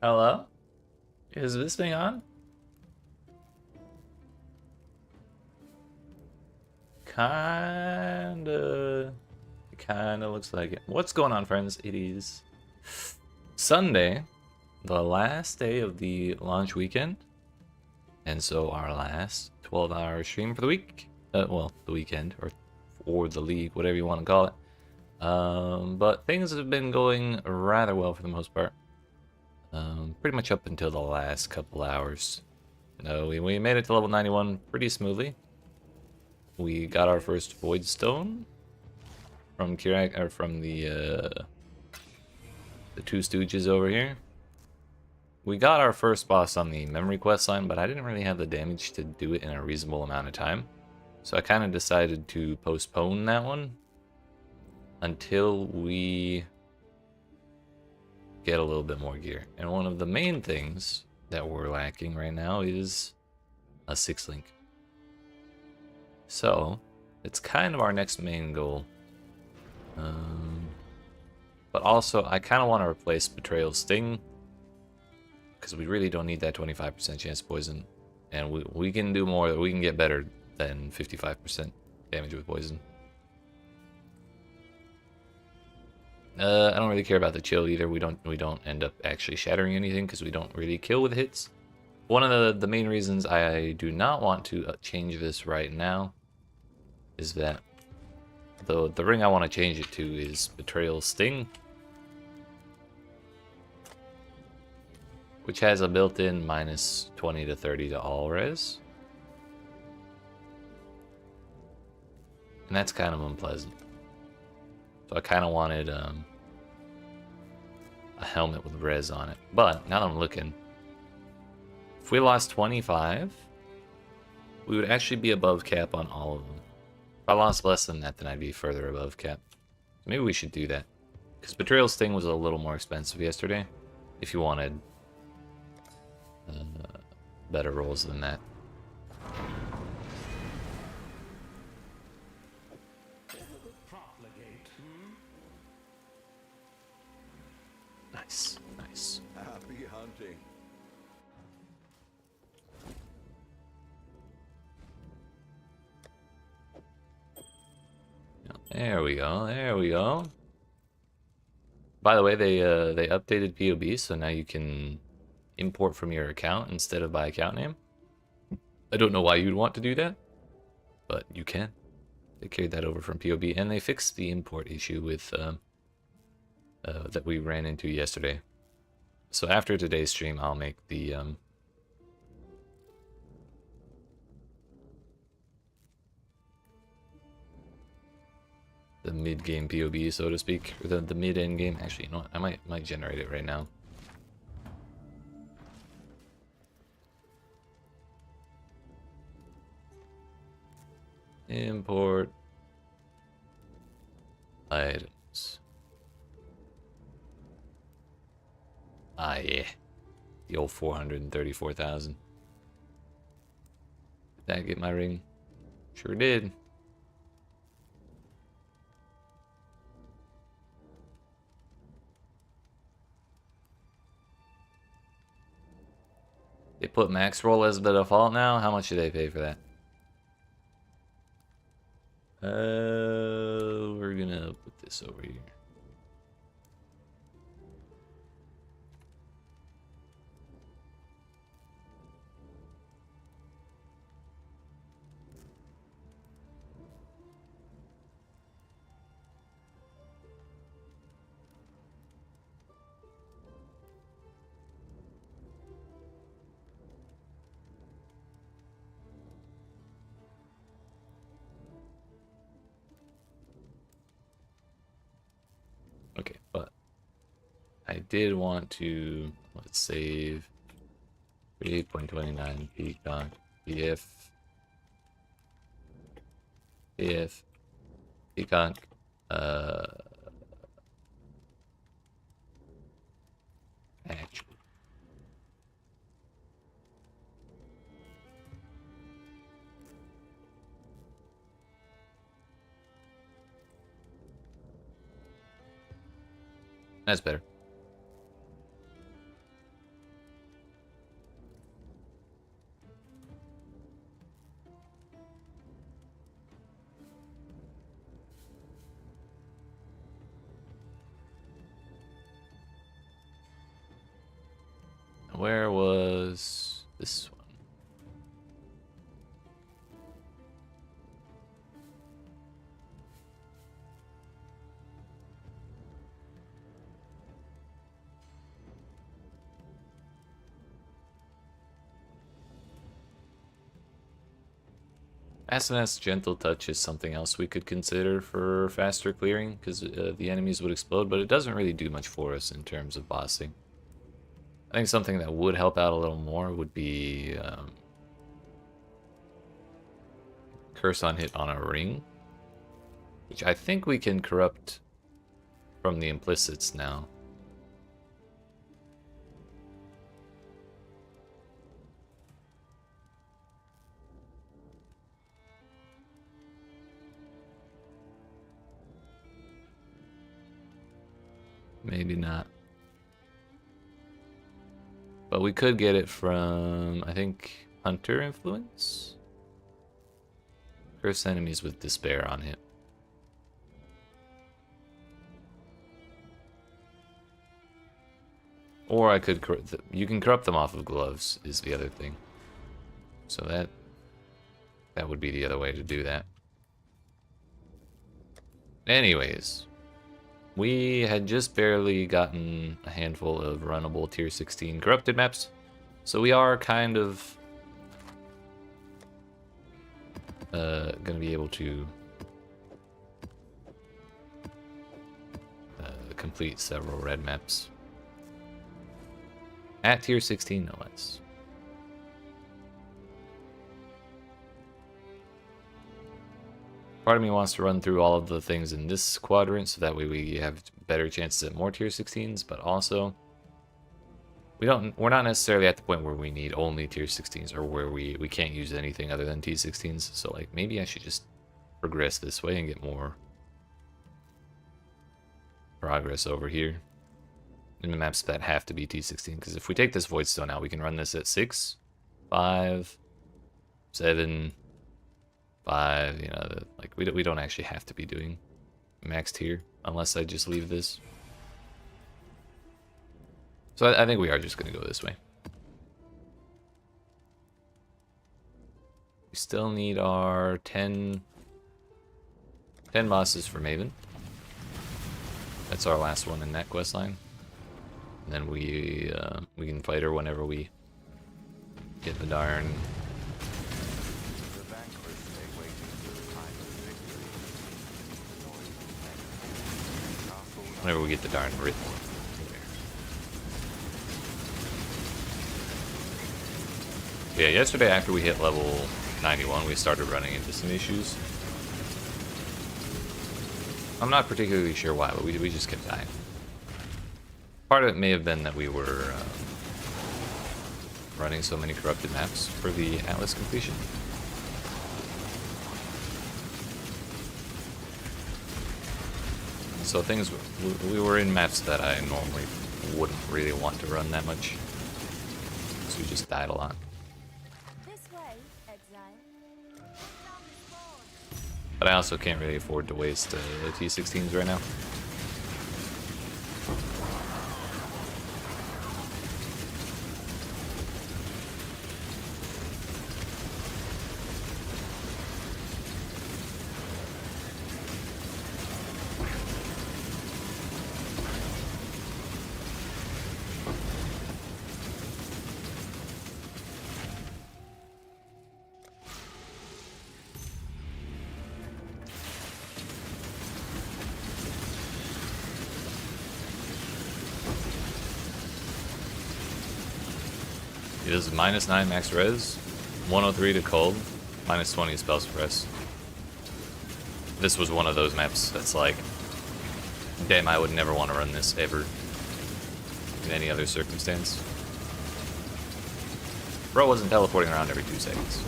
Hello? Is this thing on? Kinda looks like it. What's going on, friends? It is Sunday, the last day of the launch weekend, and so our last 12-hour stream for the week. Well, the weekend, or the league, whatever you want to call it. But things have been going rather well for the most part. Pretty much up until the last couple hours. No, we made it to level 91 pretty smoothly. We got our first Void Stone from Kirak, or from the Two Stooges over here. We got our first boss on the memory quest line, but I didn't really have the damage to do it in a reasonable amount of time. So I kind of decided to postpone that one until we get a little bit more gear. And one of the main things that we're lacking right now is a 6-link. So it's kind of our next main goal. But also, I kind of want to replace Betrayal Sting, because we really don't need that 25% chance poison. And we can do more, we can get better than 55% damage with poison. I don't really care about the chill either. We don't end up actually shattering anything because we don't really kill with hits. One of the main reasons I do not want to change this right now is that the ring I want to change it to is Betrayal Sting, which has a built-in minus 20 to 30 to all res. And that's kind of unpleasant. So I kind of wanted a helmet with res on it. But now that I'm looking, if we lost 25, we would actually be above cap on all of them. If I lost less than that, then I'd be further above cap. Maybe we should do that. Because Betrayal Sting was a little more expensive yesterday, if you wanted better rolls than that. Nice, nice. Happy hunting. There we go, there we go. By the way, they updated POB, so now you can import from your account instead of by account name. I don't know why you'd want to do that, but you can. They carried that over from POB, and they fixed the import issue with that we ran into yesterday. So after today's stream, I'll make the mid-game POB, so to speak, or the mid-end game. Actually, you know what? I might generate it right now. Import items. Ah, yeah. The old 434,000. Did that get my ring? Sure did. They put max roll as the default now? How much do they pay for that? We're gonna put this over here. Okay, but I did want to, let's save 38.29 PConc if PConc actually. That's better. SNS Gentle Touch is something else we could consider for faster clearing, because the enemies would explode, but it doesn't really do much for us in terms of bossing. I think something that would help out a little more would be Curse on Hit on a Ring, which I think we can corrupt from the implicits now. Maybe not. But we could get it from, I think, Hunter Influence? Curse enemies with Despair on hit. Or I could, you can corrupt them off of gloves, is the other thing. So that would be the other way to do that. Anyways, we had just barely gotten a handful of runnable tier 16 corrupted maps, so we are kind of gonna be able to complete several red maps. At tier 16, no less. Part of me wants to run through all of the things in this quadrant so that way we have better chances at more tier 16s, but also we're not necessarily at the point where we need only tier 16s or where we can't use anything other than T16s. So like maybe I should just progress this way and get more progress over here in the maps that have to be T16, because if we take this Voidstone out, we can run this at 6, 5, 7, 5, you know, like we don't actually have to be doing max tier unless I just leave this. So I think we are just going to go this way. We still need our 10 bosses for Maven. That's our last one in that quest line. And then we can fight her whenever we get the darn. Whenever we get the darn rhythm. Yeah, yesterday after we hit level 91, we started running into some issues. I'm not particularly sure why, but we just kept dying. Part of it may have been that we were running so many corrupted maps for the Atlas completion. So things, we were in maps that I normally wouldn't really want to run that much. So we just died a lot. This way, Exile. But I also can't really afford to waste T16s right now. It is -9 max res, 103 to cold, -20 spell suppress. This was one of those maps that's like, damn, I would never want to run this ever in any other circumstance. Bro wasn't teleporting around every 2 seconds.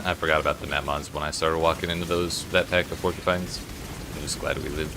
I forgot about the map mods when I started walking into that pack of porcupines. I'm just glad we lived.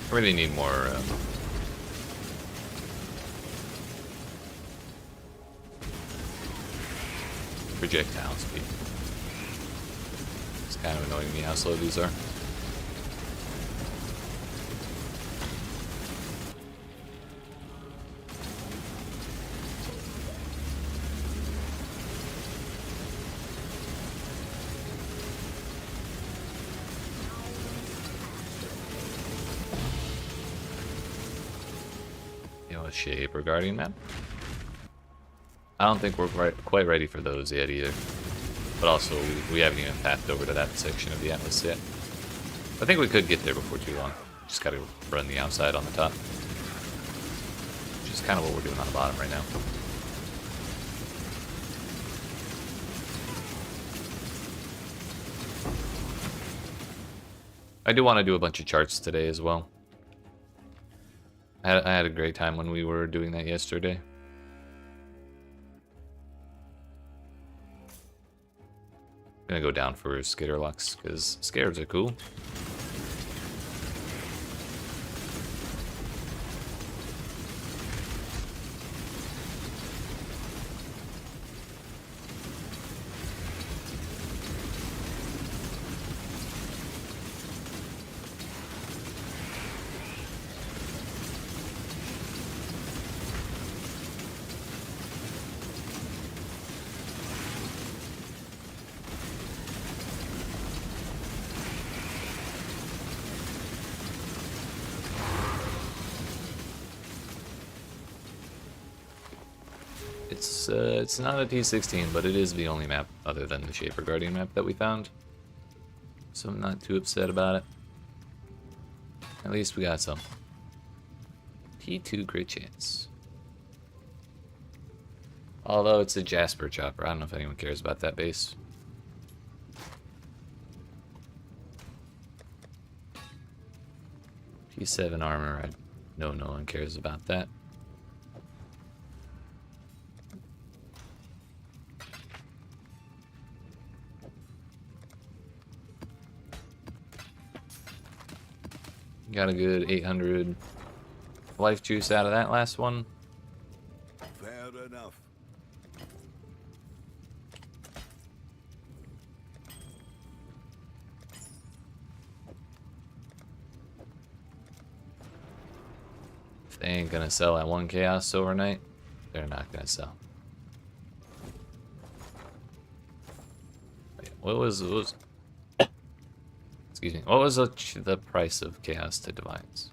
I really need more projectile speed. It's kind of annoying me how slow these are. Shape or Guardian map. I don't think we're quite ready for those yet either. But also, we haven't even pathed over to that section of the Atlas yet. I think we could get there before too long. Just gotta run the outside on the top. Which is kind of what we're doing on the bottom right now. I do want to do a bunch of charts today as well. I had a great time when we were doing that yesterday. I'm gonna go down for Skitterlocks, because scares are cool. It's not a T16, but it is the only map other than the Shaper Guardian map that we found. So I'm not too upset about it. At least we got some. T2 crit chance. Although it's a Jasper chopper. I don't know if anyone cares about that base. T7 armor. I know no one cares about that. Got a good 800 life juice out of that last one. Fair enough. If they ain't gonna sell at 1 chaos overnight, they're not gonna sell. Wait, what was excuse me, what was the price of chaos to divines?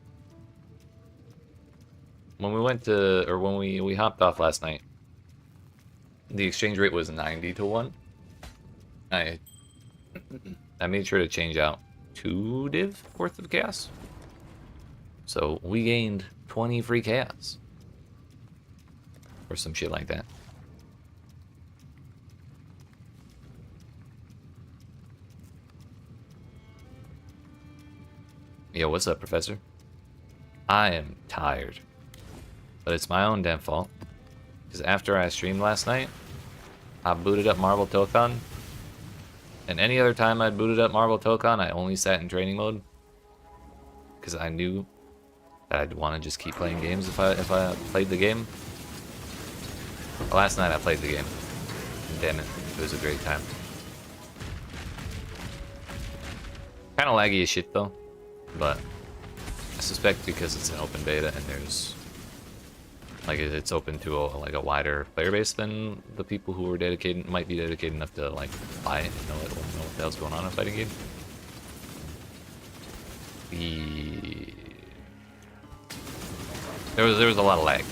When we went to, or when we hopped off last night, the exchange rate was 90 to 1. I made sure to change out 2 div worth of chaos. So we gained 20 free chaos. Or some shit like that. Yo, what's up, Professor? I am tired. But it's my own damn fault. Because after I streamed last night, I booted up Marvel Tokon. And any other time I'd booted up Marvel Tokon, I only sat in training mode. Because I knew that I'd want to just keep playing games if I played the game. But last night I played the game. And damn it, it was a great time. Kind of laggy as shit though. But I suspect because it's an open beta and there's like it's open to a wider player base than the people who are dedicated might be dedicated enough to like buy it and know what the hell's going on in a fighting game. There was a lot of lag.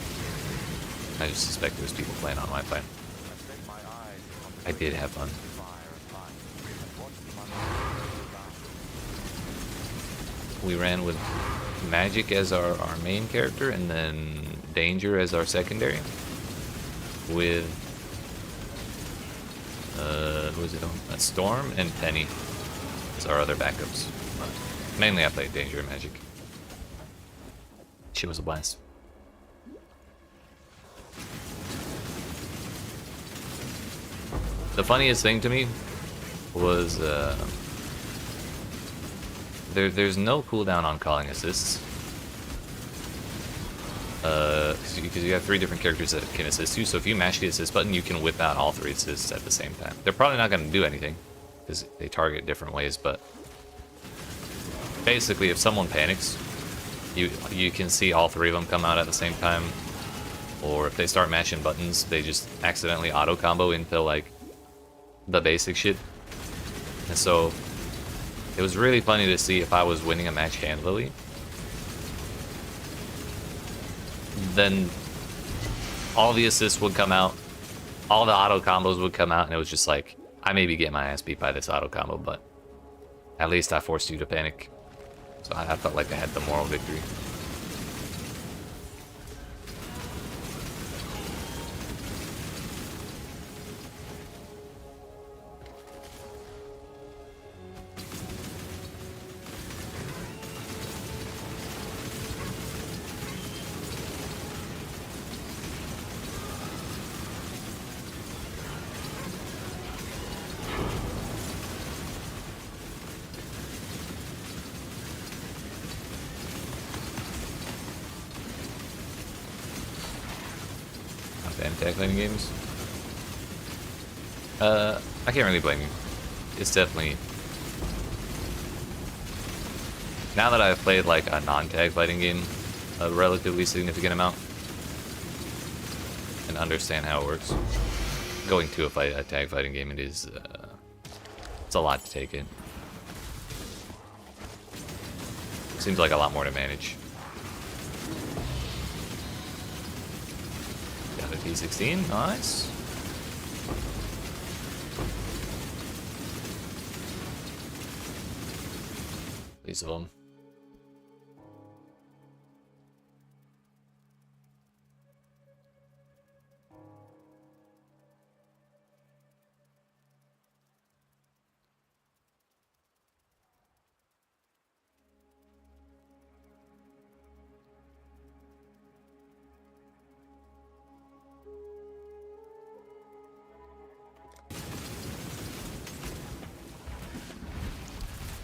I just suspect there's people playing on Wi-Fi. I did have fun. We ran with Magic as our main character, and then Danger as our secondary. With who was it on? Storm and Penny as our other backups. Mainly I played Danger and Magic. She was a blast. The funniest thing to me was there's no cooldown on calling assists. Because you have 3 different characters that can assist you, so if you mash the assist button, you can whip out all 3 assists at the same time. They're probably not going to do anything, because they target different ways, but basically if someone panics, you can see all 3 of them come out at the same time, or if they start mashing buttons, they just accidentally auto-combo into, like, the basic shit. And so it was really funny to see if I was winning a match handily, then all the assists would come out, all the auto combos would come out, and it was just like, I may be getting my ass beat by this auto combo, but at least I forced you to panic. So I felt like I had the moral victory. Tag fighting games. I can't really blame you. It's definitely, now that I've played like a non-tag fighting game a relatively significant amount and understand how it works, going to a tag fighting game, it is it's a lot to take in. Seems like a lot more to manage. P16, nice. Piece of them.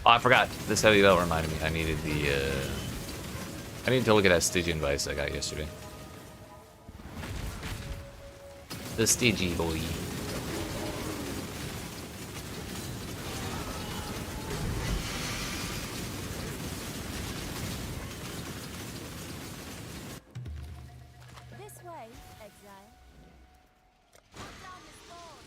Oh, I forgot. This heavy belt reminded me. I needed to look at that Stygian Vice I got yesterday. The Stygie boy. This way, Exile. Down this board.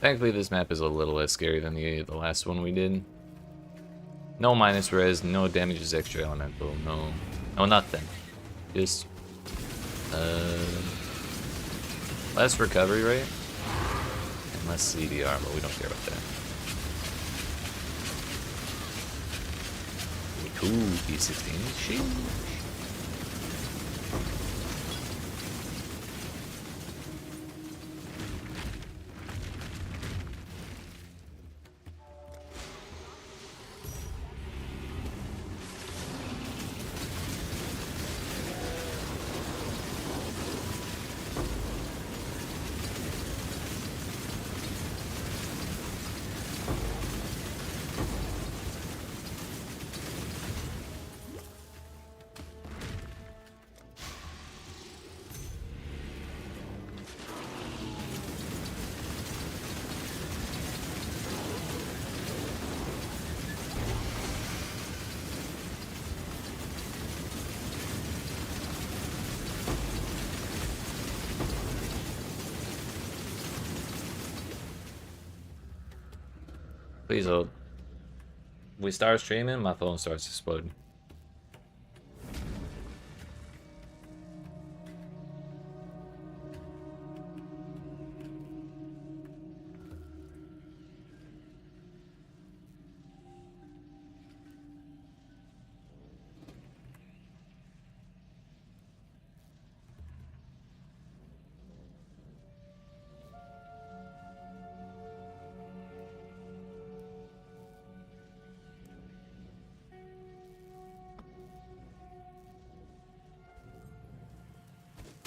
Thankfully, this map is a little less scary than the last one we did. No minus res, no damages extra elemental, no nothing. Just less recovery rate and less CDR, but we don't care about that. Ooh, P16. Sheesh. Please hold. We start streaming, my phone starts exploding.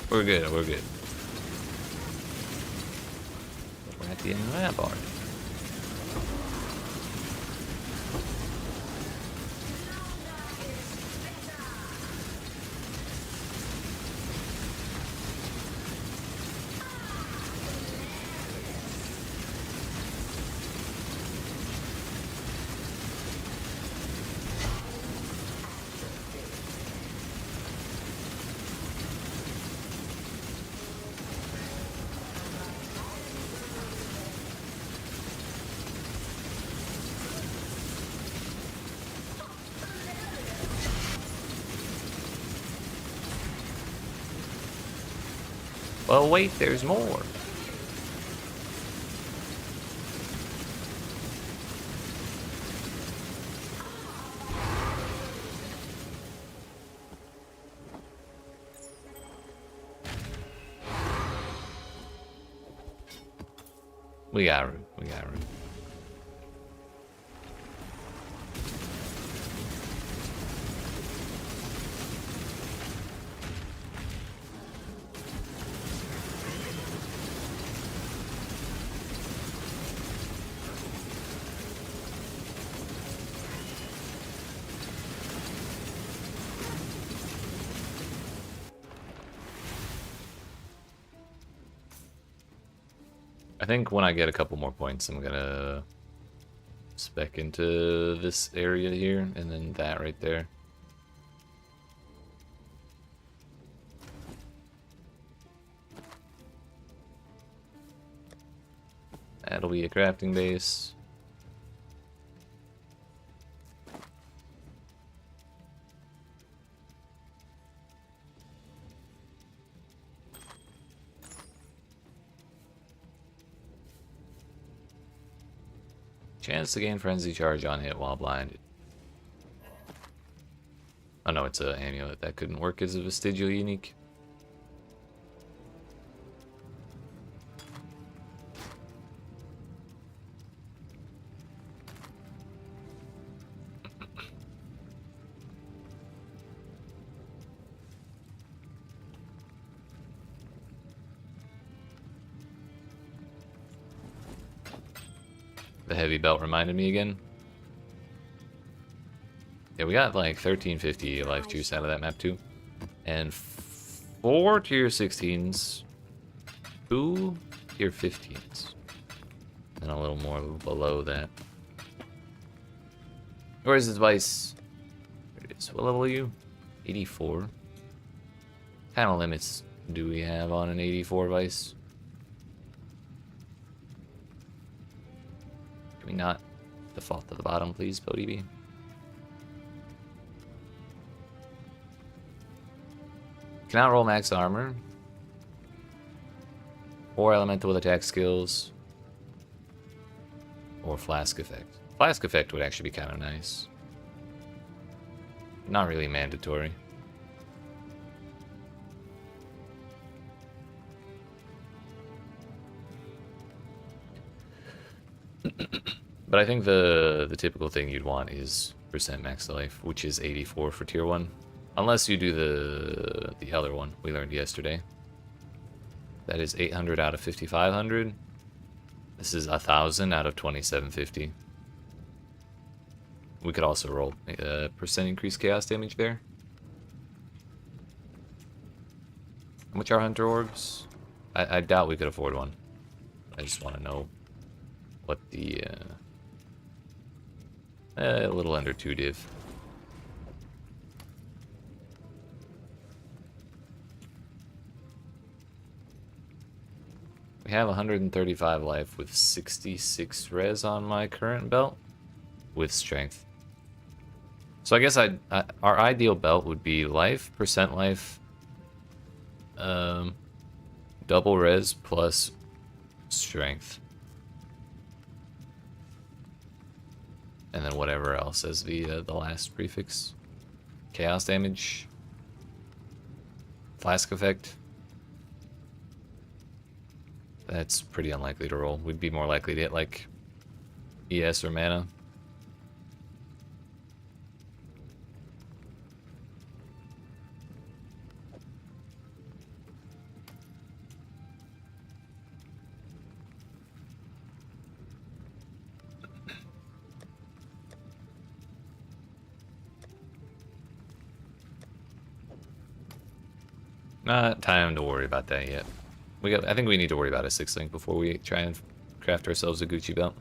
We're good, we're good. We're at the end of that part. Well, wait, there's more. We got room, we got room. I think when I get a couple more points, I'm gonna spec into this area here, and then that right there. That'll be a crafting base. Chance to gain frenzy charge on hit while blinded. Oh no, it's an amulet. That couldn't work as a vestigial unique. The heavy belt reminded me again. Yeah, we got like 1350 life juice out of that map too. And 4 tier 16s, 2 tier 15s, and a little more below that. Where's this vice? There it is. What level are you? 84. What kind of limits do we have on an 84 vice? Can we not default to the bottom, please, PoE1? Cannot roll max armor. Or elemental with attack skills. Or flask effect. Flask effect would actually be kind of nice. Not really mandatory. But I think the typical thing you'd want is percent max life, which is 84 for tier 1. Unless you do the other one we learned yesterday. That is 800 out of 5500. This is 1000 out of 2750. We could also roll a percent increased chaos damage there. How much are hunter orbs? I doubt we could afford one. I just want to know what the a little under 2 div. We have 135 life with 66 res on my current belt with strength. So I guess our ideal belt would be life, percent life, double res plus strength. And then whatever else as the last prefix. Chaos damage. Flask effect. That's pretty unlikely to roll. We'd be more likely to hit like ES or mana. Not time to worry about that yet. I think we need to worry about a 6th link before we try and craft ourselves a Gucci belt.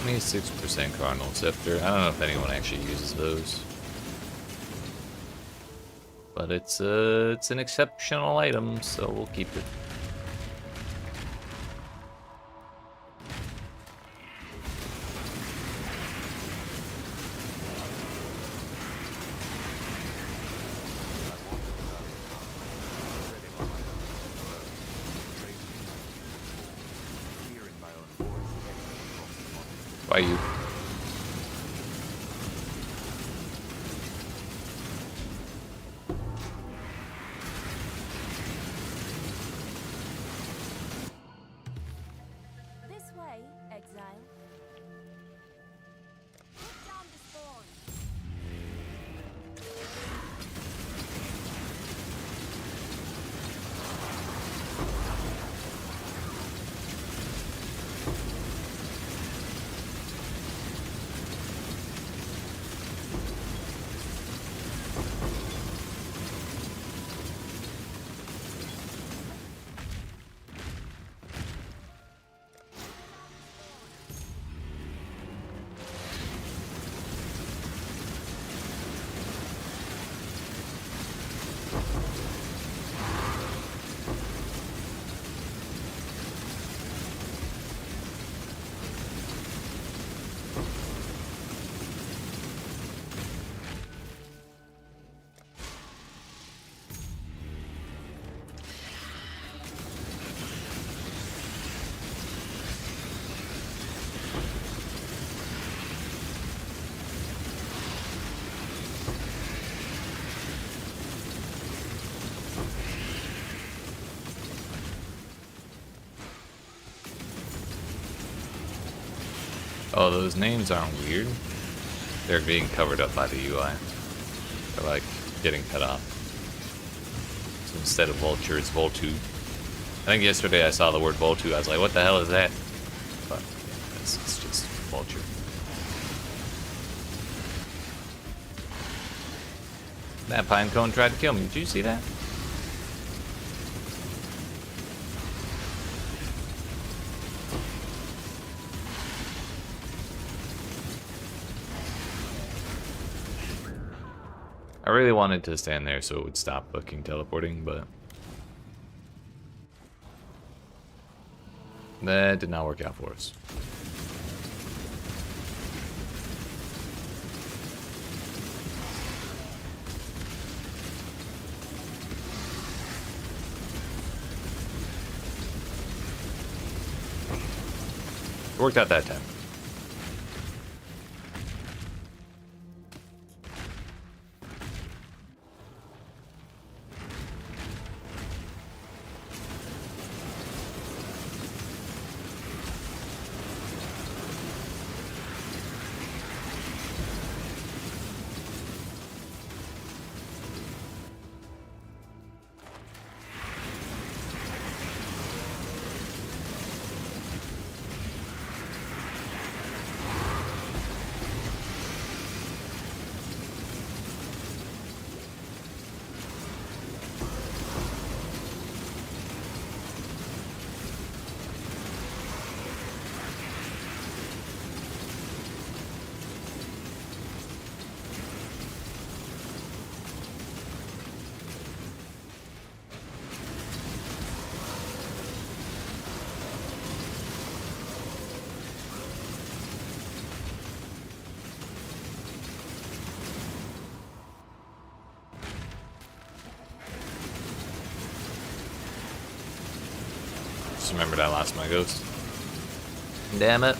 Me 6% Cardinal Scepter. I don't know if anyone actually uses those. But it's an exceptional item, so we'll keep it. Why you? This way, Exile. Put down the spawn. Oh, those names aren't weird. They're being covered up by the UI. They're like getting cut off. So instead of Vulture, it's Voltu. I think yesterday I saw the word Voltu. I was like, what the hell is that? But it's just Vulture. That pine cone tried to kill me. Did you see that? I really wanted to stand there so it would stop fucking teleporting, but that did not work out for us. It worked out that time. Just remembered I lost my ghost. Damn it.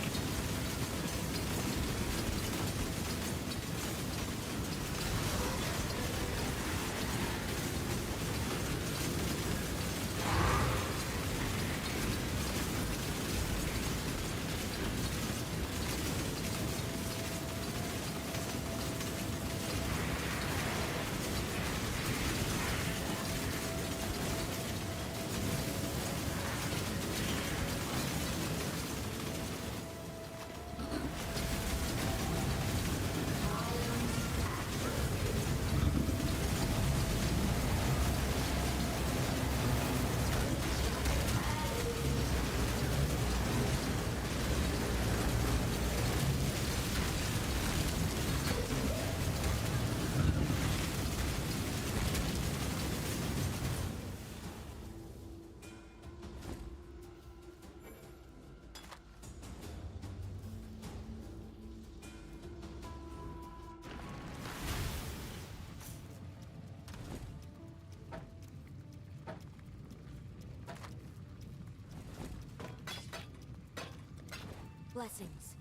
Blessings.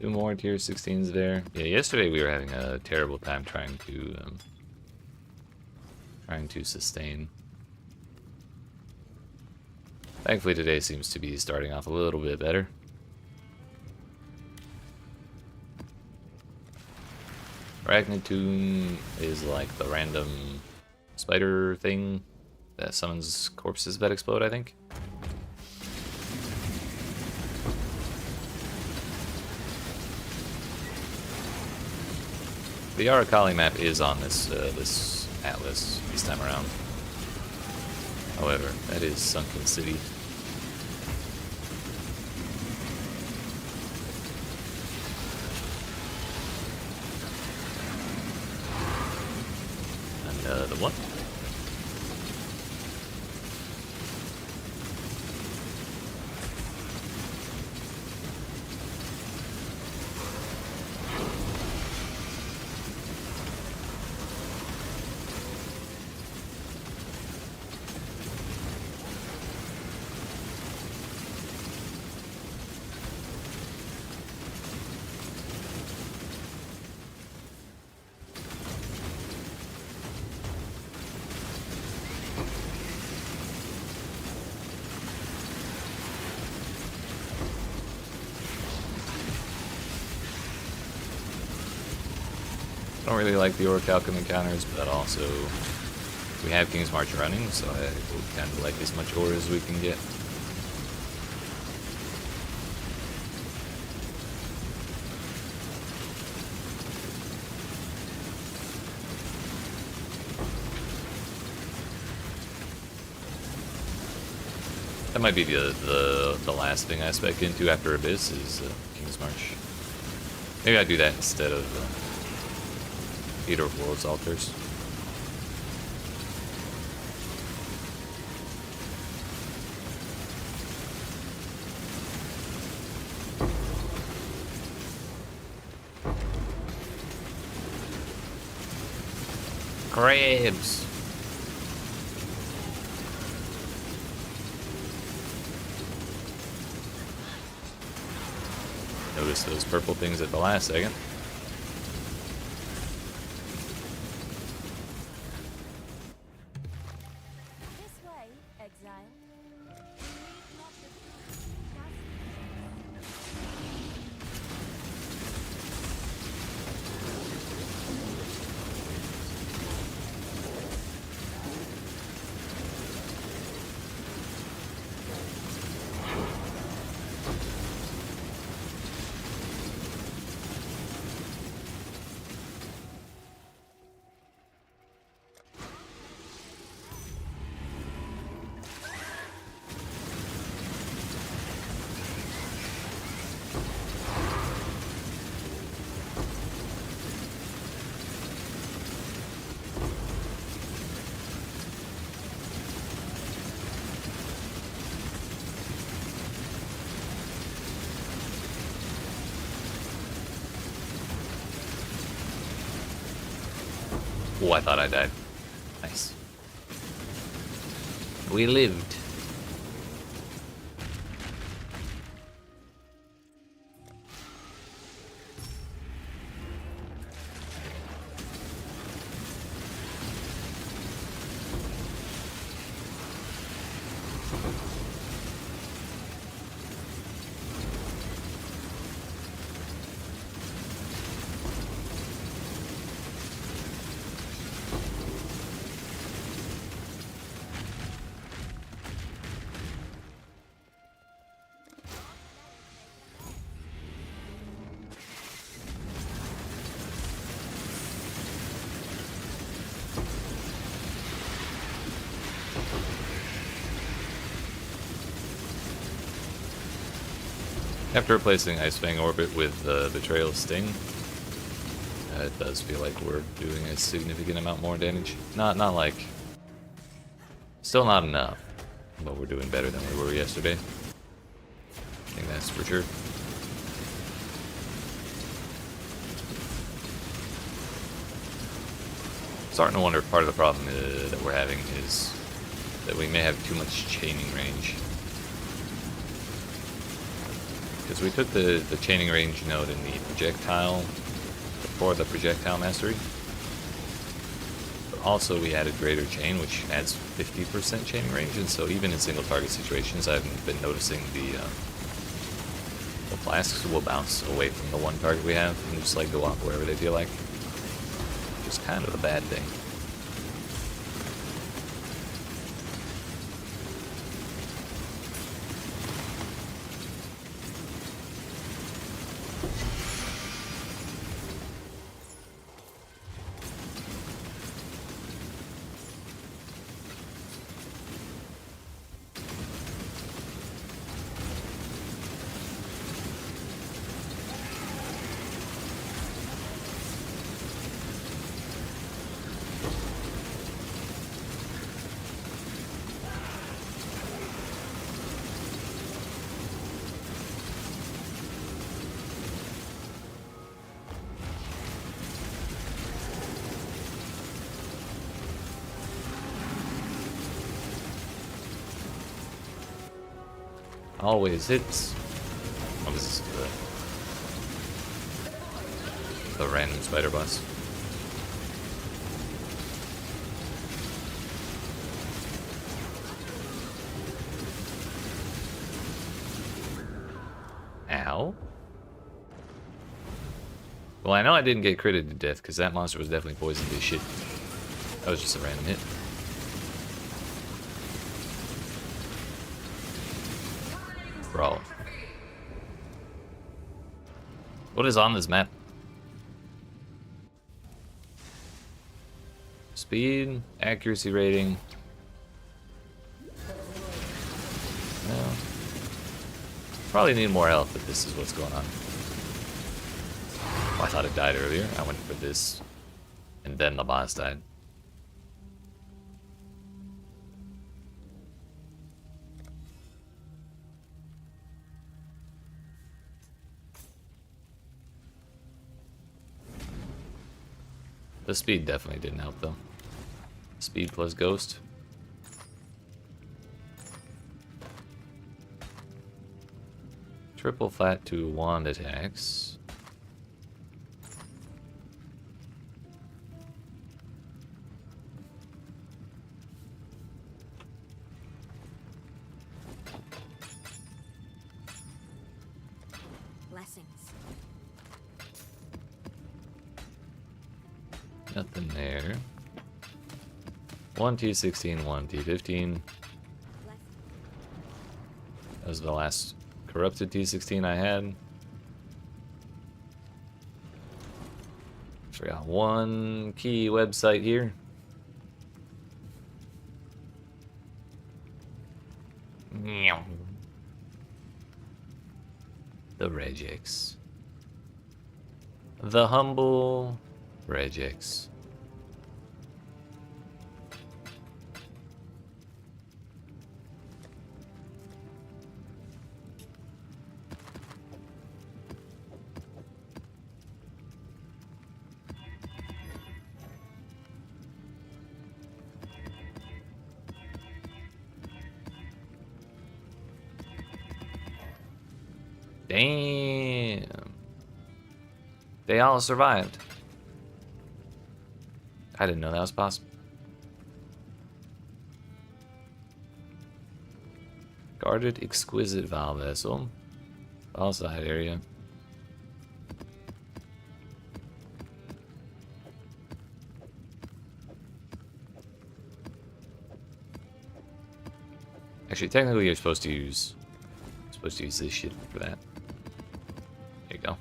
Two more tier 16s there. Yeah, yesterday we were having a terrible time trying to sustain. Thankfully today seems to be starting off a little bit better. Arachnitune is like the random spider thing that summons corpses that explode, I think. The Arakali map is on this this atlas this time around. However, that is Sunken City. Another one. I don't really like the Orichalcum encounters, but also we have King's March running, so I would kind of like as much ore as we can get. That might be the last thing I spec into after Abyss is King's March. Maybe I do that instead of Eater of Worlds Altars. Crabs! Notice those purple things at the last second. This way, Exile. Oh, I thought I died. Nice. We lived. After replacing Ice Fang Orbit with Betrayal Sting, it does feel like we're doing a significant amount more damage. Not like... Still not enough, but we're doing better than we were yesterday. I think that's for sure. Starting to wonder if part of the problem that we're having is that we may have too much chaining range. Because we took the chaining range node in the projectile for the projectile mastery. But also we added greater chain, which adds 50% chaining range, and so even in single target situations I've been noticing the flasks will bounce away from the one target we have and just like go off wherever they feel like. Which is kind of a bad thing. Always hits. Oh, this is the random spider boss. Ow. Well, I know I didn't get critted to death because that monster was definitely poisoned as shit. That was just a random hit. Bro. What is on this map? Speed, accuracy rating. No. Probably need more health if this is what's going on. Oh, I thought it died earlier. I went for this, and then the boss died. The speed definitely didn't help though. Speed plus ghost. Triple flat to wand attacks. Blessings. Nothing there. 1 T16, 1 T15. That was the last corrupted T16 I had. Forgot one key website here. The regex. The humble regex. Damn. They all survived. I didn't know that was possible. Guarded exquisite valve vessel. Ball side area. Actually, technically, you're supposed to use this shit for that. There you go.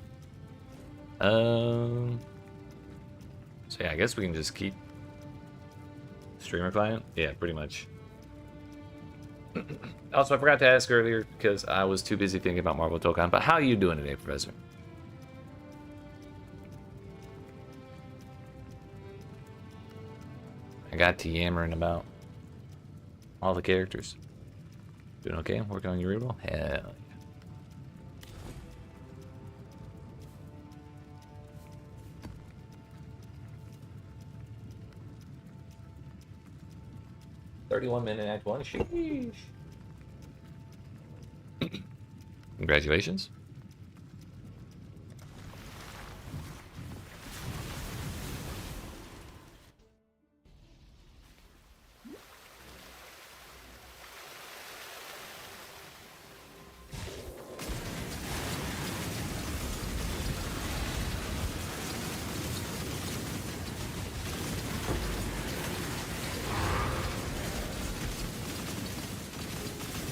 So yeah, I guess we can just keep streamer client. Yeah, pretty much. Also, I forgot to ask earlier because I was too busy thinking about Marvel Tokon. But how are you doing today, Professor? I got to yammering about all the characters. Doing okay? Working on your reroll? Hell yeah. 31-minute Act 1. Sheesh. Congratulations.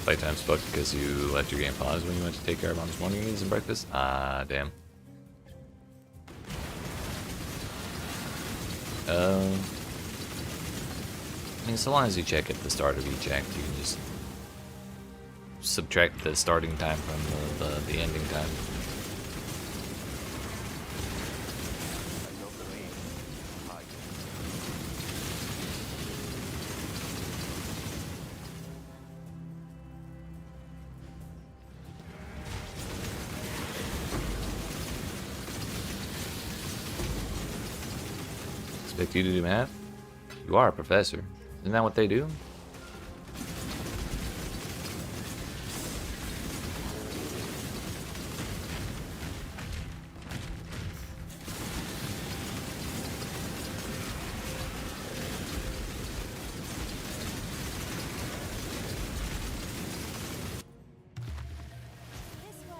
Playtime's fucked because you left your game pause when you went to take care of mom's morning needs and breakfast? Ah, damn. I mean, so long as you check at the start of each act, you can just subtract the starting time from the ending time. Expect you to do math? You are a professor. Isn't that what they do?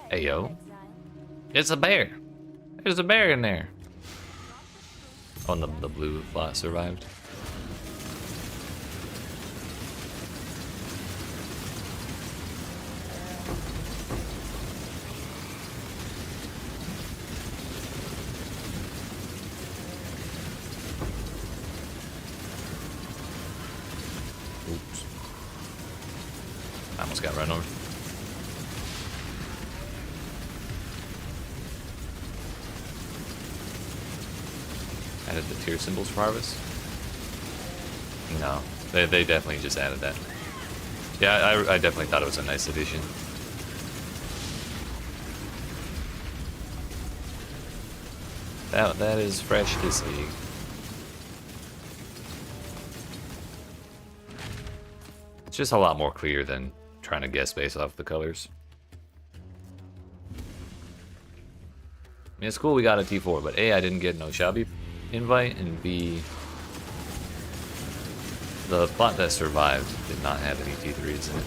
Hey yo. It's a bear. There's a bear in there. Oh, and the blue bot survived. Oops. I almost got run over. added the tier symbols for harvest? No, they definitely just added that. Yeah, I definitely thought it was a nice addition. That is fresh to see. It's just a lot more clear than trying to guess based off the colors. I mean, it's cool we got a T4, but A, I didn't get no Shabby invite, and B, the plot that survived did not have any T3s in it.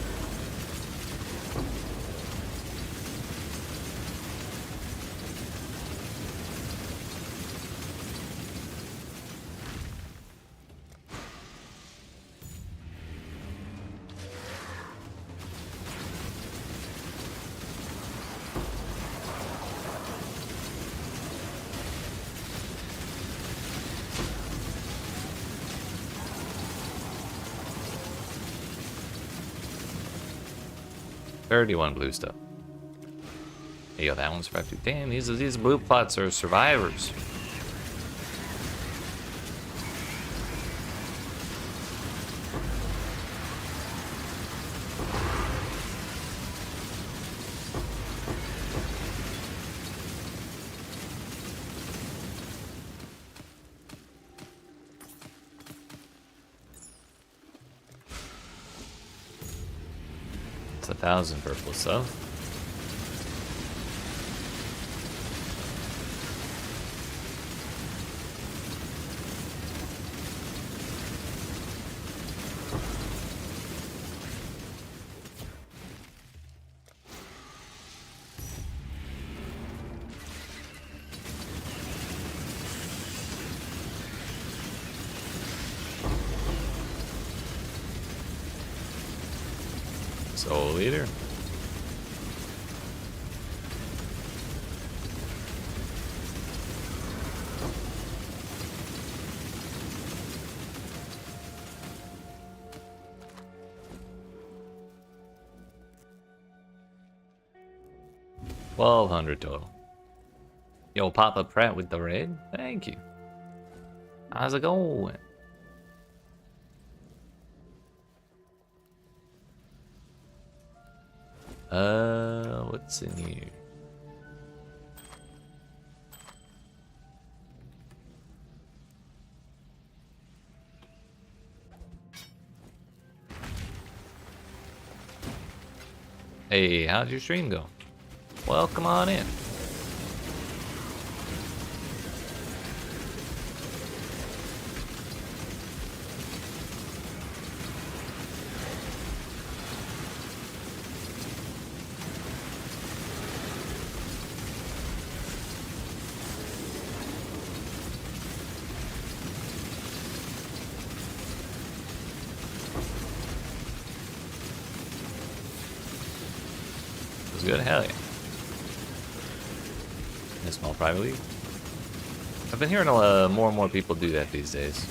$31 blue stuff. Hey, yo, that one's survived too. Damn, these blue plots are survivors. It's 1,000 purple stuff. Soul Leader. $1,200 total. Yo, Papa Pratt with the red. Thank you. How's it going? What's in here? Hey, how'd your stream go? Well, come on in. Good, hell yeah. In a small private league. I've been hearing more and more people do that these days.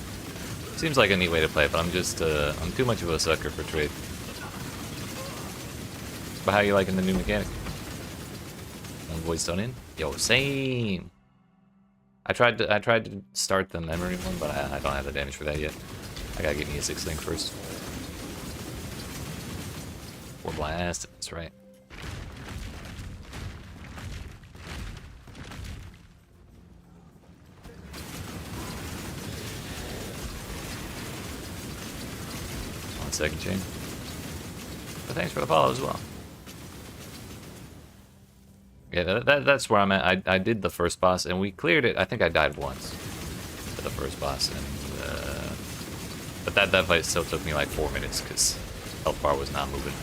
Seems like a neat way to play, but I'm just I'm too much of a sucker for trade. But how you liking the new mechanic? One voice done in? Yo, same. I tried to start the memory one, but I don't have the damage for that yet. I gotta get me a 6 link first. Or blast, that's right. Second chain. But thanks for the follow as well. Yeah, that's where I'm at. I did the first boss and we cleared it. I think I died once for the first boss, and but that fight still took me like 4 minutes because health bar was not moving.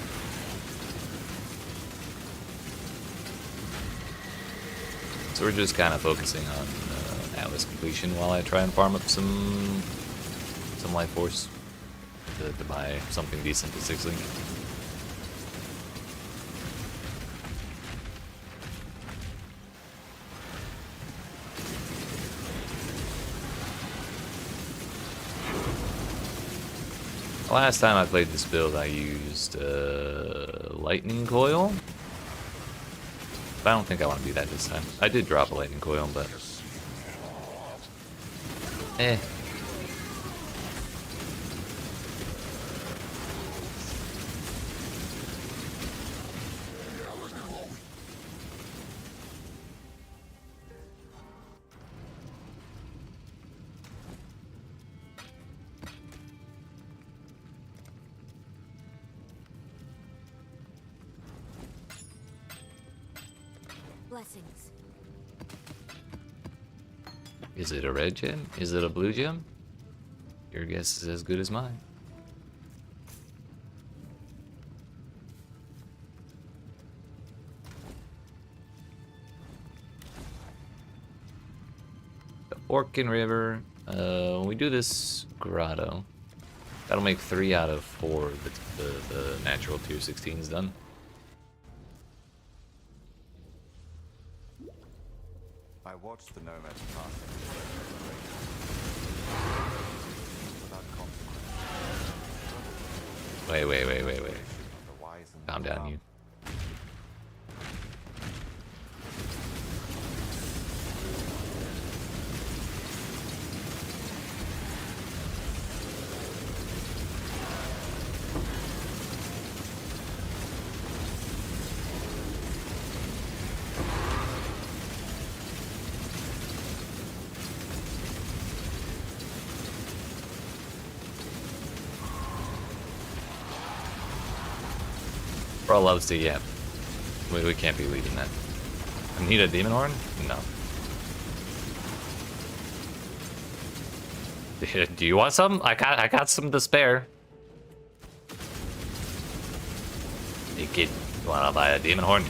So we're just kind of focusing on Atlas completion while I try and farm up some life force. To buy something decent to 6 link. Last time I played this build I used lightning coil. But I don't think I want to do that this time. I did drop a lightning coil, but Eh. Blessings. Is it a red gem? Is it a blue gem? Your guess is as good as mine. The Orkin River. When we do this grotto, that'll make 3 out of 4 of the natural tier 16s done. I watched the nomads passing without consequence. Wait. The wise and Calm down, you. Bro loves to yap. We can't be leading that. I need a demon horn? No. Do you want some? I got some to spare. Hey kid, you wanna buy a demon horn?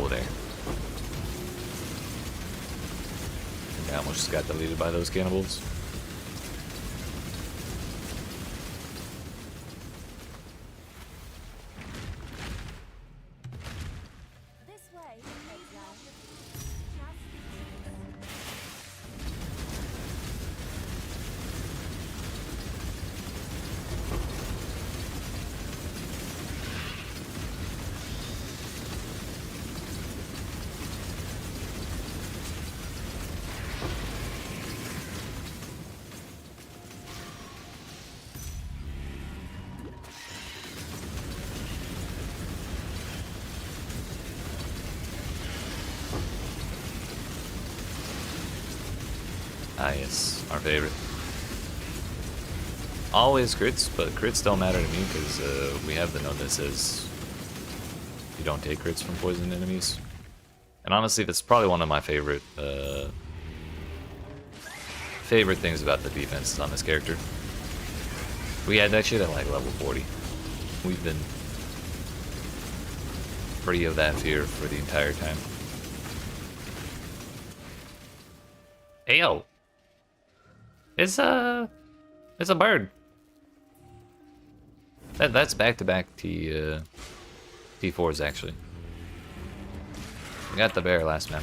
There. I almost just got deleted by those cannibals. This way, Exile. Ah yes, our favorite. Always crits, but crits don't matter to me because we have the node that says you don't take crits from poisoned enemies. And honestly, that's probably one of my favorite things about the defense on this character. We had that shit at like level 40. We've been free of that fear for the entire time. Ayo! It's a bird. That's back-to-back T4s actually. We got the bear last map.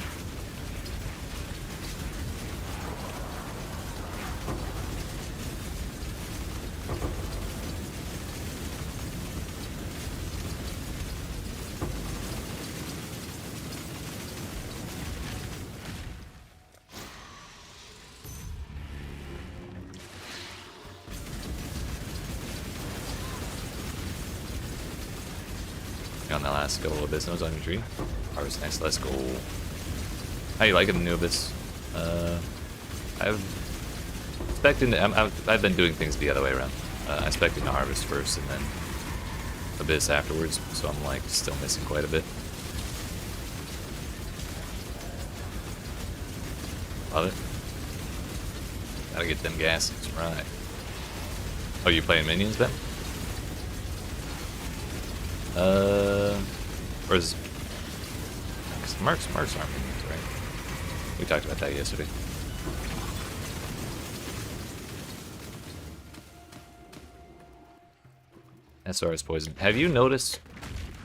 On that last couple of Abyss nodes on your tree. Harvest next, let's go. How you liking the new Abyss? I've been doing things the other way around. I expected to harvest first and then Abyss afterwards, so I'm like still missing quite a bit. Love it. Gotta get them gases right. Oh, you playing minions, Ben? Or is Mercs aren't minions, right? We talked about that yesterday. SRS poison. Have you noticed?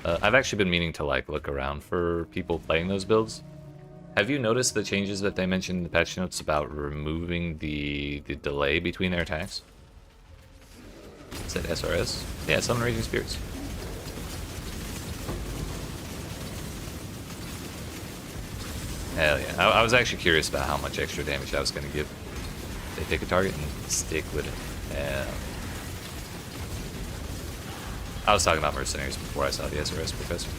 I've actually been meaning to like look around for people playing those builds. Have you noticed the changes that they mentioned in the patch notes about removing the delay between their attacks? Is that SRS? Yeah, Summon Raging Spirits. Hell yeah. I was actually curious about how much extra damage I was going to give. They pick a target and stick with it. Yeah. I was talking about mercenaries before I saw the SRS professor.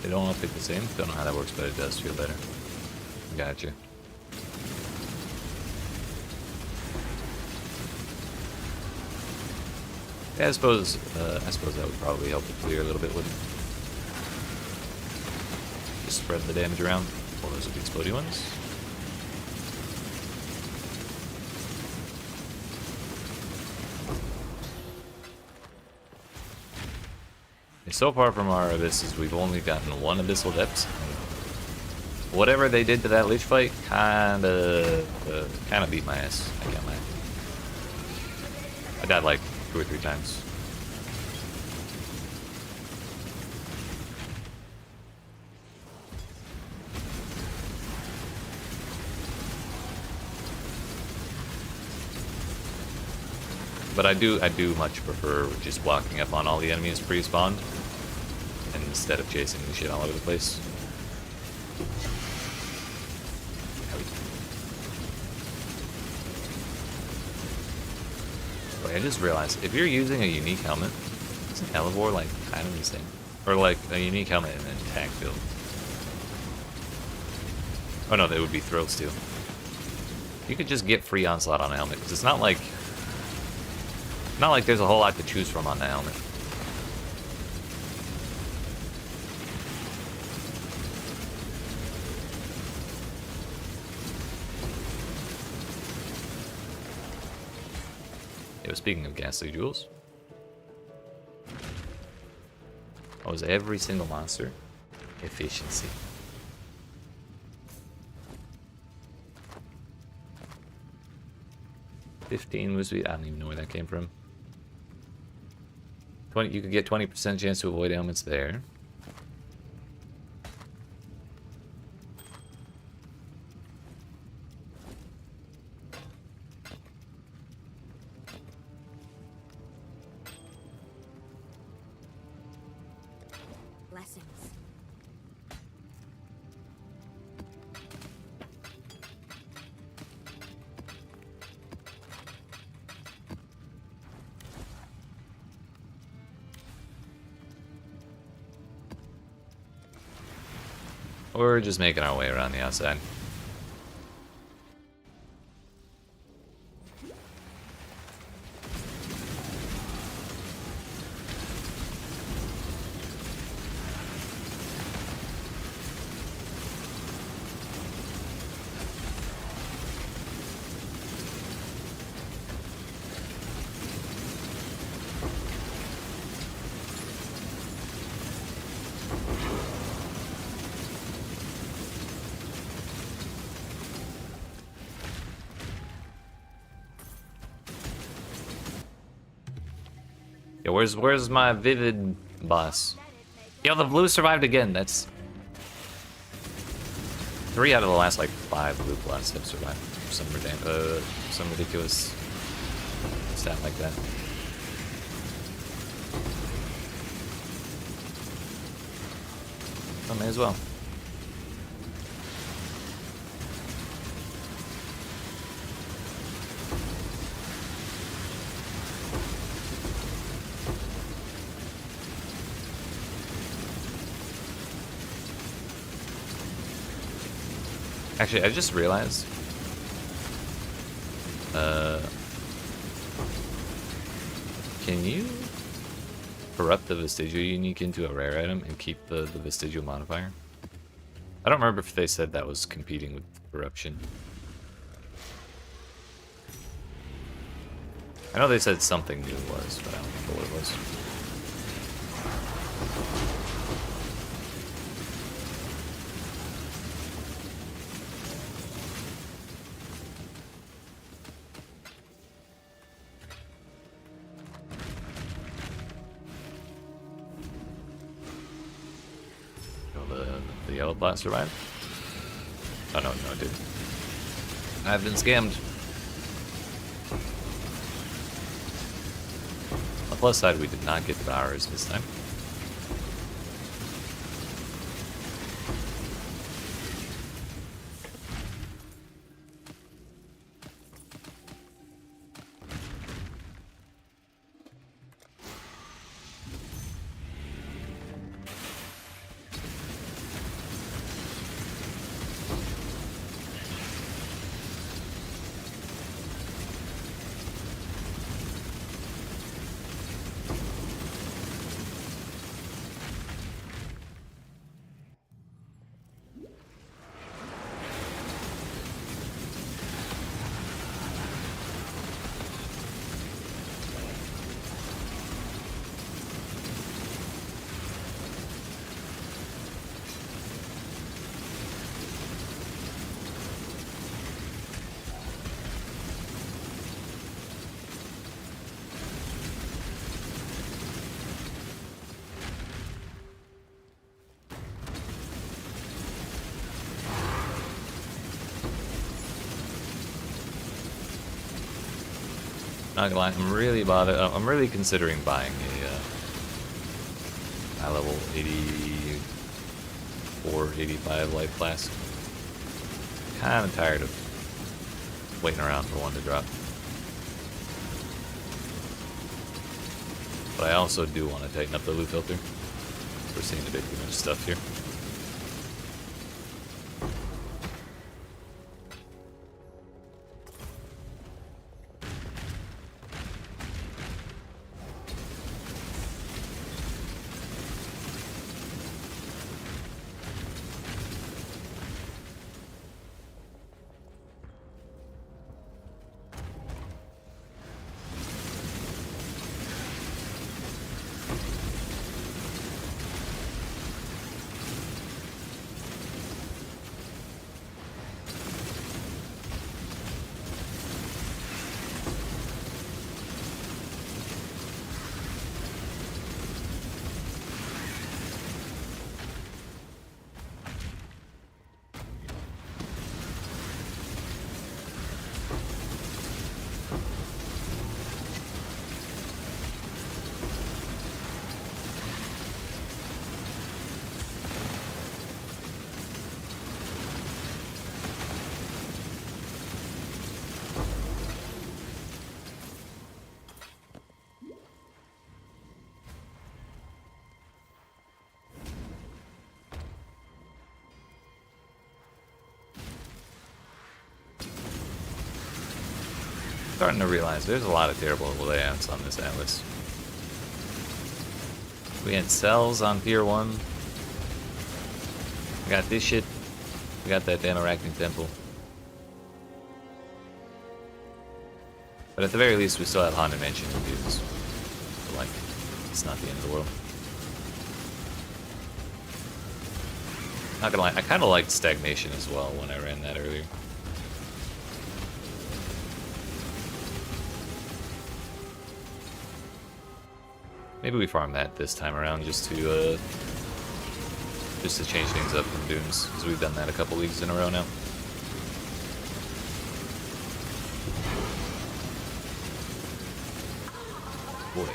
They don't all pick the same. Don't know how that works, but it does feel better. Gotcha. Yeah, I suppose that would probably help it clear a little bit, wouldn't it? Just spread the damage around. Well, those are the exploding ones. So far from our abysses, we've only gotten one abyssal depth. Whatever they did to that lich fight, kinda beat my ass. I can't lie. I died like 2 or 3 times. But I do much prefer just walking up on all the enemies pre-spawned instead of chasing the shit all over the place. Wait, I just realized, if you're using a unique helmet, isn't Elevore like kind of the same? Or like a unique helmet and an attack build? Oh no, that would be Thrill Steal. You could just get free onslaught on a helmet, because it's not like there's a whole lot to choose from on the helmet. Yeah, speaking of ghastly jewels, what was every single monster? Efficiency. $15 was I don't even know where that came from. 20, you could get 20% chance to avoid ailments there. Blessings. We're just making our way around the outside. Yo, where's my vivid boss? Yo, the blue survived again. That's 3 out of the last like 5 blue plots have survived. Some ridiculous stat like that. So may as well. Actually, I just realized. Can you? corrupt the vestigial unique into a rare item and keep the vestigial modifier? I don't remember if they said that was competing with corruption. I know they said something new was, but I don't remember what it was. The yellow plot survived? Oh no, no, it didn't. I've been scammed. On the plus side, we did not get Devourers this time. Not gonna lie, I'm really considering buying a high level 84, 85 life flask. Kind of tired of waiting around for one to drop. But I also do want to tighten up the loot filter. We're seeing a bit too much stuff here. Starting to realize there's a lot of terrible layouts on this atlas. We had cells on Pier 1. We got this shit. We got that damn Arachne Temple. But at the very least, we still have Haunted Mansion to do this. So, like, it's not the end of the world. Not gonna lie, I kind of liked Stagnation as well when I ran that earlier. Maybe we farm that this time around just to change things up from Dunes, because we've done that a couple leagues in a row now. Boy.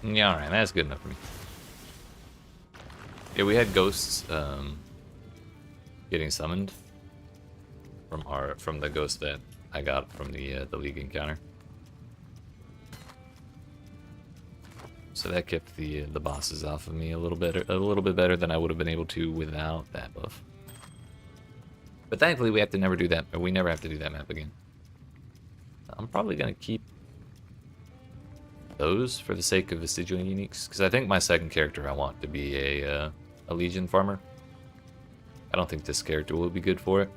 Yeah, alright, that's good enough for me. Yeah, we had ghosts getting summoned. from the ghost that I got from the league encounter. So that kept the bosses off of me a little bit better than I would have been able to without that buff. But thankfully, we never have to do that map again. I'm probably gonna keep those for the sake of vestigial uniques, because I think my second character I want to be a Legion farmer. I don't think this character will be good for it.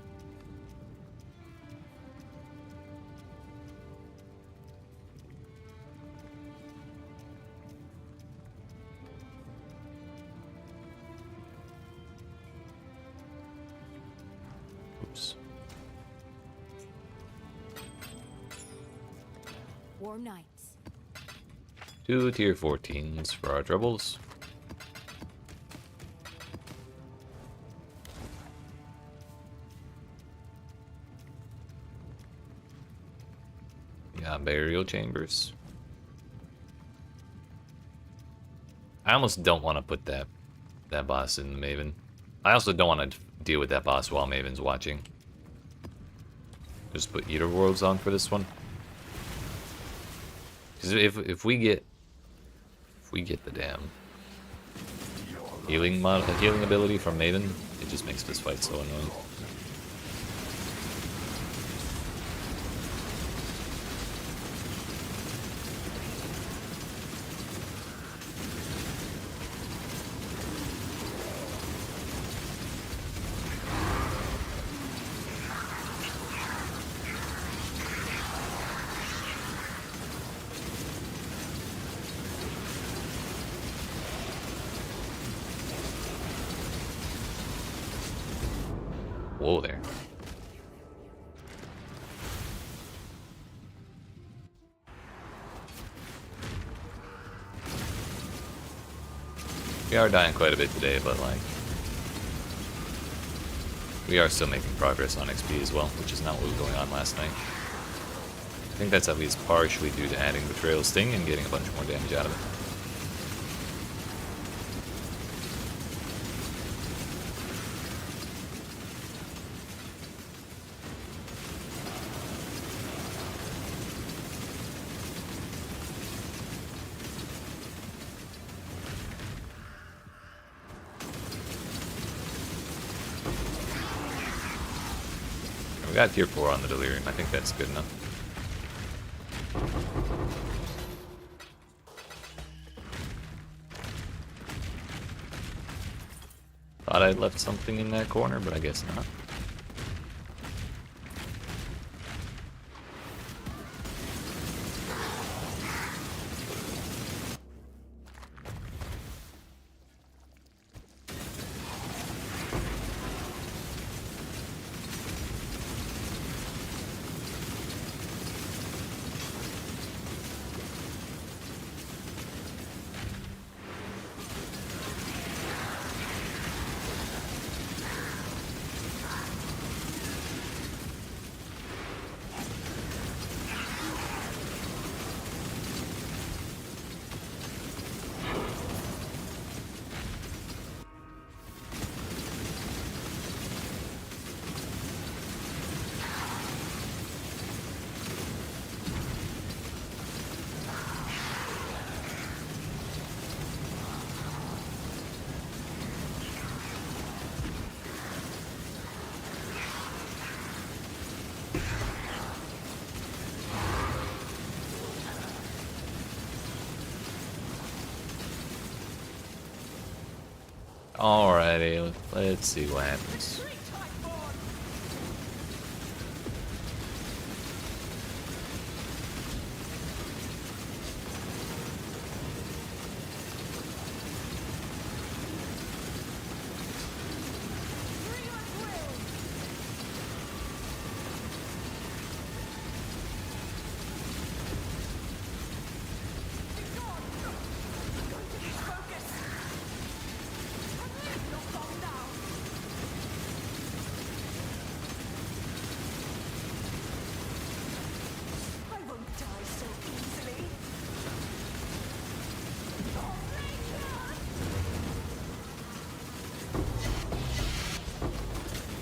Oops. Warm nights. 2 tier 14s for our troubles. Got burial chambers. I almost don't want to put that boss in the Maven. I also don't want to deal with that boss while Maven's watching. Just put Eater Worlds on for this one. Because if we get the damn healing ability from Maven, it just makes this fight so annoying. Whoa there. We are dying quite a bit today, but like, we are still making progress on XP as well, which is not what was going on last night. I think that's at least partially due to adding Betrayal Sting and getting a bunch more damage out of it. We got tier 4 on the Delirium. I think that's good enough. Thought I'd left something in that corner, but I guess not. Alrighty, let's see what happens.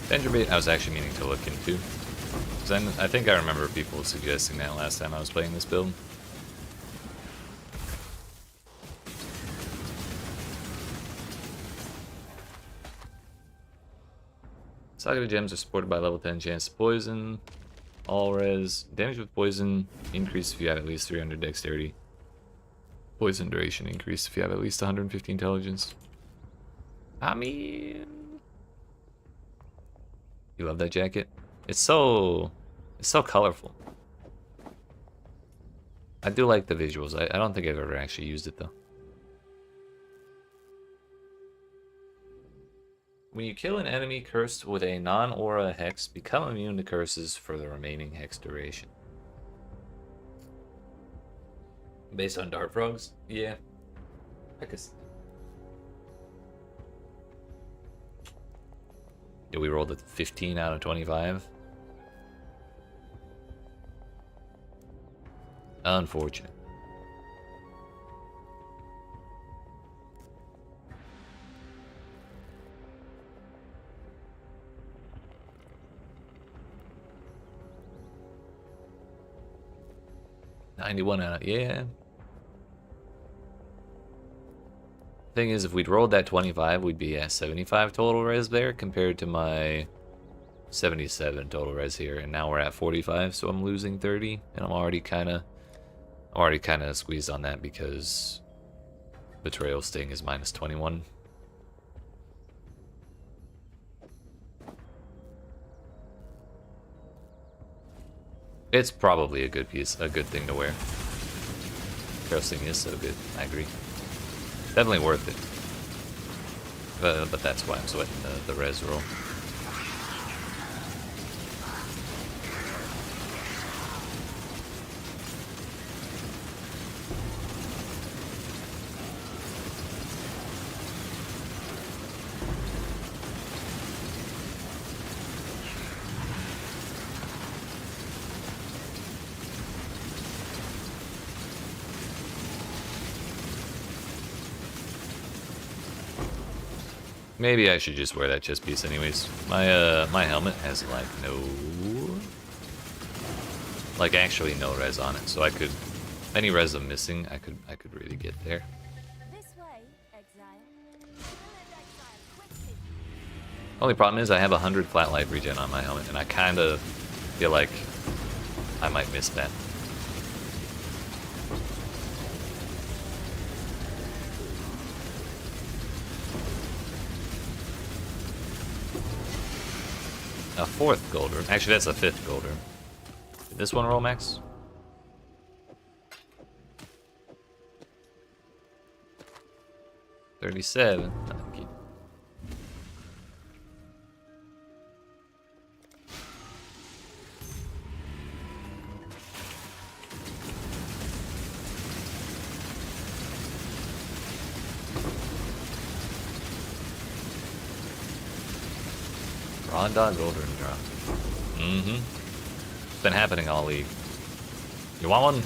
Danger bait I was actually meaning to look into. Because I think I remember people suggesting that last time I was playing this build. Saga gems are supported by level 10 chance to poison. All res. Damage with poison increase if you have at least 300 dexterity. Poison duration increase if you have at least 150 intelligence. I mean... You love that jacket? It's so colorful. I do like the visuals. I don't think I've ever actually used it though. When you kill an enemy cursed with a non-aura hex, become immune to curses for the remaining hex duration. Based on dart frogs? Yeah. I guess. Yeah, we rolled a 15 out of 25. Unfortunate. $91 out, yeah. Thing is, if we'd rolled that 25, we'd be at 75 total res there compared to my 77 total res here, and now we're at 45, so I'm losing 30, and I'm already kind of squeezed on that because Betrayal Sting is minus 21. It's probably a good thing to wear. Betrayal Sting is so good, I agree. Definitely worth it. But that's why I'm sweating the res roll. Maybe I should just wear that chest piece anyways. My helmet has like actually no res on it, so I could, any res I'm missing, I could really get there. This way, Exile. Quickly. Only problem is I have 100 flat life regen on my helmet, and I kind of feel like I might miss that. A 4th gold rune. Actually, that's a 5th gold rune. Did this one roll max? $37. Thank you. Raw gold rune drop. It's been happening all league. You want one?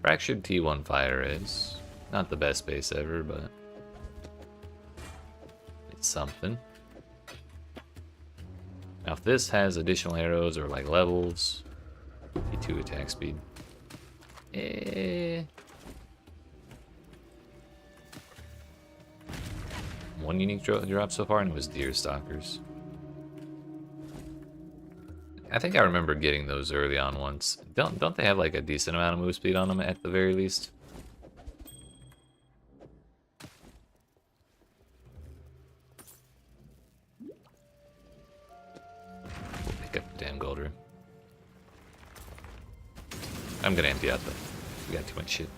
Fractured T1 fire is not the best base ever, but it's something. Now, if this has additional arrows or like levels, T2 attack speed. One unique drop so far, and it was Deer Stalkers. I think I remember getting those early on once. Don't they have like a decent amount of move speed on them at the very least? We'll pick up the damn gold rune. I'm gonna empty out though. We got too much shit.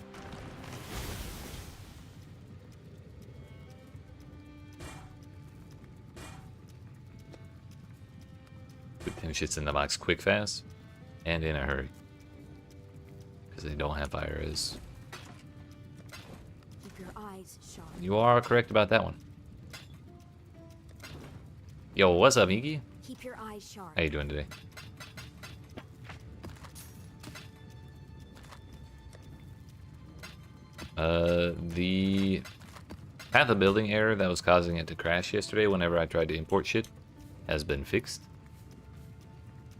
put 10 shits in the box quick, fast, and in a hurry. Because they don't have fire res. Keep your eyes sharp. You are correct about that one. Yo, what's up, Miki? Keep your eyes sharp. How you doing today? The path of building error that was causing it to crash yesterday whenever I tried to import shit has been fixed.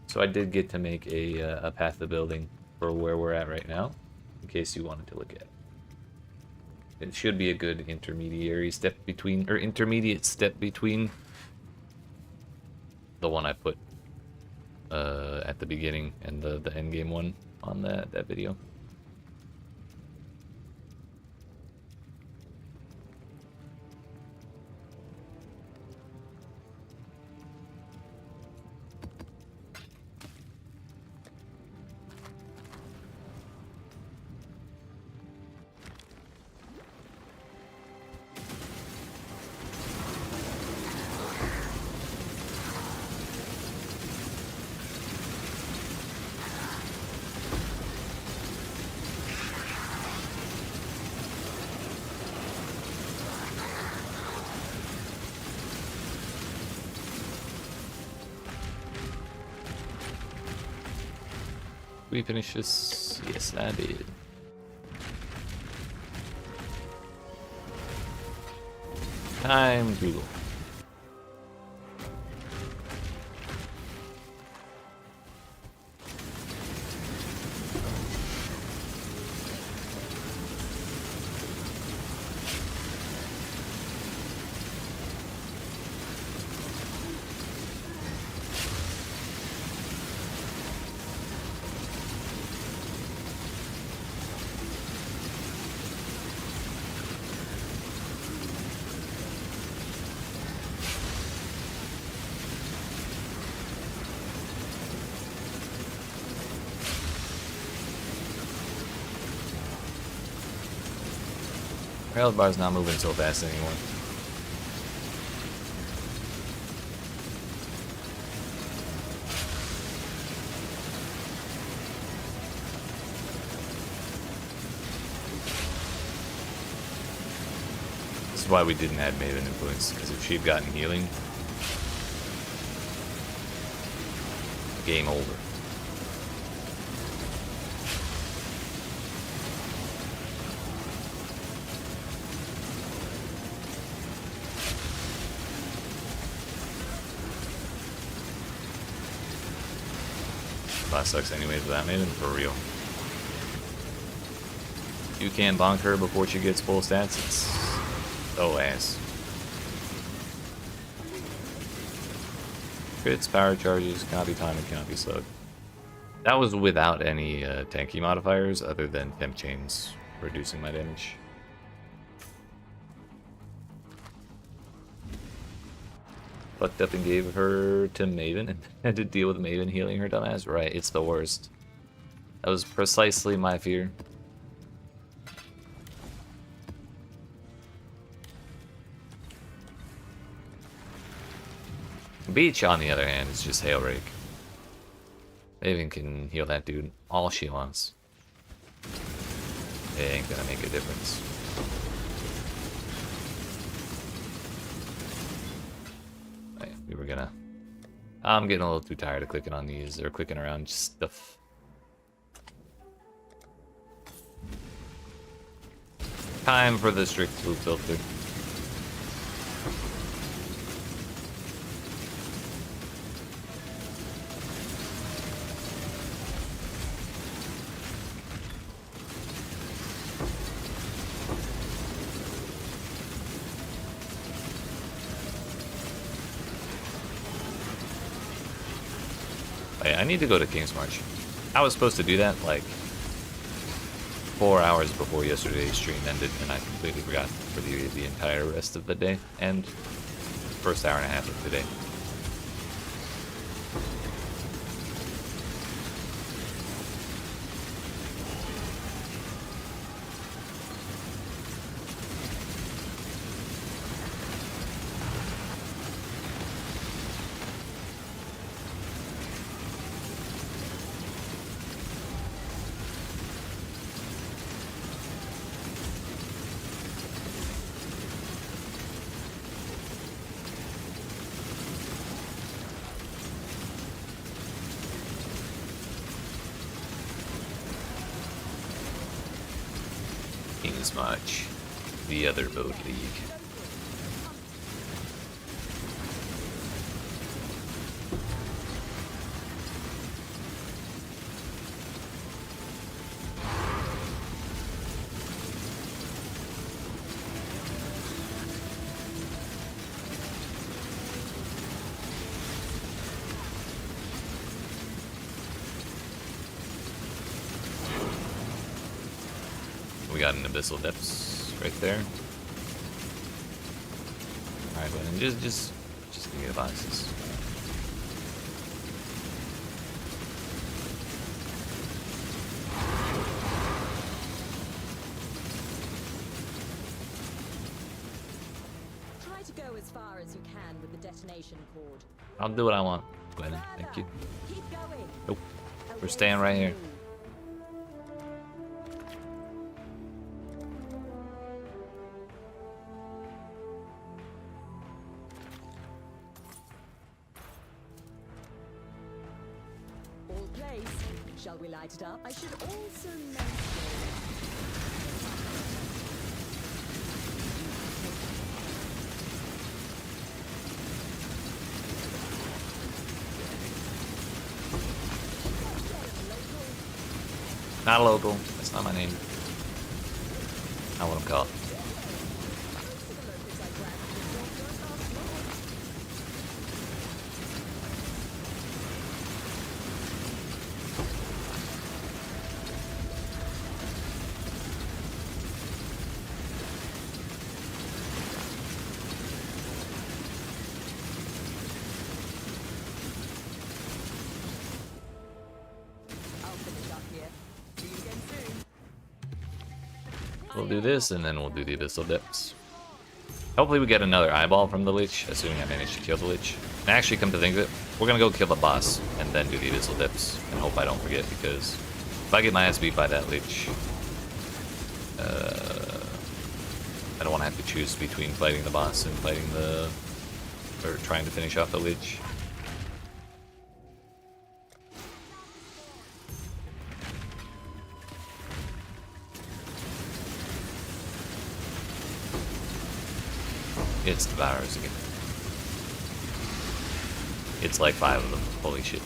So I did get to make a path of building for where we're at right now, in case you wanted to look at it. It should be a good intermediate step between the one I put at the beginning and the endgame one on that video. We finish this? Yes, I did. Time to go. Health bar's not moving so fast anymore. This is why we didn't add Maven Influence, because if she'd gotten healing, game over. That sucks anyways with that Maven, for real. You can bonk her before she gets full stats, it's so ass. Crits, power charges, cannot be timed, and cannot be slowed. That was without any tanky modifiers other than temp chains reducing my damage. Fucked up and gave her to Maven and had to deal with Maven healing her dumbass. Right, it's the worst. That was precisely my fear. Beach, on the other hand, is just Hail Rake. Maven can heal that dude all she wants. It ain't gonna make a difference. We were gonna... I'm getting a little too tired of clicking on these, or clicking around stuff. Time for the strict blue filter. I need to go to King's March. I was supposed to do that like 4 hours before yesterday's stream ended, and I completely forgot for the entire rest of the day and first hour and a half of today. as much. The other boat league. We got an Abyssal Depths right there. Alright, but then just give me the boxes. Try to go as far as you can with the detonation cord. I'll do what I want, Glennon. Thank you. Keep going. Nope. We're staying right here. All placed. Shall we light it up? I should also mention. Not a local. That's not my name. Not what I'm called. We'll do this, and then we'll do the Abyssal Depths. Hopefully we get another eyeball from the Lich, assuming I manage to kill the Lich. And actually, come to think of it, we're gonna go kill the boss, and then do the Abyssal Depths, and hope I don't forget, because if I get my ass beat by that Lich, I don't want to have to choose between fighting the boss and fighting the... or trying to finish off the Lich. It's Devourers again. It's like 5 of them. Holy shit.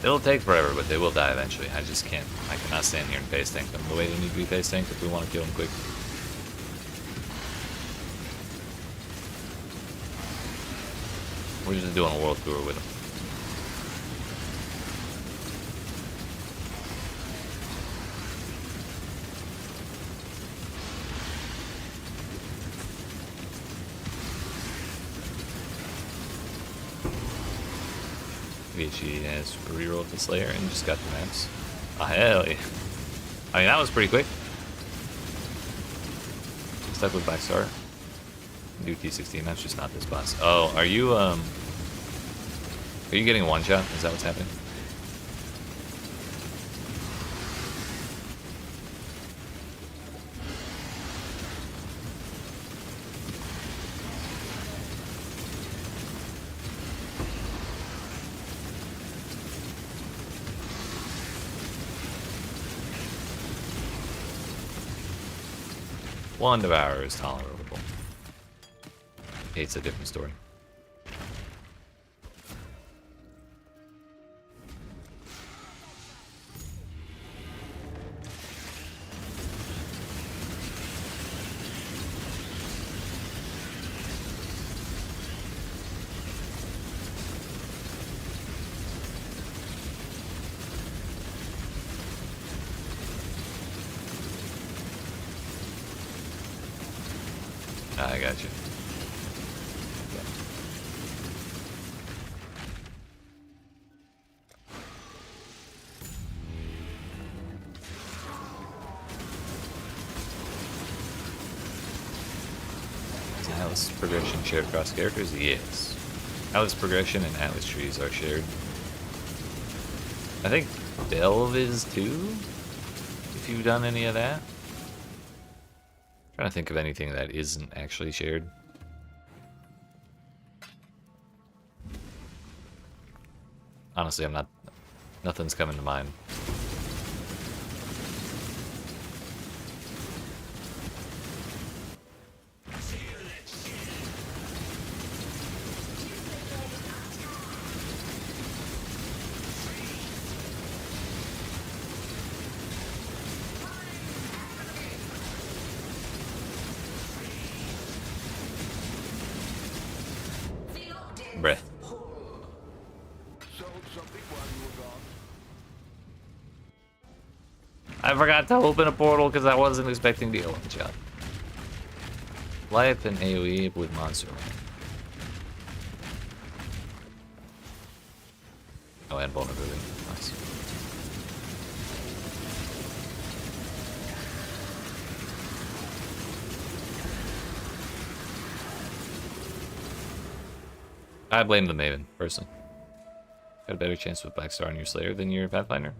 It'll take forever, but they will die eventually. I just can't. I cannot stand here and face tank them the way they need to be face tanked if we want to kill them quick. We're just doing a world tour with them. She has rerolled the Slayer and just got the maps. Oh, hell yeah. I mean, that was pretty quick. Stuck with Leaguestart. Do T16, that's just not this boss. Oh, are you getting one shot? Is that what's happening? One Devourer is tolerable. It's a different story. I got you. Atlas progression shared across characters? Yes. Atlas progression and Atlas trees are shared. I think Delve is too, if you've done any of that. I'm trying to think of anything that isn't actually shared. Honestly, nothing's coming to mind. Breath. Sold something while you were gone. I forgot to open a portal because I wasn't expecting to one shot. Life and AoE with monster. Oh, and vulnerability. Nice. I blame the Maven, personally. Got a better chance with Black Star on your Slayer than your Pathfinder.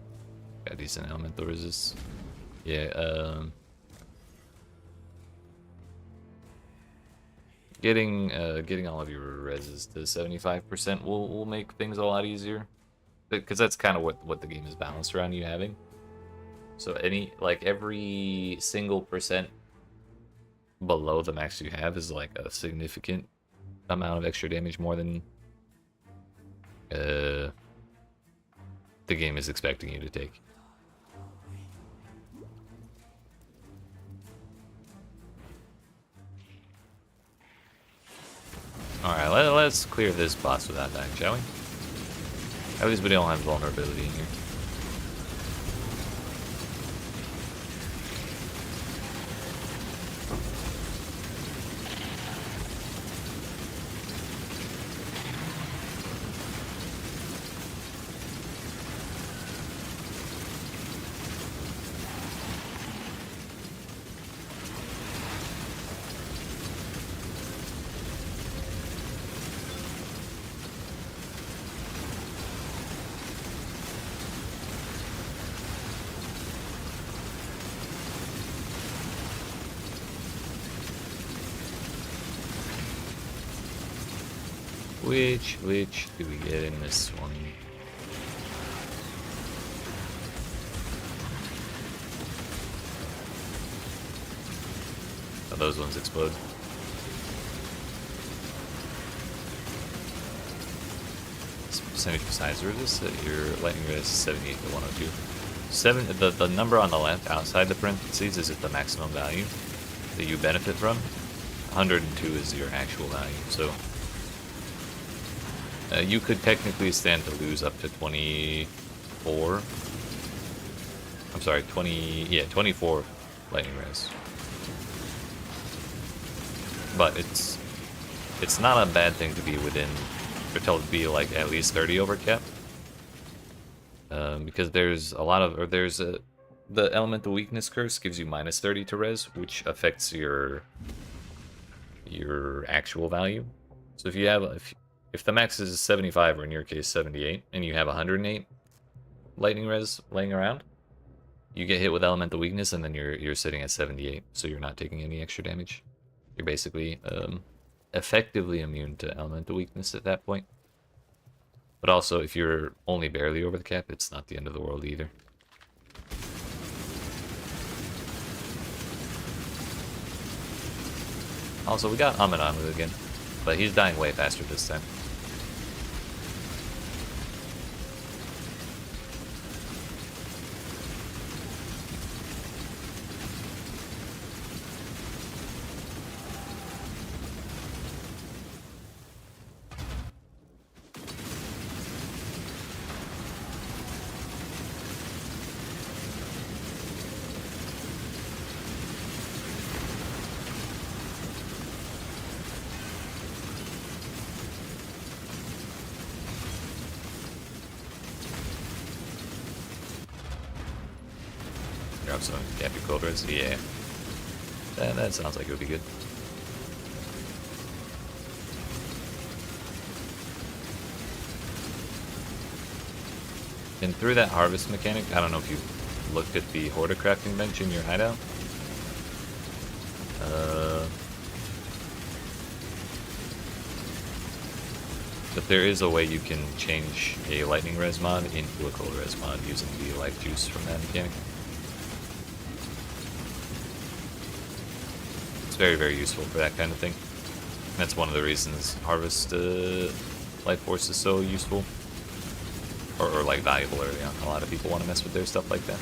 Got decent elemental resist. Yeah, getting all of your reses to 75% will make things a lot easier. Because that's kind of what the game is balanced around you having. So every single percent below the max you have is like a significant amount of extra damage more than the game is expecting you to take. Alright, let's clear this boss without dying, shall we? At least we don't have vulnerability in here. Which do we get in this one? Oh, those ones explode. Percentage besides resist that your lightning resist is 78 to 102. The number on the left outside the parentheses is at the maximum value that you benefit from. 102 is your actual value, so you could technically stand to lose up to 24. I'm sorry, 24 lightning res. But it's not a bad thing to be within, or to be like at least 30 over cap. Because there's a lot of, the elemental weakness curse gives you minus 30 to res, which affects your actual value. So if you have, if the max is 75, or in your case 78, and you have 108 lightning res laying around, you get hit with elemental weakness, and then you're sitting at 78, so you're not taking any extra damage. You're basically effectively immune to elemental weakness at that point. But also, if you're only barely over the cap, it's not the end of the world either. Also, we got Amananu again, but he's dying way faster this time. Grab some Cappy Cold Reds, yeah. That sounds like it would be good. And through that harvest mechanic, I don't know if you've looked at the Hoarder crafting bench in your hideout. But there is a way you can change a lightning res mod into a cold res mod using the life juice from that mechanic. It's very, very useful for that kind of thing. That's one of the reasons Harvest Life Force is so useful. Or like valuable early on. A lot of people want to mess with their stuff like that.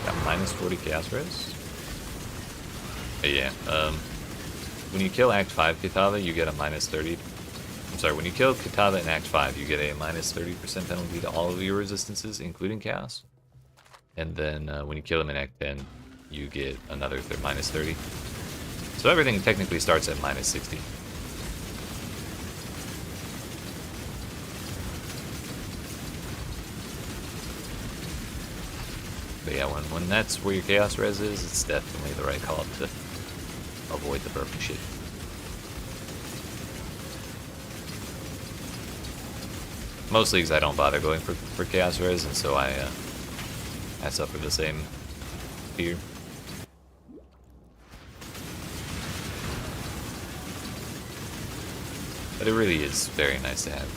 Got minus 40 chaos res. But yeah, when you kill Act 5 Kitava, you get a minus 30. I'm sorry, when you kill Kitava in Act 5, you get a minus 30% penalty to all of your resistances, including chaos. And then when you kill him in Act 10, you get another minus 30. So everything technically starts at minus 60. But yeah, when that's where your chaos res is, it's definitely the right call to avoid the broken shit. Most leagues I don't bother going for chaos res, and so I suffer the same fear. But it really is very nice to have.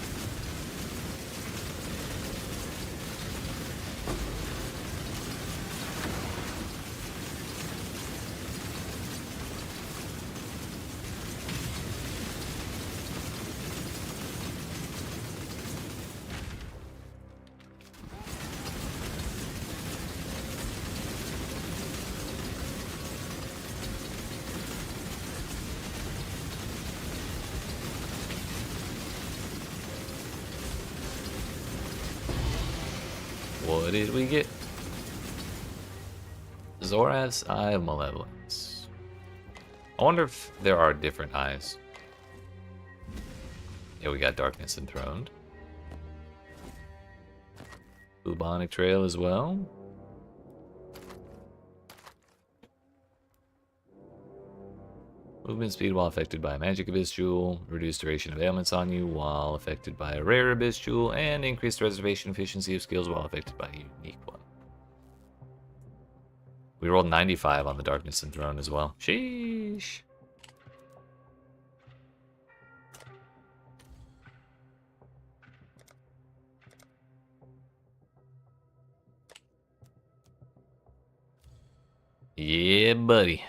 What did we get? Zorath's Eye of Malevolence. I wonder if there are different eyes. Yeah, we got Darkness Enthroned. Bubonic Trail as well. Movement speed while affected by a magic Abyss Jewel, reduced duration of ailments on you while affected by a rare Abyss Jewel, and increased reservation efficiency of skills while affected by a unique one. We rolled 95 on the Darkness Enthroned as well. Sheesh. Yeah, buddy.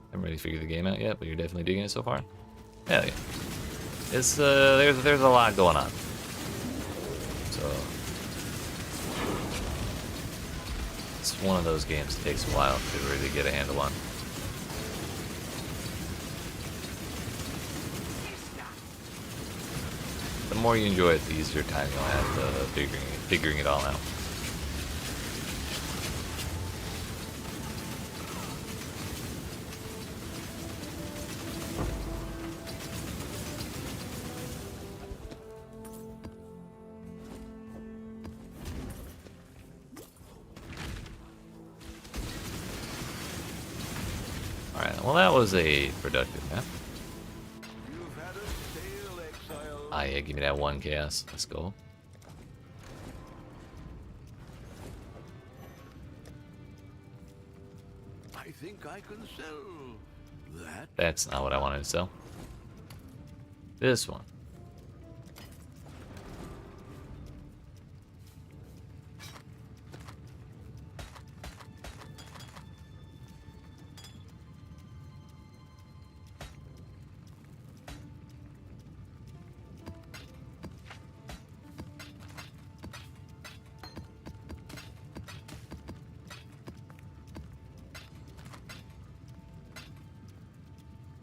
I haven't really figured the game out yet, but you're definitely digging it so far. Hell yeah. It's there's a lot going on. So it's one of those games that takes a while to really get a handle on. The more you enjoy it, the easier time you'll have figuring it all out. Alright, well that was a productive map. You've had a stale exile. Ah yeah, give me that one chaos. Let's go. I think I can sell that. That's not what I wanted to sell. This one.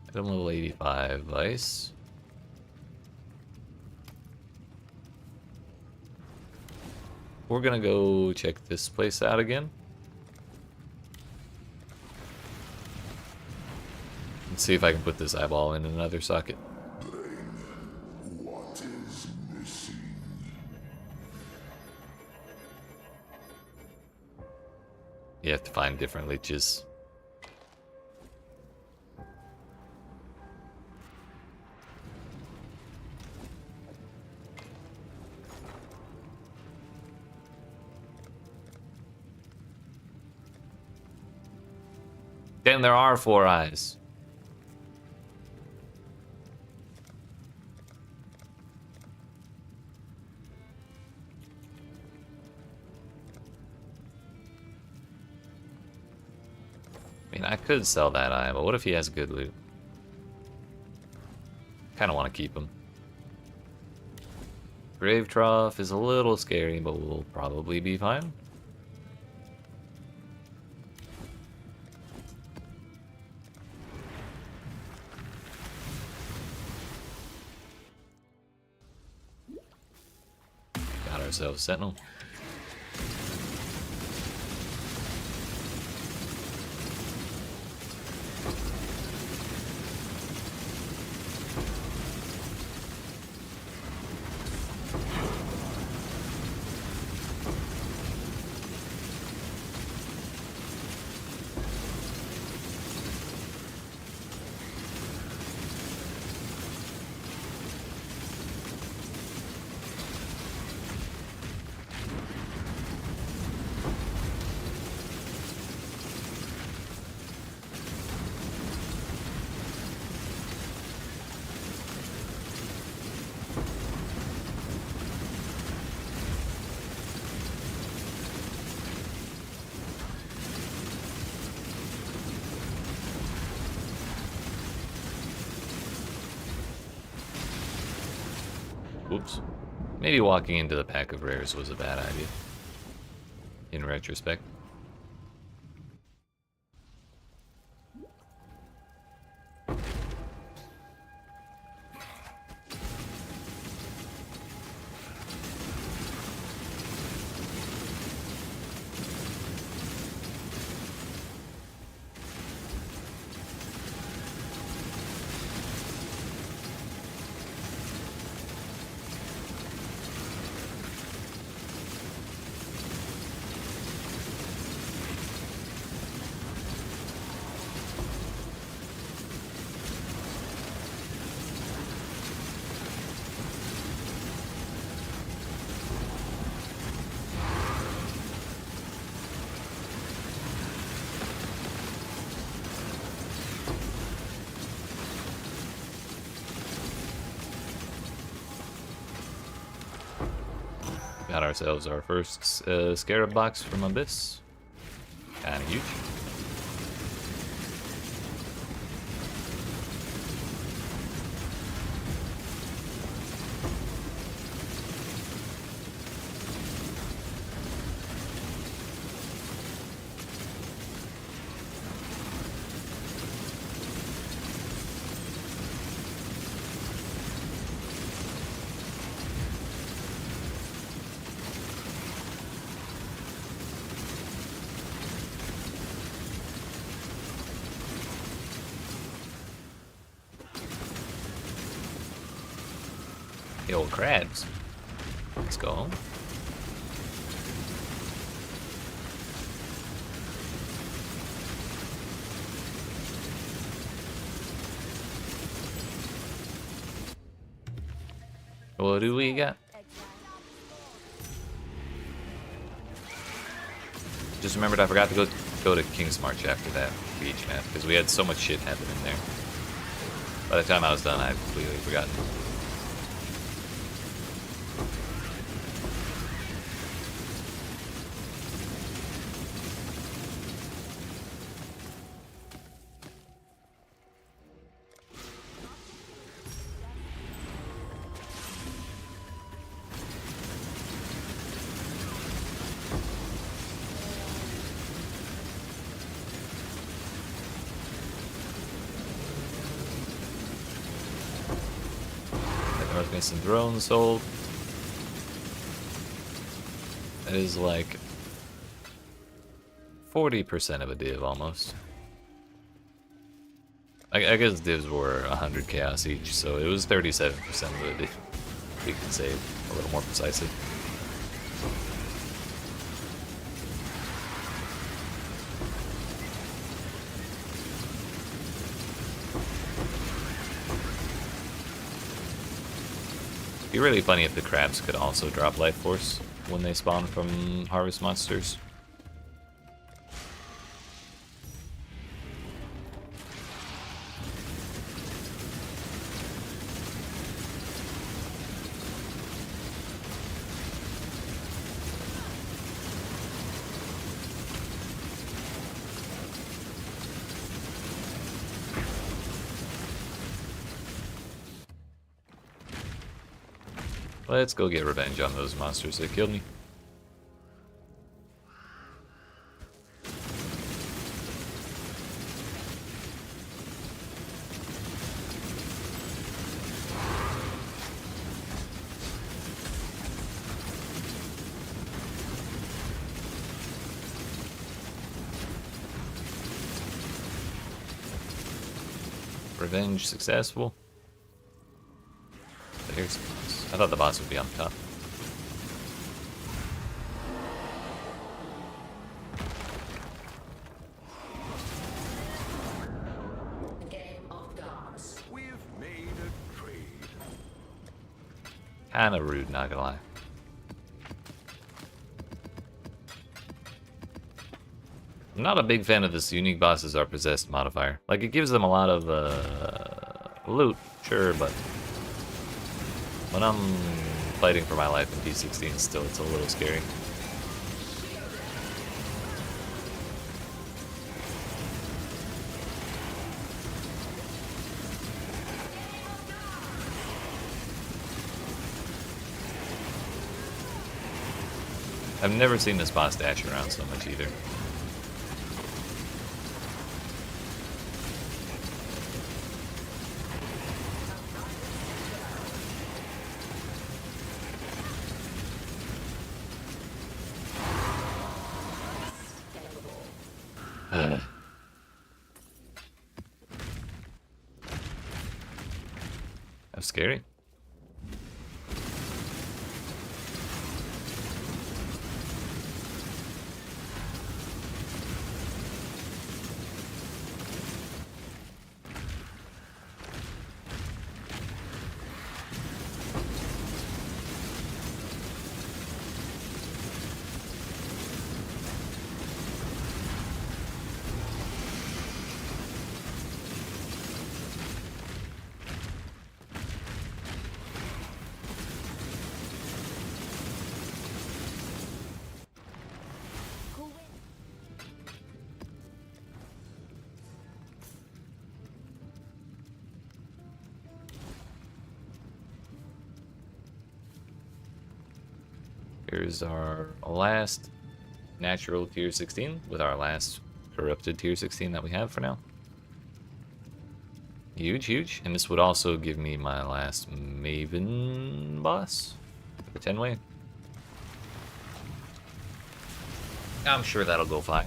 Item level 85 Vice. we're gonna go check this place out again. And see if I can put this eyeball in another socket. What is missing? You have to find different leeches. Damn, there are 4 eyes. I mean, I could sell that eye, but what if he has good loot? Kind of want to keep him. Grave Trough is a little scary, but we'll probably be fine. Got ourselves Sentinel. Oops. Maybe walking into the pack of rares was a bad idea. In retrospect. Got ourselves our first Scarab box from Abyss. Kinda huge. The old crabs. Let's go. What do we got? Just remembered I forgot to go to King's March after that beach map because we had so much shit happening there. By the time I was done, I'd completely forgotten. North Mason Throne sold. That is like 40% of a div almost. I guess divs were 100 chaos each, so it was 37% of a div. We can say a little more precisely. It'd be really funny if the crabs could also drop life force when they spawn from harvest monsters. Let's go get revenge on those monsters that killed me. Revenge successful. Here's the boss. I thought the boss would be on top. We've made a trade. Kinda rude, not gonna lie. I'm not a big fan of this unique bosses are possessed modifier. Like, it gives them a lot of loot, sure, but when I'm fighting for my life in P16 still, it's a little scary. I've never seen this boss dash around so much either. That's scary. Here's our last natural tier 16 with our last corrupted tier 16 that we have for now. Huge, huge. And this would also give me my last Maven boss, the 10-way. I'm sure that'll go fine.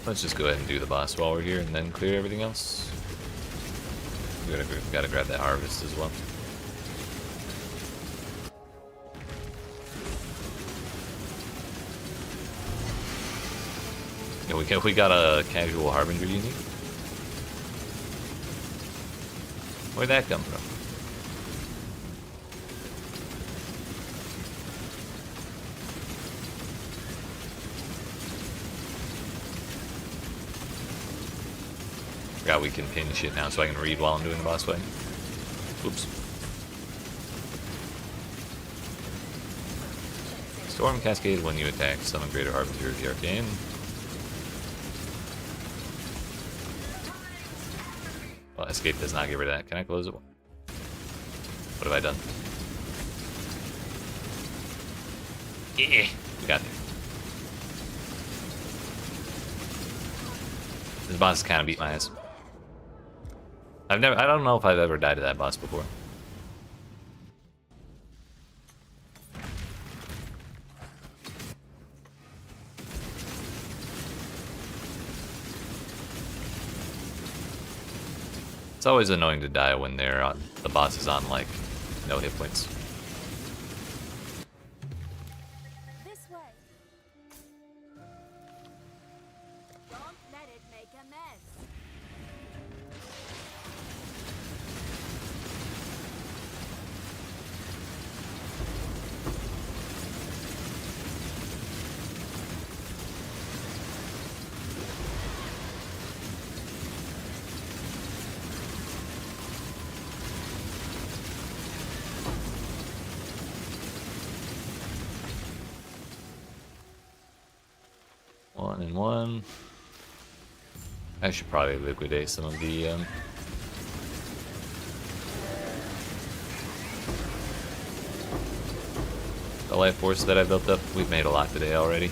Let's just go ahead and do the boss while we're here and then clear everything else. We gotta grab that harvest as well. Yeah, we got a casual harbinger unique. Where'd that come from? Forgot we can pin shit now so I can read while I'm doing the boss fight. Oops. Storm Cascade when you attack. Summon Greater Harbinger of the Arcane. Well, Escape does not get rid of that. Can I close it? What have I done? Yeah, we got there. This boss kind of beat my ass. I don't know if I've ever died to that boss before. It's always annoying to die when the boss is on like no hit points. This way. Don't let it make a mess. One and one. I should probably liquidate some of the life force that I built up. We've made a lot today already.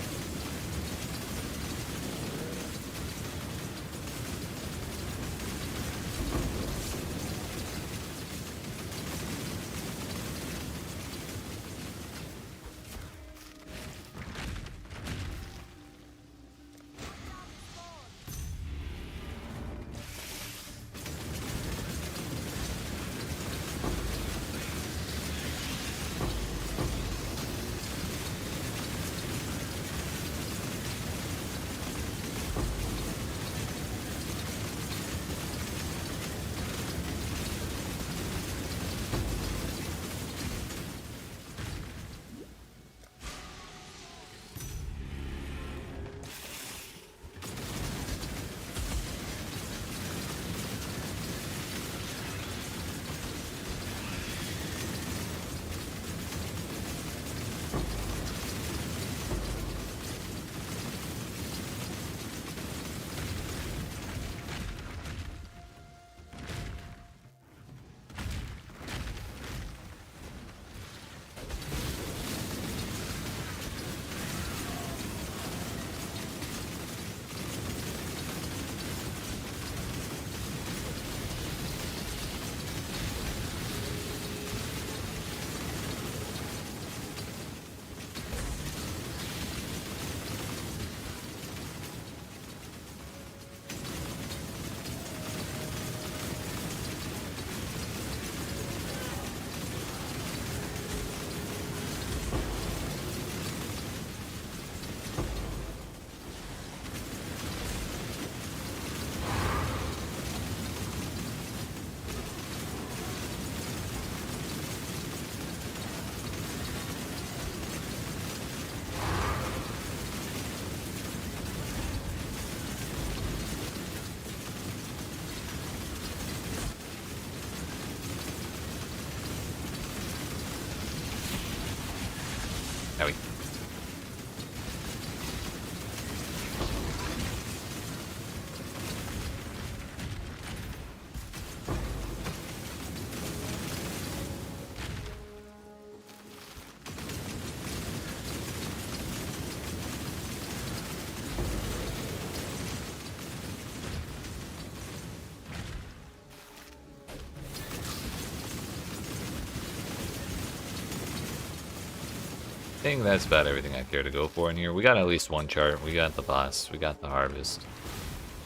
I think that's about everything I care to go for in here. We got at least one chart. We got the boss. We got the harvest.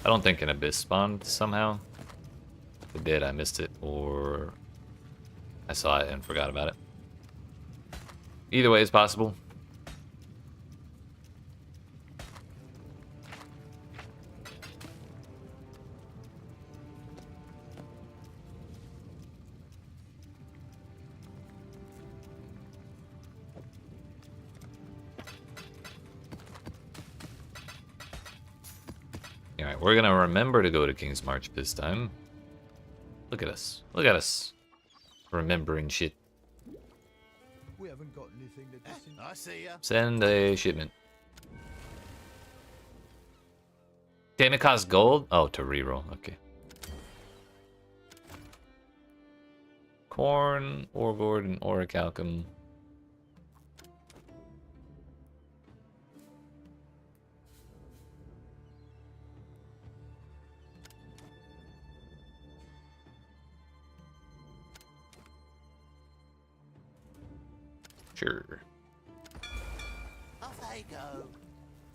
I don't think an abyss spawned somehow. If it did, I missed it, or I saw it and forgot about it. Either way is possible. Alright, we're gonna remember to go to King's March this time. Look at us. Look at us. Remembering shit. We haven't got anything to I see ya. Send a shipment. Damn, it costs gold? Oh, to reroll. Okay. Corn, ore gourd, and orichalcum. Sure. Off they go.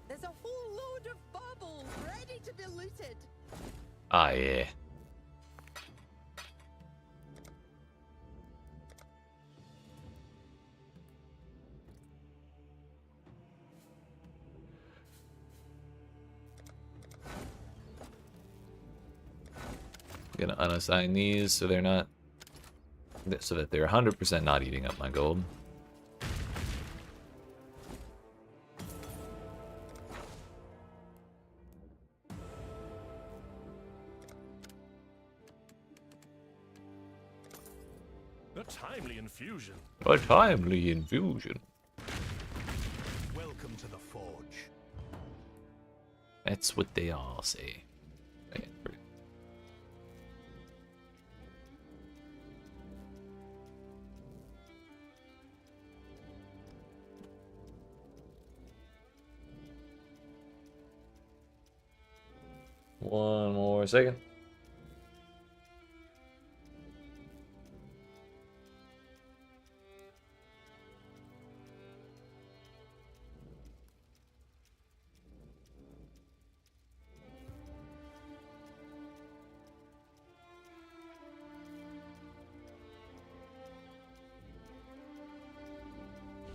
There's a whole load of bubbles ready to be looted. Ah, yeah. I'm gonna unassign these so they're not, so that they're 100% not eating up my gold. A timely infusion. A timely infusion. Welcome to the forge. That's what they all say. Okay, pretty- One more second.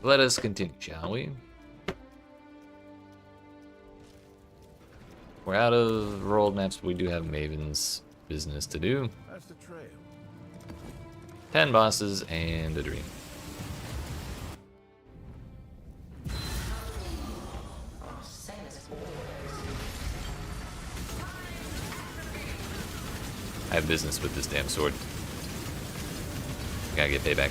Let us continue, shall we? We're out of rolled maps, but we do have Maven's business to do. That's the trail. 10 bosses and a dream. I have business with this damn sword. Gotta get payback.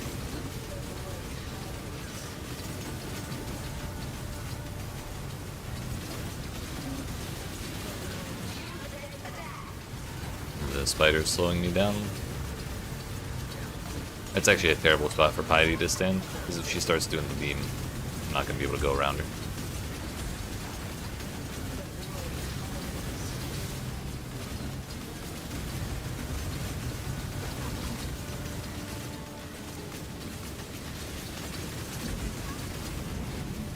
The spider's slowing me down. That's actually a terrible spot for Piety to stand, because if she starts doing the beam, I'm not going to be able to go around her.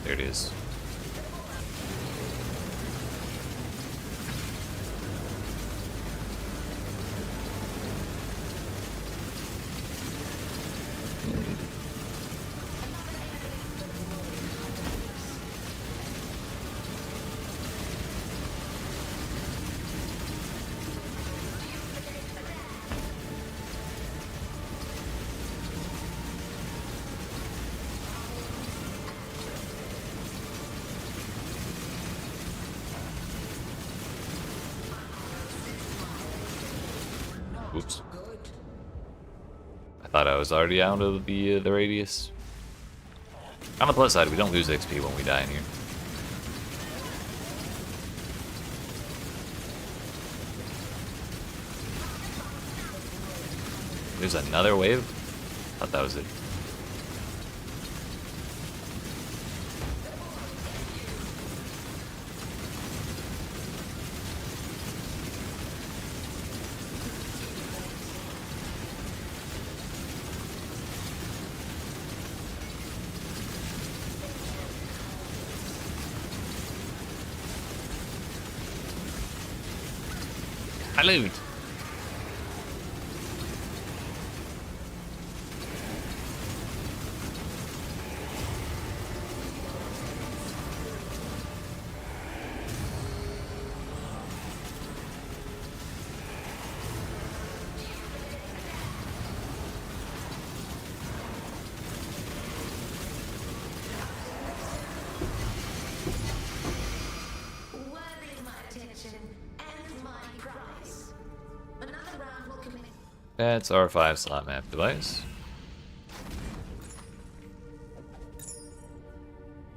There it is. Oops. I thought I was already out of the radius. On the plus side, we don't lose XP when we die in here. There's another wave? Thought that was it. Salute! Worthy of my attention and my prize. Another round will commit. That's our 5 slot map device.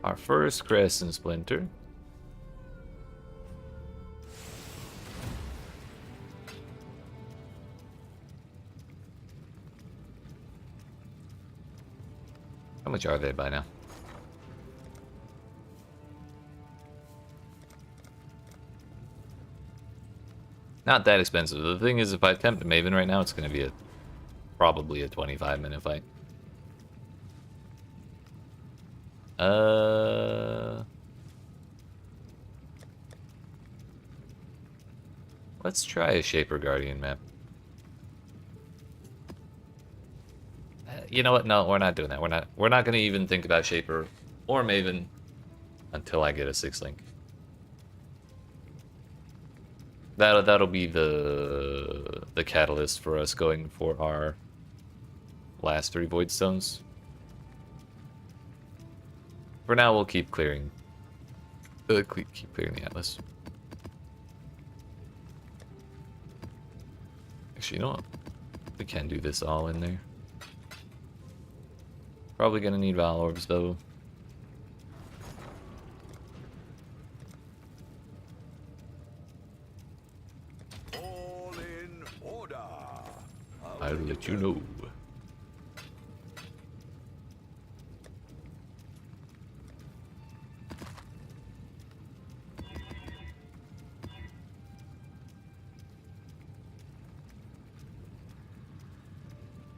Our first Crescent Splinter. How much are they by now? Not that expensive. The thing is, if I attempt a Maven right now, it's going to be probably a 25-minute fight. Let's try a Shaper Guardian map. You know what? No, we're not doing that. We're not going to even think about Shaper or Maven until I get a 6-link. That'll be the catalyst for us going for our last 3 Void Stones. For now, we'll keep clearing. Keep clearing the Atlas. Actually, you know what? We can do this all in there. Probably gonna need Val Orbs though. All in order. I'll let you know.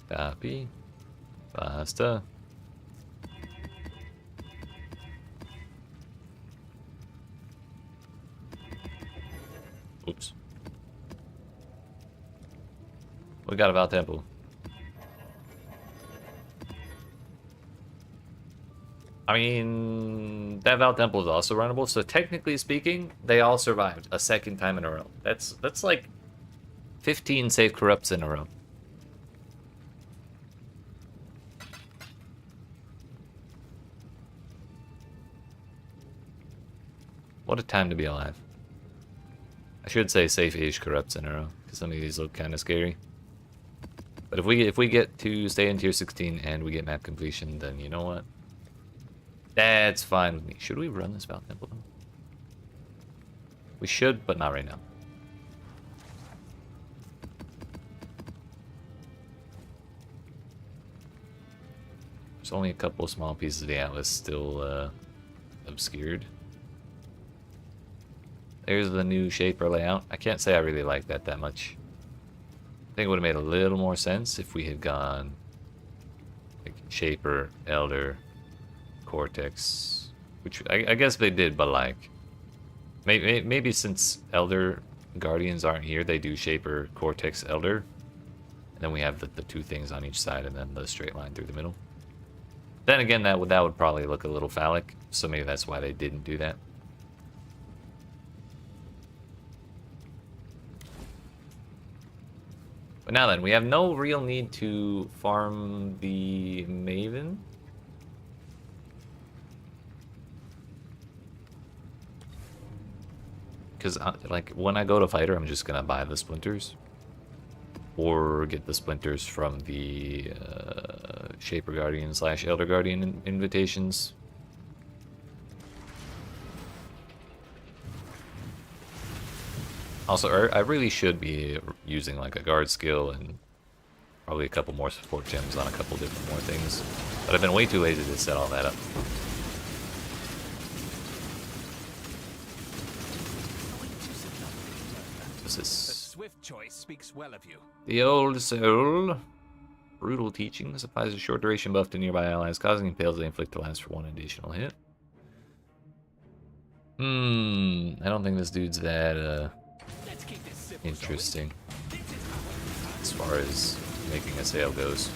Copy. Faster. Oops. We got a Val Temple. I mean, that Val Temple is also runnable, so technically speaking, they all survived a second time in a row. That's like 15 safe corrupts in a row. What a time to be alive. I should say safe age corrupts in a row, because some of these look kind of scary. But if we get to stay in tier 16 and we get map completion, then you know what? That's fine with me. Should we run this Val Temple though? We should, but not right now. There's only a couple small pieces of the Atlas still obscured. There's the new Shaper layout. I can't say I really like that much. I think it would have made a little more sense if we had gone like Shaper, Elder, Cortex, which I guess they did, but like maybe since Elder Guardians aren't here, they do Shaper, Cortex, Elder, and then we have the 2 things on each side and then the straight line through the middle. Then again, that would probably look a little phallic, so maybe that's why they didn't do that. But now then, we have no real need to farm the Maven. Because, like, when I go to fighter, I'm just going to buy the splinters. Or get the splinters from the Shaper Guardian / Elder Guardian invitations. Also, I really should be using like a guard skill and probably a couple more support gems on a couple different more things. But I've been way too lazy to set all that up. This is Swift choice speaks well of you. the old soul. Brutal teachings applies a short duration buff to nearby allies, causing impales they inflict to last for 1 additional hit. I don't think this dude's that Interesting. As far as making a sale goes.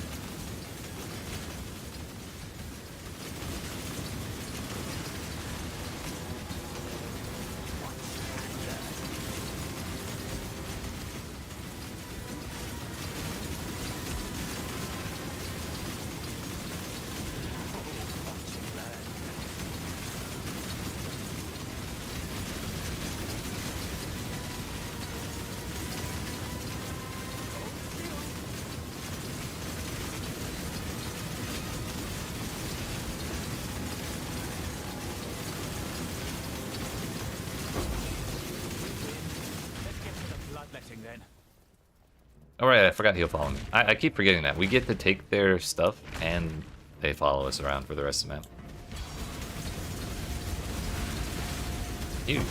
Bloodletting then. Alright, I forgot he'll follow me. I keep forgetting that. We get to take their stuff and they follow us around for the rest of the map. Huge.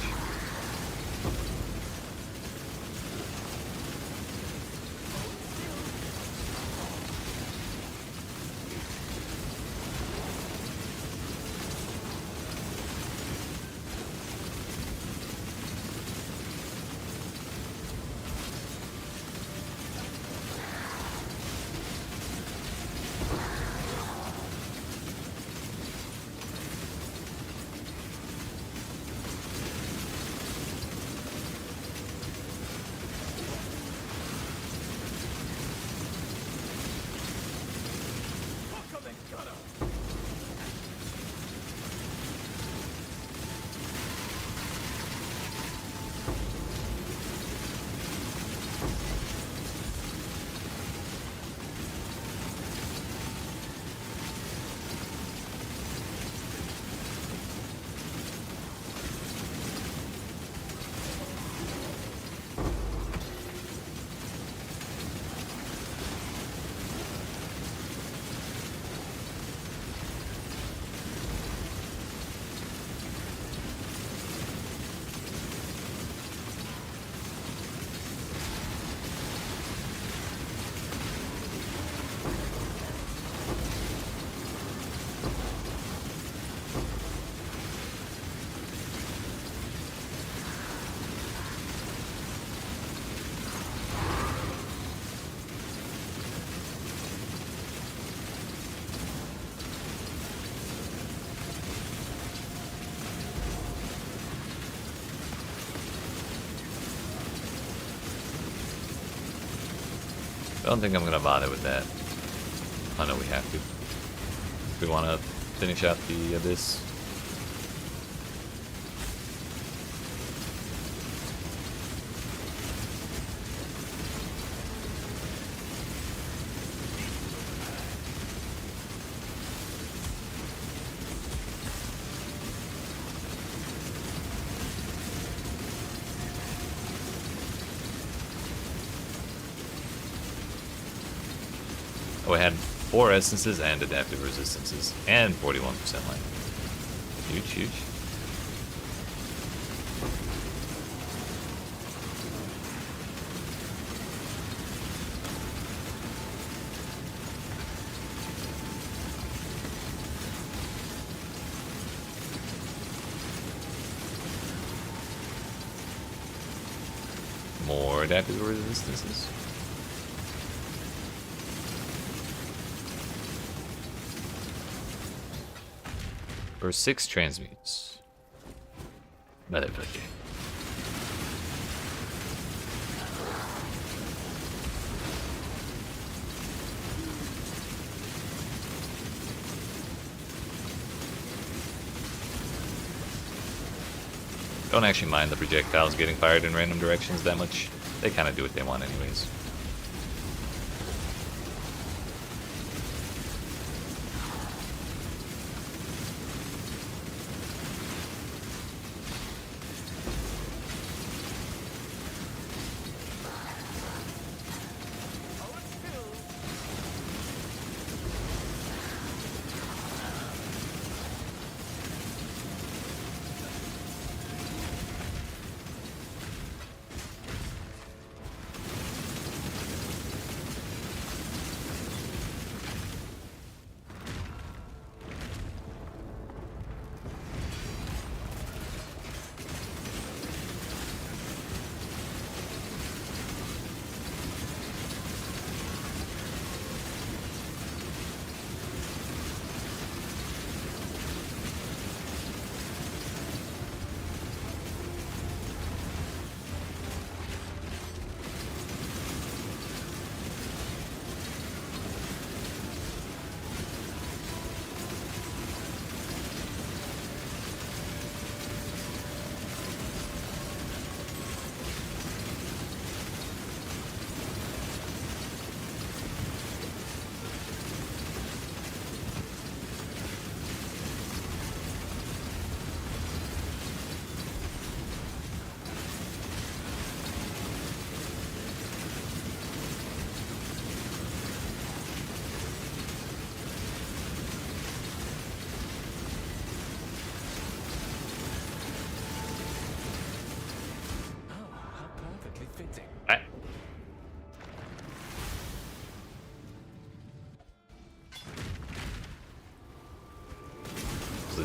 I don't think I'm gonna bother with that. I know we have to. We want to finish out the Abyss. Oh, we had 4 essences and adaptive resistances, and 41% life. Huge, huge. More adaptive resistances. For 6 transmutes. Motherfucker. Don't actually mind the projectiles getting fired in random directions that much. They kind of do what they want anyways.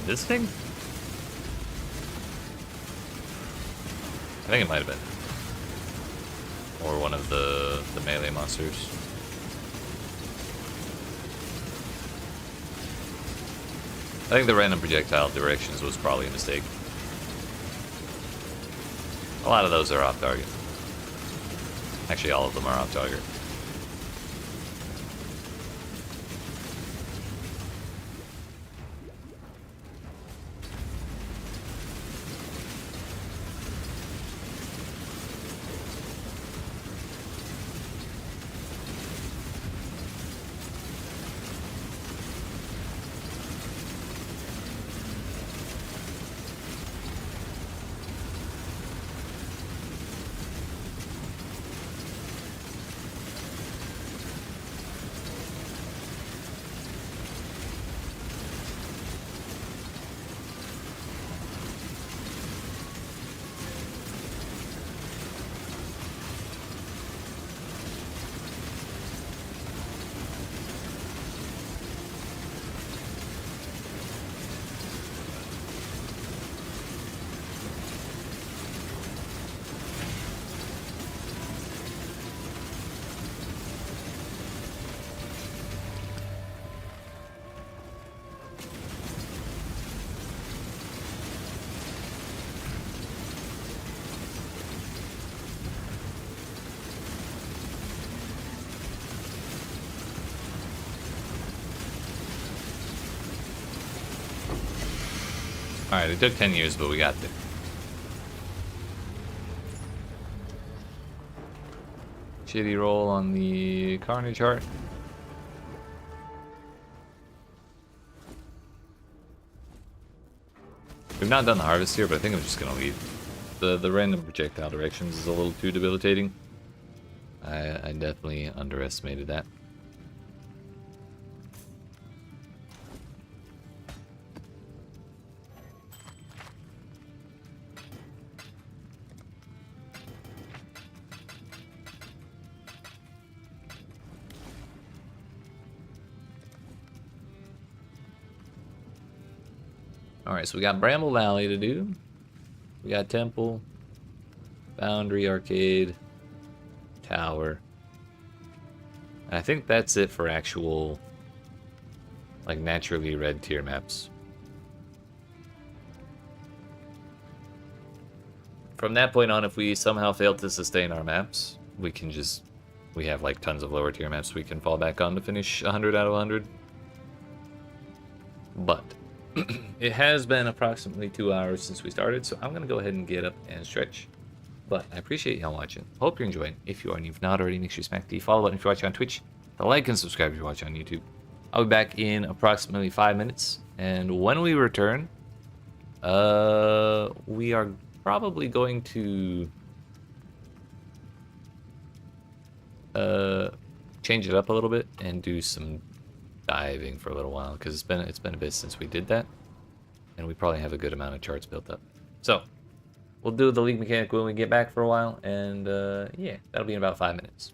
this thing? I think it might have been. Or one of the melee monsters. I think the random projectile directions was probably a mistake. A lot of those are off target. Actually, all of them are off target. Alright, it took 10 years, but we got there. Shitty roll on the Carnage chart. We've not done the harvest here, but I think I'm just gonna leave. The random projectile directions is a little too debilitating. I definitely underestimated that. Alright, so we got Bramble Valley to do. We got Temple, Boundary, Arcade, Tower. And I think that's it for actual, like, naturally red tier maps. From that point on, if we somehow fail to sustain our maps, we can just... we have, like, tons of lower tier maps we can fall back on to finish 100 out of 100. But... it has been approximately 2 hours since we started, so I'm going to go ahead and get up and stretch. But I appreciate y'all watching. Hope you're enjoying. If you are and you've not already, make sure you smack the follow button if you're watching on Twitch. The like and subscribe if you're watching on YouTube. I'll be back in approximately 5 minutes. And when we return, we are probably going to change it up a little bit and do some diving for a little while, because it's been a bit since we did that, and we probably have a good amount of charts built up. So we'll do the league mechanic when we get back for a while, and yeah, that'll be in about 5 minutes.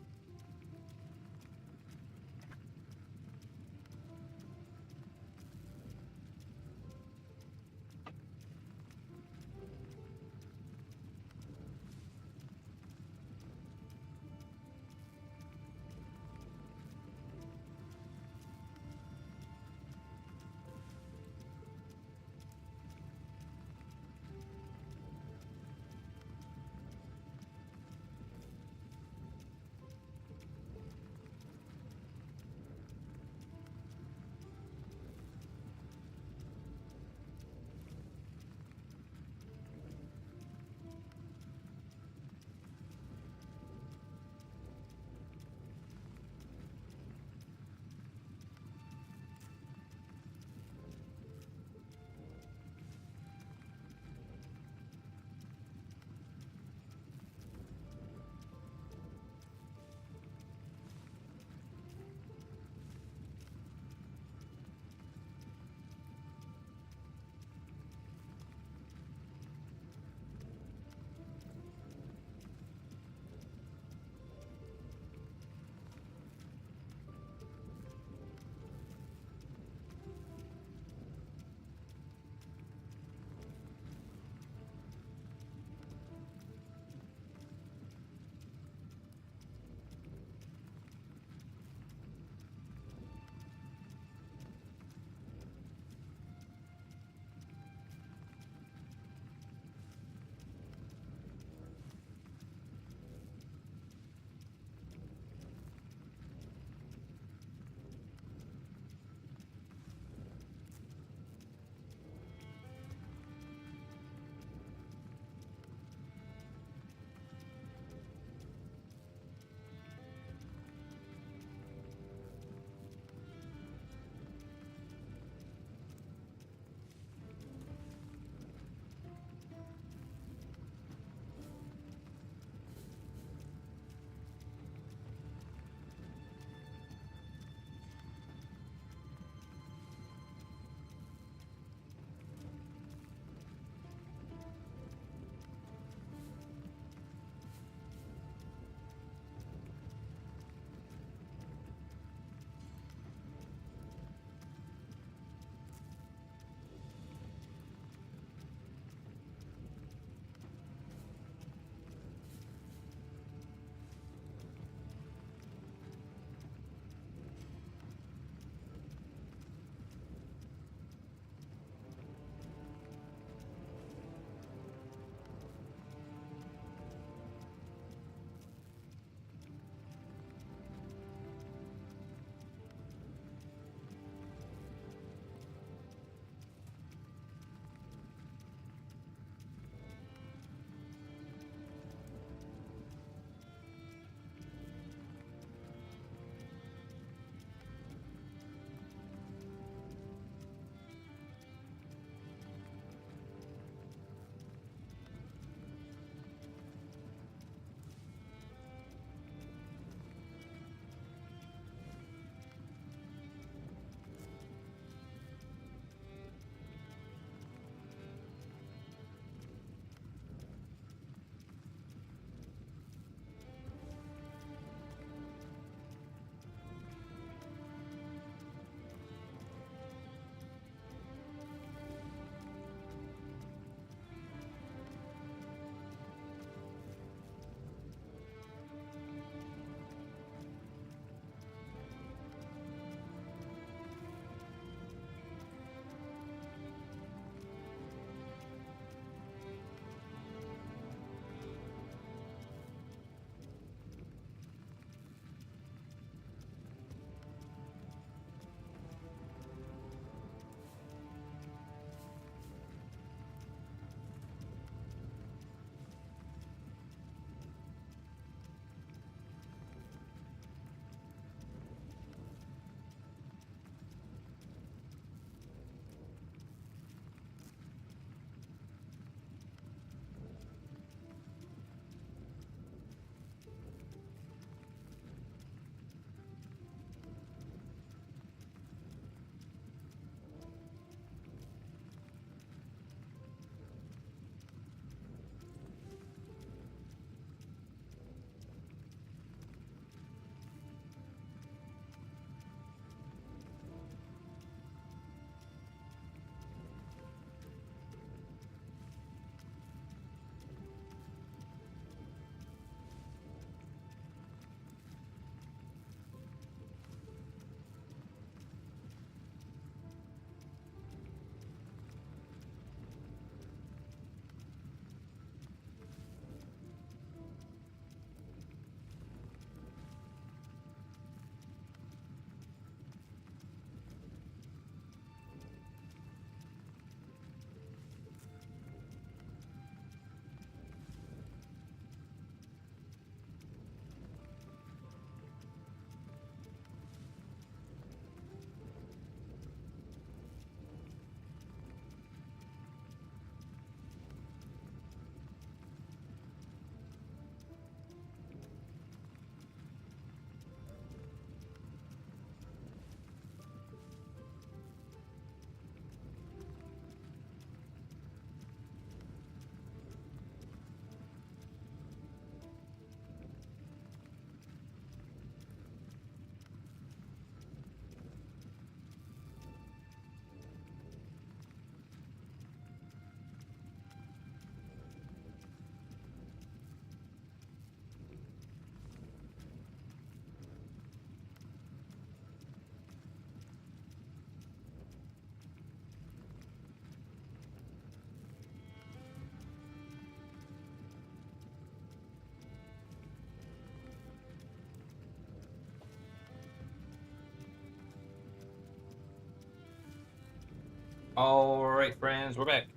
Alright, friends, we're back.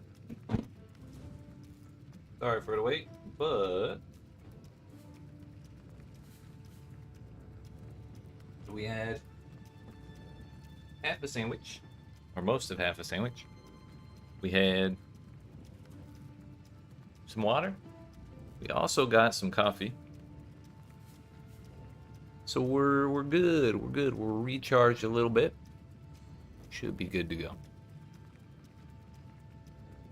Sorry for the wait, but we had half a sandwich, or most of half a sandwich. We had some water. We also got some coffee. So we're good. We're good. We're recharged a little bit. Should be good to go.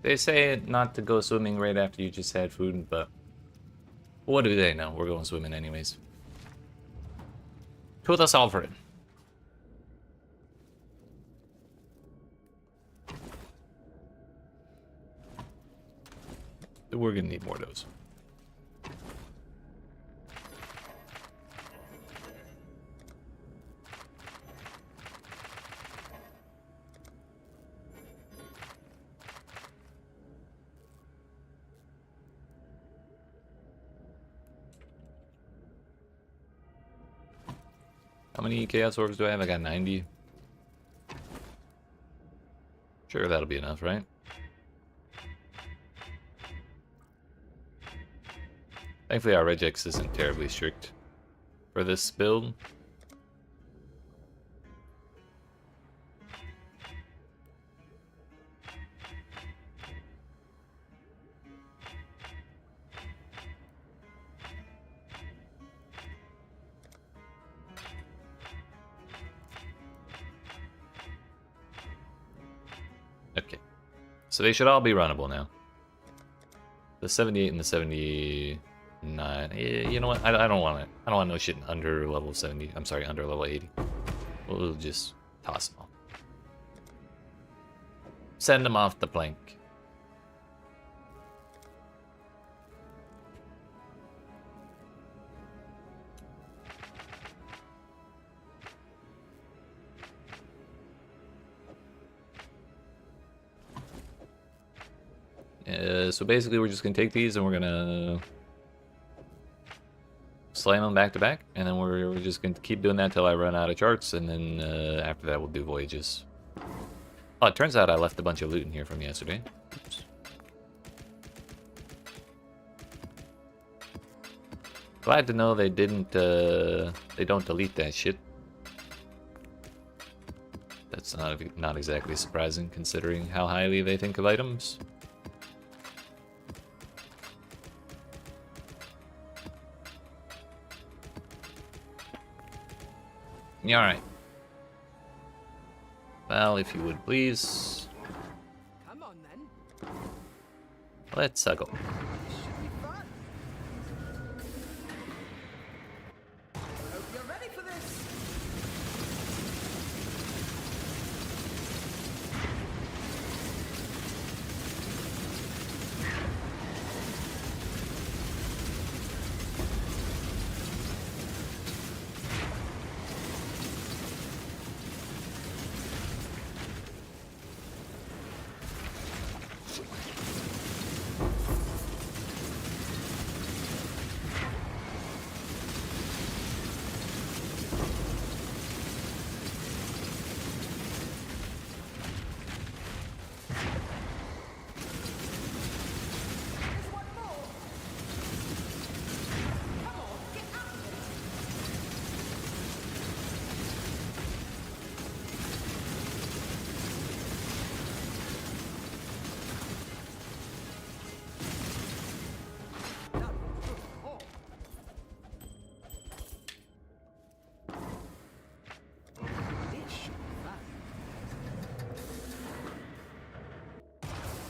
They say not to go swimming right after you just had food, but what do they know? We're going swimming anyways. To the Alfred. We're gonna need more of those. How many Chaos Orbs do I have? I got 90. Sure, that'll be enough, right? Thankfully, our regex isn't terribly strict for this build. Okay, so they should all be runnable now. The 78 and the 79. You know what? I don't want it. I don't want no shit under level 70. I'm sorry, under level 80. We'll just toss them all. Send them off the plank. So basically we're just going to take these and we're going to slam them back to back, and then we're just going to keep doing that till I run out of charts, and then after that we'll do voyages. Oh, it turns out I left a bunch of loot in here from yesterday. Oops. Glad to know they didn't, they don't delete that shit. That's not exactly surprising considering how highly they think of items. Yeah, alright. Well, if you would please. Come on then. Let's go. Should be fun. Hope you're ready for this.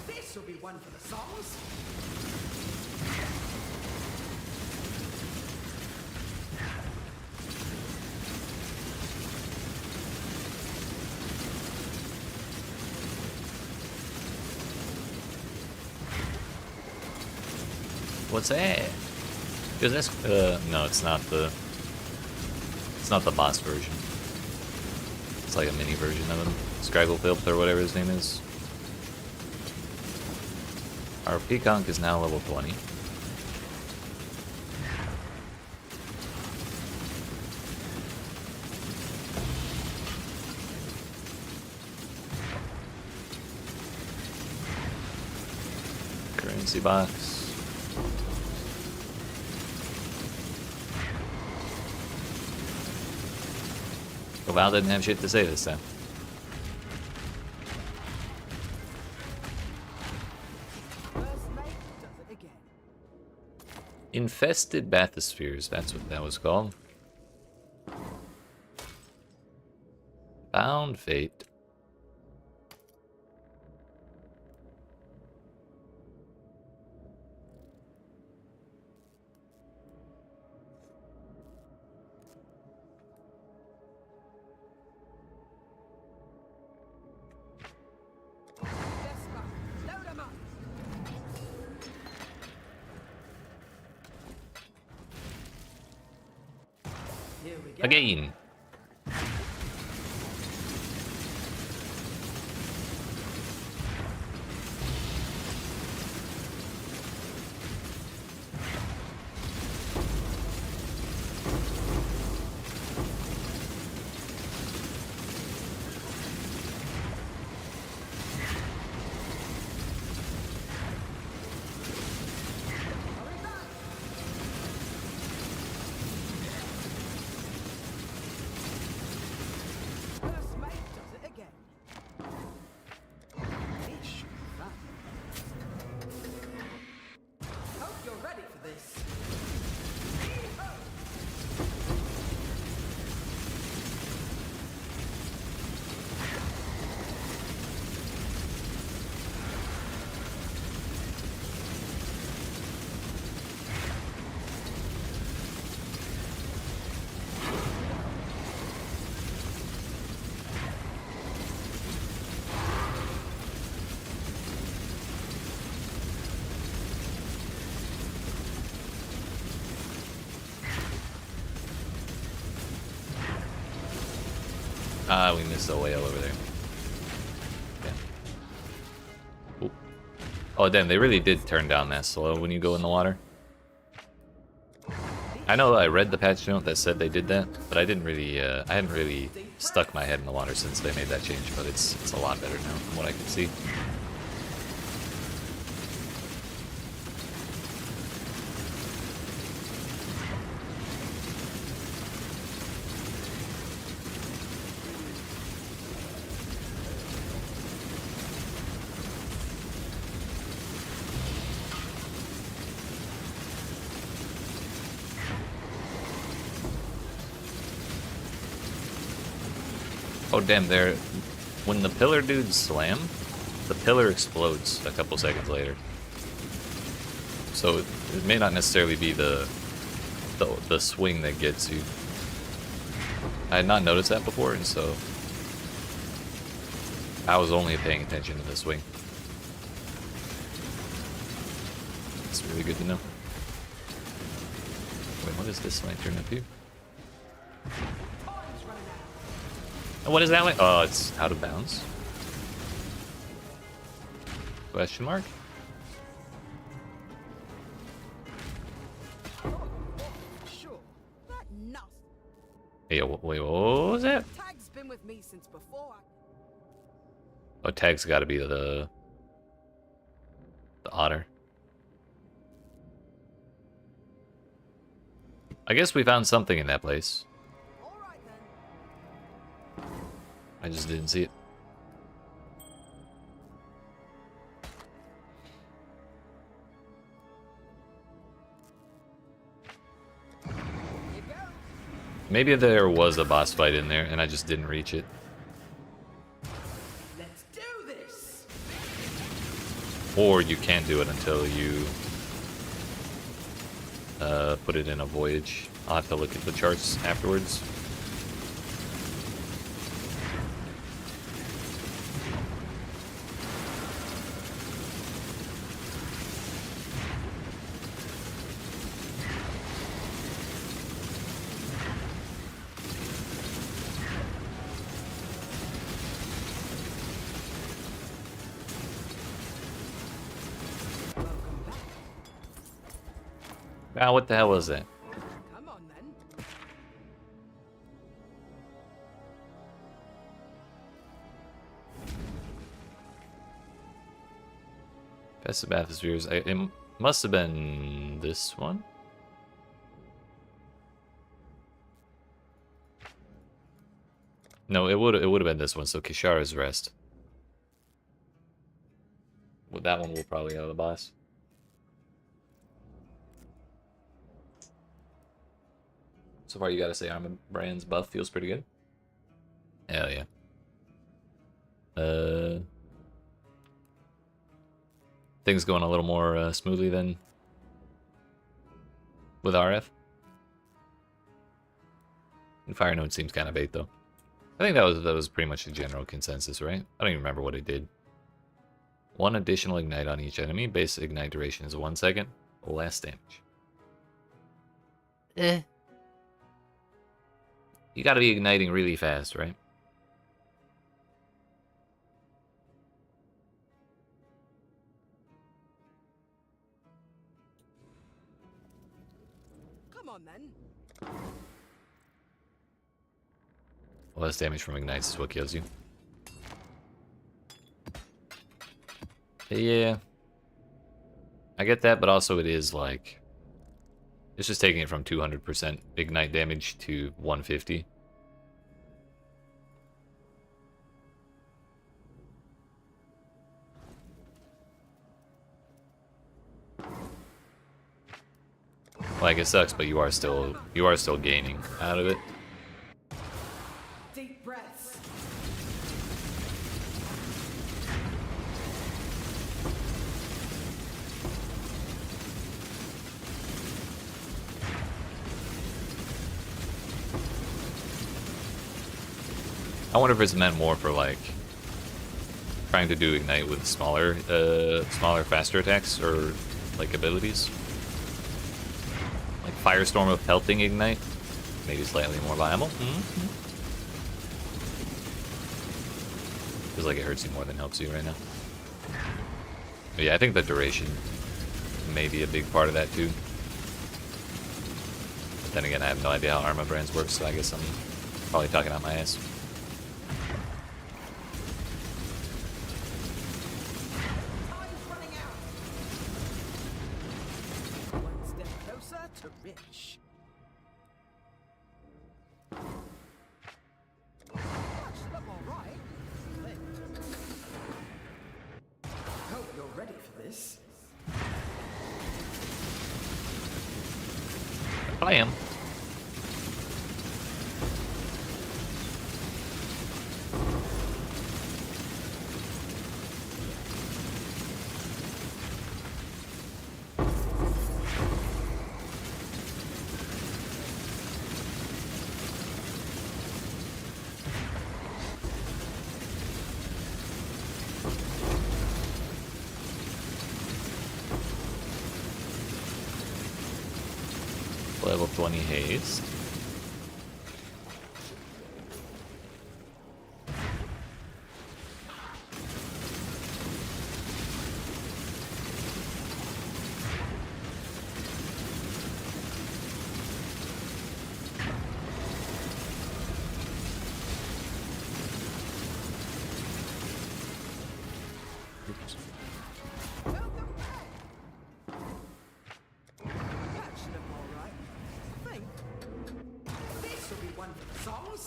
This will be one for the songs. What's that? Is this? No, it's not the. It's not the boss version. It's like a mini version of him, Scragglefilth or whatever his name is. Our PConc is now level 20. Legacy box. Well, Val didn't have shit to say this time. Infested bathyspheres, that's what that was called. Bound Fate. Again. Ah, we missed the whale over there. Yeah. Ooh. Oh, damn, they really did turn down that slow when you go in the water. I know I read the patch note that said they did that, but I didn't really, I hadn't really stuck my head in the water since they made that change, but it's a lot better now from what I can see. Oh damn, there. When the pillar dudes slam, the pillar explodes a couple seconds later. So it may not necessarily be the swing that gets you. I had not noticed that before, and so I was only paying attention to the swing. It's really good to know. Wait, what is this lantern up here? What is that way? Oh, it's how to bounce. Question mark? Sure. That nuts. Hey, wait, what was that? Tag's been with me since before. Oh, tag's got to be the otter. I guess we found something in that place. All right then. I just didn't see it. Maybe there was a boss fight in there and I just didn't reach it. Let's do this. Or you can't do it until you put it in a voyage. I'll have to look at the charts afterwards. Ah, what the hell was that? Come on then. Best of bathyspheres. It must have been this one. No, it would have been this one. So Kishara's Rest. With that one, we'll probably have the boss. So far, you gotta say Armor Brand's buff feels pretty good. Hell yeah. Things going a little more smoothly than with RF. And Fire Node seems kind of bait though. I think that was pretty much the general consensus, right? I don't even remember what it did. 1 additional ignite on each enemy. Base ignite duration is 1 second. Less damage. You gotta be igniting really fast, right? Come on then. Less damage from ignites is what kills you. Yeah. I get that, but also it is like... It's just taking it from 200% ignite damage to 150. Like, it sucks, but you are still gaining out of it. Deep breaths. I wonder if it's meant more for like trying to do ignite with smaller, faster attacks or like abilities. Like Firestorm of Pelting Ignite, maybe slightly more viable. Feels like it hurts you more than helps you right now. But yeah, I think the duration may be a big part of that too. But then again, I have no idea how Arma Brands works, so I guess I'm probably talking out my ass. Time's running out. One step closer to rich. Touched up all right. Hope you're ready for this. I am. Level 20 haste. Oops. Welcome back. That should have all right. I think. This will be one for the songs.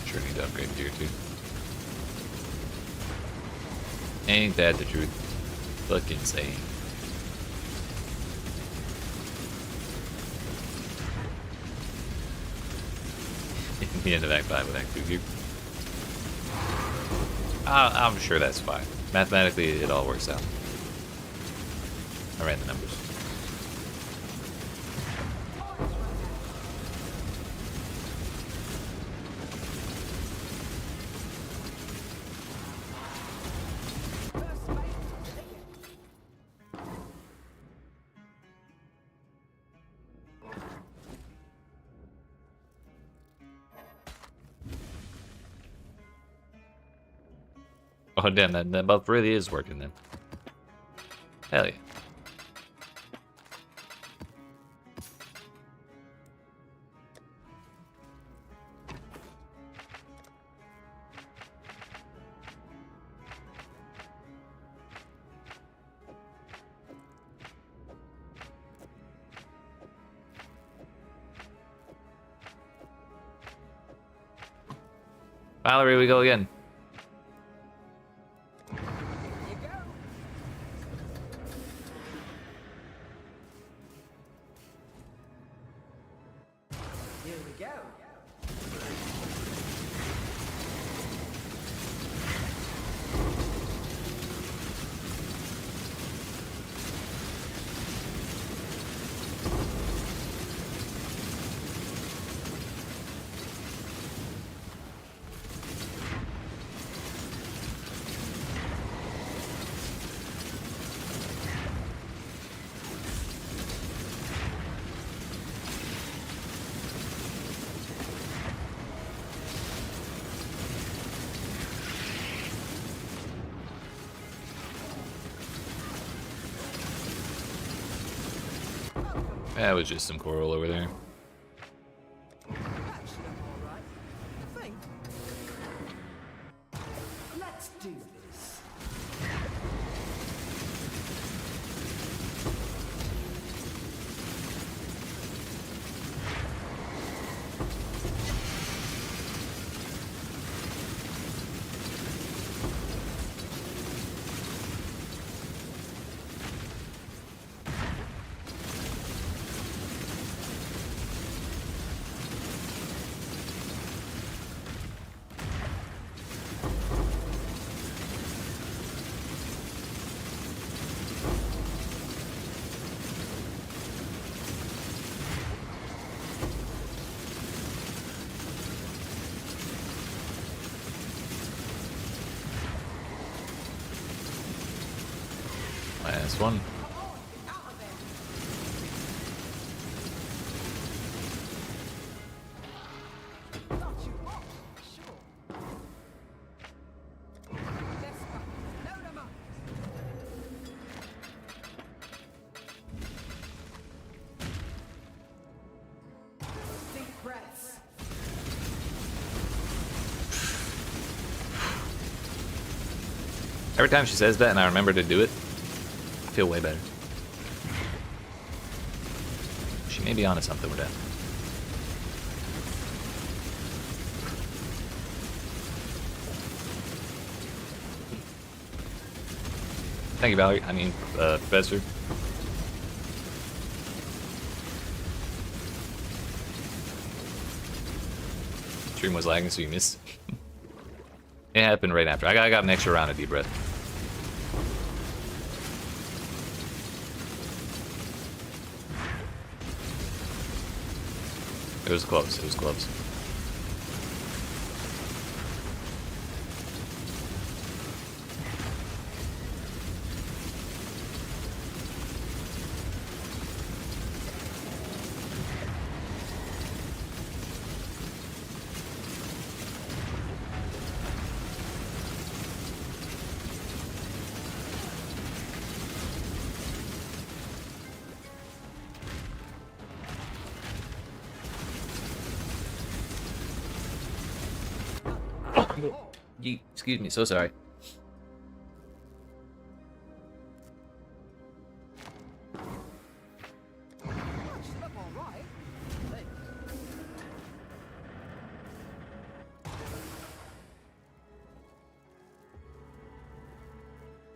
Sure need to upgrade gear too. Ain't that the truth? Fucking insane. In the end of Act 5 with Act 2 gear. I'm sure that's fine. Mathematically, it all works out. I ran the numbers. First mate, take it. Oh damn, that buff really is working then. Hell yeah. Valerie, we go again. You go. Here we go. That was just some coral over there. That should have all right. I think. Let's do this. Last one. Every time she says that and I remember to do it, I feel way better. She may be onto something with that. Thank you, Valerie. I mean, Professor. Stream was lagging, so you missed. It happened right after. I got an extra round of deep breath. It was close. It was close. Excuse me, so sorry.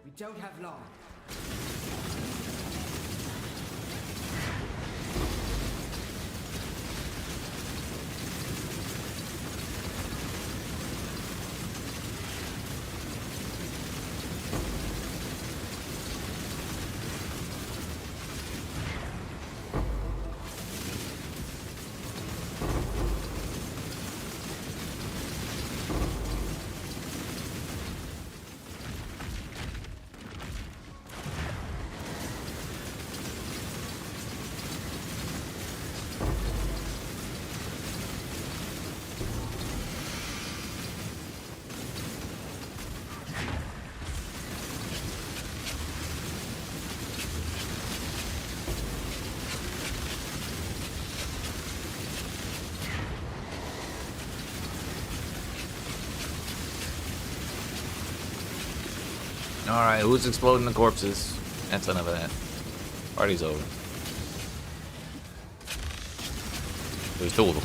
We don't have long. Alright, who's exploding the corpses? That's enough of that. Party's over. There's two of them.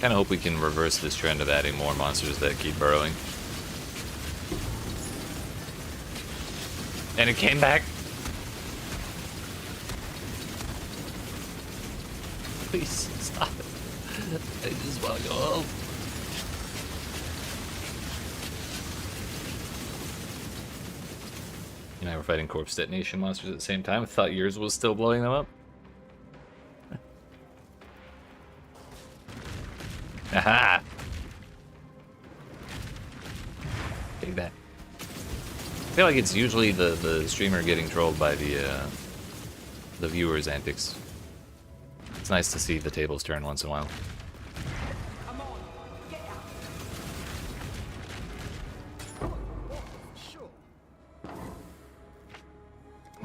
Kinda hope we can reverse this trend of adding more monsters that keep burrowing. And it came back. Please stop it. I just want to go home. You and I were fighting corpse detonation monsters at the same time. I thought yours was still blowing them up. Aha! Take that. I feel like it's usually the streamer getting trolled by the viewers' antics. It's nice to see the tables turn once in a while. Come on, get out. Come on, walk for sure.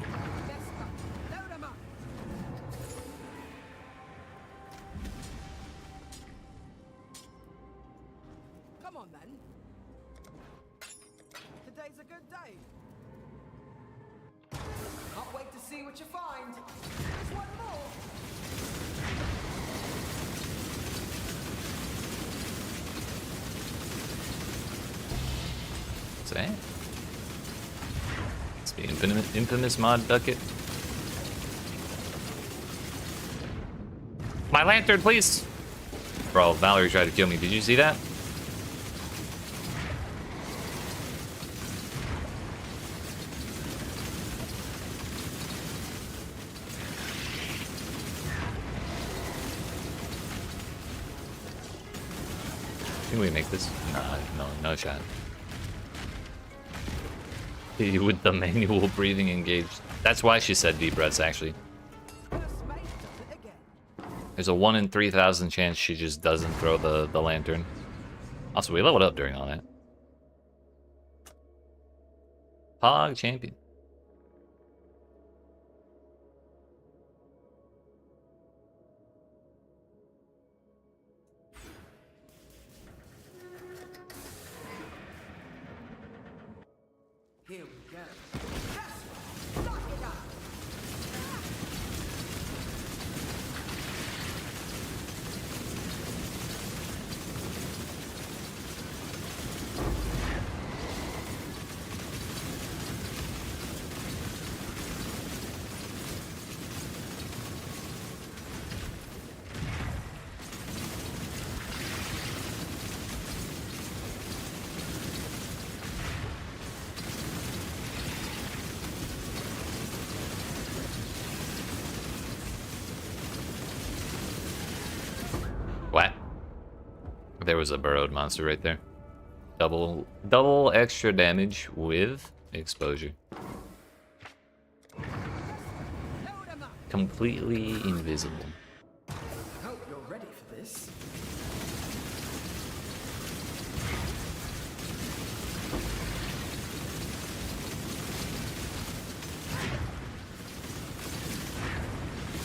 Leaguestart, load 'em up. Come on then. Today's a good day. Can't wait to see what you find. There's one more. What's that? It's the infamous mod bucket. My lantern, please! Bro, Valerie tried to kill me. Did you see that? Can we make this? Nah, no shot. With the manual breathing engaged. That's why she said deep breaths, actually. There's a 1 in 3,000 chance she just doesn't throw the lantern. Also, we leveled up during all that. Pog champion. Here we go. Yes! Lock it up! What? There was a burrowed monster right there. Double extra damage with exposure. Completely invisible. Hope you're ready for this.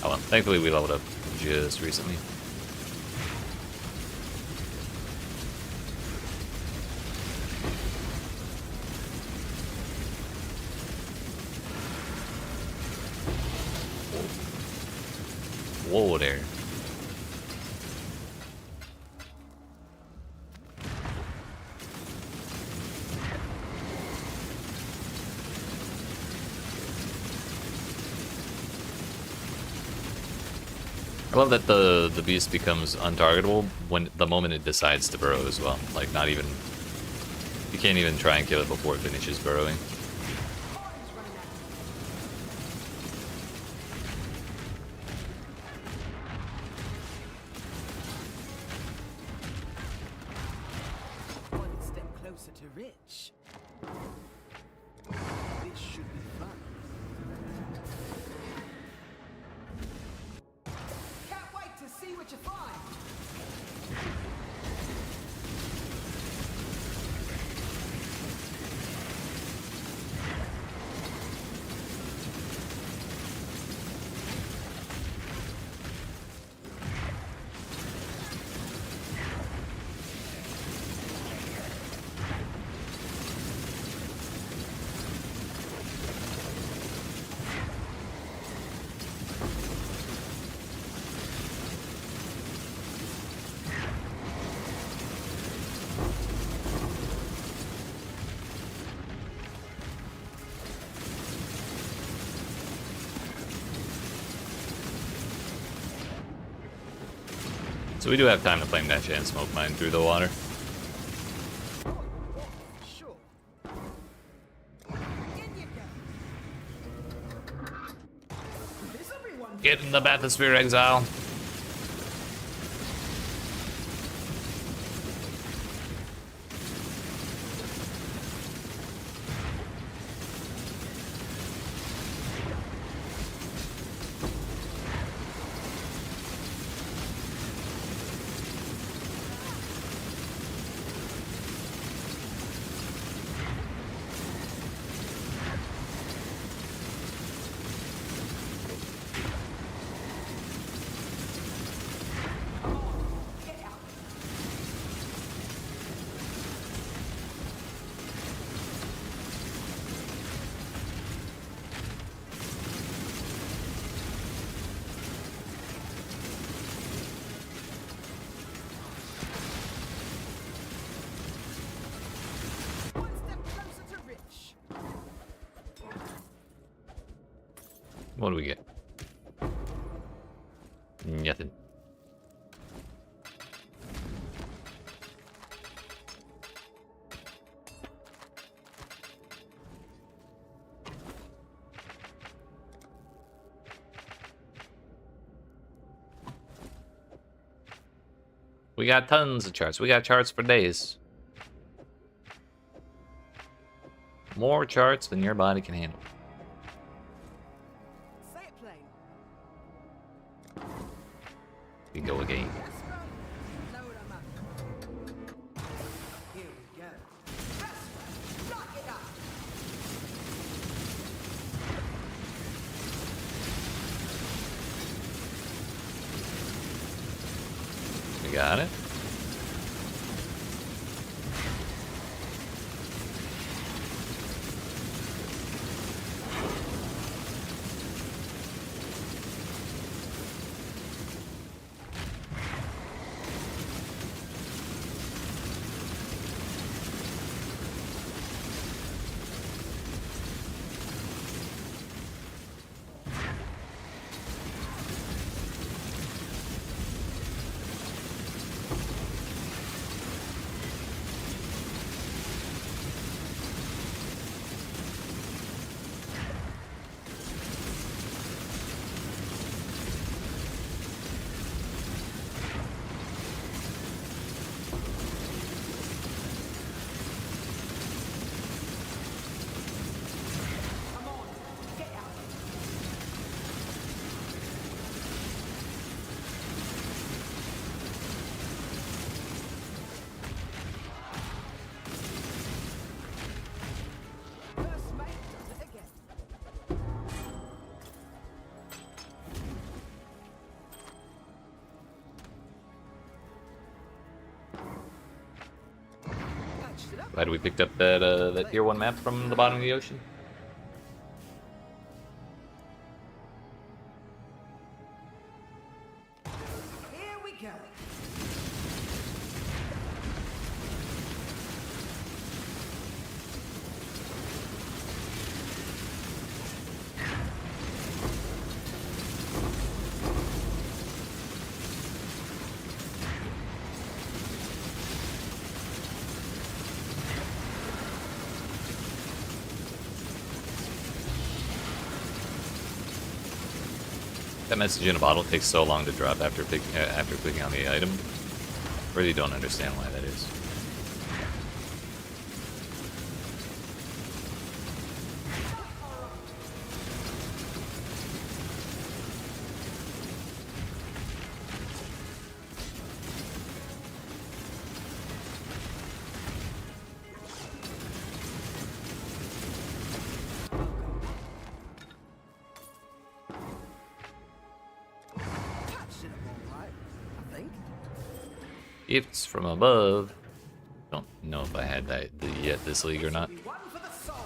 Oh well, thankfully we leveled up just recently. Whoa there. I love that the beast becomes untargetable when the moment it decides to burrow as well. Like not even, you can't even try and kill it before it finishes burrowing. One step closer to rich. This should be fun. Can't wait to see what you find. So we do have time to flame dash and smoke mine through the water. Sure. In you go. Misery one. Get in the bathysphere, Exile. One step closer to rich. What do we get? Nothing. We got tons of charts. We got charts for days. More charts than your body can handle. Say it plain. We go again. Yes, bro. Load 'em up. Here we go. Best way. Lock it up. We got it. Come on. Get out. First mate does it again. Patched it up. Glad we picked up that tier 1 map from the bottom of the ocean. Here we go. That message in a bottle takes so long to drop after clicking on the item. Really don't understand why that is. Patched it up all right, I think. Gifts from above. Don't know if I had that yet this league or not. One for the souls.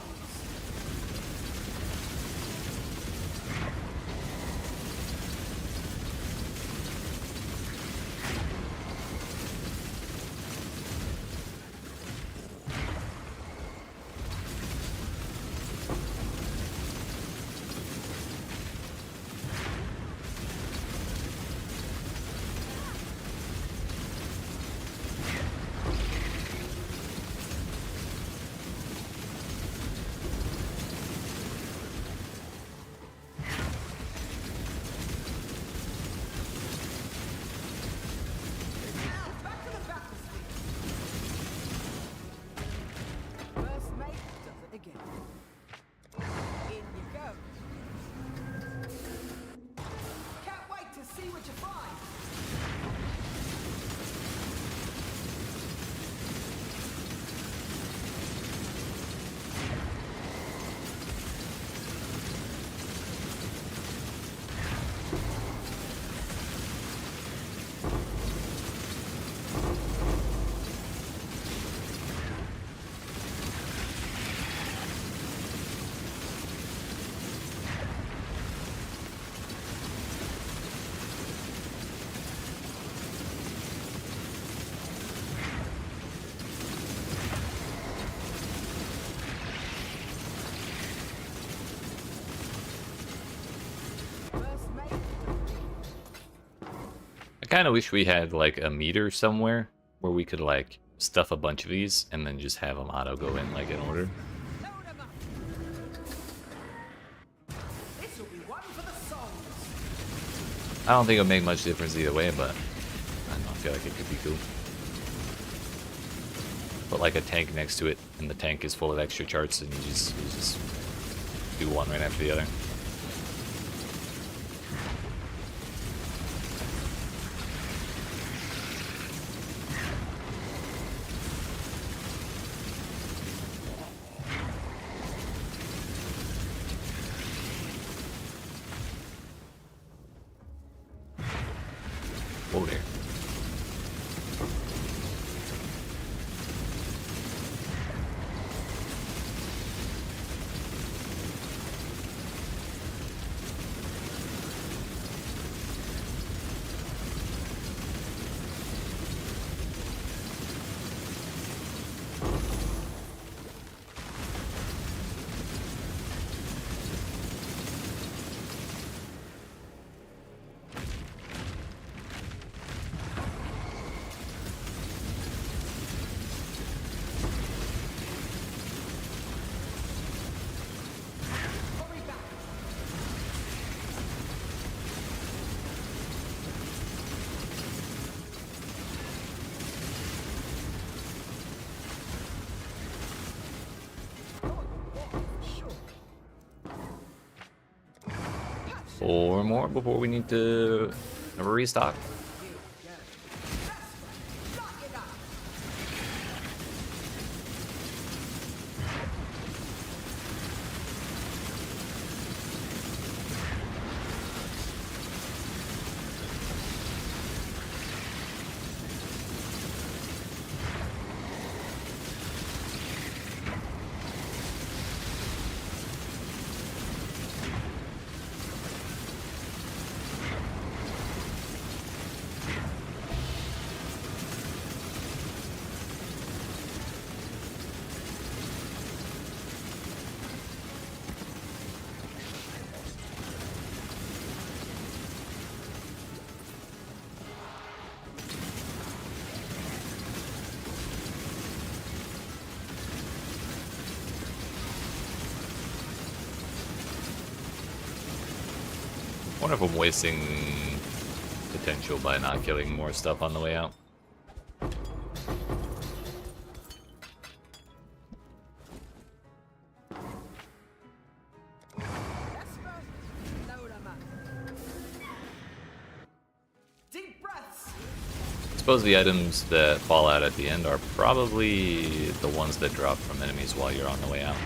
kind of wish we had like a meter somewhere where we could like stuff a bunch of these and then just have them auto go in like in order. Load 'em up. This'll be one for the souls. I don't think it'll make much difference either way, but I don't know, I feel like it could be cool. Put like a tank next to it, and the tank is full of extra charts, and you just do one right after the other. Whoa there. Four more before we need to restock. I wonder if I'm wasting potential by not killing more stuff on the way out. Load 'em up. Deep breaths. I suppose the items that fall out at the end are probably the ones that drop from enemies while you're on the way out.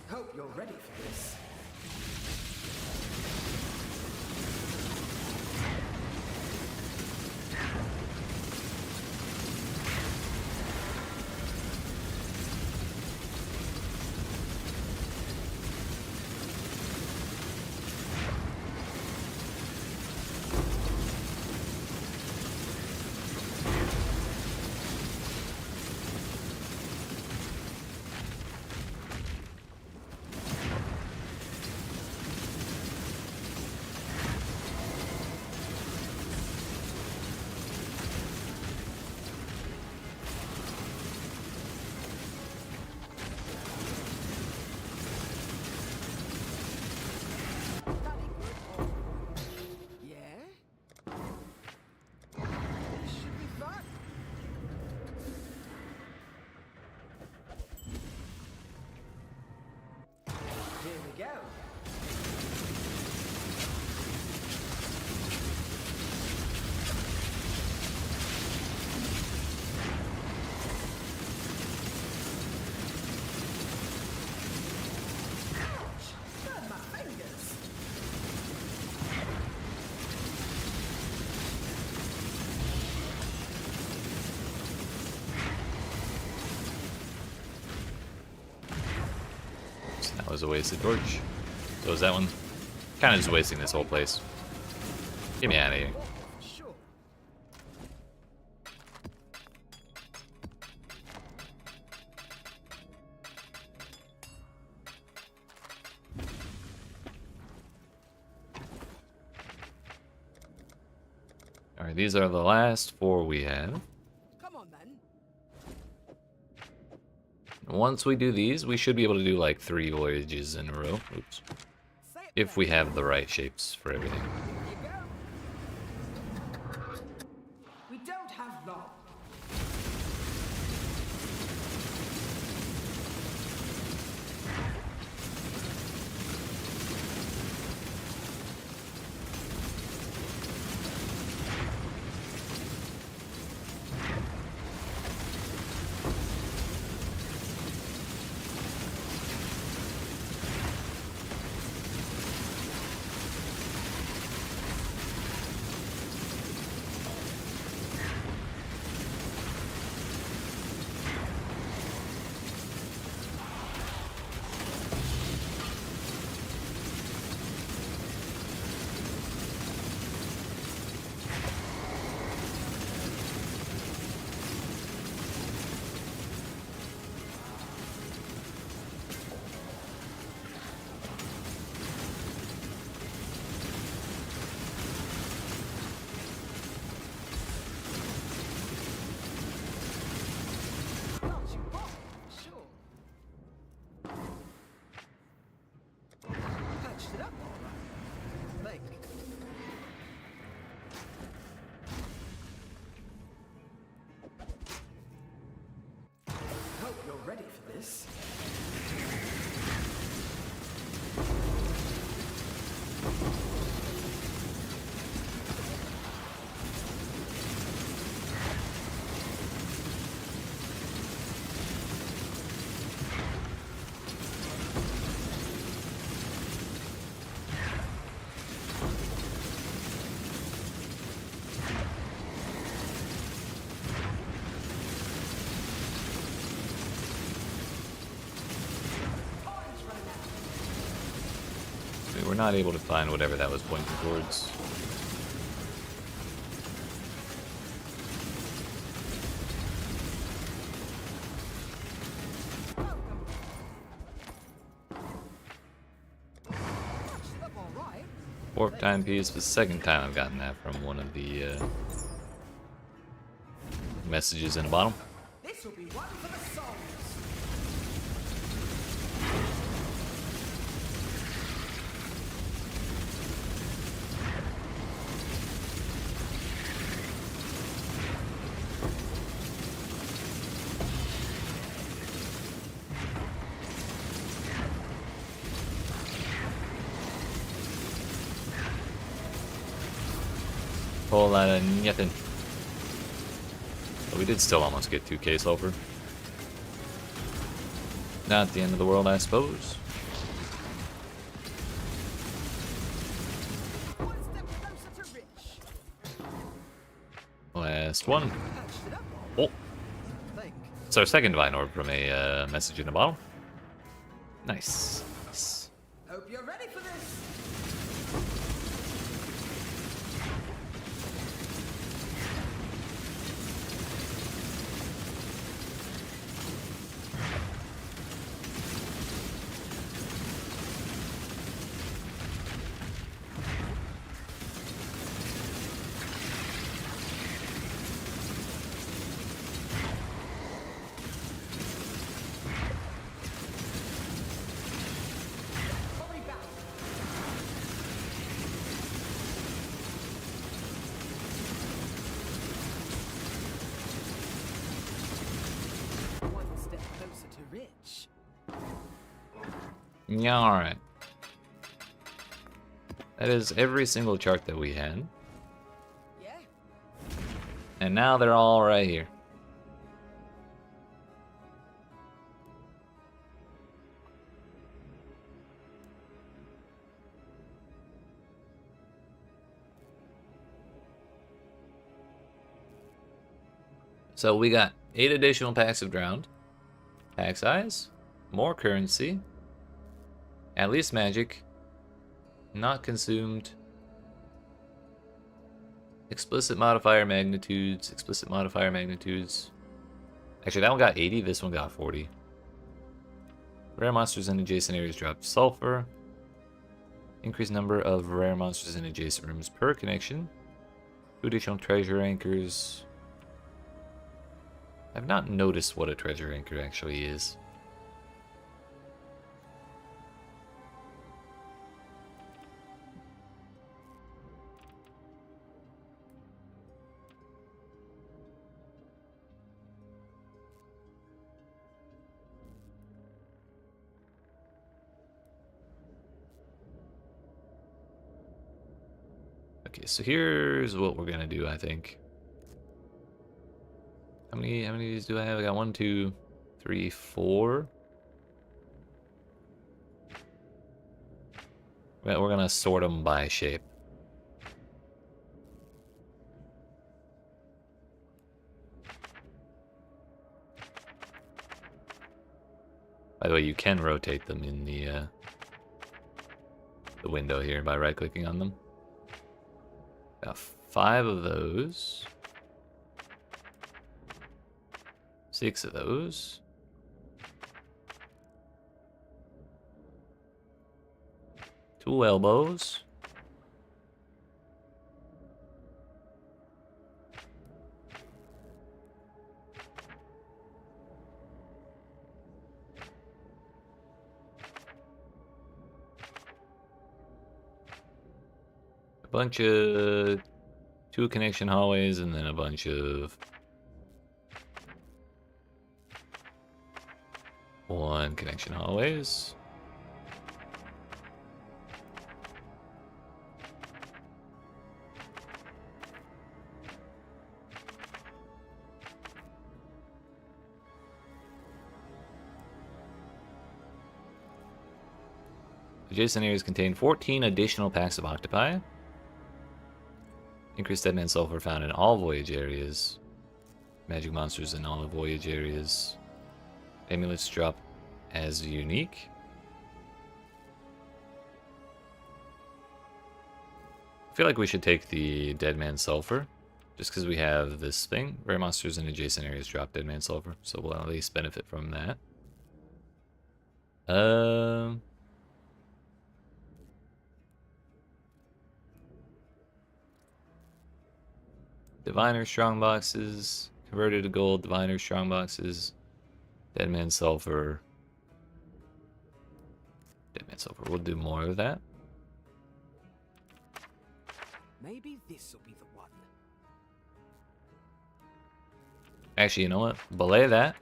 Hope you're ready for this. go. Ouch! Burn my fingers. That was a wasted torch. So is that one? Kind of just wasting this whole place. Get me out of here. Sure. Alright, these are the last 4 we have. Come on then. Once we do these, we should be able to do like 3 voyages in a row. Oops. Say it If we have the right shapes for everything. you go. We don't have long. Not you bought, sure. Patched it up all right. Think. Hope you're ready for this. Time's running out. We were not able to find whatever that was pointing towards. Patched it up all right. 4th time piece, the 2nd time I've gotten that from one of the messages in the bottom. This will be one for the souls. Whole lot of nothing. But we did still almost get 2k sulfur. Not the end of the world, I suppose. One step closer to rich. Last one. Patched it up all Oh, right. Think. it's our 2nd divine orb from a message in the bottom. Nice. Nice. Hope you're ready for this. Hurry back. One step closer to rich. Yeah, alright. That is every single chart that we had. Yeah. And now they're all right here. So we got 8 additional packs of Drowned. Pack size. More currency. At least magic. Not consumed. Explicit modifier magnitudes. Explicit modifier magnitudes. Actually, that one got 80. This one got 40. Rare monsters in adjacent areas drop sulfur. Increased number of rare monsters in adjacent rooms per connection. 2 additional treasure anchors. I've not noticed what a treasure anchor actually is. Okay, so here's what we're gonna do, I think. How many of these do I have? I got 1, 2, 3, 4. We're gonna sort them by shape. By the way, you can rotate them in the window here by right-clicking on them. Got 5 of those. 6 of those. Two elbows. A bunch of 2 connection hallways and then a bunch of 1 connection hallways. Adjacent areas contain 14 additional packs of octopi. Increased deadman sulfur found in all voyage areas. Magic monsters in all voyage areas. Amulets drop as unique. I feel like we should take the Deadman Sulfur, just because we have this thing. Rare monsters in adjacent areas drop Deadman Sulfur, so we'll at least benefit from that. Diviner Strongboxes, converted to gold, Diviner Strongboxes, Deadman Sulfur. Deadman Sulfur, we'll do more of that. Maybe this'll be the one. Actually, you know what? Belay that.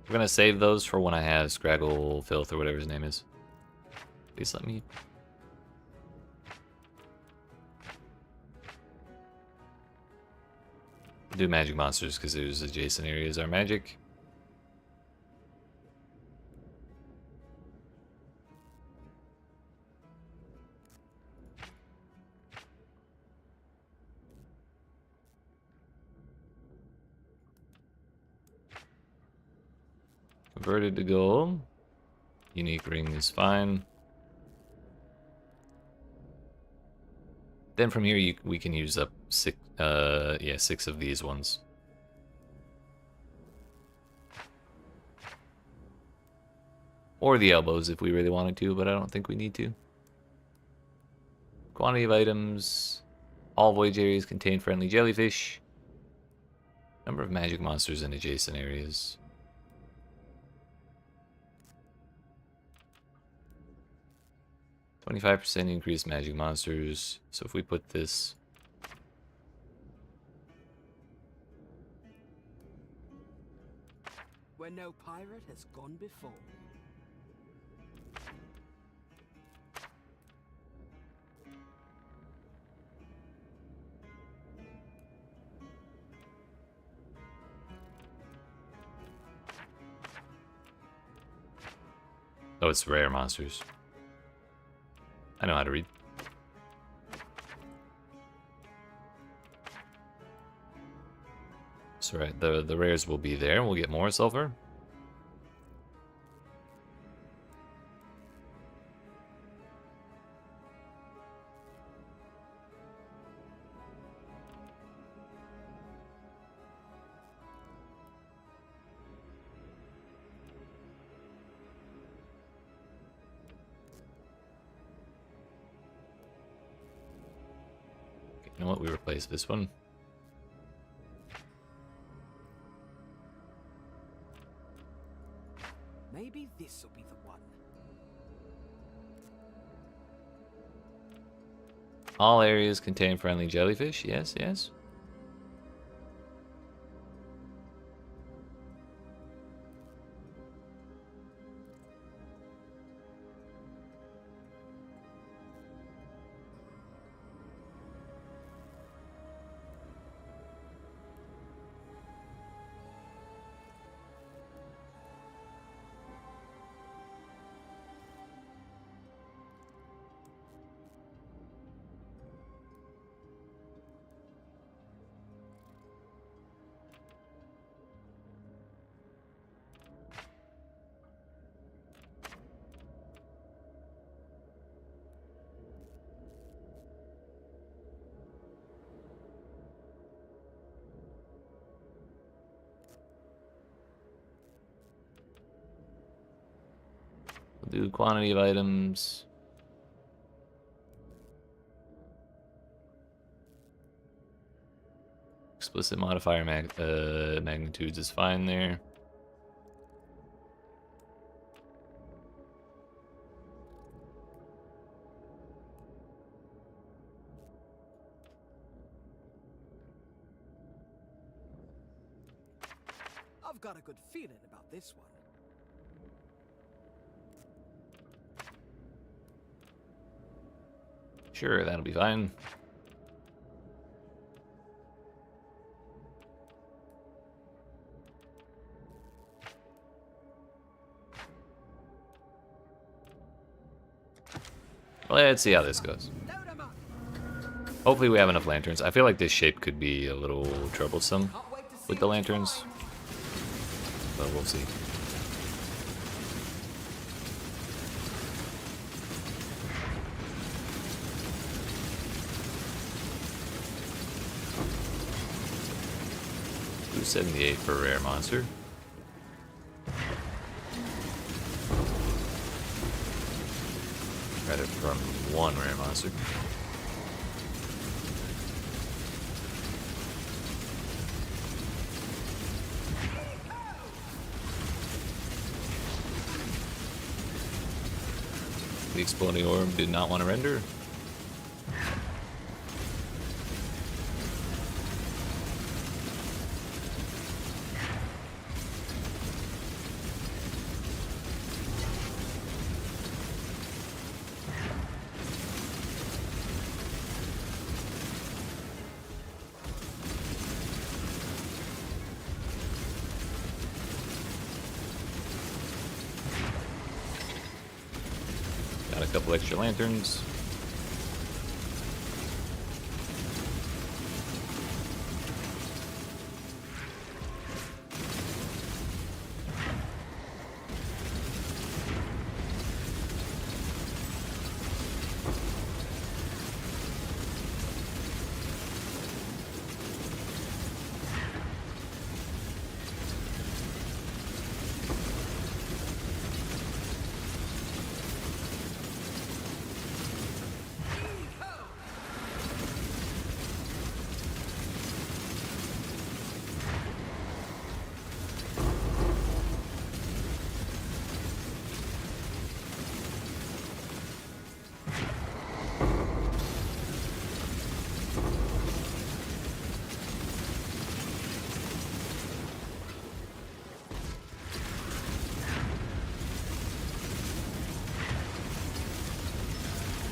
We're gonna save those for when I have Scraggle Filth or whatever his name is. Please let me. Do magic monsters because those adjacent areas are magic. Converted to gold. Unique ring is fine. Then from here we can use up 6 of these ones. Or the elbows if we really wanted to, but I don't think we need to. Quantity of items. All voyage areas contain friendly jellyfish. Number of magic monsters in adjacent areas. 25% increased magic monsters. So if we put this Where no pirate has gone before. Oh, it's rare monsters. I know how to read. That's right. The rares will be there. We'll get more sulfur. You know what? We replace this one. Maybe this'll be the one. All areas contain friendly jellyfish. Yes, yes. We'll do quantity of items. Explicit modifier magnitudes is fine there. I've got a good feeling about this one. Sure, that'll be fine. Let's see how this goes. Hopefully we have enough lanterns. I feel like this shape could be a little troublesome with the lanterns, but we'll see. $278 for a rare monster. Credit from one rare monster. The exploding orb did not want to render. Got a couple extra lanterns.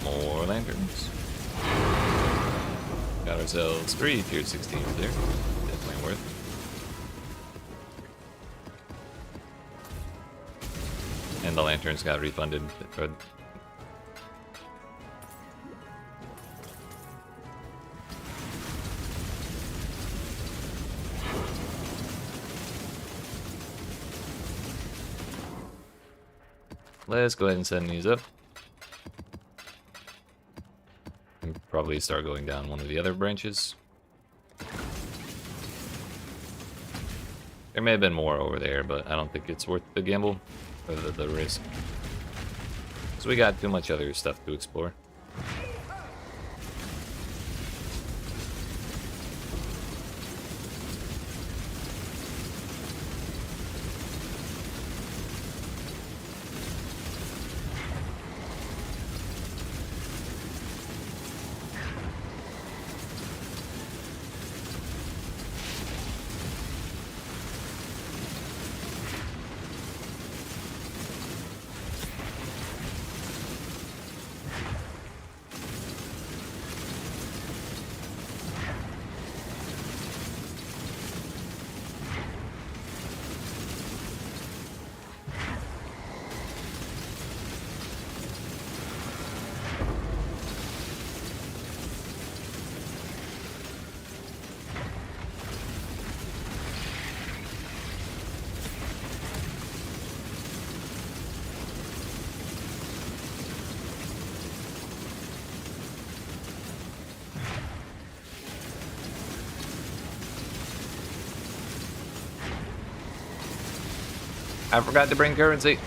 More lanterns. Got ourselves 3 tier 16s there. Definitely worth. and the lanterns got refunded. Let's go ahead and send these up. And probably start going down one of the other branches. There may have been more over there, but I don't think it's worth the gamble or the risk. So we got too much other stuff to explore. I forgot to bring currency.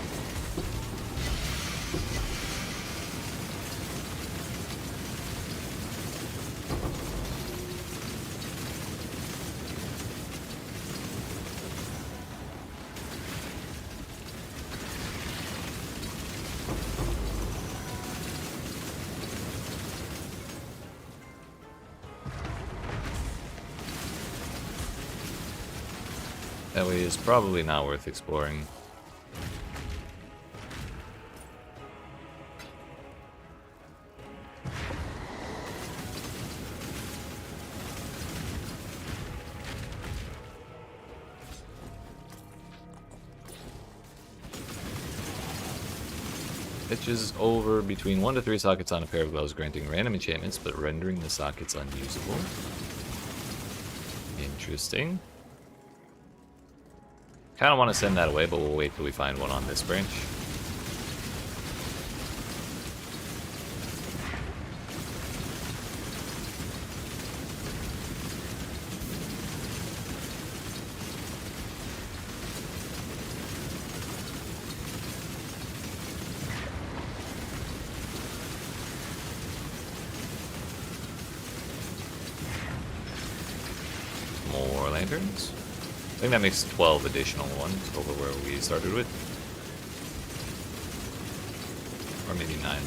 That way is probably not worth exploring. Pitches over between 1 to 3 sockets on a pair of gloves, granting random enchantments, but rendering the sockets unusable. Interesting. Kind of want to send that away, but we'll wait till we find one on this branch. More lanterns. I think that makes 12 additional ones over where we started with. Or maybe 9.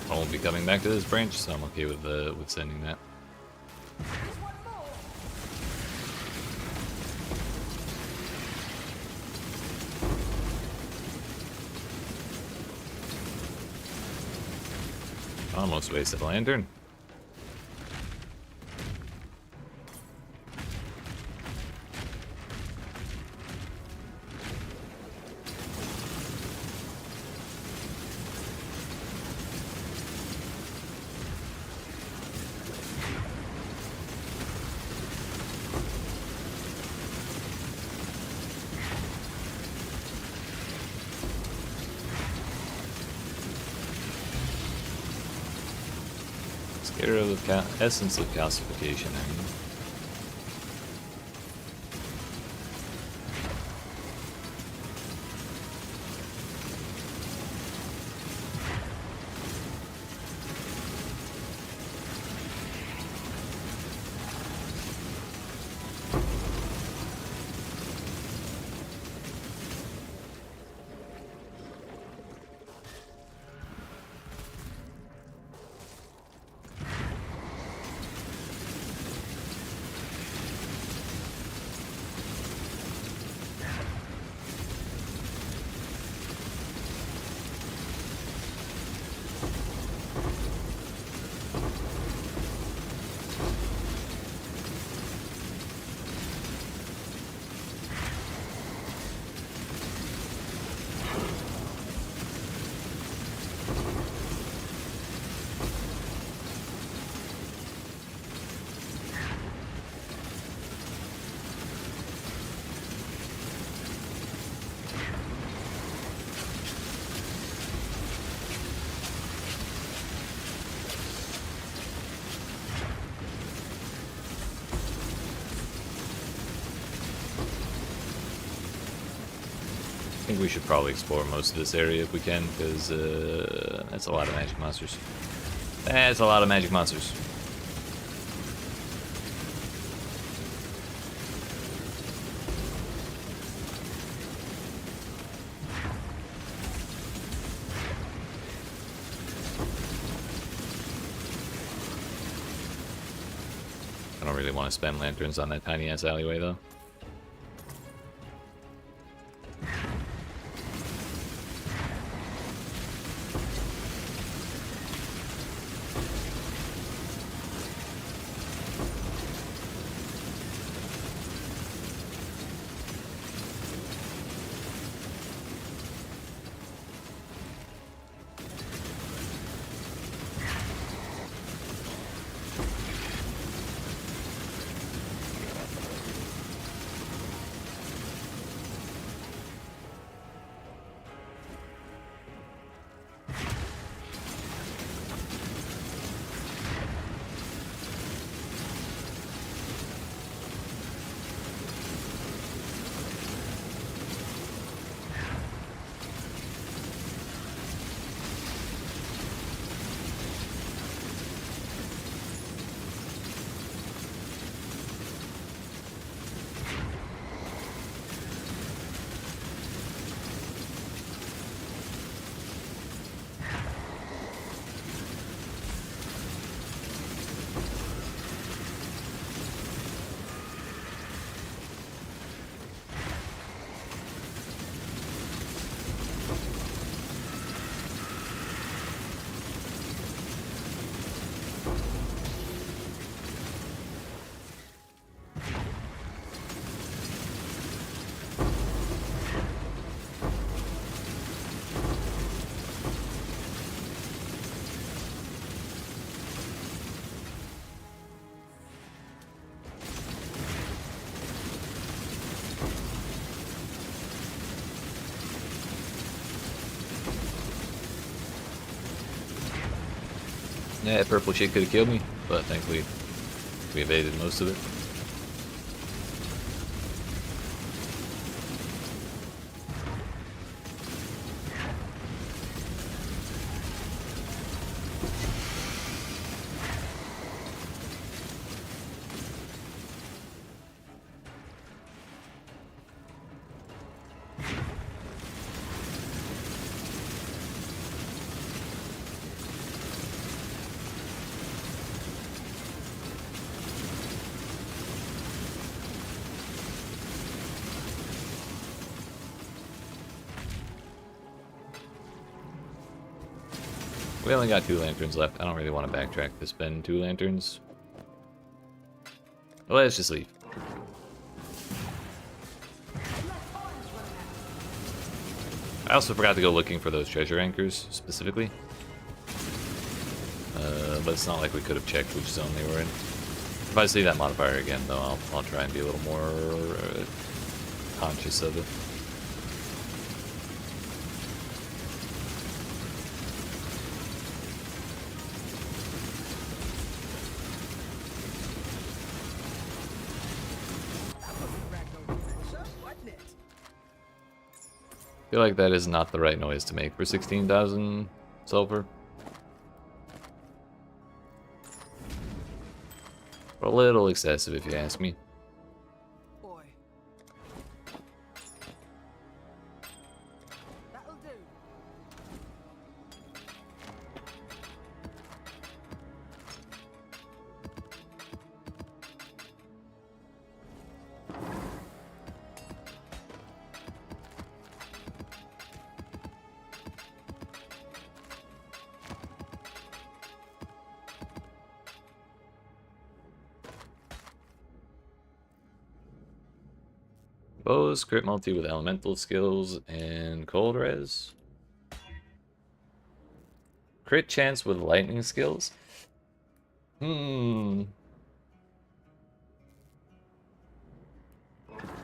I won't be coming back to this branch, so I'm okay with sending that. Almost wasted a lantern. Get rid of the essence of calcification. I mean. I think we should probably explore most of this area if we can, because that's a lot of magic monsters. That's a lot of magic monsters. I don't really want to spam lanterns on that tiny ass alleyway though. Yeah, that purple shit could have killed me, but thankfully we evaded most of it. We only got 2 lanterns left. I don't really want to backtrack to spend 2 lanterns. Well, let's just leave. I also forgot to go looking for those treasure anchors, specifically. But it's not like we could have checked which zone they were in. If I see that modifier again, though, I'll try and be a little more conscious of it. feel like that is not the right noise to make for 16,000 sulfur. A little excessive if you ask me. Boy. That'll do. Bows, crit multi with elemental skills, and cold res. Crit chance with lightning skills.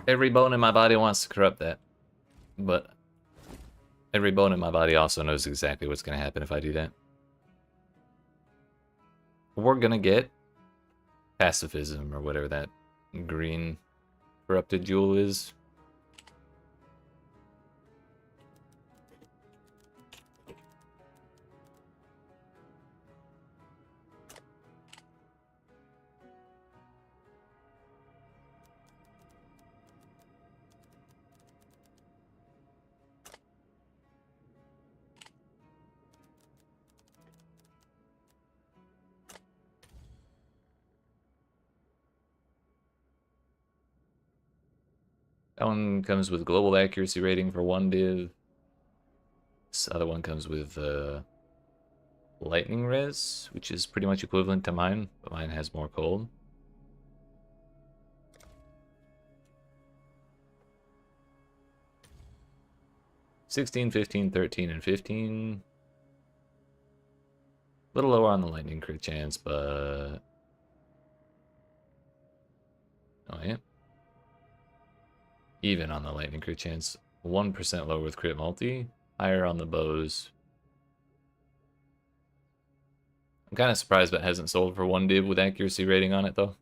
Every bone in my body wants to corrupt that. But every bone in my body also knows exactly what's going to happen if I do that. We're going to get pacifism or whatever that green corrupted jewel is. That one comes with global accuracy rating for 1 div. This other one comes with lightning res, which is pretty much equivalent to mine, but mine has more cold. $16, $15, $13, and $15. A little lower on the lightning crit chance, but... Oh, yeah. Even on the lightning crit chance. 1% lower with crit multi. Higher on the bows. I'm kind of surprised that hasn't sold for 1 div with accuracy rating on it, though.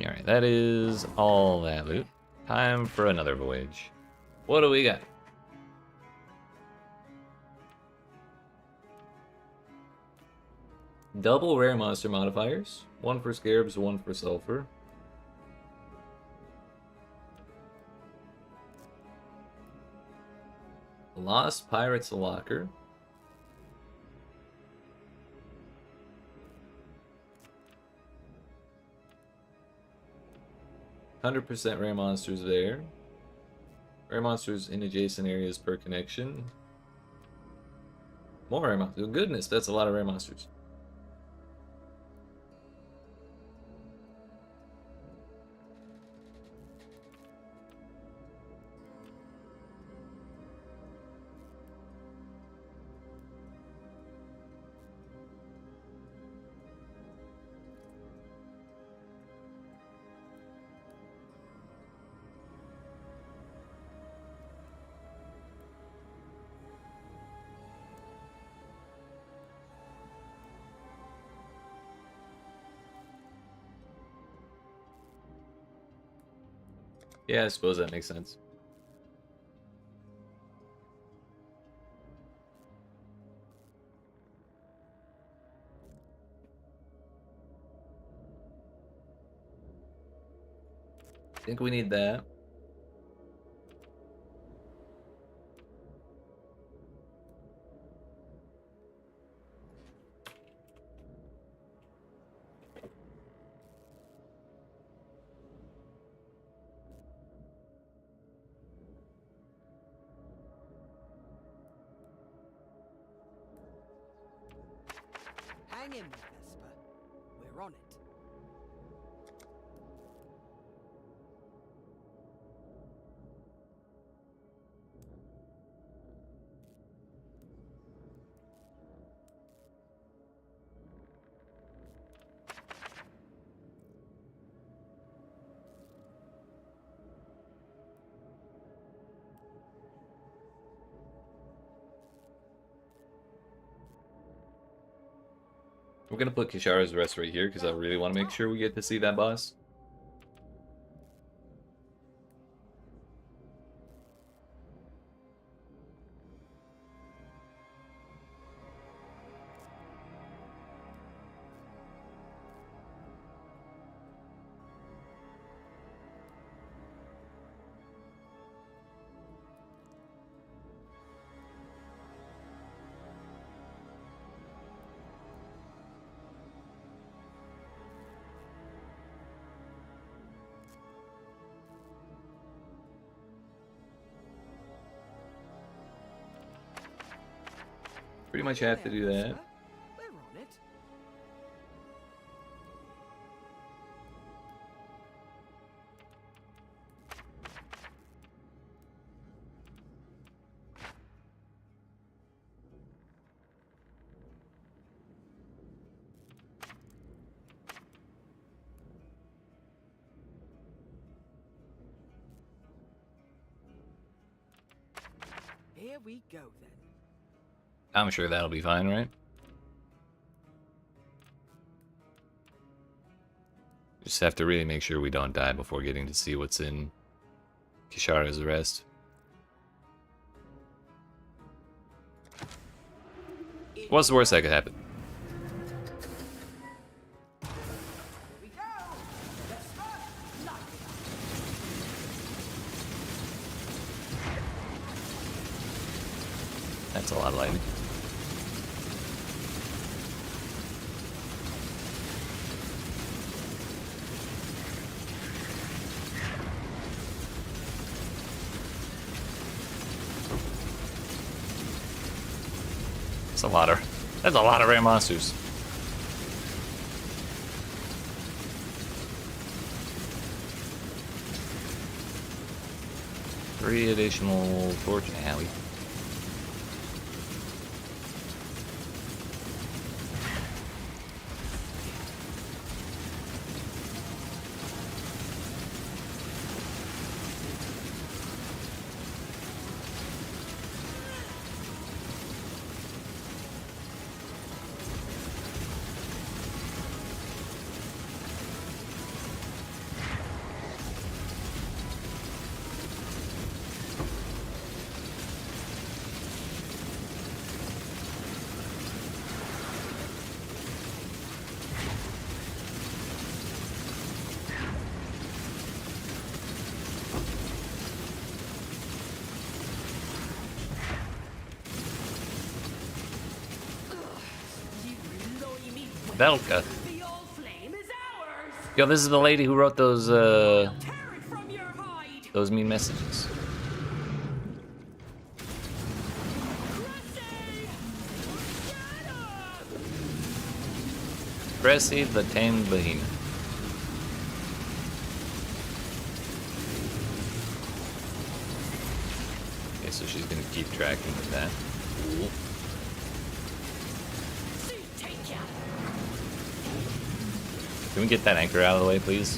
Alright, that is all that loot. Time for another voyage. What do we got? Double rare monster modifiers. 1 for scarabs, 1 for sulfur. Lost Pirates Locker. %, rare monsters there. Rare monsters in adjacent areas per connection. More rare monsters. Goodness, that's a lot of rare monsters. Yeah, I suppose that makes sense. I think we need that. Hang in there, Vesper. We're on it. We're gonna put Kishara's Rest right here because I really want to make sure we get to see that boss. Pretty much have to do that. We're on it. Here we go then. I'm sure that'll be fine, right? Just have to really make sure we don't die before getting to see what's in Kishara's Rest. What's the worst that could happen? We go. Let's go. That's a lot of lightning. That's a lot of rare monsters. Three additional torch alley. Velka. The Allflame is ours. Yo, this is the lady who wrote those Tear it from your hide. those mean messages. Cressy the Tamed Behemoth. Okay, so she's gonna keep tracking with that. Cool. Can we get that anchor out of the way, please?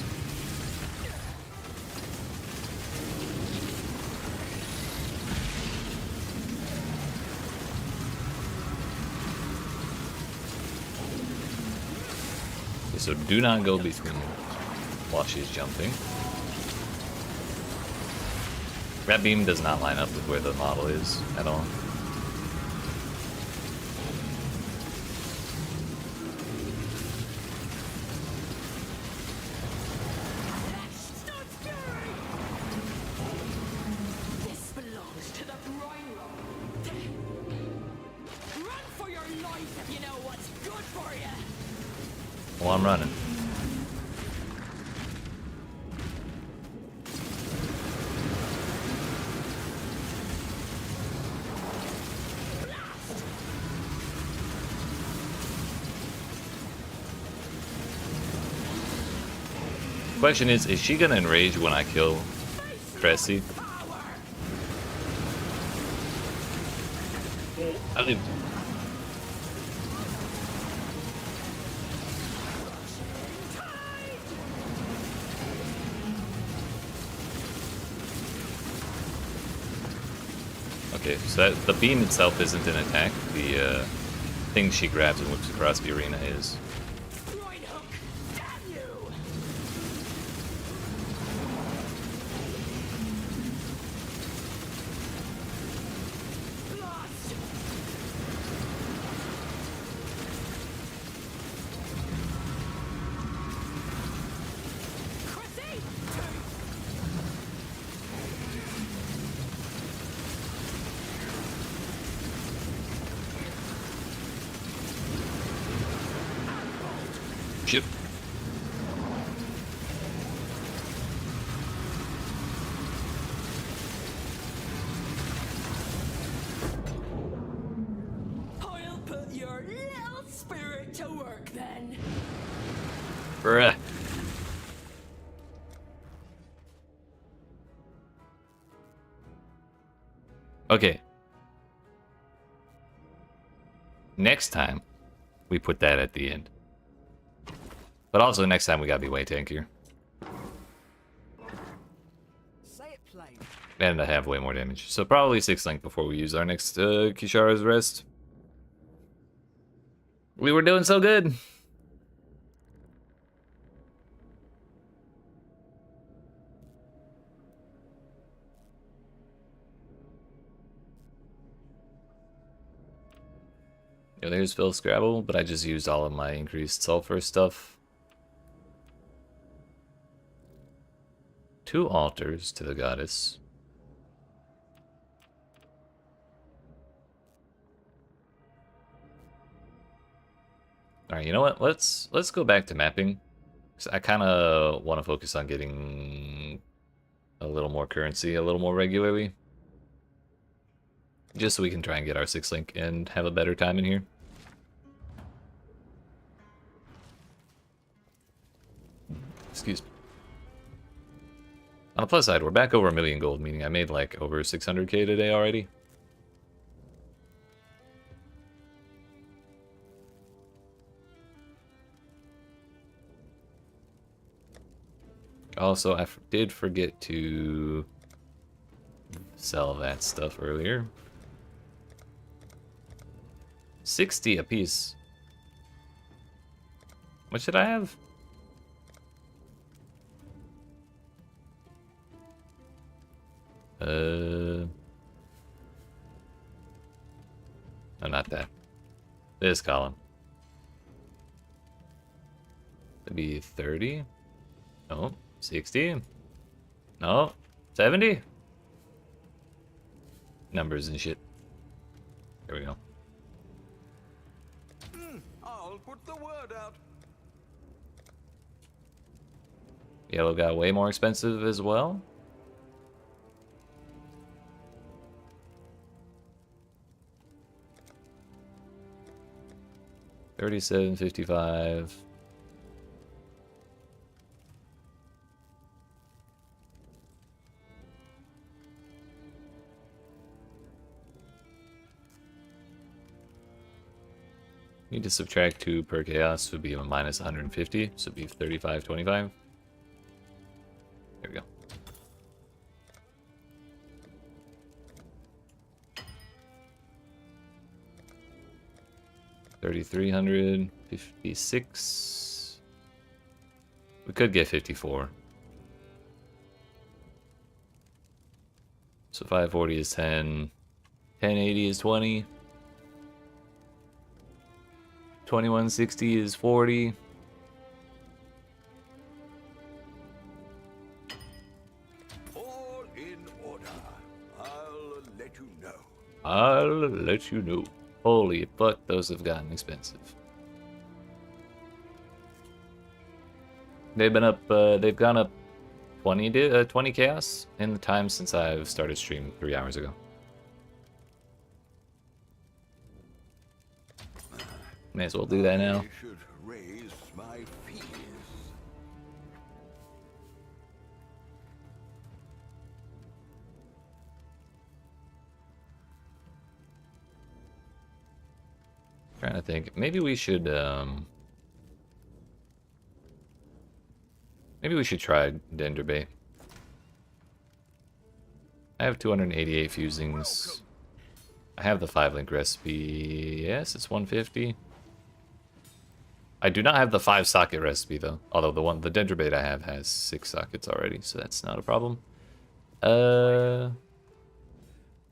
Okay, so do not go between while she's jumping. That beam does not line up with where the model is at all. Well, I'm running. Question is she gonna enrage when I kill Cressy? I don't even... Okay, so that, the beam itself isn't an attack. The thing she grabs and whips across the arena is. Right hook! Damn you! Lost! Chrissy! Shit. I'll put your little spirit to work then. Bruh. Okay. Next time, we put that at the end. But also next time we gotta be way tankier. Say it plain. And I have way more damage. So probably 6 link before we use our next Kishara's Rest. We were doing so good. Yeah, there's Phil Scrabble, but I just used all of my increased sulfur stuff. 2 altars to the goddess. Alright, you know what? Let's go back to mapping. 'Cause I kind of want to focus on getting a little more currency, a little more regularly. Just so we can try and get our 6 link and have a better time in here. Excuse me. On the plus side, we're back over 1 million gold, meaning I made like over 600k today already. Also, I did forget to sell that stuff earlier. 60 a piece. What should I have? No, not that. This column. It'd be 30. No, 60. No, 70. Numbers and shit. There we go. I'll put the word out. Yellow got way more expensive as well. $37.55. Need to subtract 2 per chaos would be a minus 150, so it'd be 35.25. There we go. $3,356. We could get 54. So 540 is 10. 1080 is 20. 2160 is 40. All in order. I'll let you know. I'll let you know. Holy fuck, those have gotten expensive. They've been up, they've gone up 20 chaos in the time since I've started streaming 3 hours ago. May as well do that now. I should raise my fees. Trying to think. Maybe we should try Dender Bay. I have 288 fusings. I have the 5-link recipe. Yes, it's 150. I do not have the 5-socket recipe though. Although the Dendrobate I have has 6 sockets already, so that's not a problem. I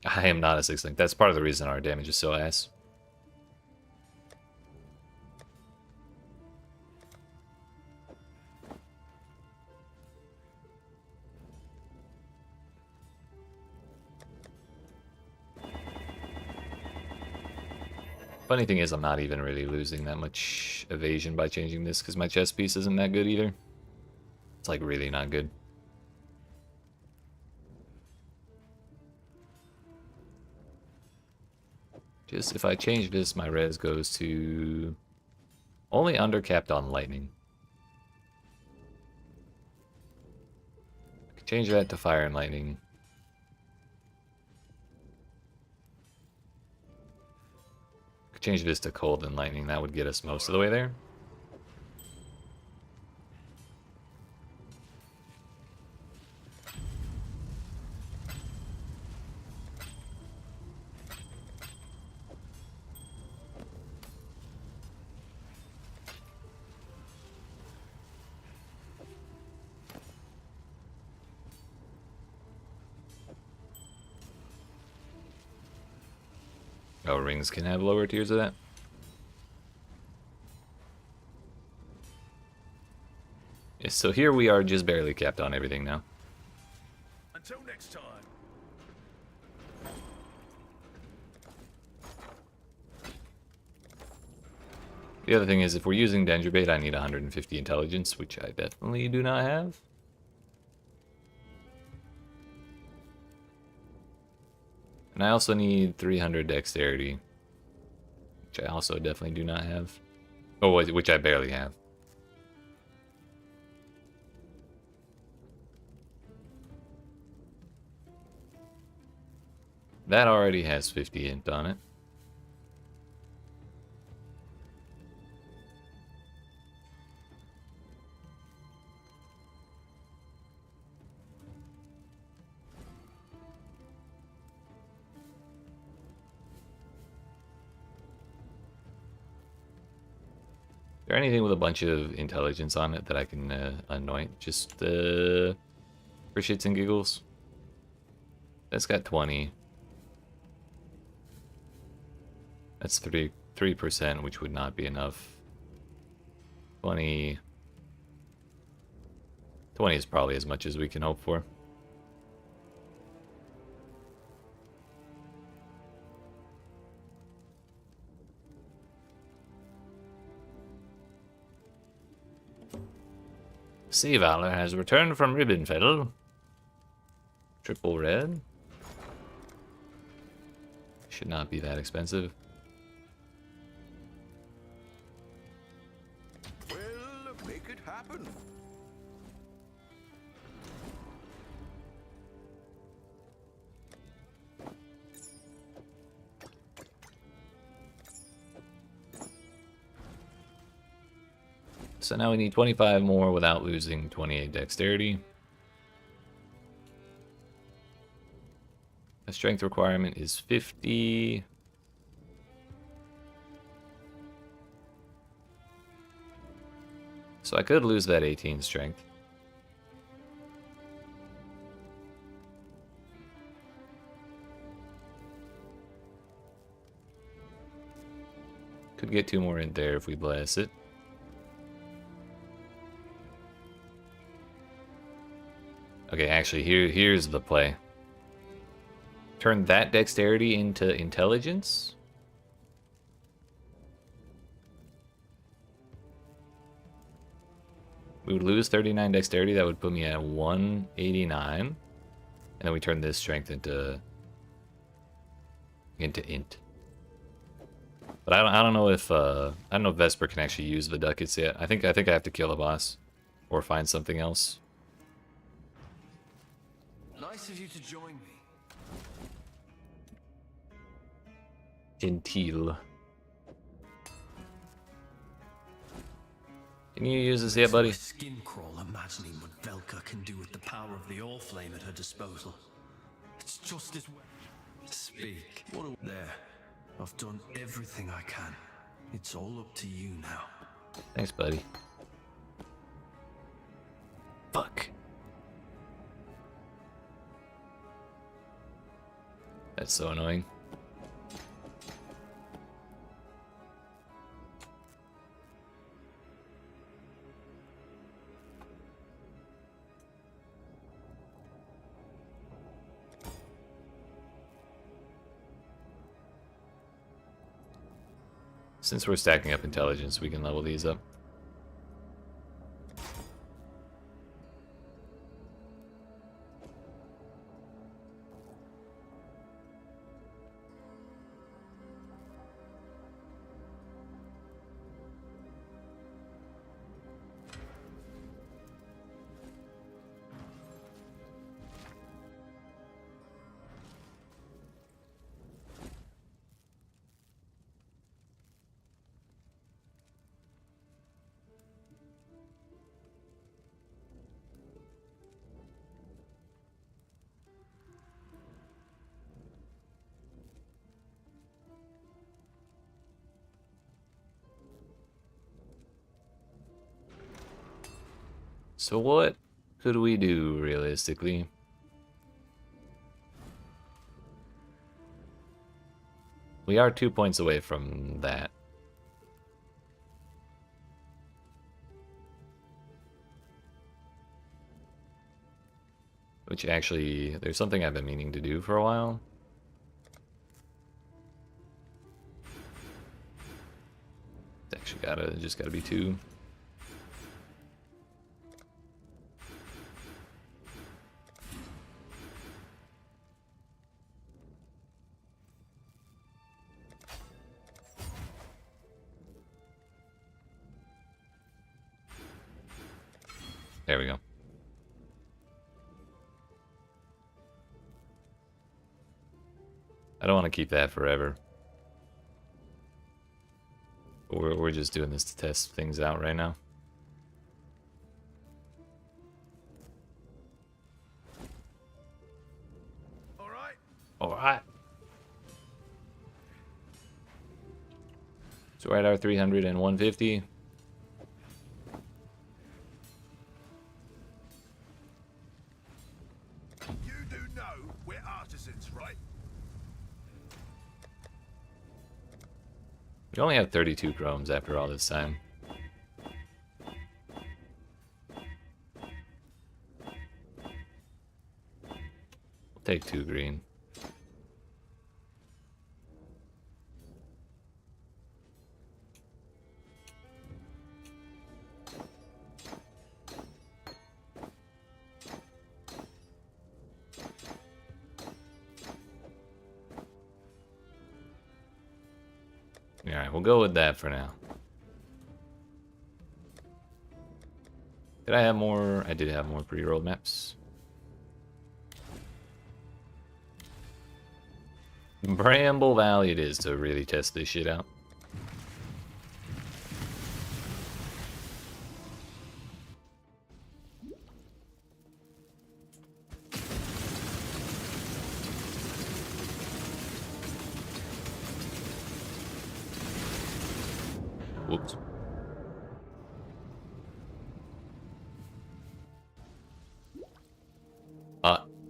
am not a 6-link. That's part of the reason our damage is so ass. Funny thing is, I'm not even really losing that much evasion by changing this because my chess piece isn't that good either. It's like really not good. Just if I change this, my res goes to only undercapped on lightning. I could change that to fire and lightning. Change this to cold and lightning. That would get us most of the way there. Oh, rings can have lower tiers of that. Yes, so here we are just barely capped on everything now. Until next time. The other thing is, if we're using Dendrobate, I need 150 intelligence, which I definitely do not have. And I also need 300 dexterity, which I also definitely do not have. Oh, which I barely have. That already has 50 int on it. Is there anything with a bunch of intelligence on it that I can anoint? Just for shits and giggles. That's got 20. That's 3%, which would not be enough. 20 is probably as much as we can hope for. Sea Valor has returned from Ribbenfeld. Triple red. Should not be that expensive. Well, make it happen. So now we need 25 more without losing 28 dexterity. The strength requirement is 50. So I could lose that 18 strength. Could get 2 more in there if we blast it. Okay, actually, here's the play. Turn that dexterity into intelligence. We would lose 39 dexterity. That would put me at 189. And then we turn this strength into int. But I don't know if Vesper can actually use the ducats yet. I think I have to kill a boss or find something else. Nice of you to join me. Gentile. Can you use this yet, buddy? Skin crawl imagining what Velka can do with the power of the Allflame at her disposal. It's just as well. Speak. There. I've done everything I can. It's all up to you now. Thanks, buddy. Fuck. That's so annoying. Since we're stacking up intelligence, we can level these up. So what could we do realistically? We are 2 points away from that. Which actually, there's something I've been meaning to do for a while. It's actually just gotta be 2. There we go. I don't want to keep that forever. We're just doing this to test things out right now. Alright. Alright. So we're at our 300 and 150. You do know we're artisans, right? We only have 32 chromes after all this time. We'll take 2 green. Alright, we'll go with that for now. Did I have more? I did have more pre-rolled maps. Bramble Valley it is to really test this shit out. Whoops.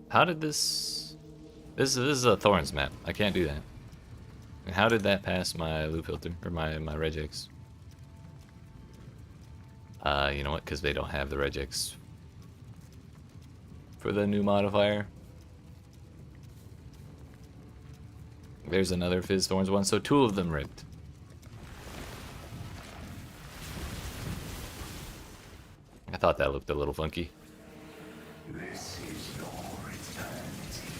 How did this... This is a Thorns map. I can't do that. And how did that pass my loop filter? Or my regex? You know what? Because they don't have the regex for the new modifier. There's another Fizz Thorns one, so 2 of them ripped. I thought that looked a little funky. This is your eternity.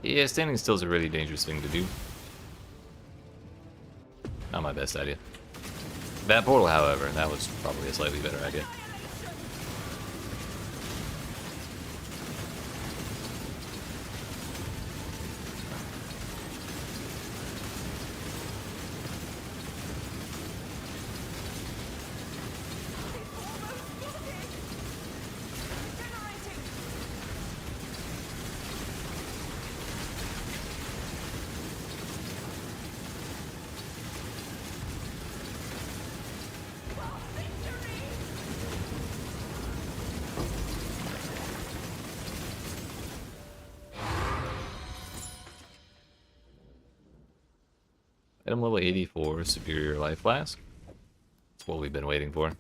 Yeah, standing still is a really dangerous thing to do. Not my best idea. That portal, however, that was probably a slightly better idea. Item level 84, Superior Life Flask. That's what we've been waiting for.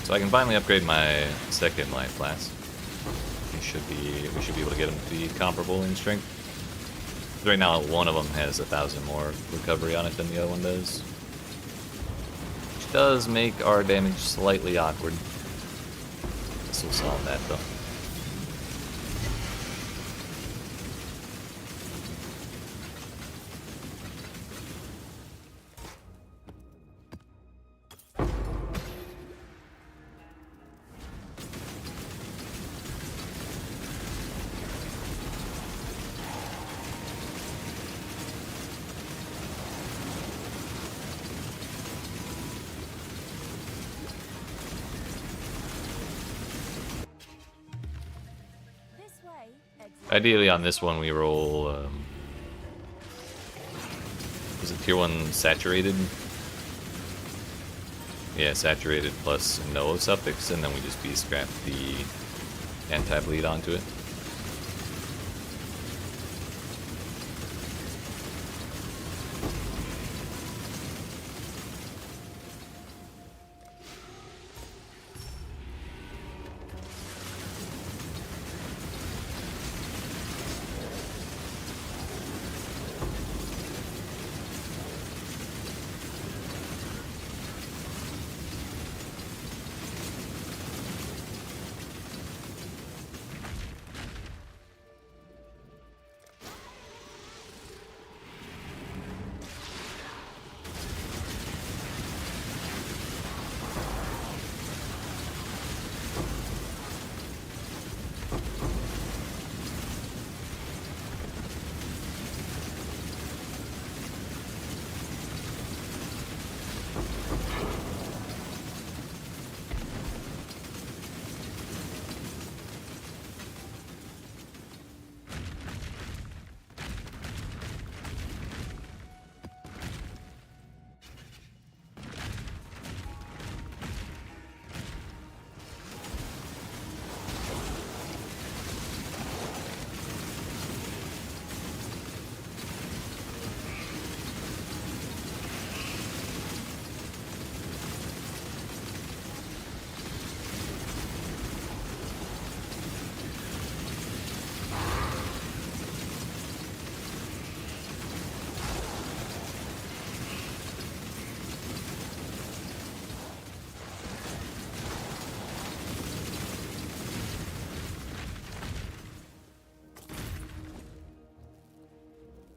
So I can finally upgrade my second Life Flask. We should be able to get them to be comparable in strength. Right now, one of them has 1,000 more recovery on it than the other one does. Which does make our damage slightly awkward. This will solve that though. Ideally on this one we roll, was it tier 1 saturated? Yeah, saturated plus no suffix, and then we just beast scrap the anti-bleed onto it.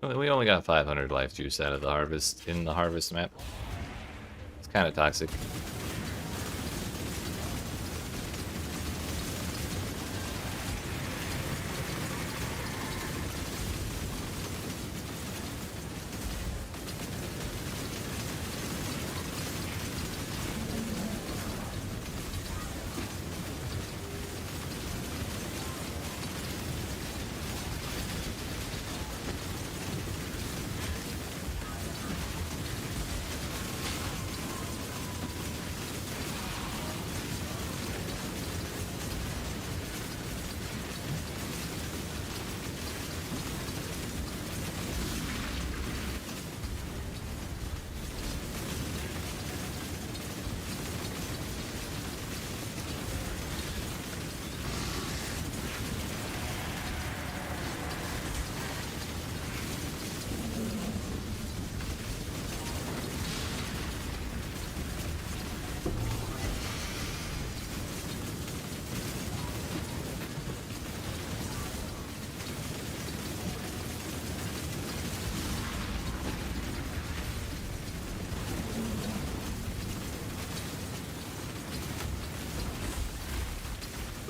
We only got 500 life juice out of the harvest in the harvest map. It's kind of toxic.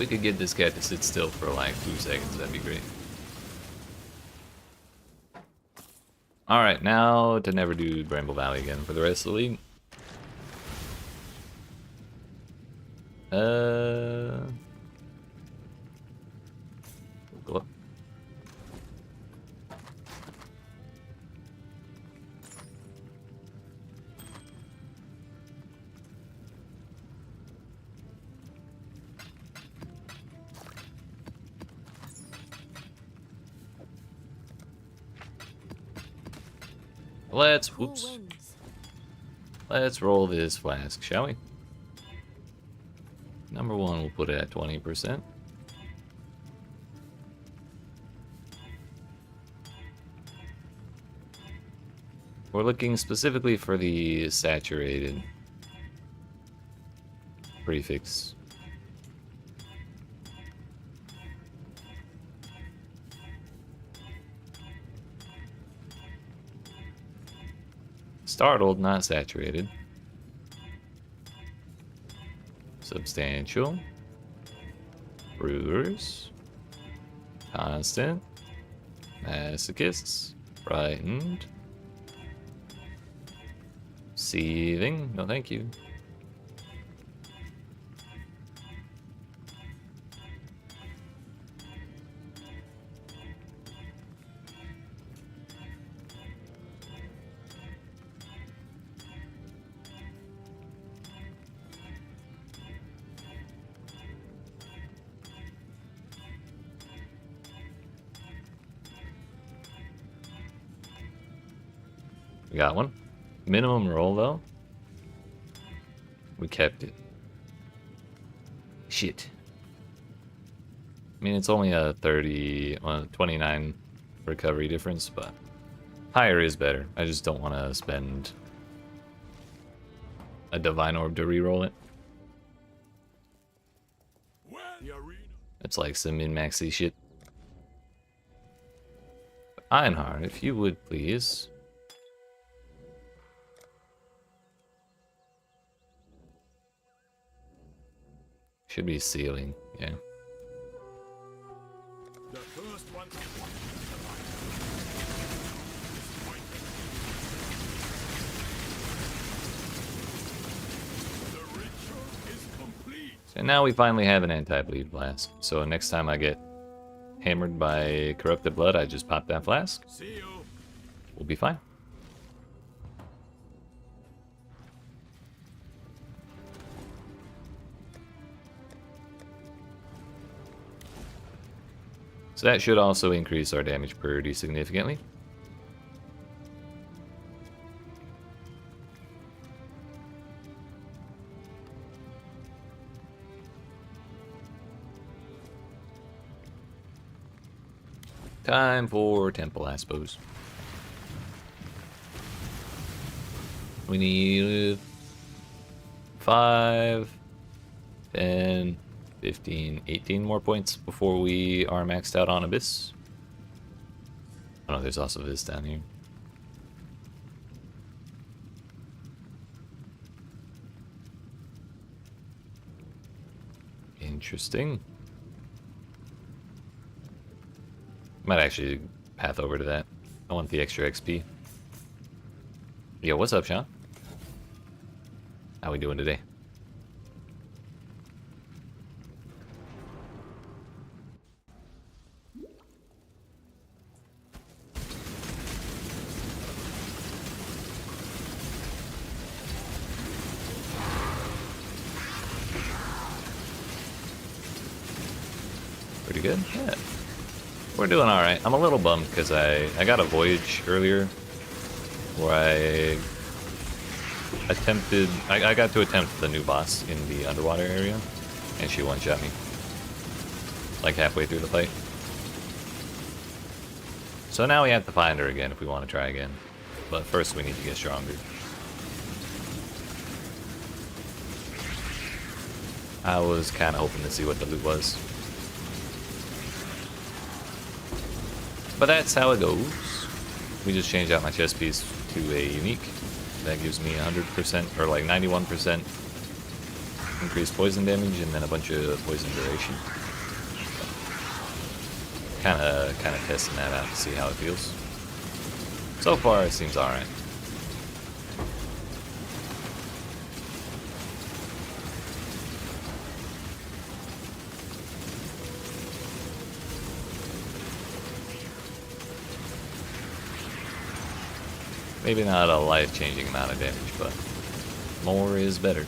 we could get this cat to sit still for like 2 seconds, that'd be great. Alright, now to never do Bramble Valley again for the rest of the league. Go up. Let's roll this flask, shall we? Number 1, we'll put it at 20%. We're looking specifically for the saturated prefix. Startled, not saturated. Substantial. Brewers. Constant. Masochists. Frightened. Seething. No, thank you. We got one. Minimum roll, though. We kept it. Shit. I mean, it's only a 29 recovery difference, but higher is better. I just don't want to spend a Divine Orb to reroll it. It's like some min-maxy shit. Einhard, if you would please. Should be sealing, yeah. The first one the ritual is complete. And now we finally have an anti-bleed flask. So next time I get hammered by corrupted blood, I just pop that flask. See you. We'll be fine. So that should also increase our damage priority significantly. Time for temple, I suppose. We need 5, 10, 15, 18 more points before we are maxed out on Abyss. Oh no, there's also this down here. Interesting. Might actually path over to that. I want the extra XP. Yo, what's up, Sean? How we doing today? Pretty good? Yeah. We're doing alright. I'm a little bummed because I got a voyage earlier where I got to attempt the new boss in the underwater area and she one-shot me like halfway through the fight. So now we have to find her again if we want to try again. But first we need to get stronger. I was kind of hoping to see what the loot was. But that's how it goes. We just changed out my chest piece to a unique. That gives me 100% or like 91% increased poison damage and then a bunch of poison duration. Kind of testing that out to see how it feels. So far, it seems alright. Maybe not a life-changing amount of damage, but more is better.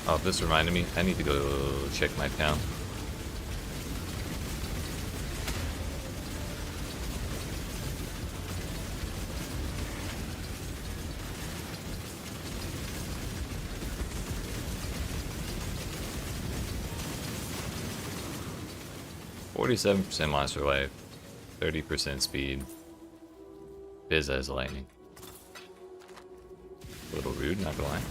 Oh, this reminded me. I need to go check my town. %, monster life, 30% speed. Biz as lightning. A little rude, not gonna lie.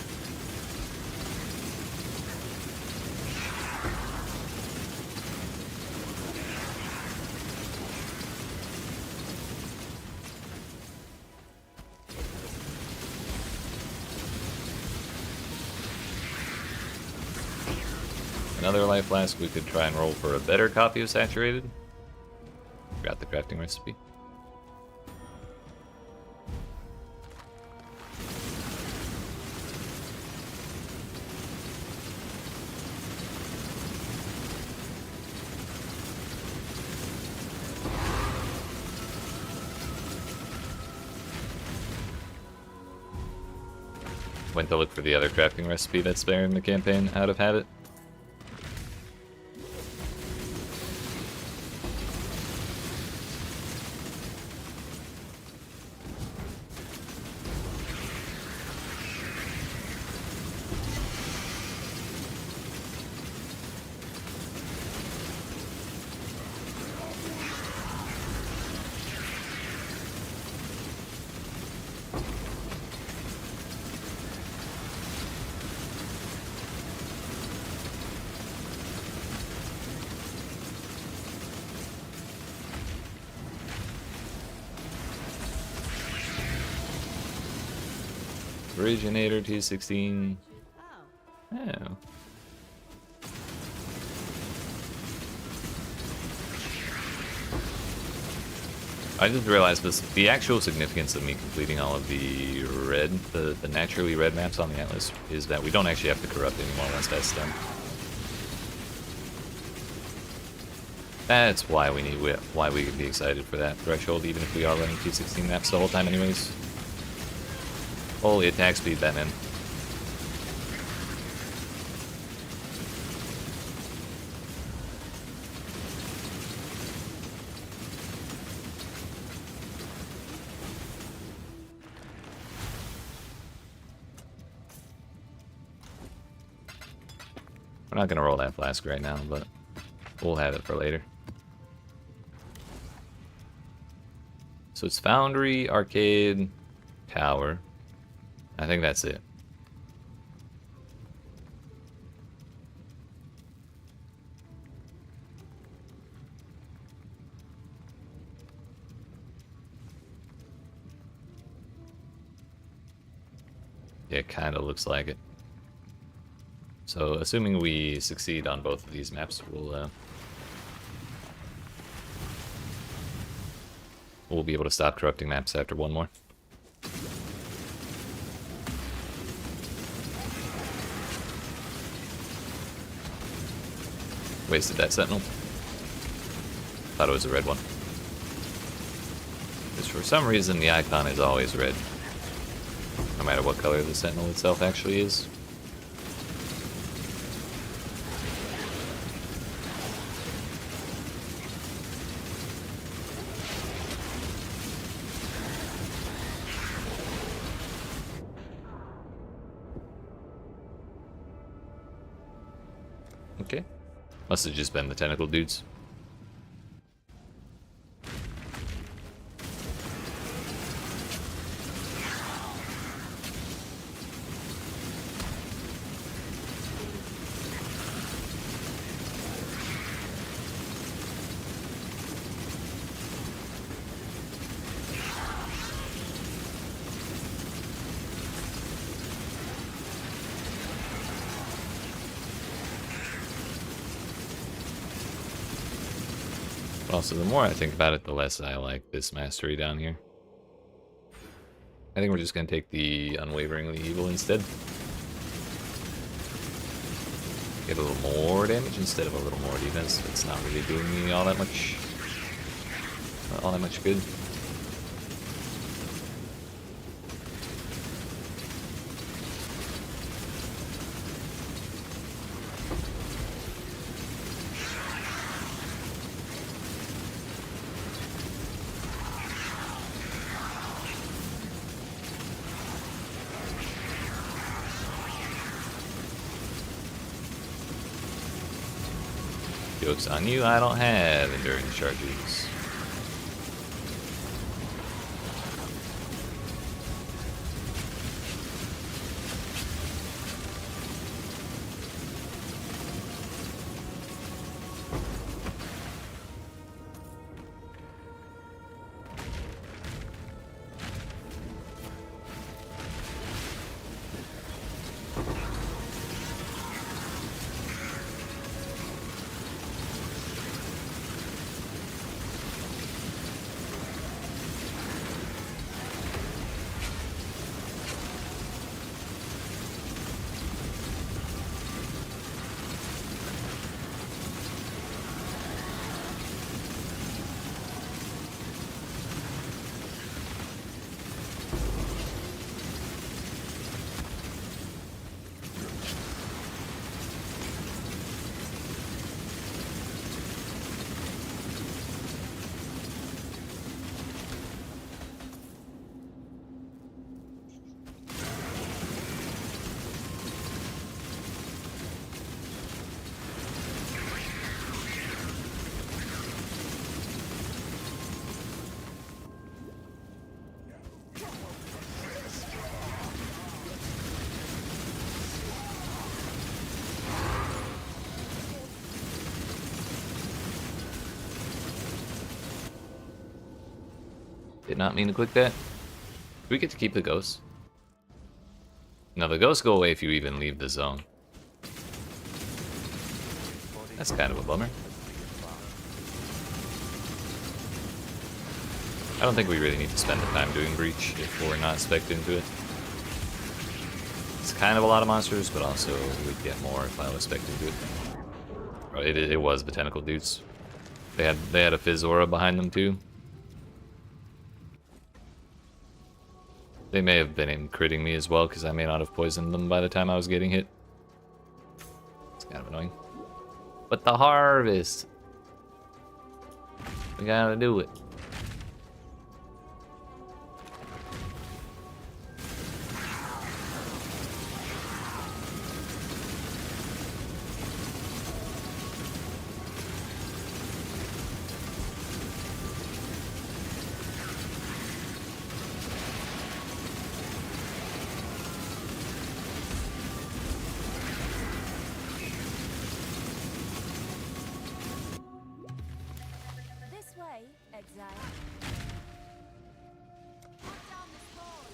Another life flask, we could try and roll for a better copy of Saturated. Forgot the crafting recipe. Went to look for the other crafting recipe that's there in the campaign out of habit. Originator T16. Oh. I just realized this. The actual significance of me completing all of the red, the naturally red maps on the Atlas is that we don't actually have to corrupt anymore once that's done. That's why we need, why we could be excited for that threshold, even if we are running T16 maps the whole time anyways. Holy attack speed, Batman. We're not gonna roll that flask right now, but we'll have it for later. So it's Foundry, Arcade, Tower. I think that's it. Yeah, it kind of looks like it. So, assuming we succeed on both of these maps, we'll be able to stop corrupting maps after one more. Wasted that sentinel. Thought it was a red one. Because for some reason the icon is always red. No matter what color the sentinel itself actually is. Okay. Must have just been the tentacle dudes. Also, the more I think about it, the less I like this mastery down here. I think we're just going to take the Unwaveringly Evil instead. Get a little more damage instead of a little more defense. It's not really doing me all that much good. Joke's on you, I don't have endurance charges. Did not mean to click that. Do we get to keep the ghosts? No, the ghosts go away if you even leave the zone. That's kind of a bummer. I don't think we really need to spend the time doing Breach if we're not spec'd into it. It's kind of a lot of monsters, but also we'd get more if I was spec'd into it. Oh, it was botanical dudes. They had a Fizz aura behind them too. They may have been critting me as well, because I may not have poisoned them by the time I was getting hit. It's kind of annoying. But the harvest! We gotta do it. This way, Exile. Put down the sword.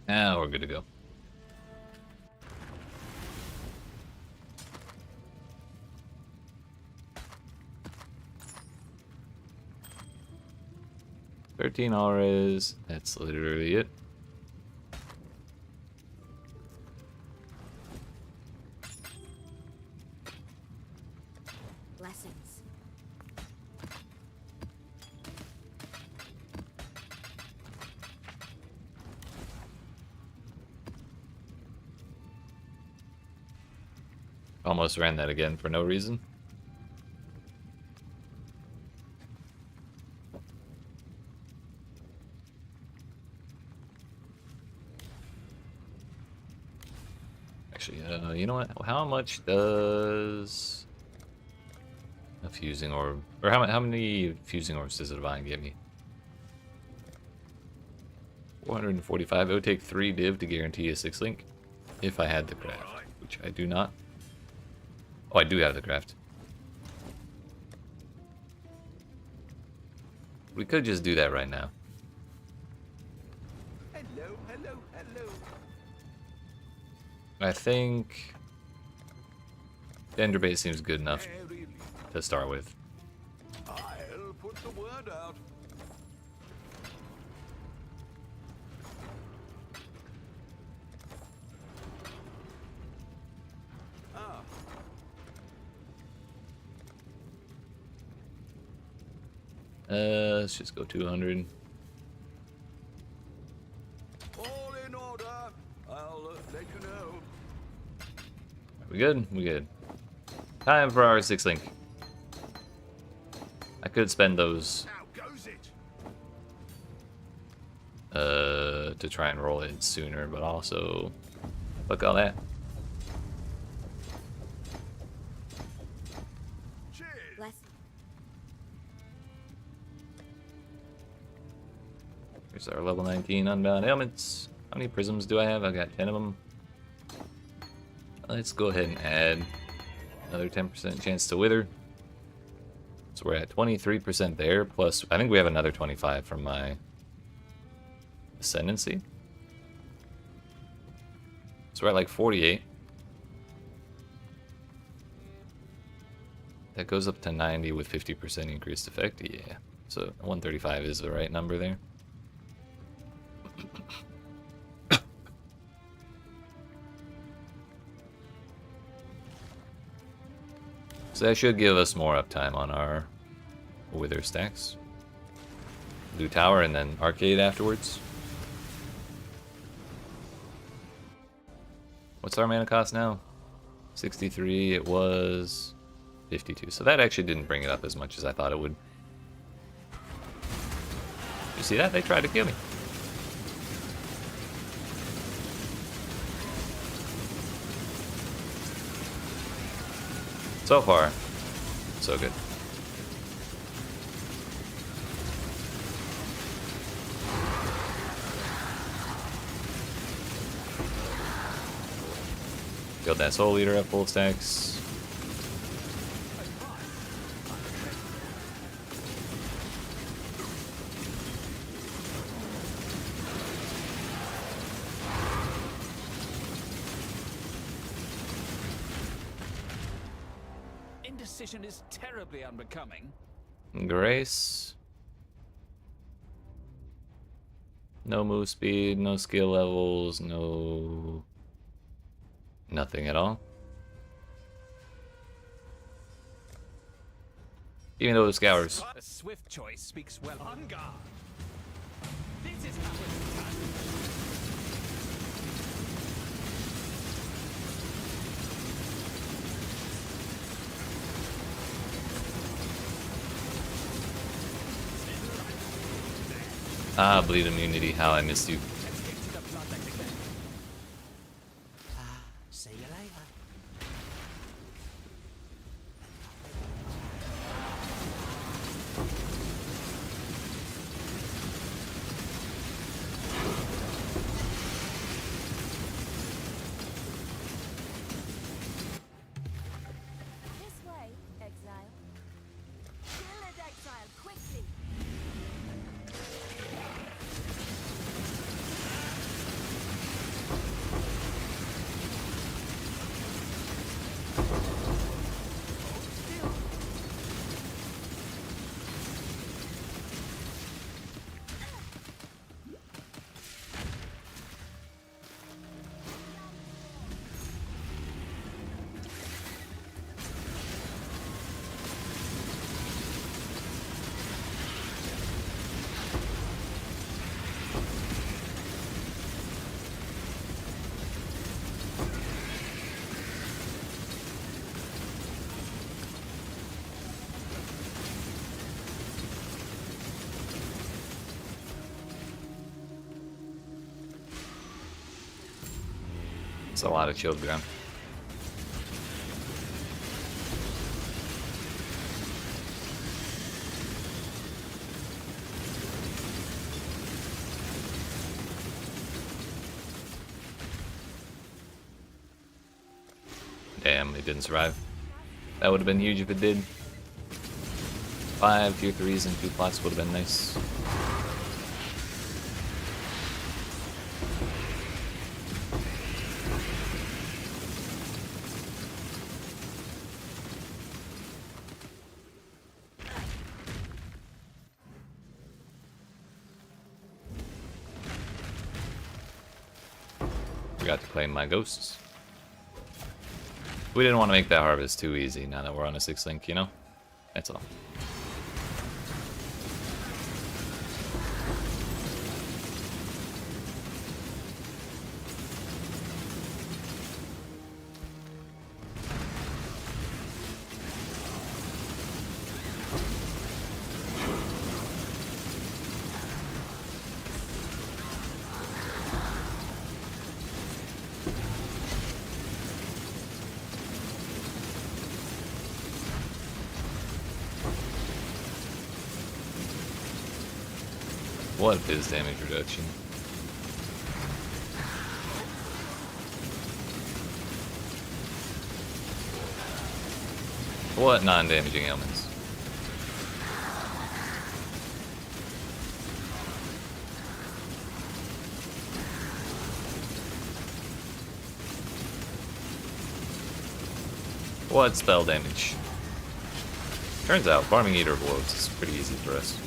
Now we're good to go. $13 auras. That's literally it. Blessings. Almost ran that again for no reason. Actually, you know what? How much does a fusing orb, or how many fusing orbs does a divine give me? 445. It would take 3 div to guarantee a 6 link if I had the craft, which I do not. Oh, I do have the craft. We could just do that right now. Hello, hello, hello. I think Dendra base seems good enough Very to start with. I'll put the word out. Ah, Let's just go 200. all in order. I'll let you know. We good? We good. Time for our 6 link. I could spend those How goes it? to try and roll it sooner, but also fuck all that. Cheers. Blessings. Here's our level 19 unbound ailments. How many prisms do I have? I've got 10 of them. Let's go ahead and add another 10% chance to wither. So we're at 23% there, plus I think we have another 25 from my ascendancy. So we're at like 48. That goes up to 90 with 50% increased effect. Yeah. So 135 is the right number there. So that should give us more uptime on our wither stacks. Do tower and then arcade afterwards. What's our mana cost now? 63. It was 52. So that actually didn't bring it up as much as I thought it would. You see that? They tried to kill me. So far, so good. Killed that soul leader at full stacks. Indecision is terribly unbecoming. Grace. No move speed, no skill levels, no... nothing at all. Even though it scours. A swift choice speaks well. On guard. This is how it's done. Ah, bleed immunity, how I missed you. See you later. This way, Exile. Kill it, Exile, quickly. It's a lot of children. Damn, it didn't survive. That would have been huge if it did. 5 tier 3s and 2 plots would have been nice. Forgot to claim my ghosts. We didn't want to make that harvest too easy now that we're on a 6 link, you know? That's all. What is damage reduction? What non-damaging ailments? What spell damage? Turns out farming Eater of Worlds is pretty easy for us.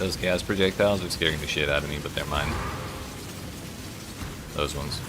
Those gas projectiles are scaring the shit out of me, but they're mine. Those ones.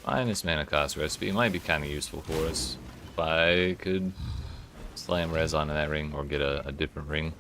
Minus mana cost recipe might be kind of useful for us. If I could slam res onto that ring or get a different ring.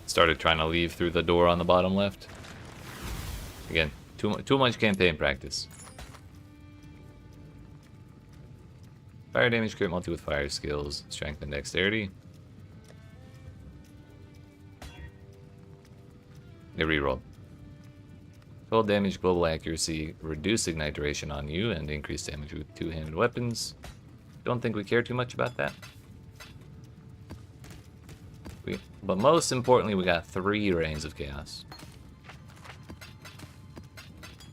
Started trying to leave through the door on the bottom left. Again, too much campaign practice. Fire damage crit multi with fire skills, strength and dexterity. They rerolled. Total damage, global accuracy, reduce ignite duration on you, and increase damage with two-handed weapons. Don't think we care too much about that. But most importantly, we got 3 Reigns of Chaos.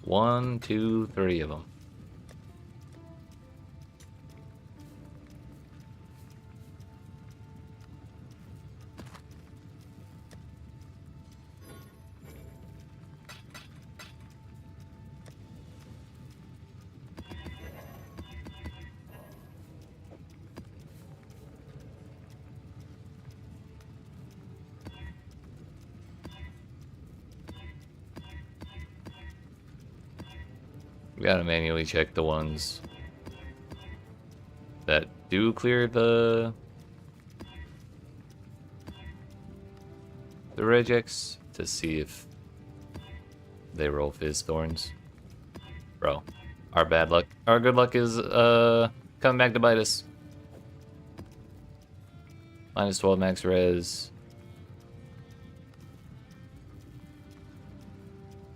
1, 2, 3 of them. We gotta manually check the ones that do clear the regex to see if they roll Fizz Thorns. Bro, our bad luck, our good luck is coming back to bite us. Minus 12 max res.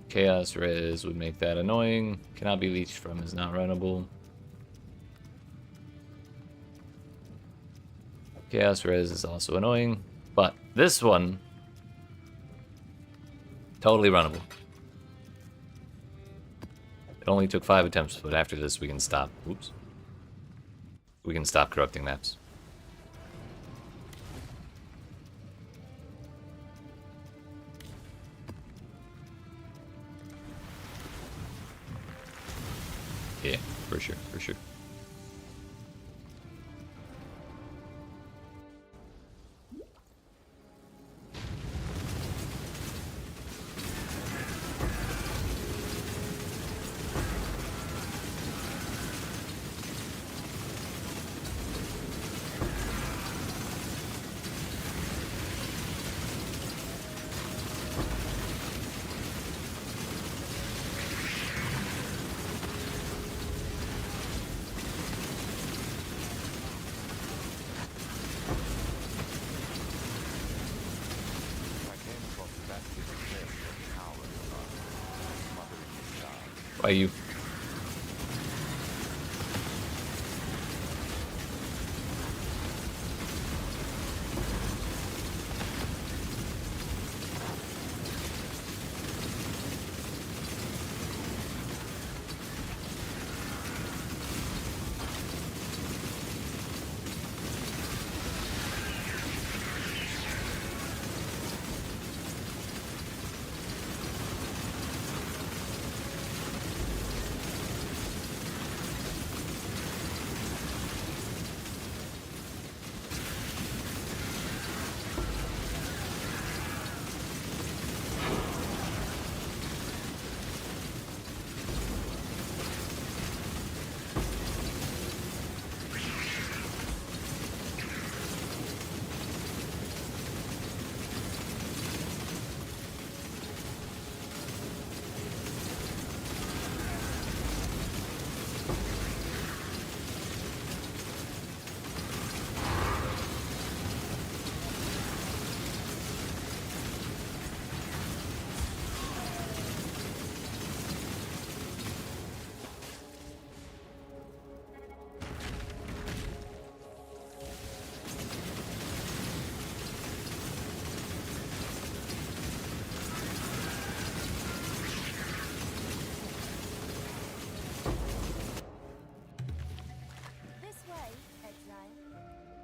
Chaos res would make that annoying. Cannot be leached from, is not runnable. Chaos res is also annoying, but this one totally runnable. It only took 5 attempts, but after this we can stop. Oops. We can stop corrupting maps. Yeah, for sure, for sure. Why you?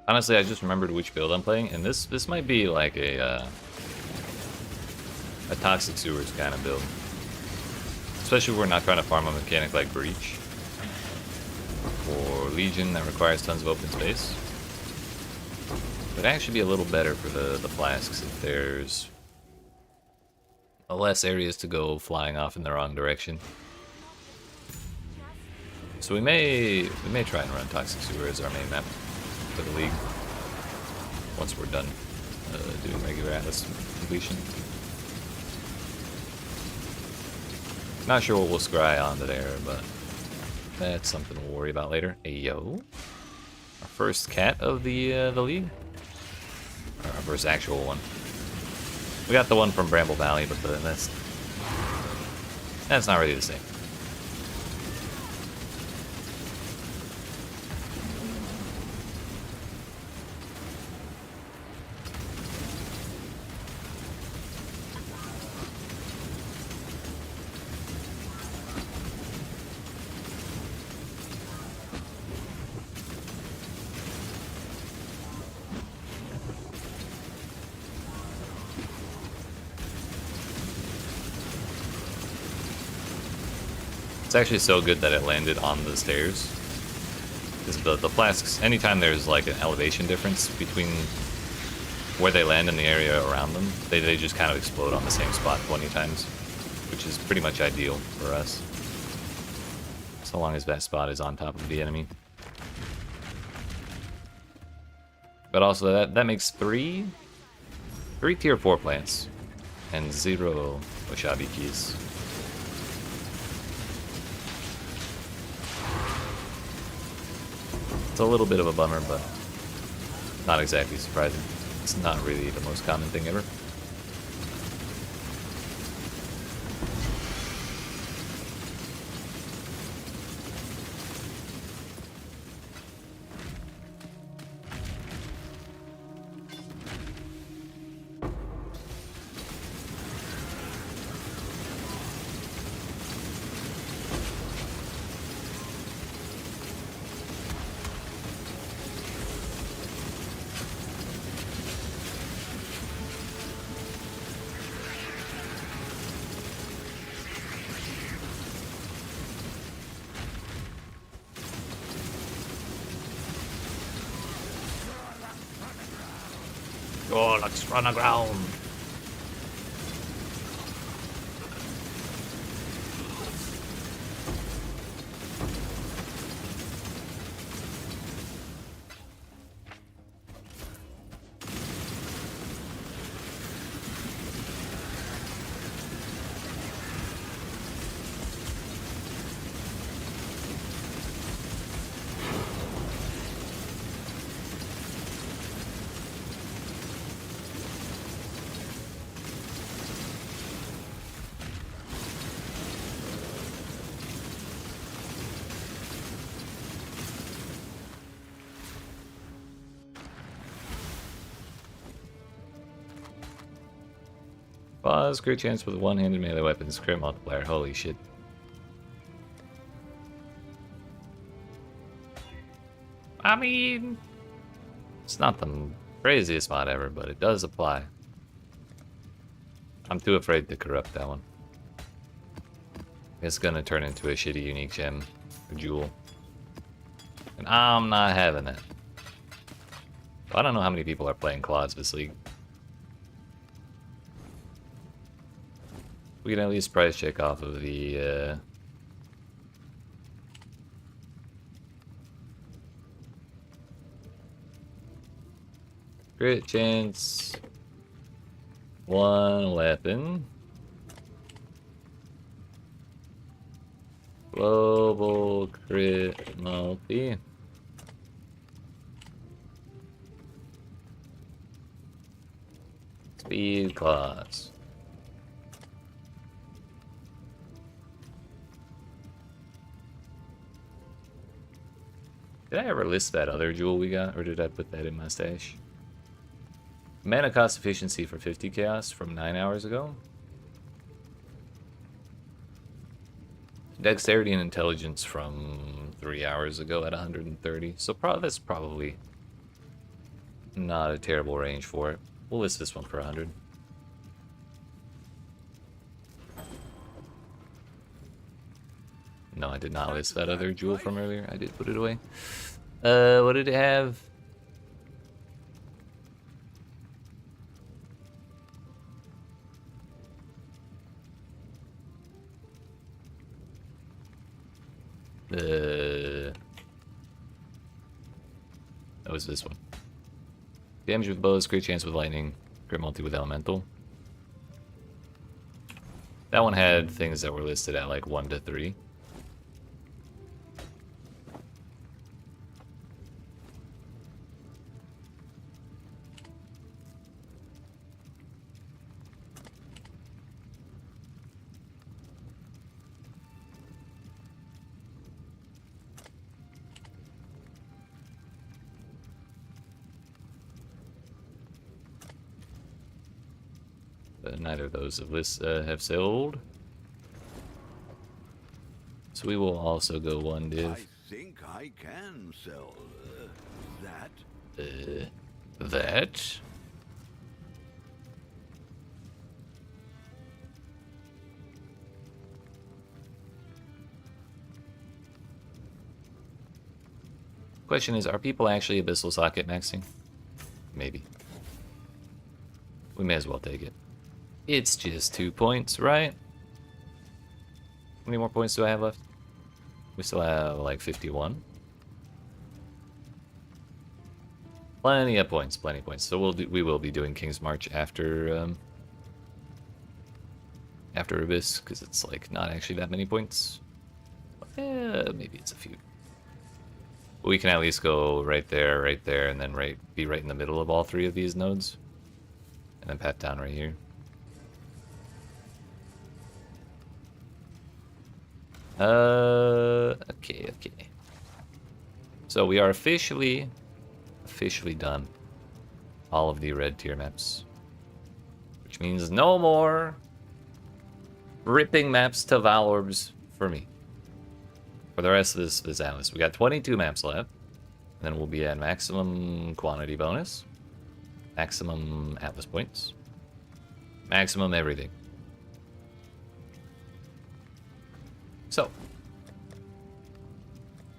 Honestly, I just remembered which build I'm playing, and this might be like a Toxic Sewers kind of build. Especially if we're not trying to farm a mechanic like Breach or Legion that requires tons of open space. But actually be a little better for the flasks if there's less areas to go flying off in the wrong direction. So we may try and run Toxic Sewer as our main map for the league once we're done doing regular Atlas completion. Not sure what we'll scry onto there, but that's something we'll worry about later. Hey, yo. Our first cat of the league. Or our first actual one. We got the one from Bramble Valley, but that's not really the same. It's actually so good that it landed on the stairs. Because the flasks, anytime there's like an elevation difference between where they land and the area around them, they just kind of explode on the same spot 20 times. Which is pretty much ideal for us. So long as that spot is on top of the enemy. But also that makes three tier 4 plants. And 0 Washabi keys. It's a little bit of a bummer, but not exactly surprising. It's not really the most common thing ever. Oh, let's run aground. Pause, great chance with one-handed melee weapons, crit multiplier, holy shit. I mean, it's not the craziest mod ever, but it does apply. I'm too afraid to corrupt that one. It's gonna turn into a shitty unique gem or jewel. And I'm not having it. I don't know how many people are playing Claws this league. We can at least price check off of the crit chance, one weapon, global crit multi, speed claws. Did I ever list that other jewel we got, or did I put that in my stash? Mana cost efficiency for 50 chaos from 9 hours ago. Dexterity and intelligence from 3 hours ago at 130. So that's probably not a terrible range for it. We'll list this one for 100. No, I did not list that other jewel from earlier. I did put it away. What did it have? That was this one. Damage with bows, great chance with lightning, crit multi with elemental. That one had things that were listed at like 1 to 3. but neither of those have sold. So we will also go one div. I think I can sell that. That? Question is, are people actually Abyssal Socket maxing? Maybe. We may as well take it. It's just 2 points, right? How many more points do I have left? We still have like 51. Plenty of points, plenty of points. So we will be doing King's March after after Abyss, because it's like not actually that many points. Maybe it's a few. But we can at least go right there, and then be right in the middle of all three of these nodes, and then pat down right here. Okay. So we are officially done all of the red tier maps, which means no more ripping maps to Valorbs for me for the rest of this atlas. We got 22 maps left, and then we'll be at maximum quantity bonus, maximum atlas points, maximum everything. So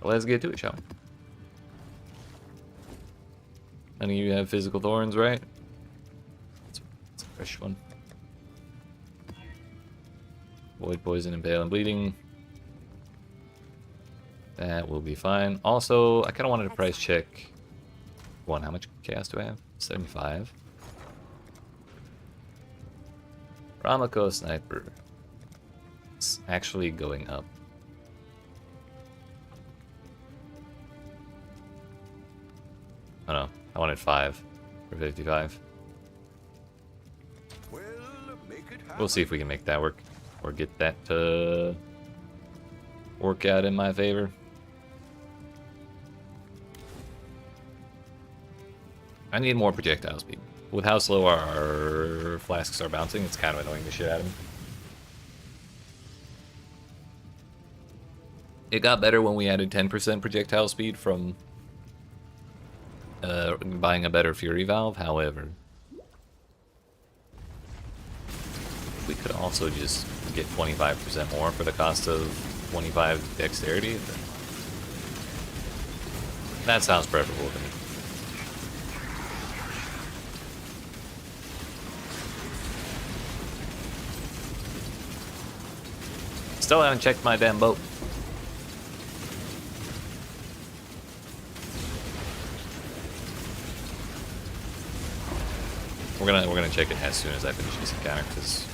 let's get to it, shall we? None of you have physical thorns, right? It's a fresh one. Void, poison, impale, and bleeding. That will be fine. Also, I kind of wanted to price check. One, how much chaos do I have? 75. Ramako Sniper. It's actually going up. Oh no, I wanted 5 for 55. Well, make it happen. We'll see if we can make that work, or get that to work out in my favor. I need more projectile speed. With how slow our flasks are bouncing, it's kind of annoying the shit out of me. It got better when we added 10% projectile speed from buying a better Fury Valve. However, we could also just get 25% more for the cost of 25 dexterity. That sounds preferable to me. Still haven't checked my damn boat. We're gonna check it as soon as I finish this encounter, because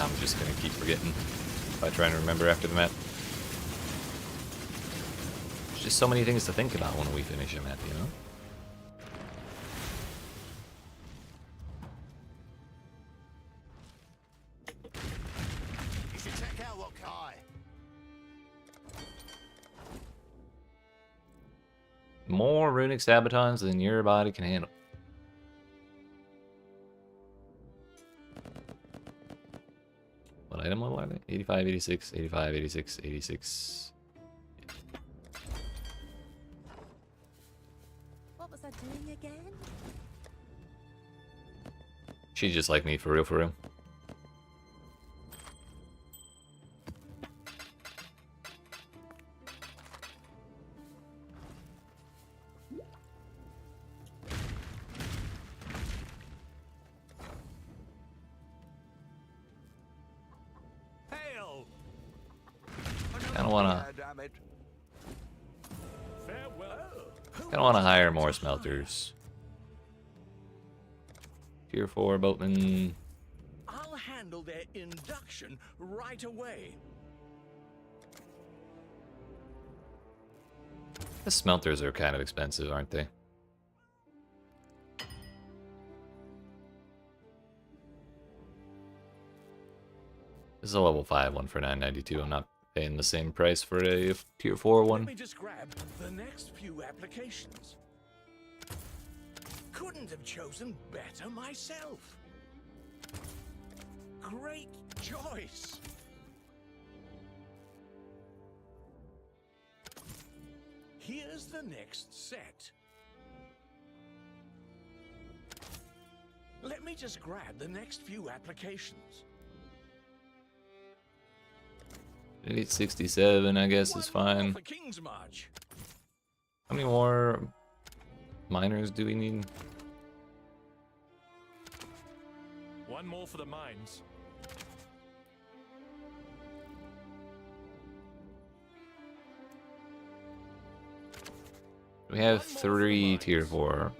I'm just gonna keep forgetting if I try and remember after the map. There's just so many things to think about when we finish a map, you know? You should check out what Kai. More runic sabatons than your body can handle. What item level are they? 85, 86, 85, 86, 86. What was I doing again? She's just like me, for real, for real. Kinda wanna hire more smelters. Tier 4 boatman. I'll handle their induction right away. The smelters are kind of expensive, aren't they? This is a level 5 one for 992. I'm not paying the same price for a tier 4 one. Let me just grab the next few applications. Couldn't have chosen better myself. Great choice. Here's the next set. Let me just grab the next few applications. 867, I guess, is One more fine. for King's March. How many more miners do we need? One more for the mines. We have 3 tier 4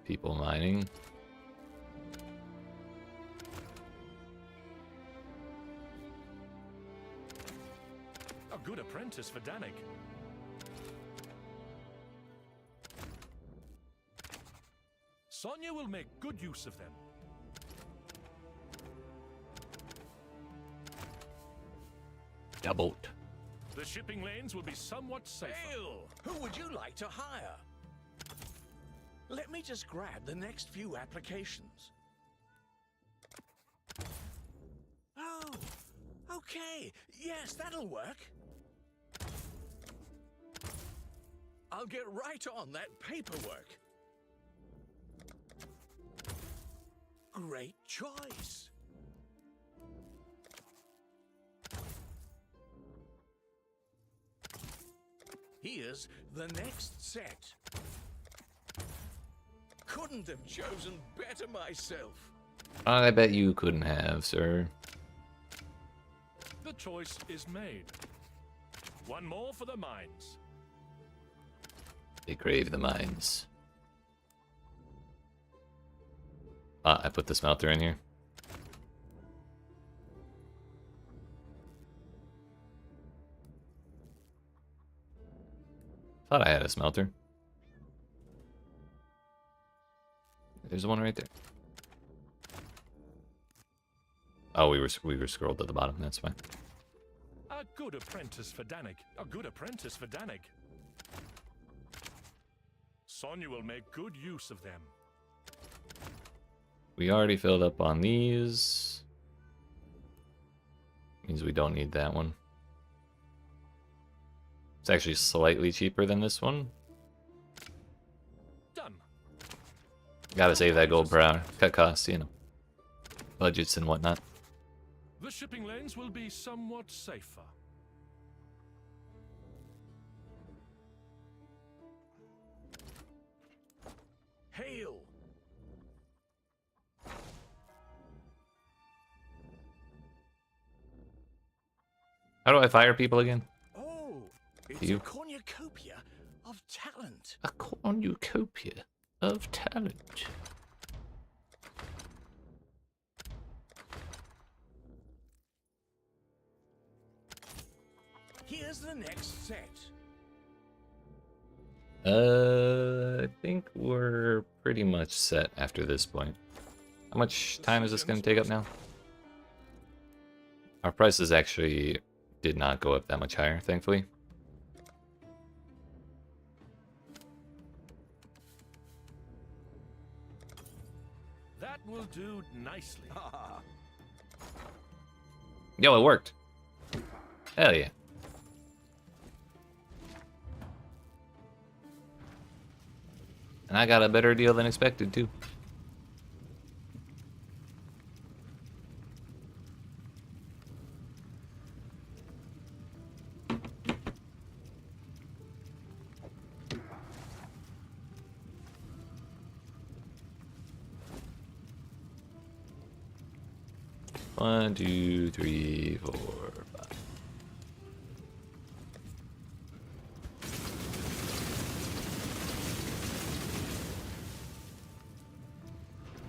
people mining. A good apprentice for Danik. Sonya will make good use of them. Doubled. The shipping lanes will be somewhat safer. Hail! Who would you like to hire? Let me just grab the next few applications. Oh, okay. Yes, that'll work. I'll get right on that paperwork. Great choice. Here's the next set. Couldn't have chosen better myself. I bet you couldn't have, sir. The choice is made. One more for the mines. They crave the mines. Ah, I put the smelter in here. Thought I had a smelter. There's one right there. Oh, we were scrolled at the bottom. That's fine. A good apprentice for Danik. A good apprentice for Danik. Sonya will make good use of them. We already filled up on these. Means we don't need that one. It's actually slightly cheaper than this one. Done. Gotta save that gold per hour. Cut costs, you know. Budgets and whatnot. The shipping lanes will be somewhat safer. Hail! How do I fire people again? Oh, it's You. a cornucopia of talent. A cornucopia of talent. Here's the next set. I think we're pretty much set after this point. How much time is this going to take up now? Our prices actually did not go up that much higher, thankfully. That will do nicely. Yo, it worked. Hell yeah. And I got a better deal than expected, too. One, two, three, four, five.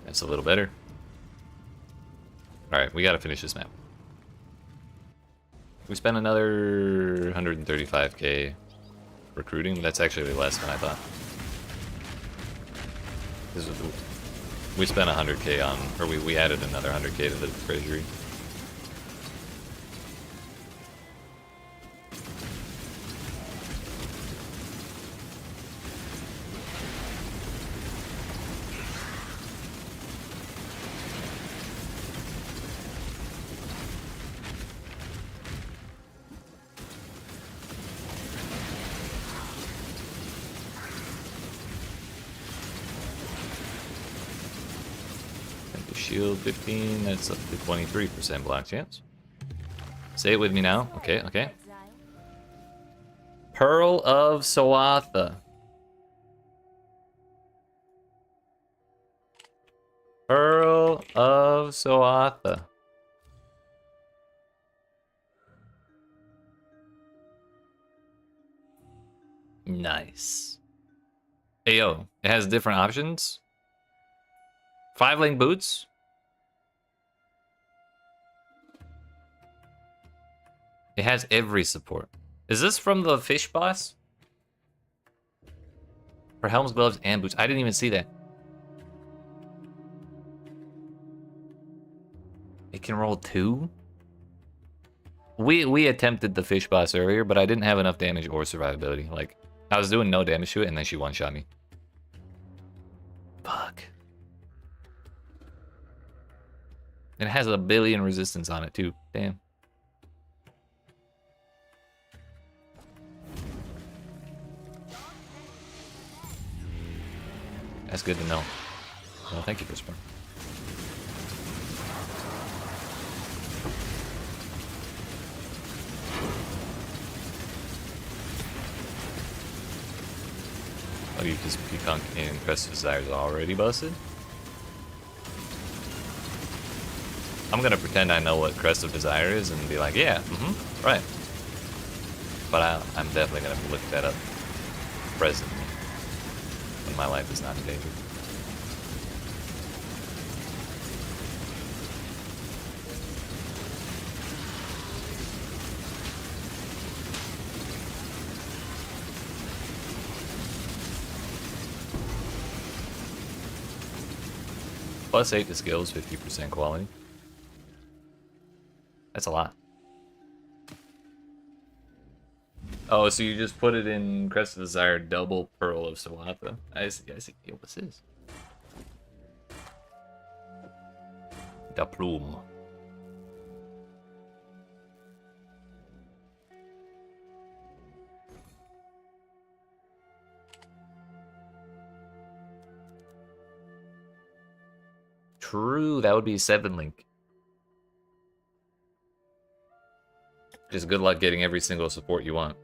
That's a little better. Alright, we gotta finish this map. We spent another 135k recruiting. That's actually less than I thought. We spent 100k on, or we added another 100k to the treasury. shield 15. That's up to 23% block chance. Say it with me now. Okay, okay. Exile. Pearl of Soatha. Pearl of Soatha. Nice. Hey yo, it has different options. 5-lane boots. It has every support. Is this from the fish boss? For helms, gloves, and boots. I didn't even see that. It can roll 2? We attempted the fish boss earlier, but I didn't have enough damage or survivability. Like, I was doing no damage to it, and then she one-shot me. Fuck. And it has a billion resistance on it, too. Damn. That's good to know. Well, thank you, Christopher. Oh, you just PConc in Crest of Desire is already busted? I'm gonna pretend I know what Crest of Desire is and be like, yeah, right. But I'm definitely gonna look that up presently when my life is not in danger. +8 to skills, 50% quality. That's a lot. Oh, so you just put it in Crest of Desire, double Pearl of Soatha. I see. Yo, what's this? Da Plume. True, that would be 7-link. Just good luck getting every single support you want.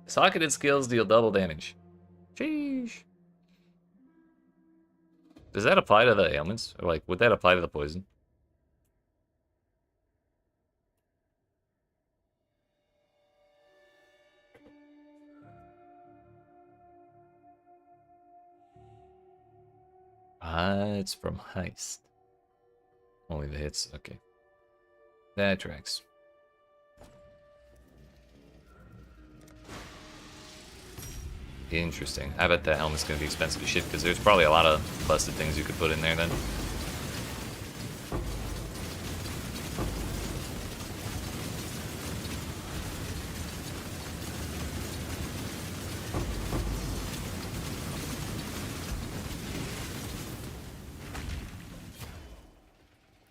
Socketed skills deal double damage. Sheesh. Does that apply to the ailments? Or like, would that apply to the poison? It's from Heist. Only the hits, okay. That tracks. Interesting. I bet that helmet's gonna be expensive as shit, because there's probably a lot of busted things you could put in there then.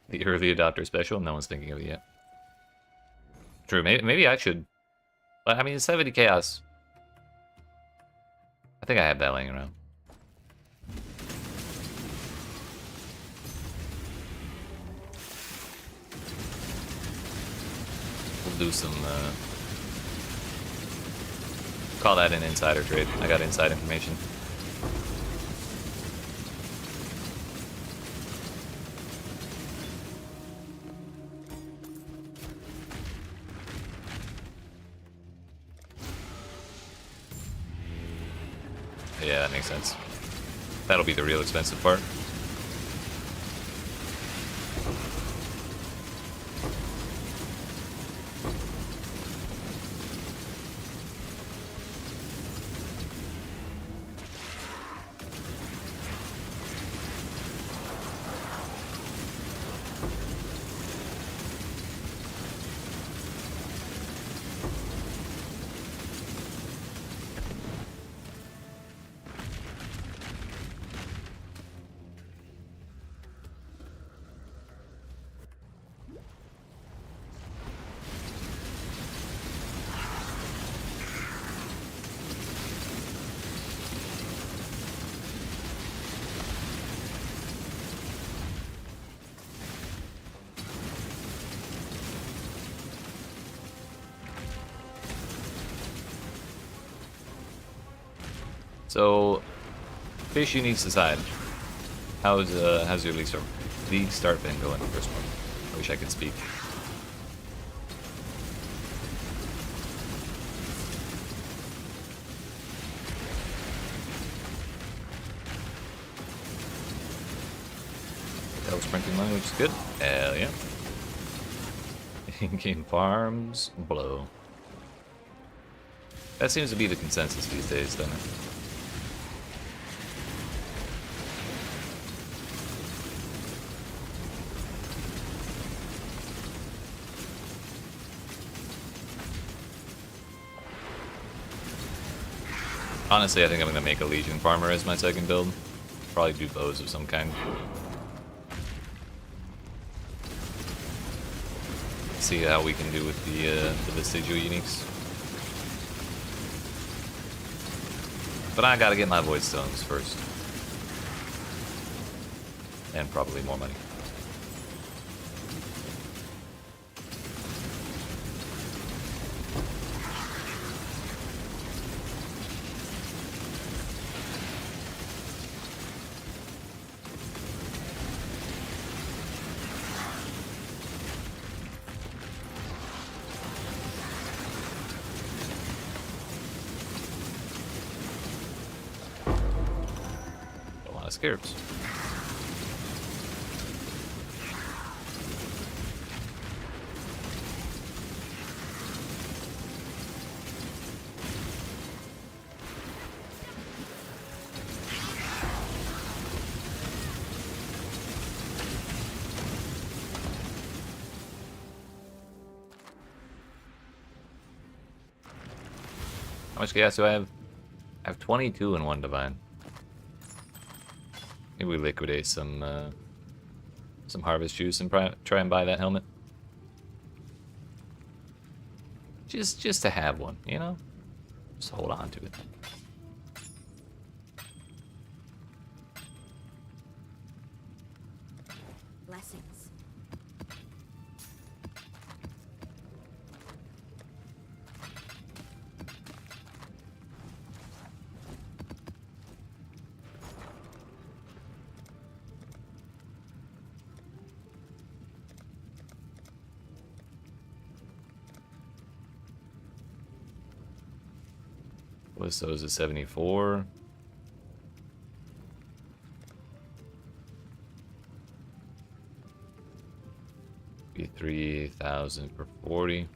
The early adopter special? No one's thinking of it yet. True, maybe I should. But I mean, 70 chaos. I think I have that laying around. We'll do some, call that an insider trade. I got inside information. Yeah, that makes sense. That'll be the real expensive part. So, fish uniques aside, how's your league start been going? The first one. I wish I could speak. That was printing money, which is good. Hell yeah. In-game farms blow. That seems to be the consensus these days, doesn't it? Honestly, I think I'm gonna make a Legion Farmer as my second build. Probably do bows of some kind. See how we can do with the vestigial uniques. But I gotta get my void stones first. And probably more money. Scarabs. How much gas do I have? I have 22 in one divine. Maybe we liquidate some harvest juice and try and buy that helmet. Just to have one, you know? Just hold on to it. Blessings. What's those at 74? Be 3,000 for 40.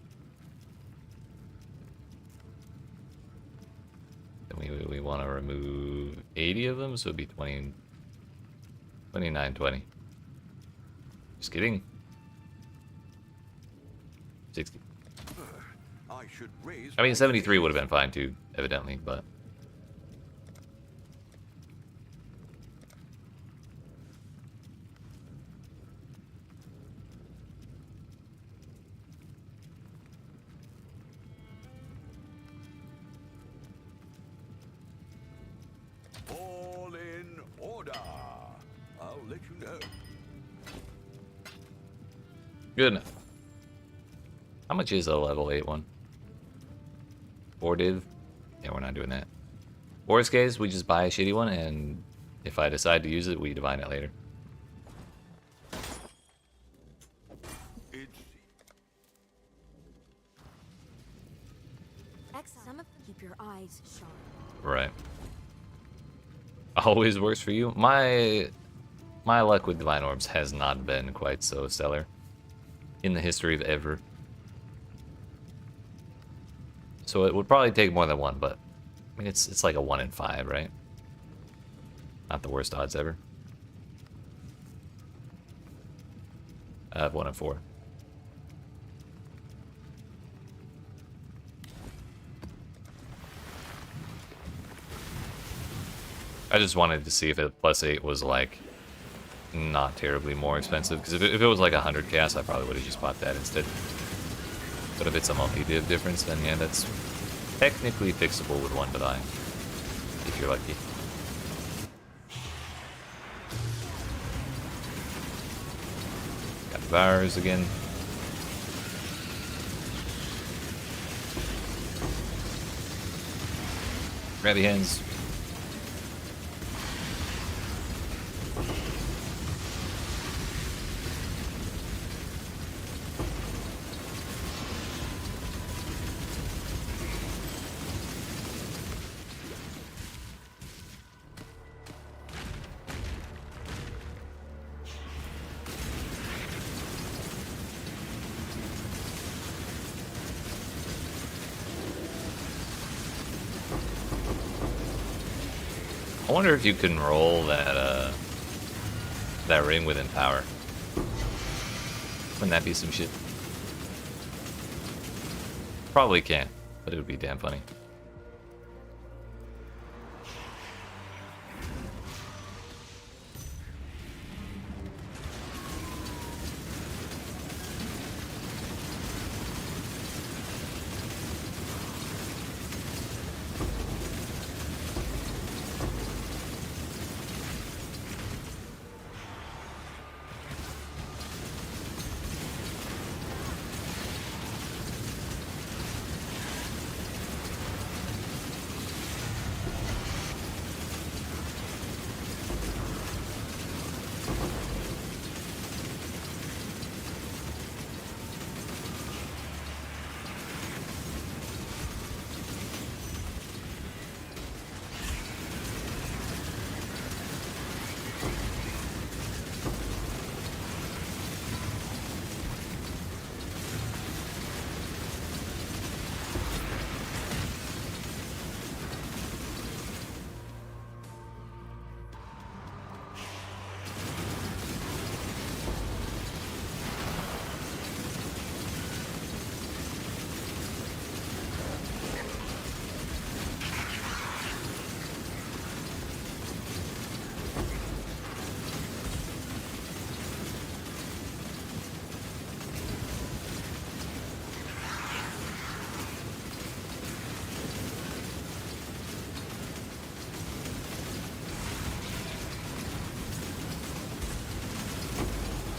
Then we want to remove 80 of them, so it'd be 29.20. Just kidding. 60. I mean, 73 would have been fine too, evidently, but... All in order. I'll let you know. Good enough. How much is a level 8 one? 4 div? Yeah, we're not doing that. Worst case, we just buy a shitty one, and if I decide to use it, we divine it later. Exile. Some of them keep your eyes sharp. Right. Always works for you. My luck with divine orbs has not been quite so stellar in the history of ever. So it would probably take more than one, but I mean it's like a 1 in 5, right? Not the worst odds ever. I have 1 in 4. I just wanted to see if a +8 was like not terribly more expensive, because if it was like 100 cast, I probably would have just bought that instead. But if it's a multi-div difference, then yeah, that's technically fixable with 1 divine, if you're lucky. Got Devourers again. Grabby hands. I wonder if you can roll that that ring within power. Wouldn't that be some shit? Probably can't, but it would be damn funny.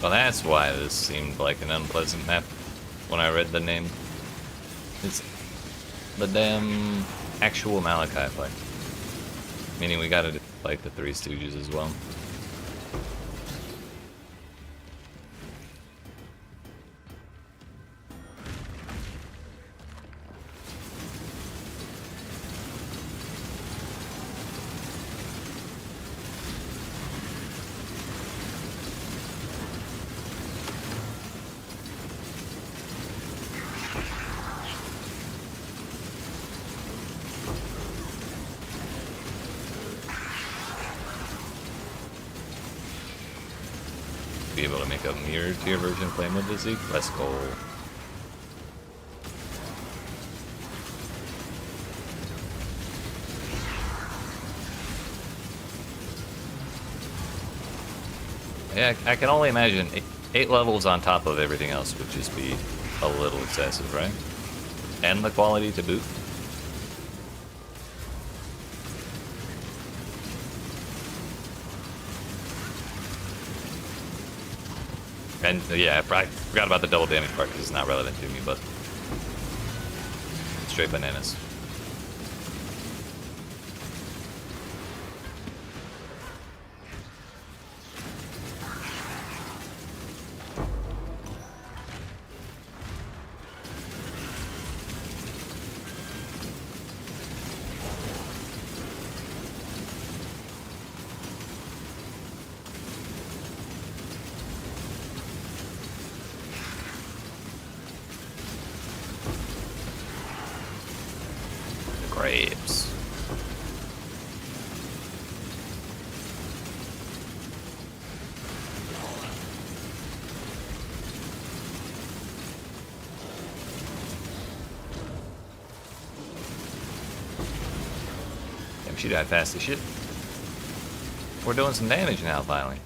Well, that's why this seemed like an unpleasant map when I read the name. It's the damn actual Malachi fight. Meaning we gotta fight the Three Stooges as well. Be able to make a mirror to your version flame with this Zeke? Let's go. Yeah, I can only imagine 8 levels on top of everything else would just be a little excessive, right? And the quality to boot. And yeah, I forgot about the double damage part because it's not relevant to me, but straight bananas. Grapes. Damn, she died fast as shit. We're doing some damage now, finally.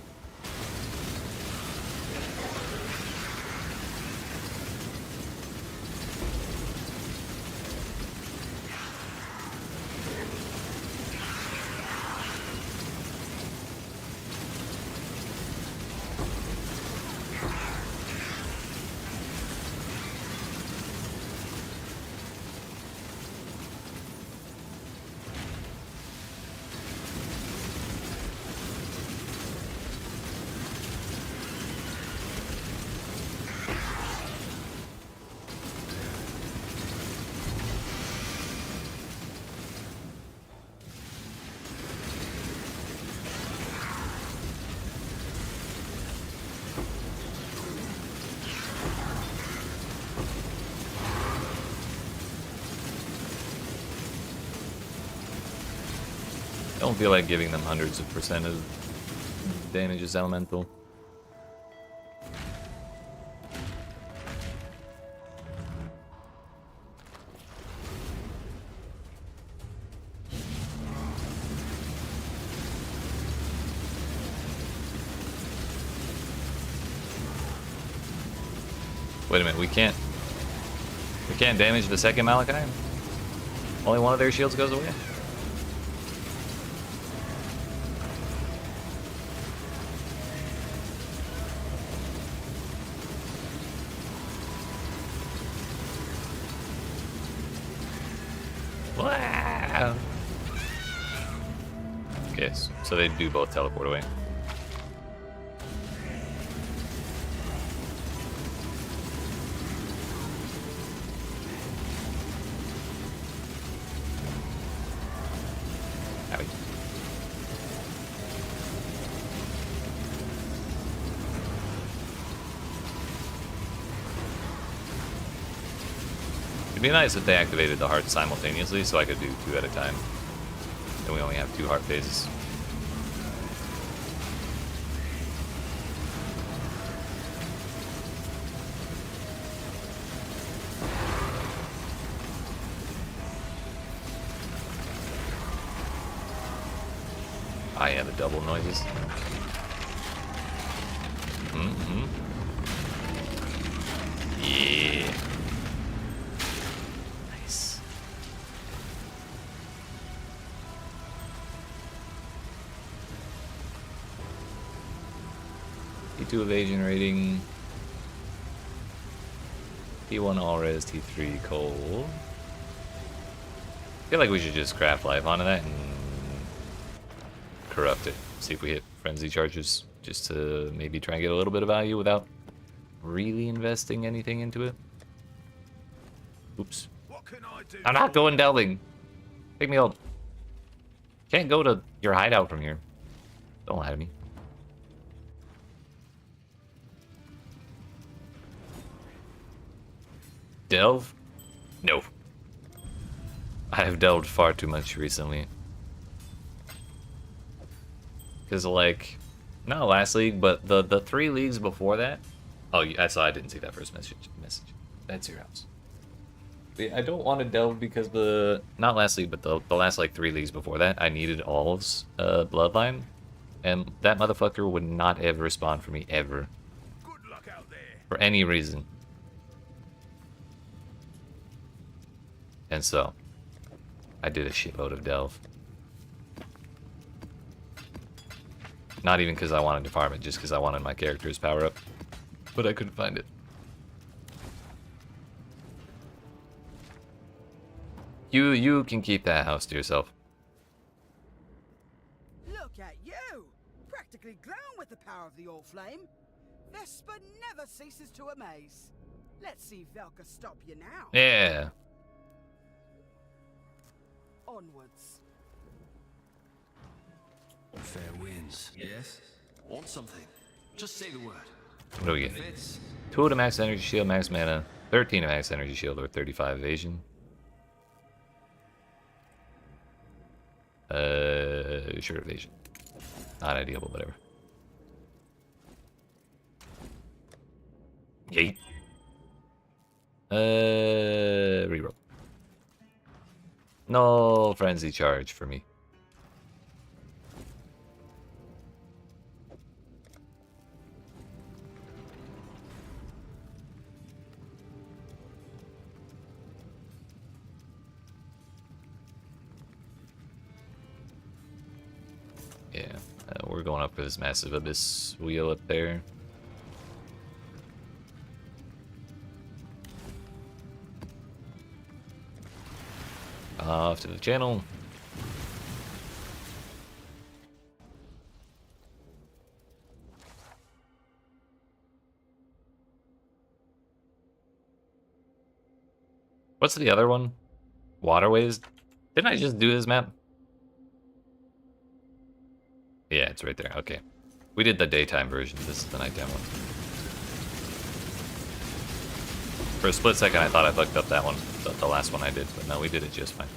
Don't feel like giving them hundreds of % of damage as elemental. Wait a minute, we can't damage the second Malachi? Only one of their shields goes away? Wow. Okay, so they do both teleport away. Howdy. It'd be nice if they activated the heart simultaneously so I could do 2 at a time. Then we only have 2 heart phases. I have the double noises. Yeah. Nice. T2 evasion rating. T1 all res, T3 cold. I feel like we should just craft life onto that and corrupt it. See if we hit frenzy charges, just to maybe try and get a little bit of value without really investing anything into it. Oops. What can I do? I'm not going delving. Pick me up. Can't go to your hideout from here. Don't lie to me. Delve? No. I have delved far too much recently. Because, like, not last league, but the 3 leagues before that. Oh, I didn't see that first message. That's your house. But yeah, I don't want to delve because not last league, but the last, like, 3 leagues before that, I needed All's bloodline. And that motherfucker would not ever respond for me, ever. Good luck out there. For any reason. And so, I did a shitload of delve. Not even because I wanted to farm it, just because I wanted my character's power up. But I couldn't find it. You can keep that house to yourself. Look at you! Practically glown with the power of the Allflame. Vesper never ceases to amaze. Let's see Velka stop you now. Yeah. Onwards. Fair winds, yes? Want something? Just say the word. What do we get? Fits. 2 to max energy shield, max mana, 13 to max energy shield, or 35 evasion. Sure, evasion. Not ideal, but whatever. Yeet. Reroll. No frenzy charge for me. Yeah, we're going up for this massive abyss wheel up there. Off to the channel. What's the other one? Waterways? Didn't I just do this map? Yeah, it's right there. Okay. We did the daytime version. This is the nighttime one. For a split second, I thought I fucked up that one. The last one I did, but no, we did it just fine.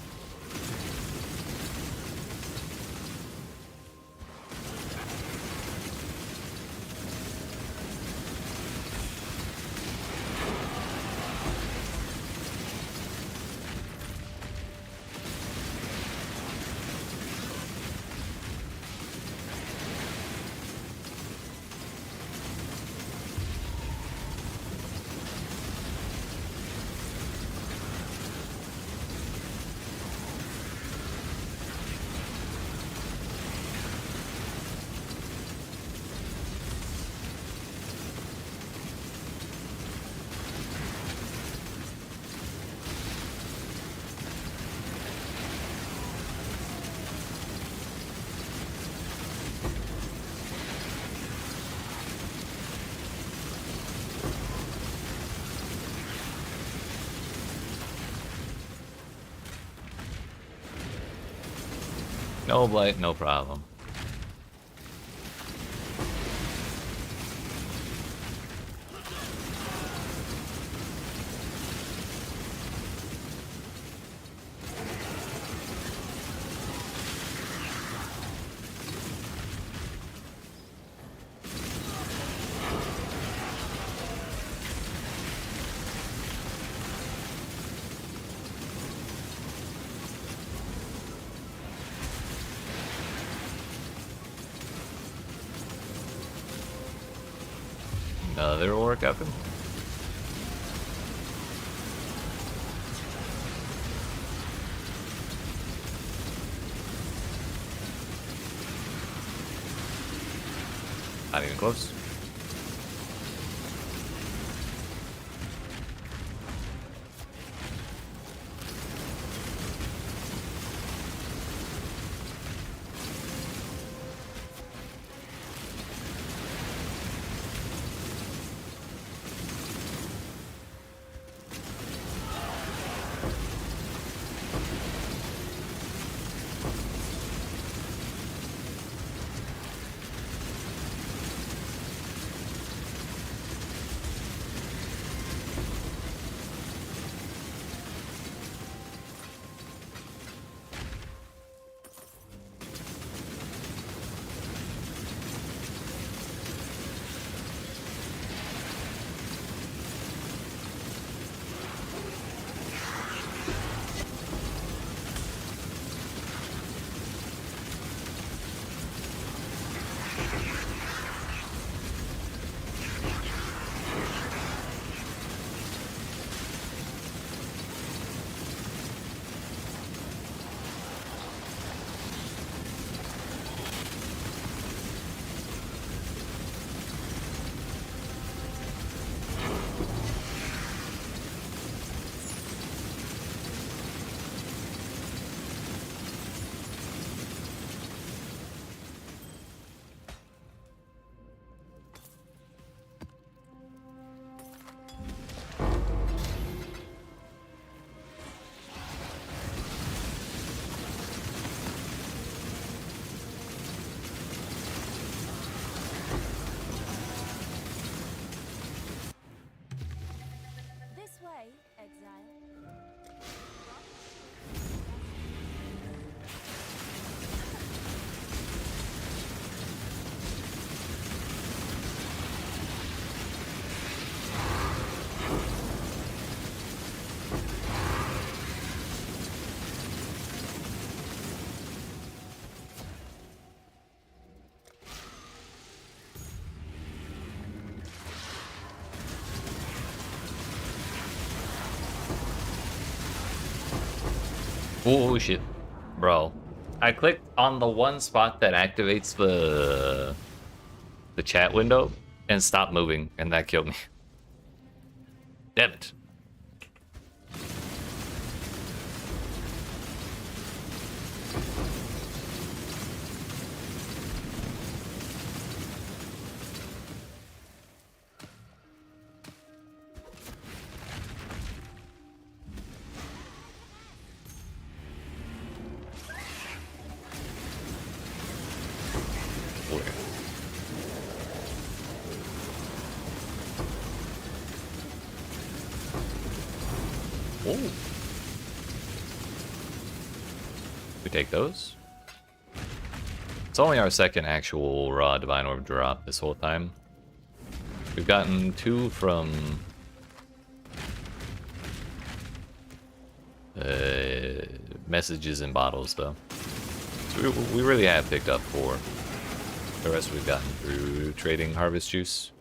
No blight, no problem. Another orc up him. Not even close. This way, Exile. Oh shit, bro! I clicked on the one spot that activates the chat window and stopped moving, and that killed me. Damn it! Oh. We take those. It's only our second actual raw Divine Orb drop this whole time. We've gotten 2 from messages and bottles, though. So we really have picked up 4. The rest we've gotten through trading Harvest Juice.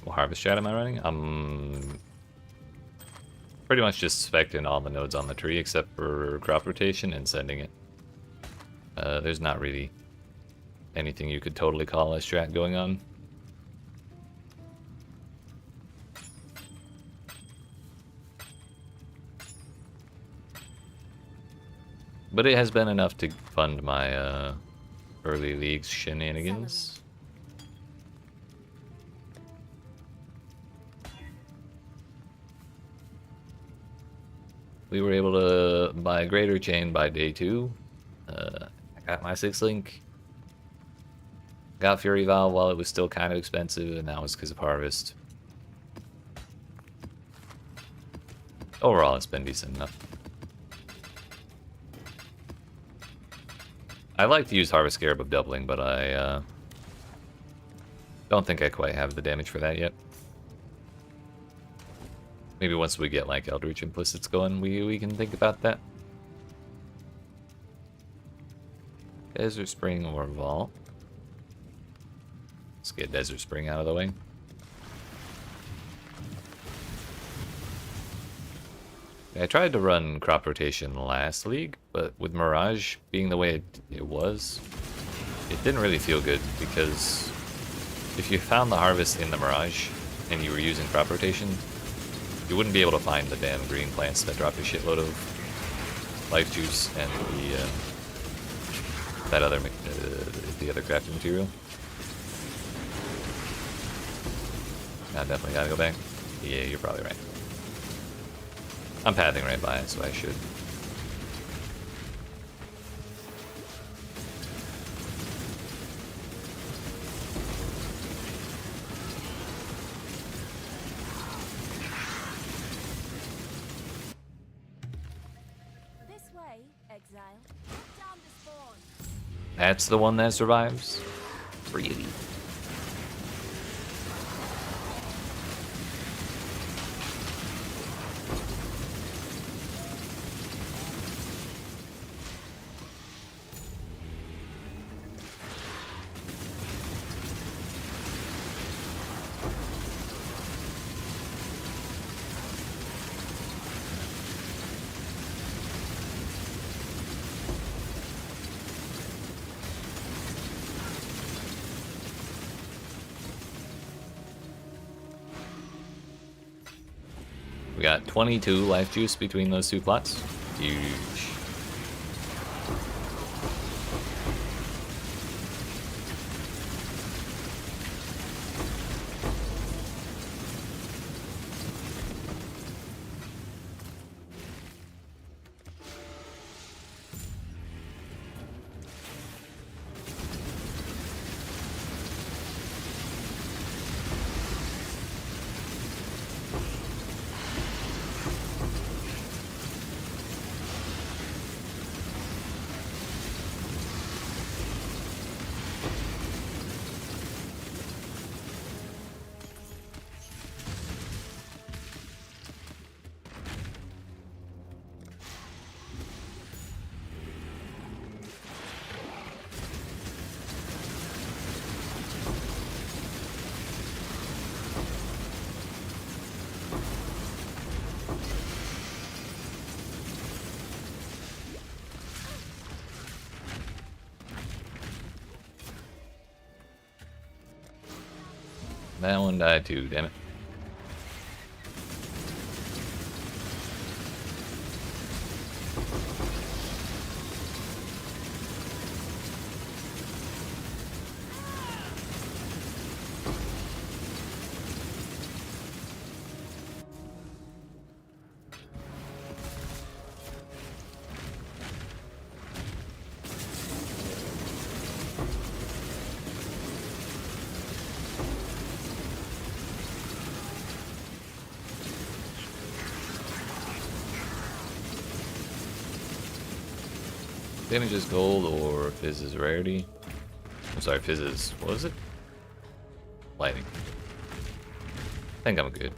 What harvest strat am I running? I'm pretty much just specting all the nodes on the tree except for crop rotation and sending it. There's not really anything you could totally call a strat going on. But it has been enough to fund my early leagues shenanigans. We were able to buy Greater Chain by day 2. I got my 6 link. Got Fury Valve while it was still kind of expensive, and that was because of Harvest. Overall, it's been decent enough. I like to use Harvest Scarab of doubling, but I don't think I quite have the damage for that yet. Maybe once we get like Eldritch Implicits going, we can think about that. Desert Spring or Vault. Let's get Desert Spring out of the way. I tried to run crop rotation last league, but with Mirage being the way it was, it didn't really feel good, because if you found the harvest in the Mirage and you were using crop rotation, you wouldn't be able to find the damn green plants that drop a shitload of life juice and the other crafting material. I definitely gotta go back. Yeah, you're probably right. I'm pathing right by it, so I should. This way, Exile. Down to spawn. That's the one that survives? Really? We got 22 life juice between those two plots. Huge. That one died too, damn it. Damage is gold or Fizz is rarity. I'm sorry, Fizz is, what was it? Lightning. I think I'm good.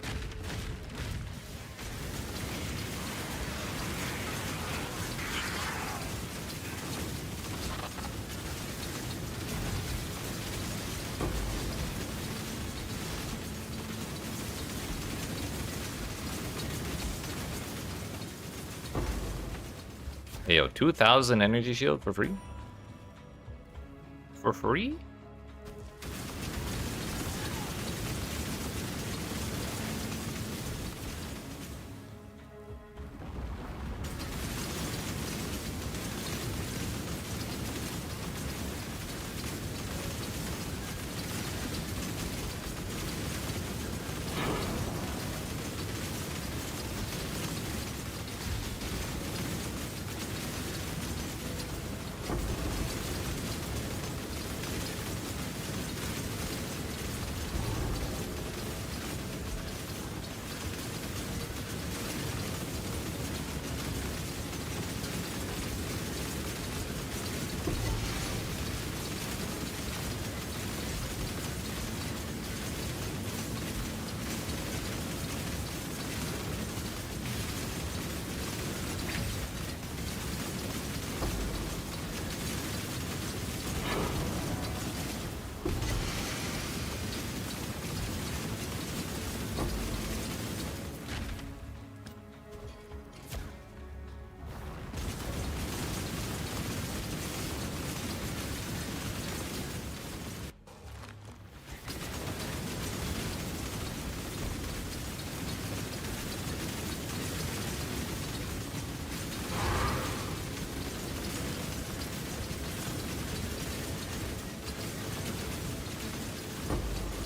Hey, yo, 2,000 energy shield for free? For free?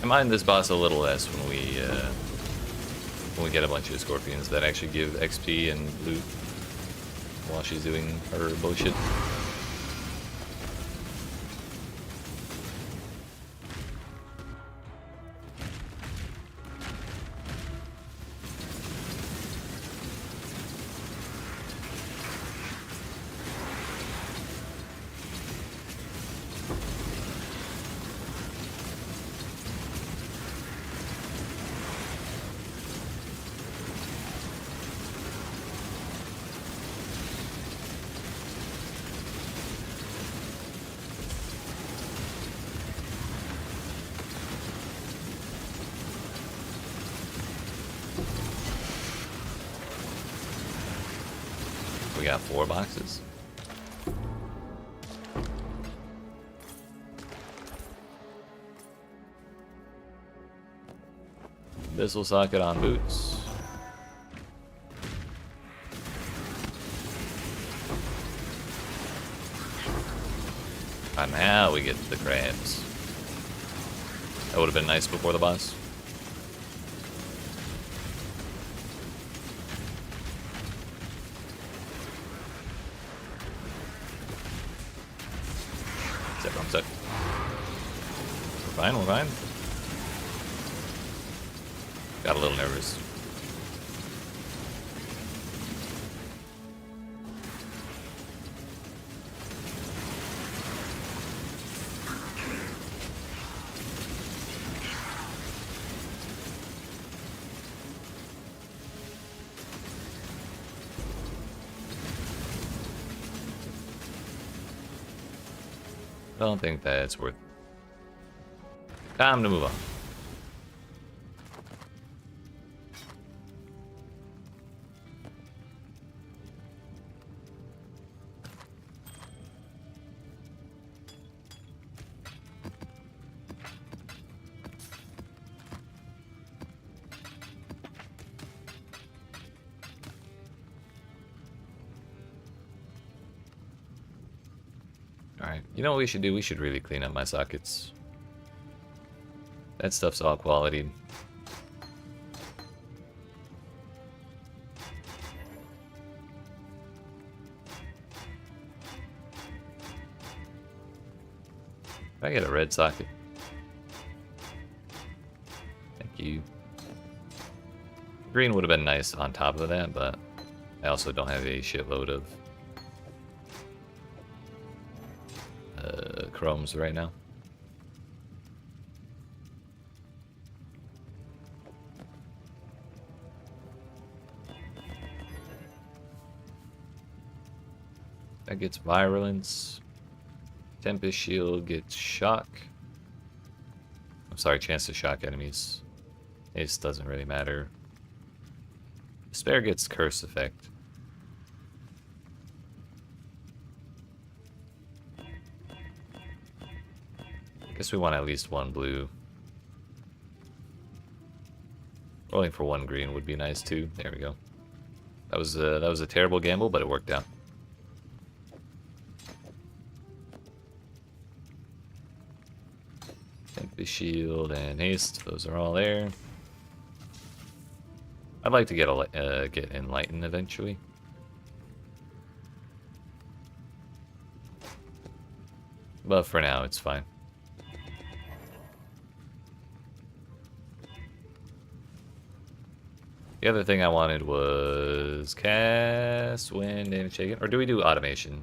mind this boss a little less when we get a bunch of scorpions that actually give XP and loot while she's doing her bullshit. We got 4 boxes. Missile socket on boots. And now we get the crabs. That would have been nice before the boss. I'm stuck. We're fine. Got a little nervous. I don't think that's worth it. Time to move on. Alright, you know what we should do? We should really clean up my sockets. That stuff's all quality. If I get a red socket. Thank you. Green would have been nice on top of that, but I also don't have a shitload of chromes right now. That gets virulence. Tempest shield gets shock. I'm sorry, chance to shock enemies. It doesn't really matter. Despair gets curse effect. Guess we want at least 1 blue. Rolling for 1 green would be nice too. There we go. That was a terrible gamble, but it worked out. Take the shield and haste. Those are all there. I'd like to get enlightened eventually. But for now, it's fine. The other thing I wanted was cast when damage taken. Or do we do automation?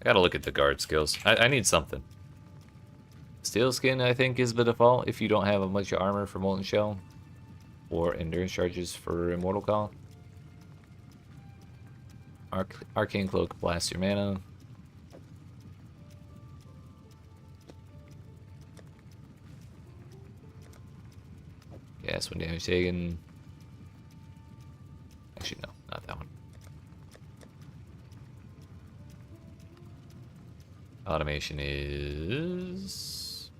I gotta look at the guard skills. I need something. Steel skin, I think, is the default if you don't have a bunch of armor for Molten Shell. Or endurance charges for Immortal Call. Arcane Cloak blasts your mana. Yes, when damage taken. Actually, no, not that one. Automation is...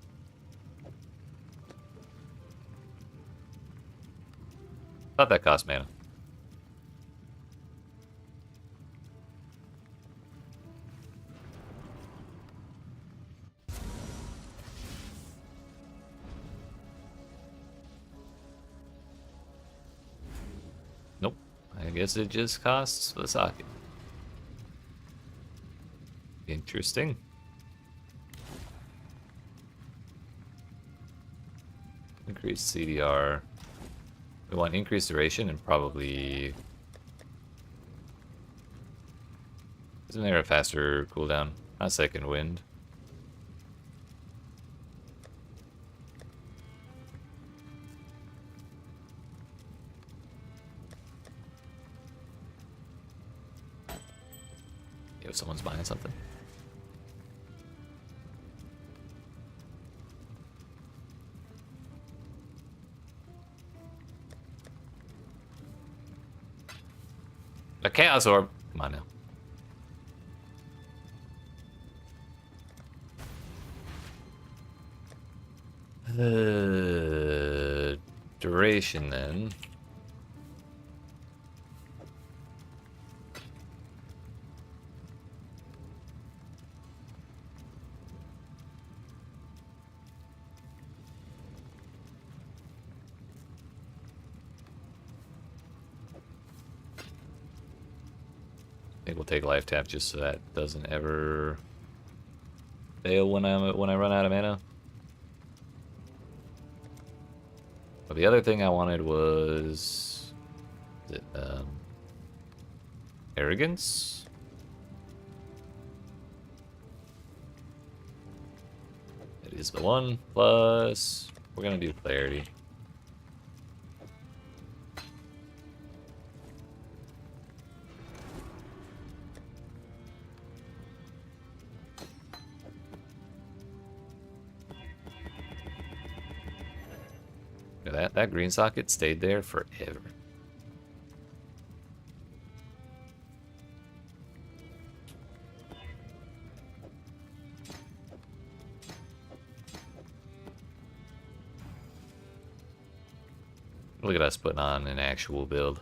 thought that cost mana. guess it just costs the socket. Interesting. Increase CDR. We want increased duration and probably... Isn't there a faster cooldown? Not second wind. Yo, someone's buying something. A Chaos Orb. Come on now. Duration then. I think we'll take life tap just so that doesn't ever fail when I run out of mana. But the other thing I wanted was arrogance. It is the one plus. We're gonna do clarity. That green socket stayed there forever. Look at us putting on an actual build.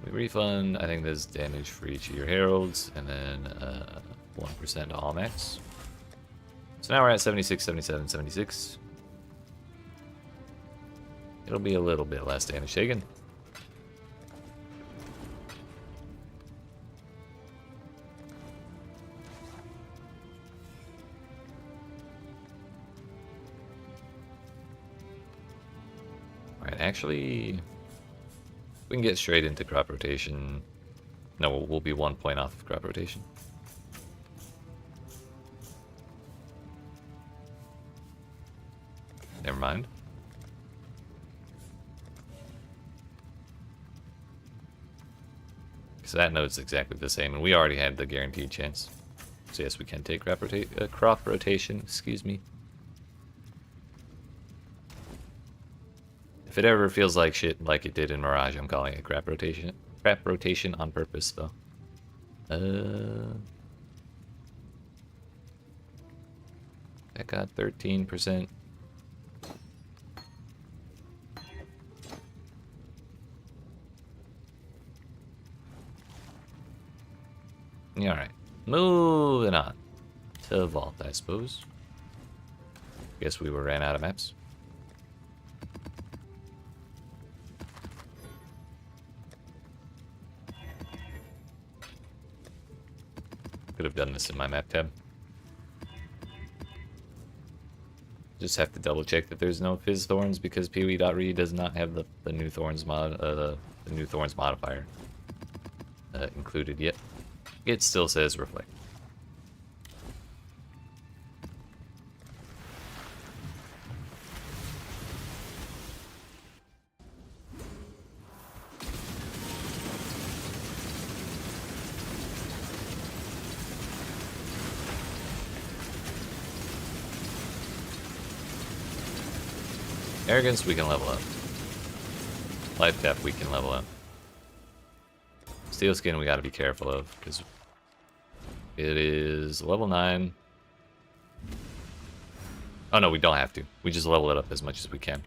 We refund, I think there's damage for each of your heralds, and then 1% to all max. So now we're at 76, 77, 76. It'll be a little bit less damage taken. Alright, actually, we can get straight into crop rotation. No, we'll be 1 point off of crop rotation. Never mind. So that note's exactly the same, and we already had the guaranteed chance. So yes, we can take crop rotation, excuse me. If it ever feels like shit like it did in Mirage, I'm calling it crap rotation. Crap rotation on purpose, though. That got 13%. Alright, moving on to Vault, I suppose. Guess we ran out of maps. Could have done this in my map tab. Just have to double check that there's no Fizz Thorns because PoE.re does not have the new Thorns mod, the new Thorns modifier included yet. It still says reflect. Arrogance, we can level up. Life Tap, we can level up. Steel Skin, we gotta be careful of, because it is level 9. Oh no, we don't have to. We just level it up as much as we can.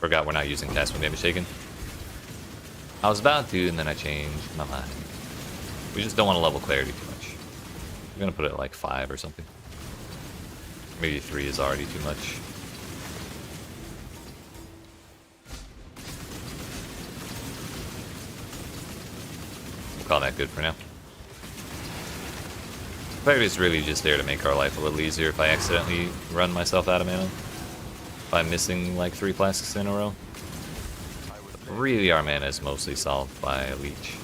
Forgot we're not using cast when damage taken. I was about to, and then I changed my mind. We just don't want to level clarity too much. We're gonna put it at like 5 or something. Maybe 3 is already too much. call that good for now. Fire is really just there to make our life a little easier if I accidentally run myself out of mana. If I'm missing like 3 flasks in a row. But really our mana is mostly solved by Leech.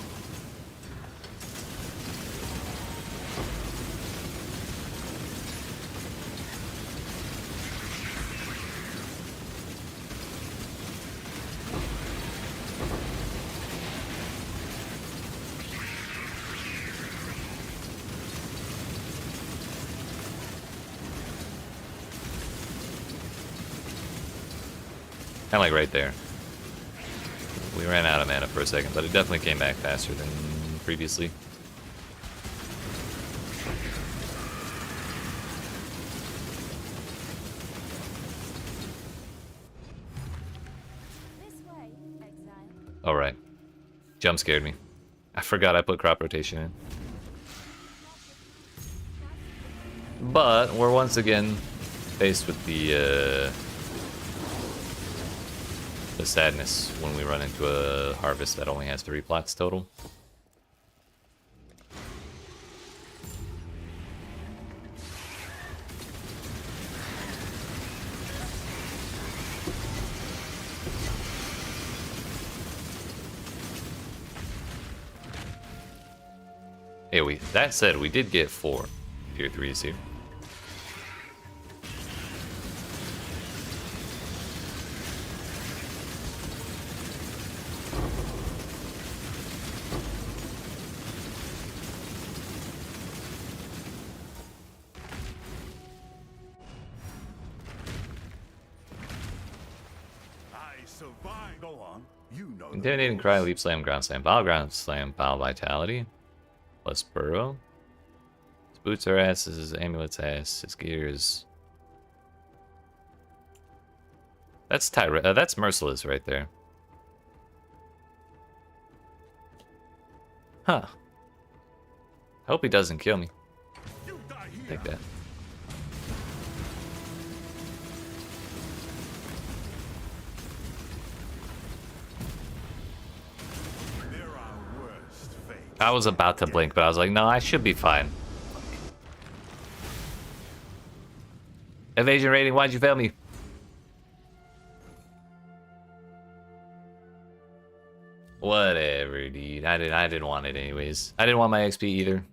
Kind of like right there. We ran out of mana for a second, but it definitely came back faster than previously. This way, Exile. Alright. Jump scared me. I forgot I put crop rotation in. But we're once again faced with the sadness when we run into a harvest that only has 3 plots total. Hey, that said, we did get 4 tier 3s here. Intimidating Cry, Leap Slam, Ground Slam, Pile Vitality, plus Burrow. His boots are ass, his amulets ass, his gears. That's that's Merciless right there. Huh. I hope he doesn't kill me. Take that. I was about to blink, but I was like, no, I should be fine. Evasion rating, why'd you fail me? Whatever, dude. I didn't want it anyways. I didn't want my XP either.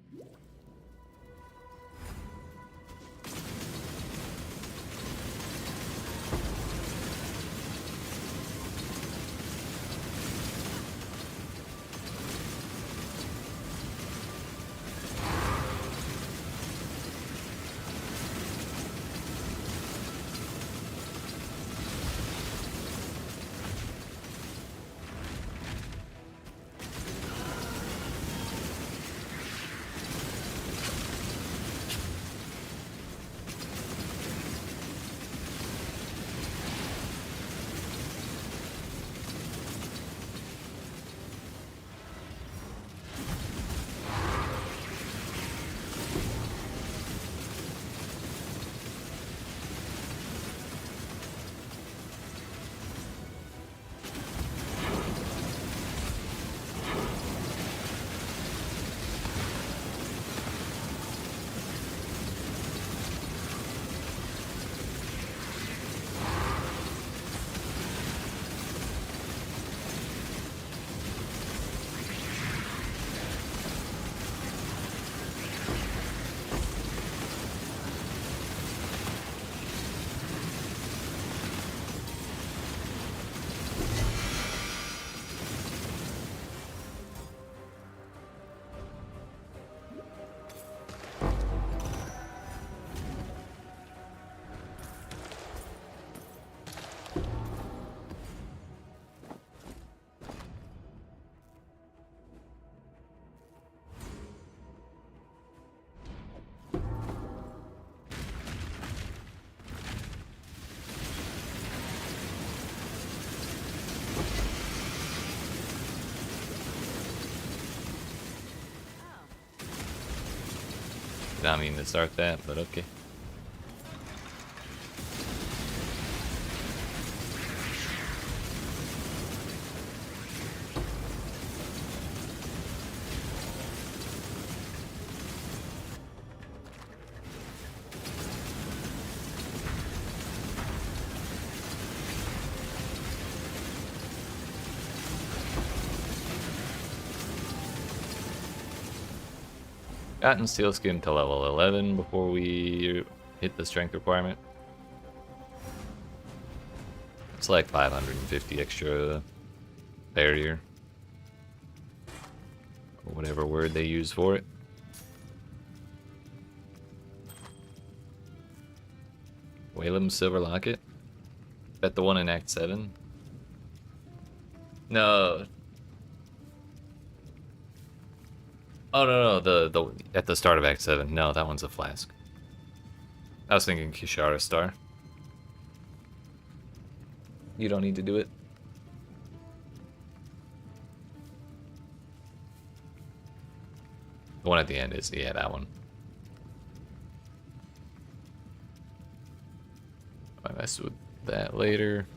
Did not mean to start that, but okay. Gotten Steel Skin to level 11 before we hit the strength requirement. It's like 550 extra barrier. Or whatever word they use for it. Whalem's Silver Locket? Bet the one in Act 7? No. Oh no, the at the start of Act 7. No, that one's a flask. I was thinking Kishara Star. You don't need to do it. The one at the end is, yeah, that one. I mess with that later.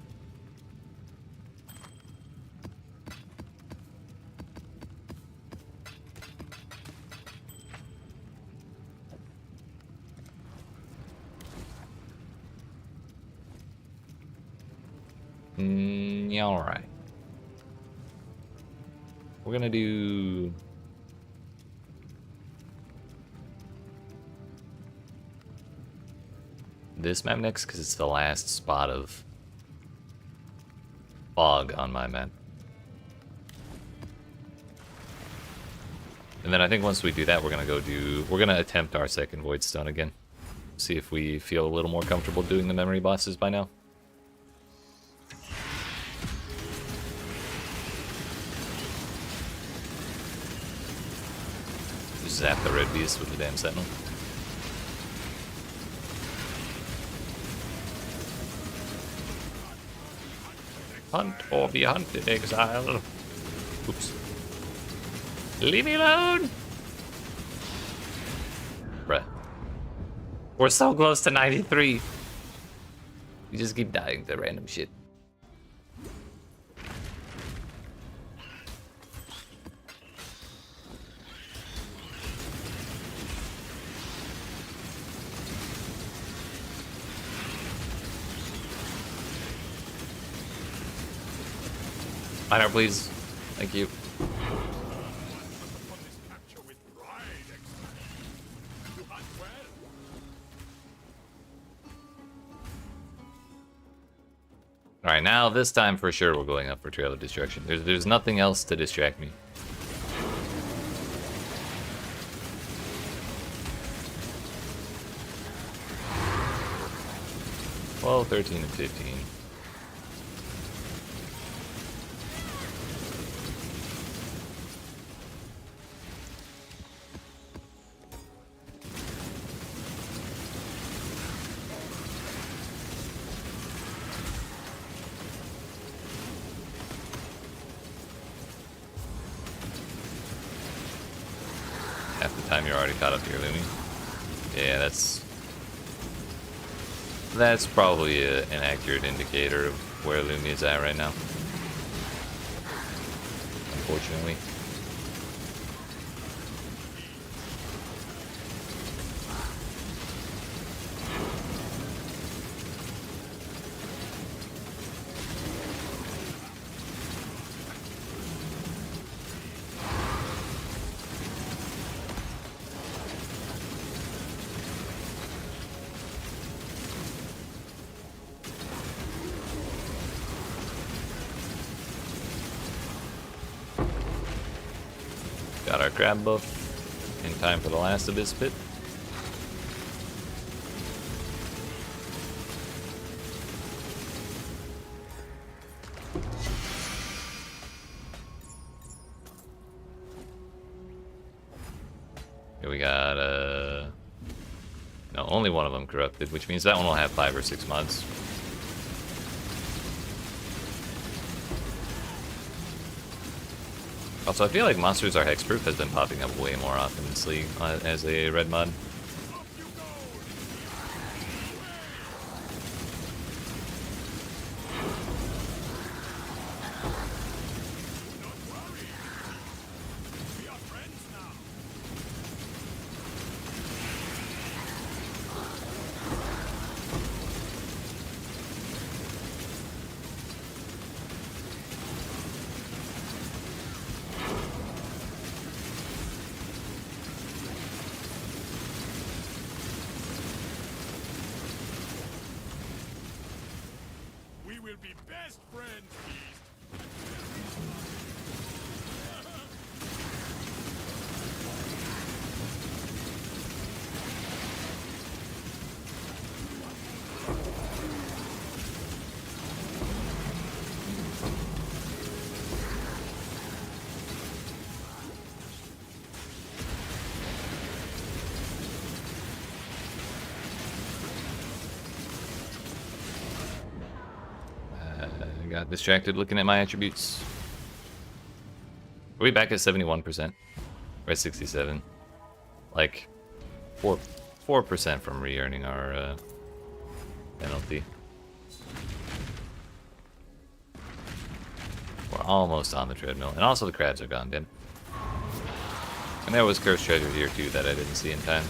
Yeah, alright. We're gonna do... this map next, because it's the last spot of fog on my map. And then I think once we do that, we're gonna attempt our second Void Stone again. See if we feel a little more comfortable doing the memory bosses by now. Just zap the red beast with the damn sentinel. Hunt or be hunted, Exile. Oops. Leave me alone! Bruh. We're so close to 93. We just keep dying to random shit. Minor, please. Thank you. Alright, now this time for sure we're going up for Trail of Destruction. There's nothing else to distract me. Well, 13 and 15. Half the time you're already caught up to your Lumi. Yeah, that's probably an accurate indicator of where Lumi is at right now. Unfortunately. Got our crab buff in time for the last Abyss Pit. Here we got no, only one of them corrupted, which means that one will have 5 or 6 mods. Also, I feel like Monsters Are Hexproof has been popping up way more often in this league as a red mod. will be best friends, Beast. Got distracted looking at my attributes. Are we back at 71%? We're at 67. Like 4% from re-earning our penalty. We're almost on the treadmill. And also the crabs are gone, damn. And there was cursed treasure here too that I didn't see in time.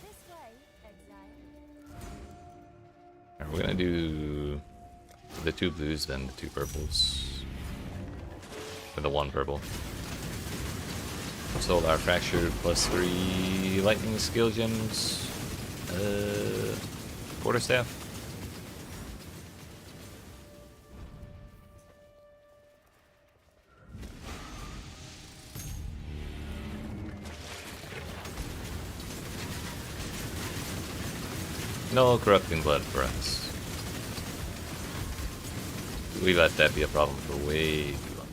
This way, Exile. Alright, we're gonna do the 2 blues, then the 2 purples. Or the 1 purple. Sold our fractured +3 lightning skill gems. Quarterstaff. No corrupting blood for us. We let that be a problem for way too long.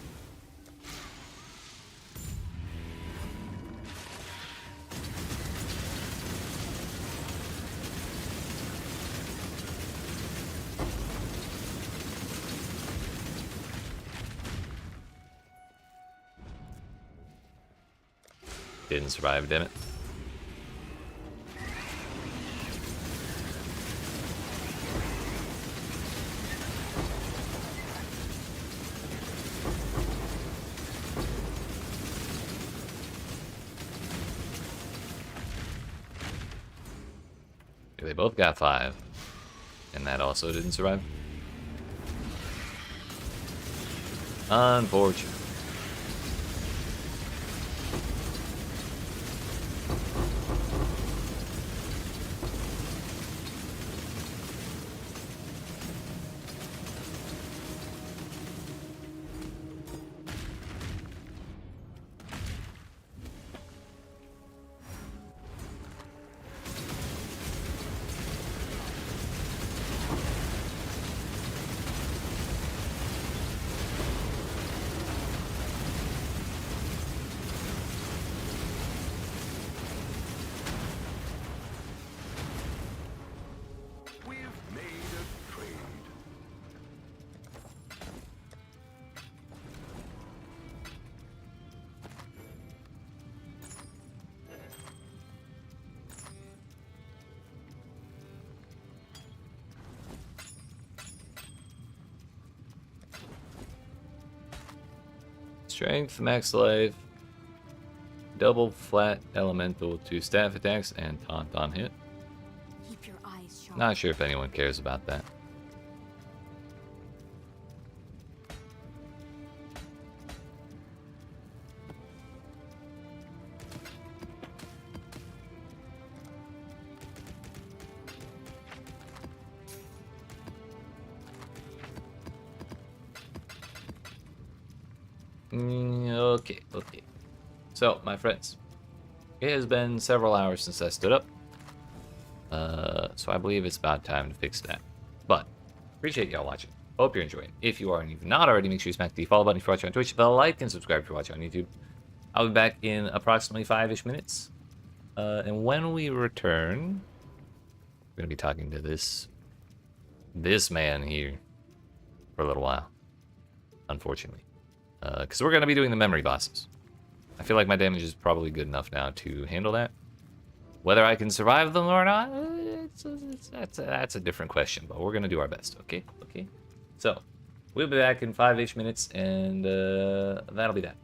Didn't survive, damn it. They both got 5. And that also didn't survive. Unfortunate. We've made a trade. Strength, max life, double flat elemental to staff attacks, and taunt on hit. Keep your eyes sharp. Not sure if anyone cares about that. Okay. So, my friends, it has been several hours since I stood up. So I believe it's about time to fix that. But, appreciate y'all watching. Hope you're enjoying. If you are and you've not already, make sure you smack the follow button if you're watching on Twitch, the like and subscribe if you're watching on YouTube. I'll be back in approximately 5-ish minutes. And when we return, we're going to be talking to this this man here for a little while, unfortunately. Because we're going to be doing the memory bosses. I feel like my damage is probably good enough now to handle that. Whether I can survive them or not, that's a different question, but we're going to do our best, okay? Okay. So, we'll be back in 5-ish minutes, and that'll be that.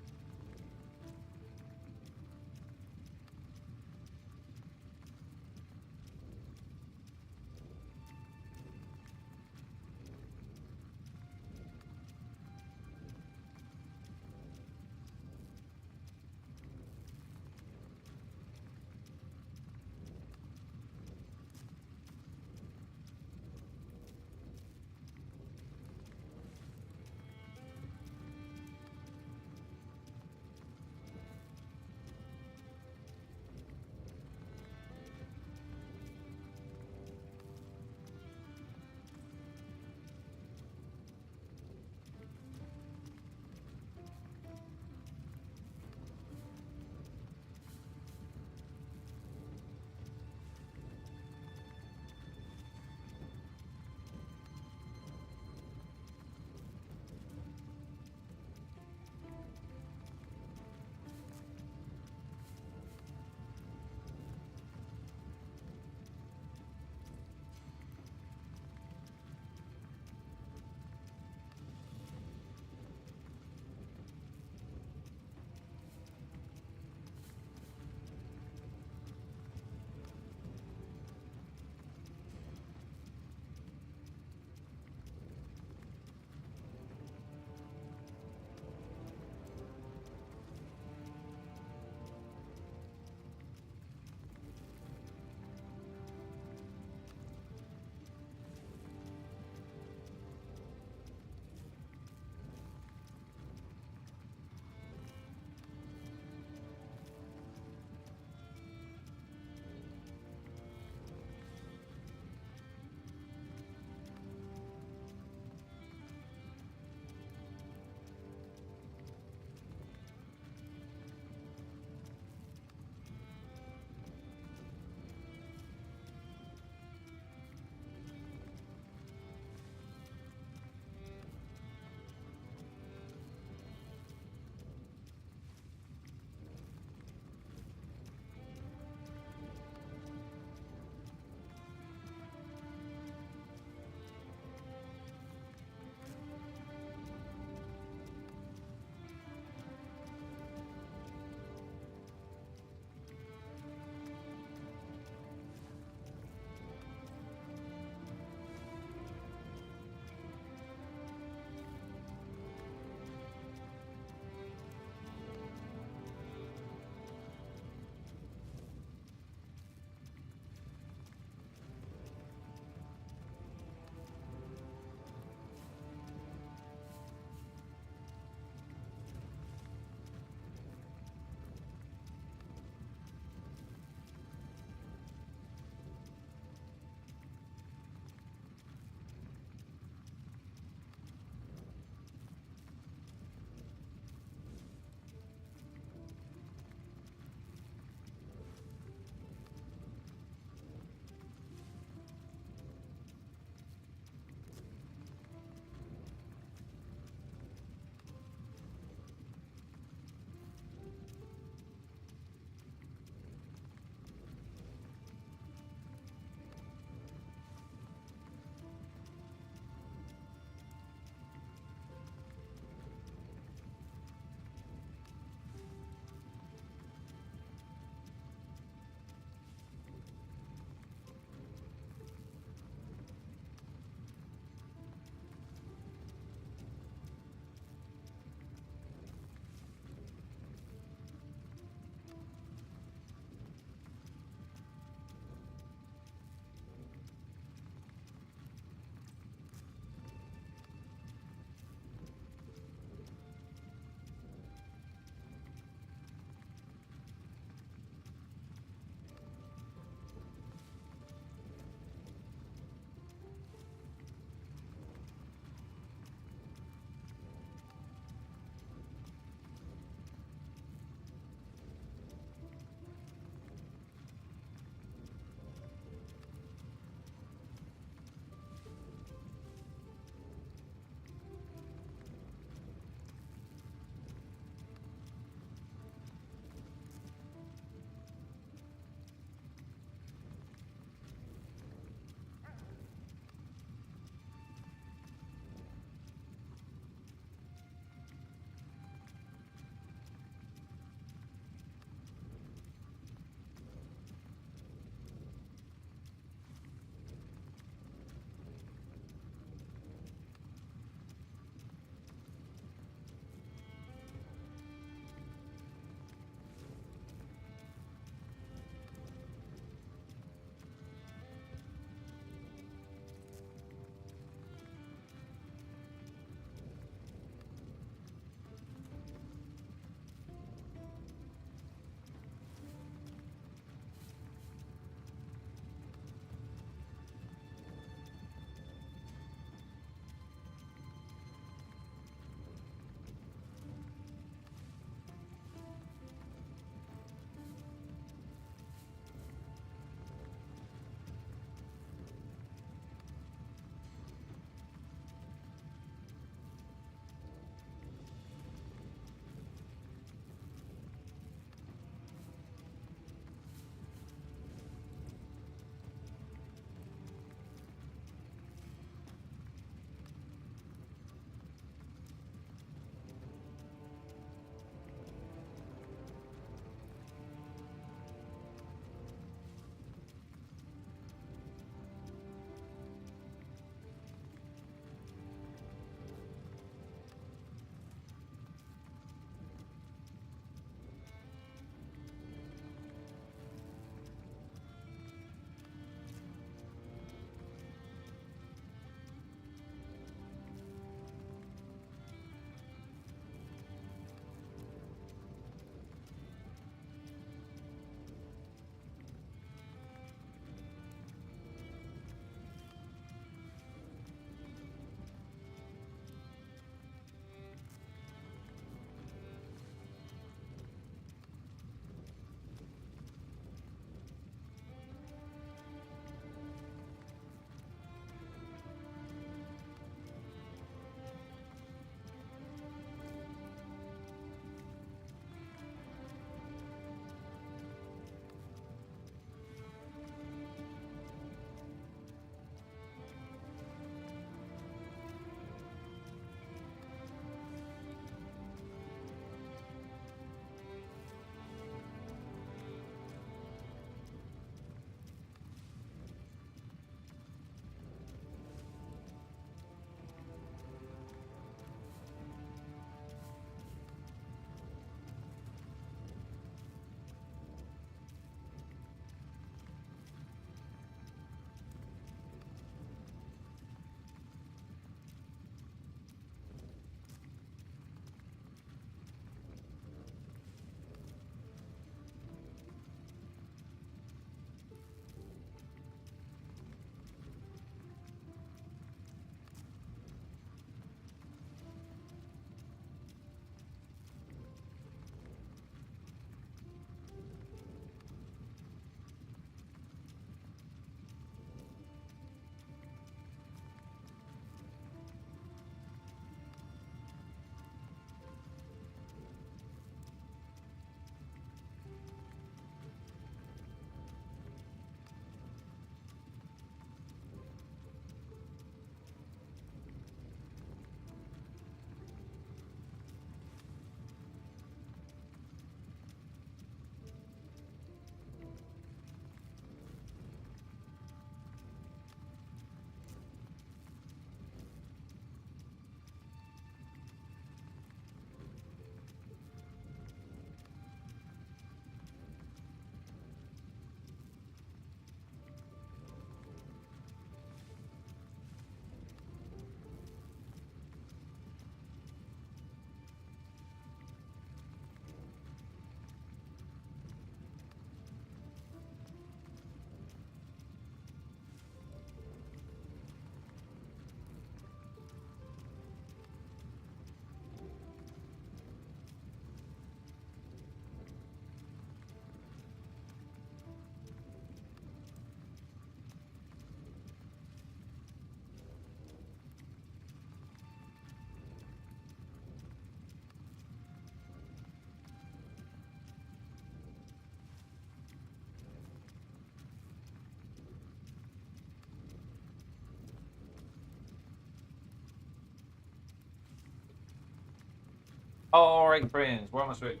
Alright, friends, we're almost ready.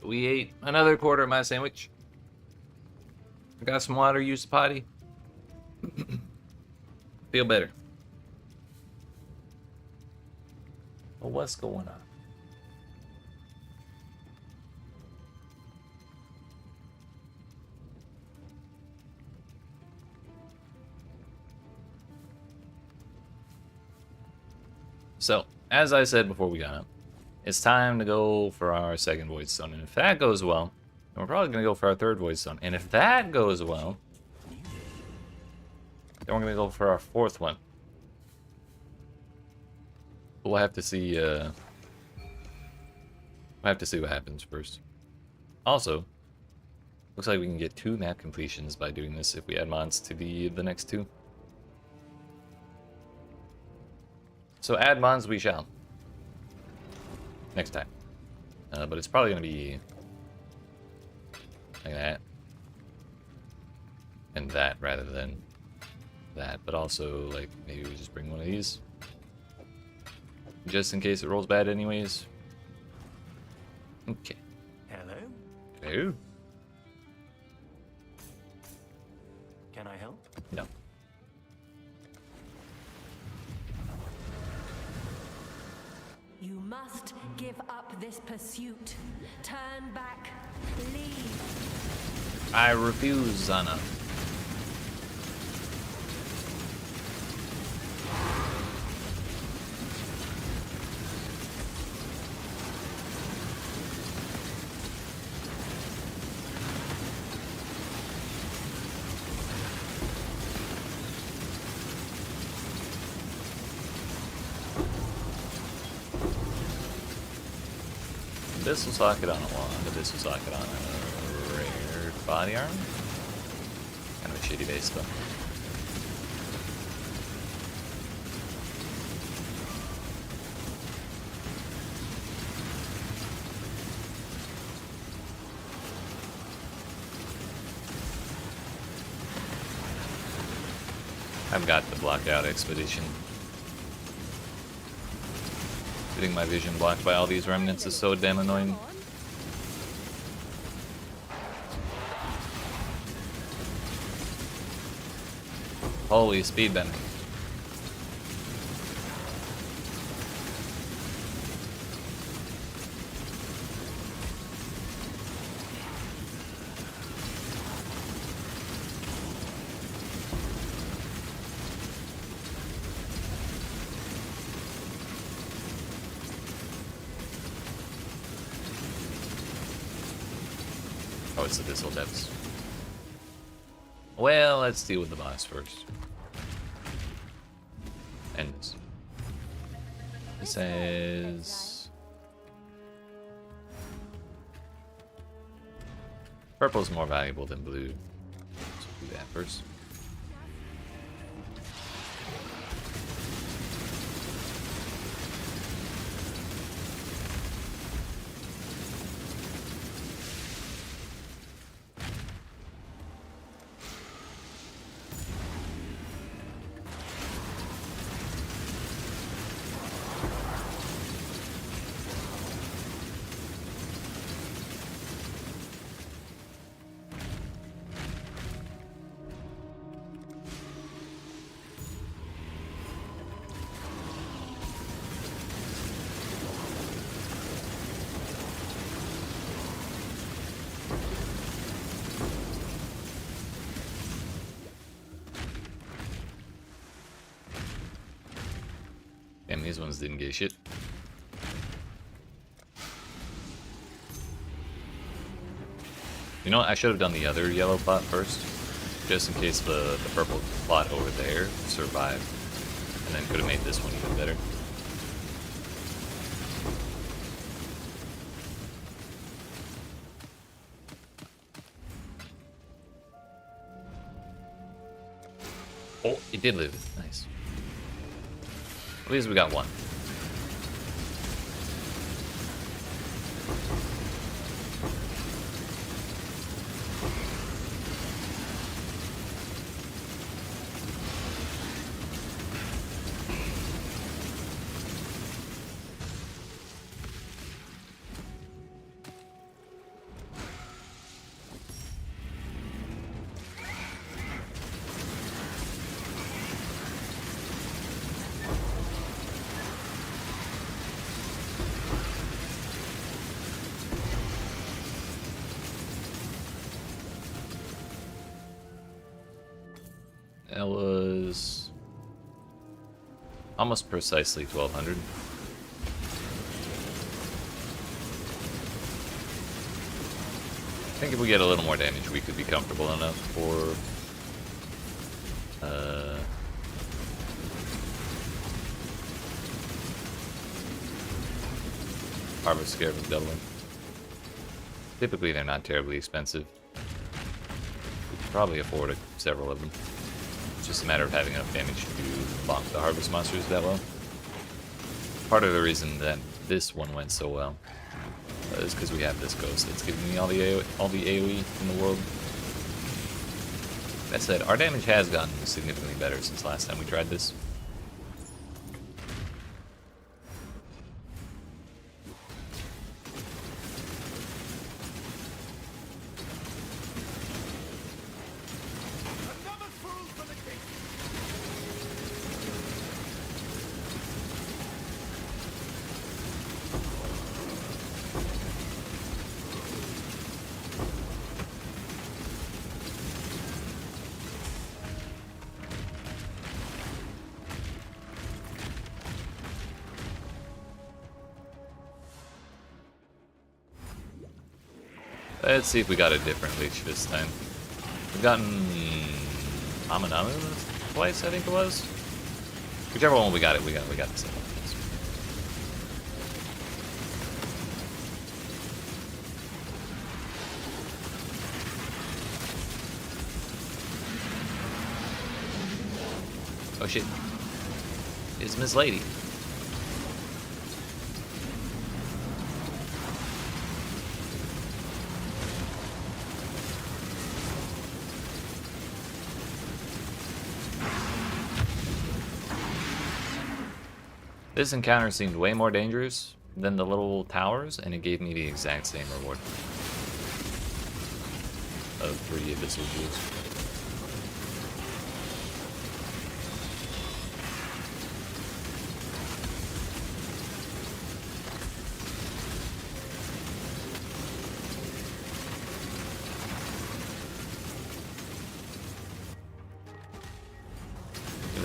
We ate another quarter of my sandwich. I got some water, used the potty. Feel better. Well, what's going on? So, as I said before we got up, it's time to go for our second Void Stone. And if that goes well, then we're probably going to go for our third Void Stone. And if that goes well, then we're going to go for our fourth one. We'll have to see, we'll have to see what happens first. Also, looks like we can get 2 map completions by doing this if we add mods to the next 2. So add mods we shall. Next time. But it's probably going to be like that. And that rather than that. But also, like, maybe we just bring one of these. Just in case it rolls bad anyways. Okay. Hello? Hello? Can I help? No. You must give up this pursuit. Turn back. Leave. I refuse, Zana. Abyssal socket on a wand, abyssal socket on a rare body armor. Kind of a shitty base though. I've got the blocked out expedition. Getting my vision blocked by all these remnants is so damn annoying. Holy speed bending. Oh, it's the Abyssal Depths. Well, let's deal with the boss first. And this. It says... Purple's more valuable than blue. So do that first. Damn, these ones didn't get shit. You know what? I should have done the other yellow plot first. Just in case the purple plot over there survived. And then could have made this one even better. Oh, it did live. Nice. At least we got one. was almost precisely 1200. I think if we get a little more damage, we could be comfortable enough for Harvest Scarab of doubling. Typically, they're not terribly expensive. We could probably afford several of them. It's just a matter of having enough damage to bonk the Harvest monsters that well. Part of the reason that this one went so well is because we have this ghost that's giving me all the AoE in the world. That said, our damage has gotten significantly better since last time we tried this. Let's see if we got a different leech this time. We've gotten Amanamu twice, I think it was. Whichever one we got it, we got the same one. Oh shit. It's Miss Lady. This encounter seemed way more dangerous than the little towers, and it gave me the exact same reward of 3 abyssal jewels.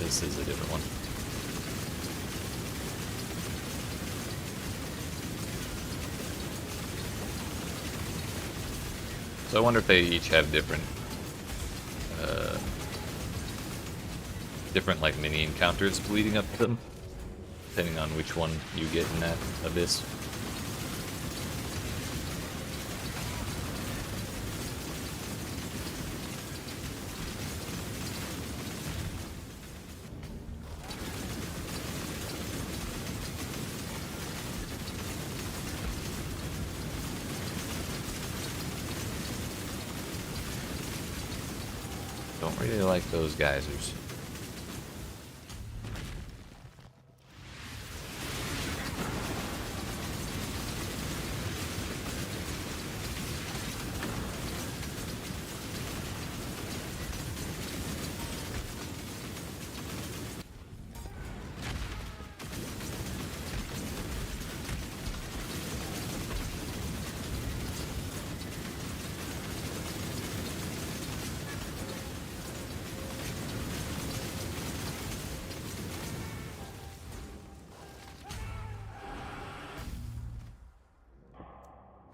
This is a different one. So I wonder if they each have different like mini encounters leading up to them, depending on which one you get in that abyss. Don't really like those geysers.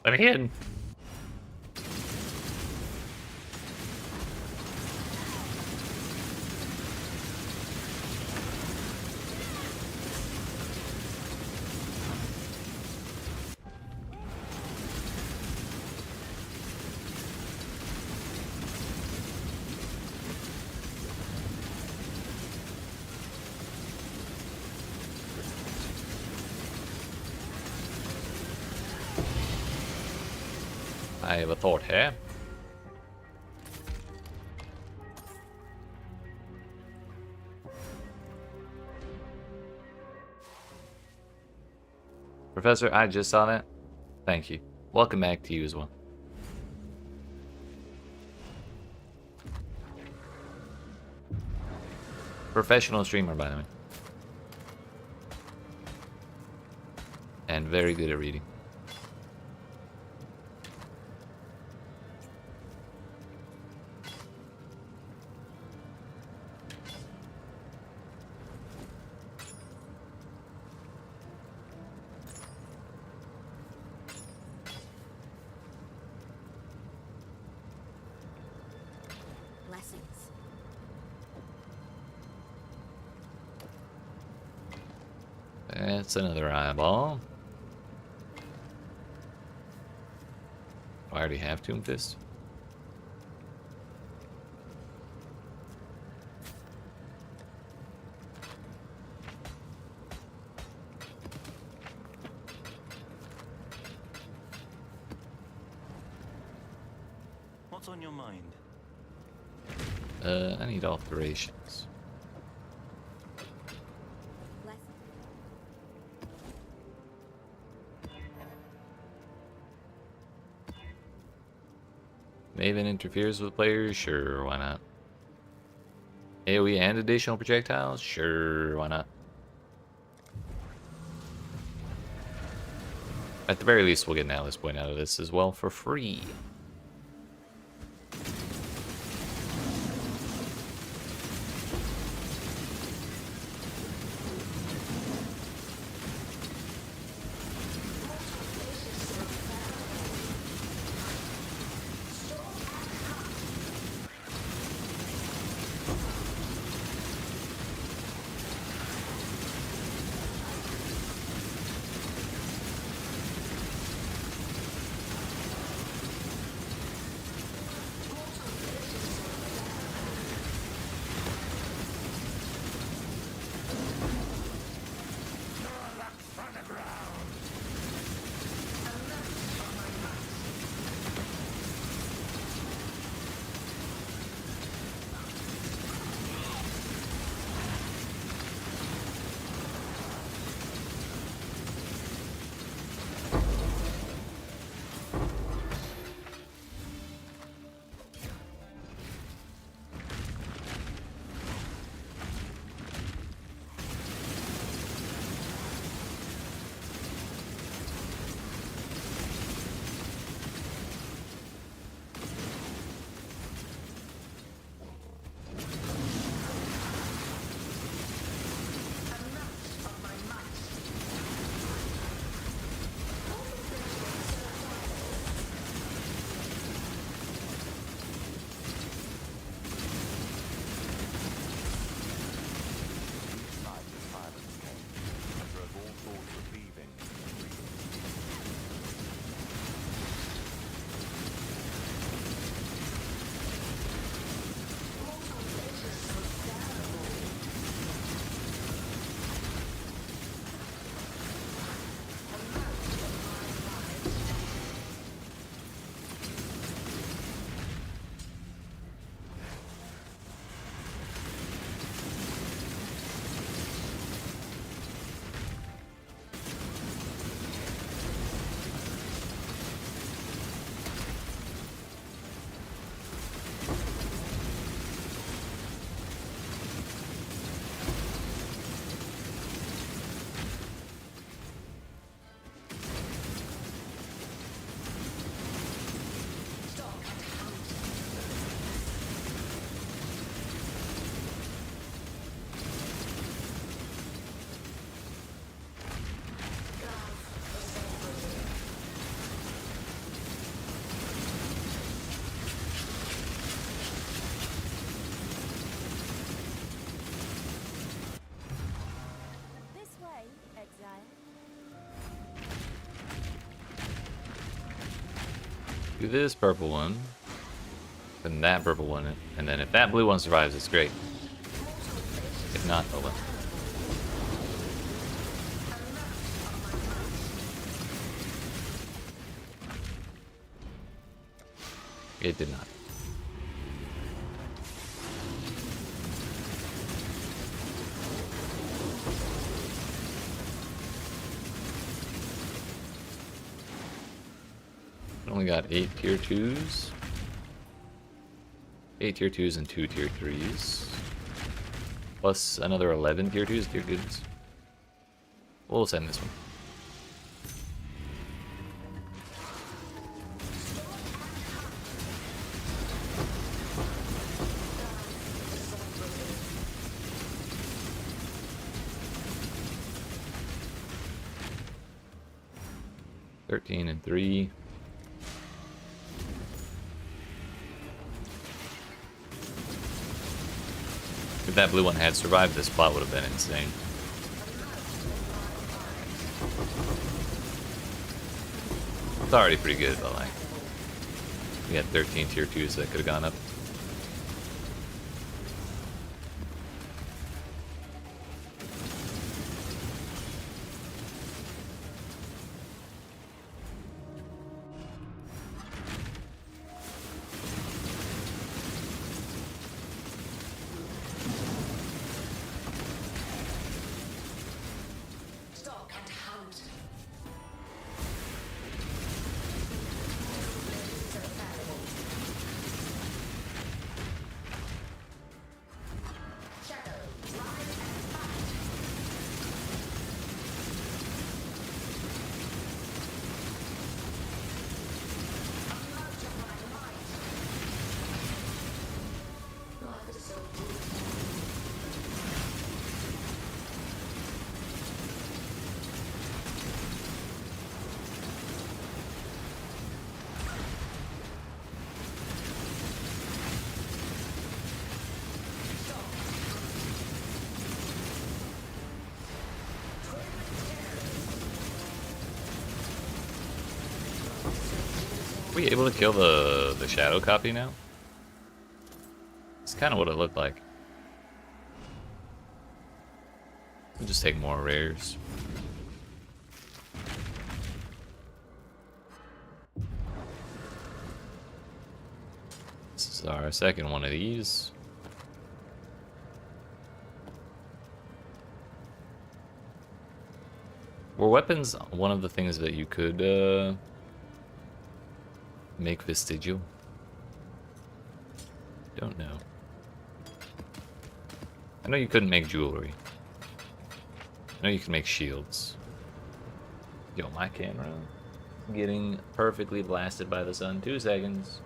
Let me in. I have a thought here. Professor, I just saw that. Thank you. Welcome back to you as well. Professional streamer, by the way. And very good at reading. That's another eyeball. I already have Tomb Fist. What's on your mind? I need alterations. Less. Maven interferes with players? Sure, why not? AoE and additional projectiles? Sure, why not? At the very least, we'll get an Atlas point out of this as well for free. Do this purple one, then that purple one, and then if that blue one survives, it's great. If not, oh well. It did not. Only got 8 tier 2s. 8 tier 2s and 2 tier 3s. Plus another 11 tier 2s, tier goods. We'll send this one. $13 and $3. If that blue one had survived, this plot would have been insane. It's already pretty good, but like, we had 13 tier 2s that could have gone up. Stalk and hunt. Shadow, rise and fight. Emerge of my might. Life is so brutal. Are we able to kill the shadow copy now? It's kind of what it looked like. We'll just take more rares. This is our second one of these. Were weapons one of the things that you could make vestigial? Don't know. I know you couldn't make jewelry. I know you can make shields. Yo, my camera getting perfectly blasted by the sun. 2 seconds.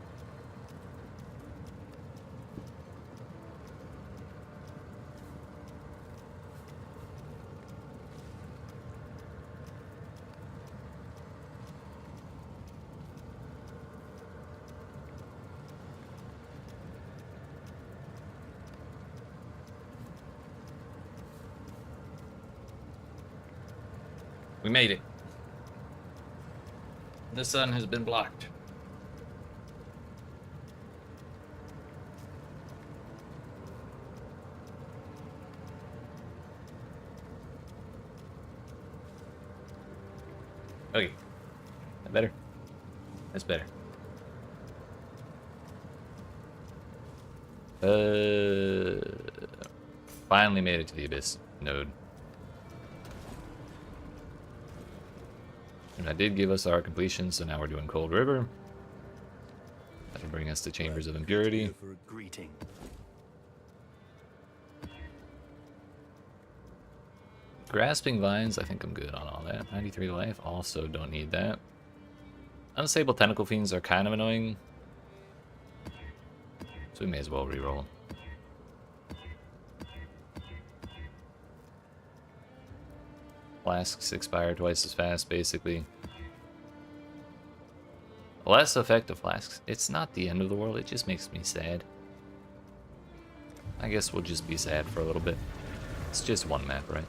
We made it. The sun has been blocked. Okay. That better? That's better. Finally made it to the Abyss node. And that did give us our completion, so now we're doing Cold River. That'll bring us to Chambers of Impurity. For a greeting. Grasping Vines, I think I'm good on all that. 93 life, also don't need that. Unstable Tentacle Fiends are kind of annoying, so we may as well reroll. Flasks expire twice as fast, basically. Less effective flasks. It's not the end of the world, it just makes me sad. I guess we'll just be sad for a little bit. It's just one map, right?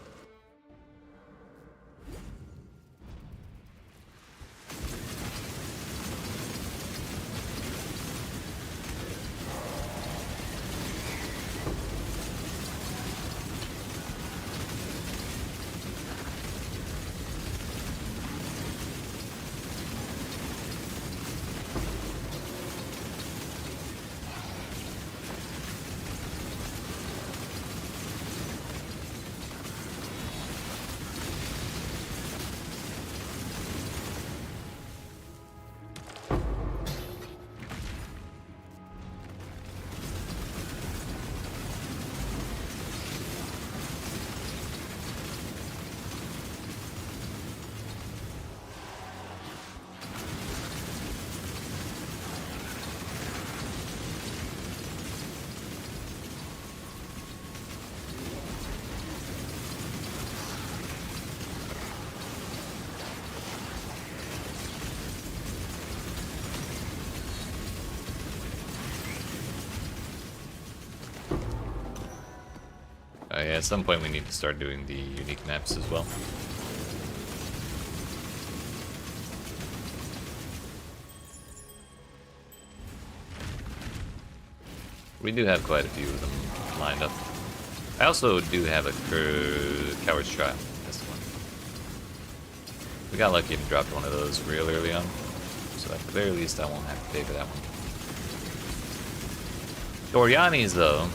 Yeah, at some point we need to start doing the unique maps as well. We do have quite a few of them lined up. I also do have a Coward's Trial. This one. We got lucky and dropped one of those real early on. So at the very least, I won't have to pay for that one. Doriani's, though.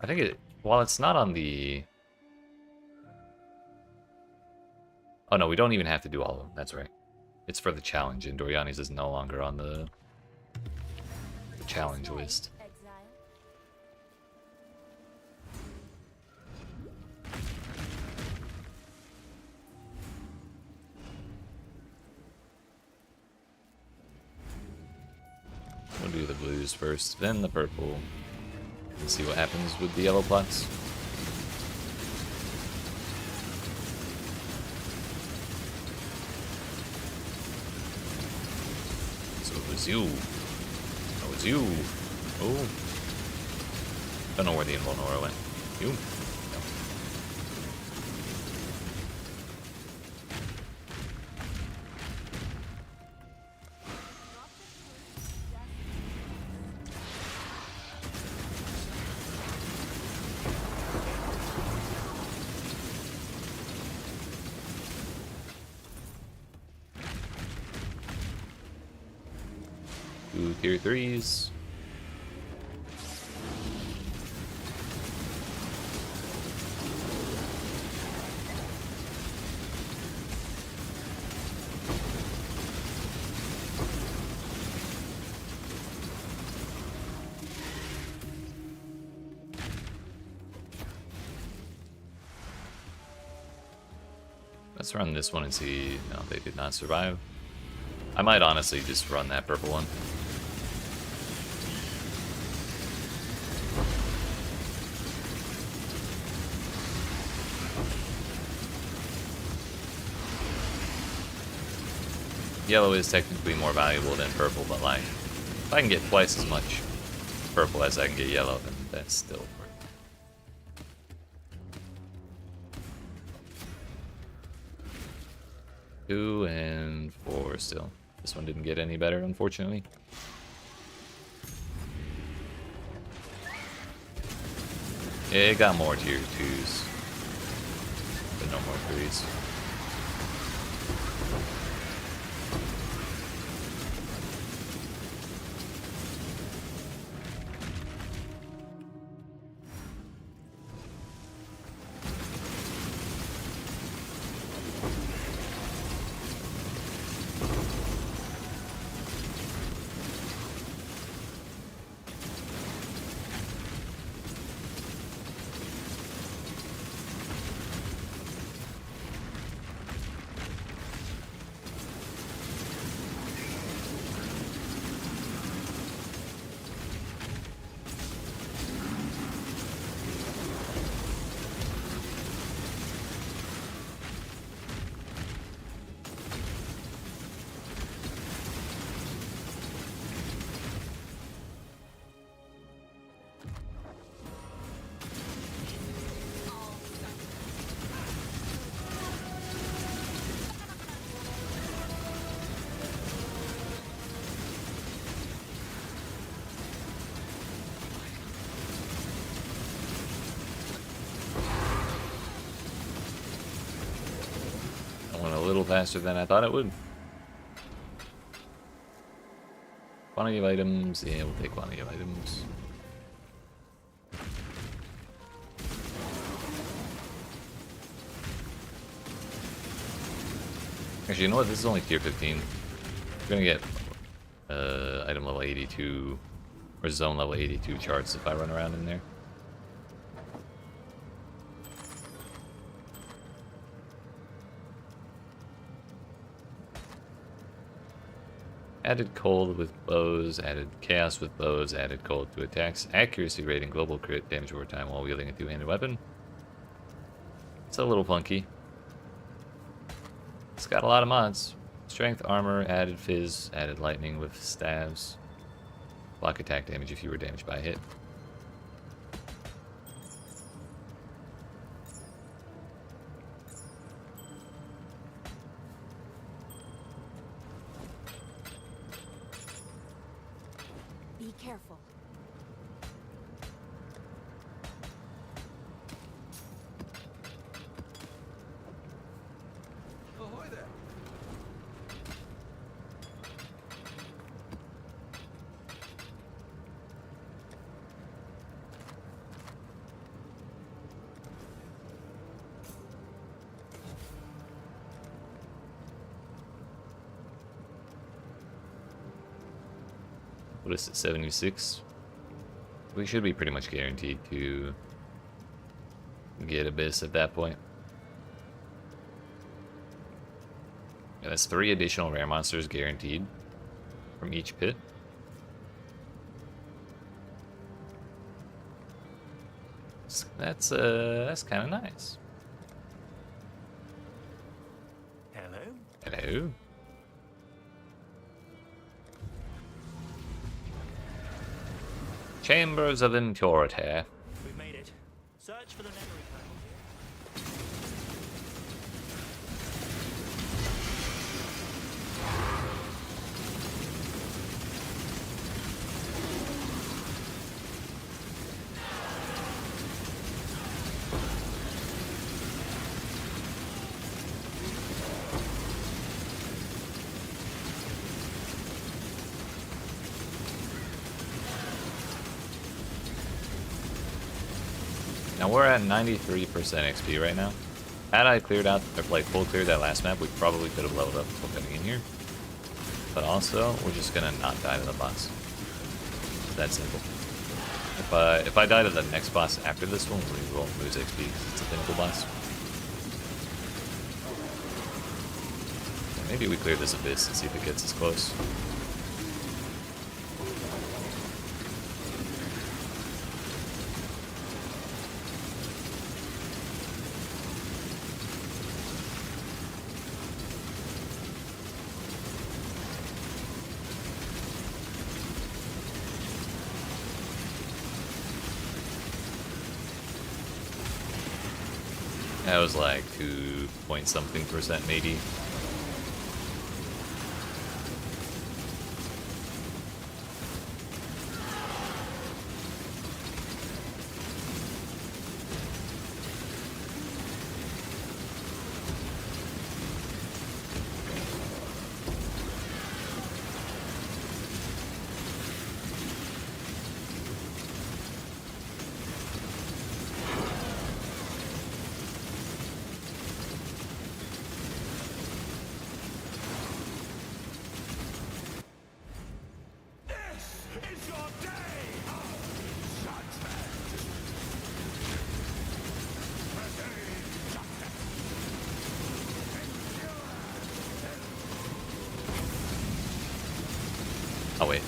I think it... While it's not on the... Oh no, we don't even have to do all of them. That's right. It's for the challenge, and Doriani's is no longer on the challenge list. Exile. We'll do the blues first, then the purple, and see what happens with the yellow plots. So it was you. Oh, it's you. Oh. Don't know where the Invulnora went. You? No. Two tier 3s. Let's run this one and see. No, they did not survive. I might honestly just run that purple one. Yellow is technically more valuable than purple, but like, if I can get twice as much purple as I can get yellow, then that's still worth it. 2 and 4 still. This one didn't get any better, unfortunately. It got more tier 2s, but no more 3s. Went a little faster than I thought it would. Quantity of items, yeah, we'll take quantity of items. Actually, you know what? This is only tier 15. We're gonna get item level 82 or zone level 82 charts if I run around in there. Added cold with bows, added chaos with bows, added cold to attacks, accuracy rating, global crit, damage over time while wielding a two-handed weapon. It's a little funky. It's got a lot of mods. Strength, armor, added fizz, added lightning with staves. Block attack damage if you were damaged by a hit. careful. Ahoy there. What is it, 76? We should be pretty much guaranteed to get Abyss at that point. Yeah, that's 3 additional rare monsters guaranteed from each pit. That's kind of nice. Hello? Hello. Chambers of Impurity. We've made it. Search for the memory kernel. Now we're at 93% XP right now. Had I cleared out, or like full cleared that last map, we probably could have leveled up before getting in here. But also, we're just gonna not die to the boss. That simple. If I die to the next boss after this one, we won't lose XP because it's a pinnacle boss. Maybe we clear this Abyss and see if it gets us close. That was like 2 point something percent maybe. Oh wait.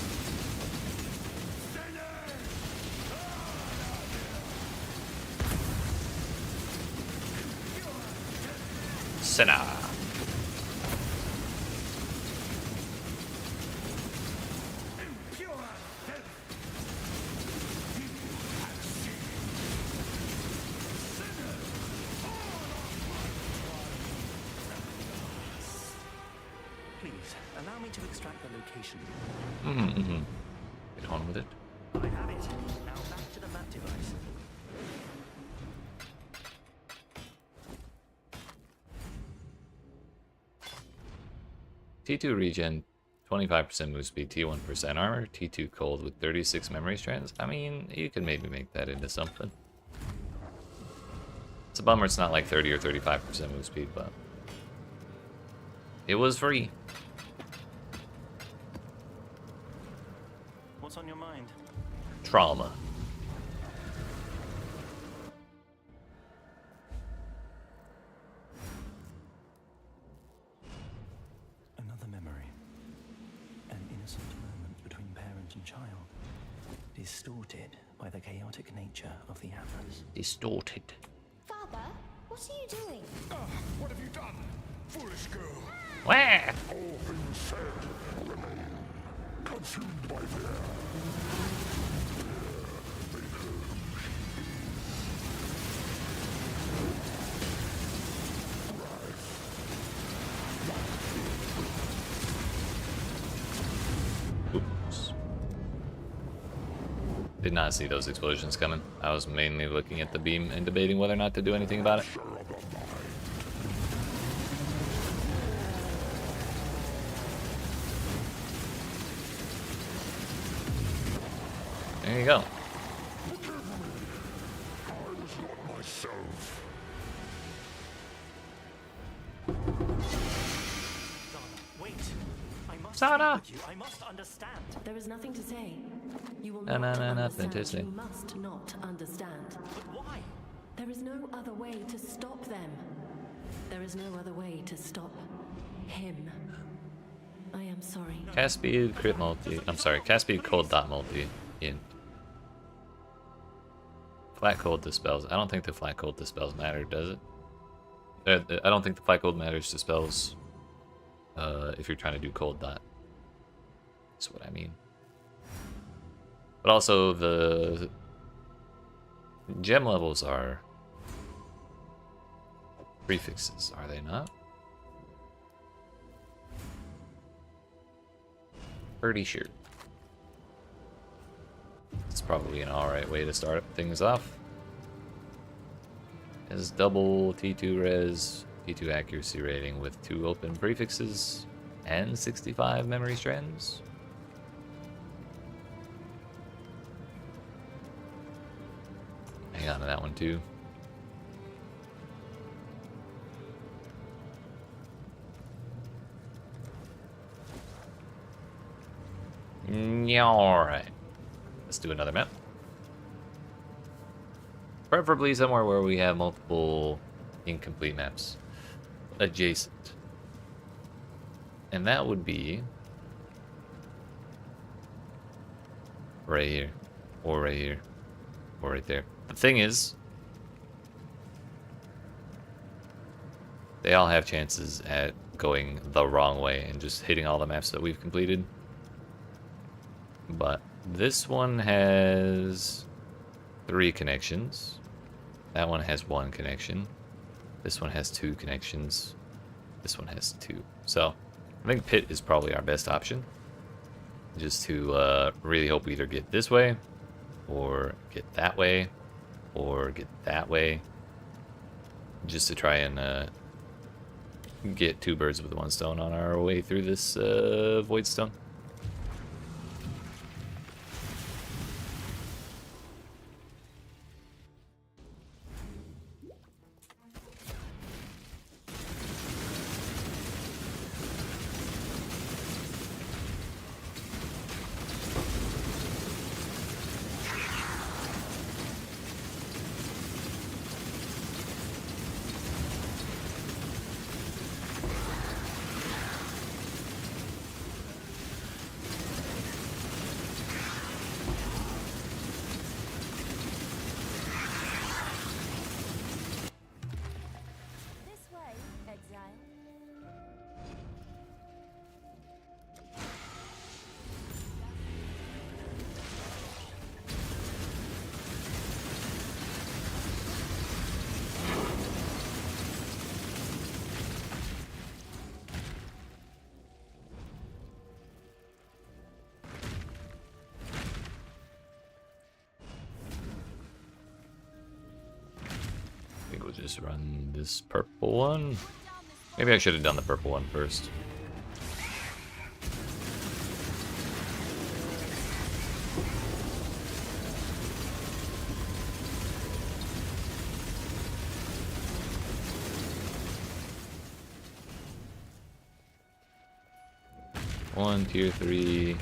Sinner. Please, allow me to extract the location. Get on with it. I have it. Now back to the map device. T2 regen, 25% move speed, T1% armor, T2 cold with 36 memory strands. I mean, you could maybe make that into something. It's a bummer it's not like 30 or 35% move speed, but it was free. What's on your mind? Trauma. Another memory. An innocent moment between parent and child. Distorted by the chaotic nature of the Atlas. Distorted. Father, what are you doing? What have you done? Foolish girl. Where? All things said remain. Consumed by fear. Oops. did not see those explosions coming. I was mainly looking at the beam and debating whether or not to do anything about it. There you go. Wait. I must Sana! speak with you. I must understand. There is nothing to say. You will No, not no, no, understand. nothing to say. You must not understand. But why? There is no other way to stop them. There is no other way to stop him. I am sorry. Cast speed, crit multi. I'm sorry, cast speed, cold dot multi. In. Flat cold dispels. I don't think the flat cold dispels matter, does it? I don't think the flat cold matters to spells if you're trying to do cold dot. That's what I mean. But also the gem levels are prefixes, are they not? Pretty sure. It's probably an alright way to start things off. Is double T2 res, T2 accuracy rating with 2 open prefixes and 65 memory strands. Hang on to that one too. Alright. Let's do another map. Preferably somewhere where we have multiple incomplete maps adjacent. And that would be right here, or right here, or right there. The thing is, they all have chances at going the wrong way and just hitting all the maps that we've completed. But this one has 3 connections. That one has 1 connection. This one has 2 connections. This one has 2. So I think pit is probably our best option. Just to really hope we either get this way, or get that way, or get that way. Just to try and get 2 birds with 1 stone on our way through this void stone. This way, Exile. I think we'll just run this purple one. Maybe I should have done the purple one first. One tier 3,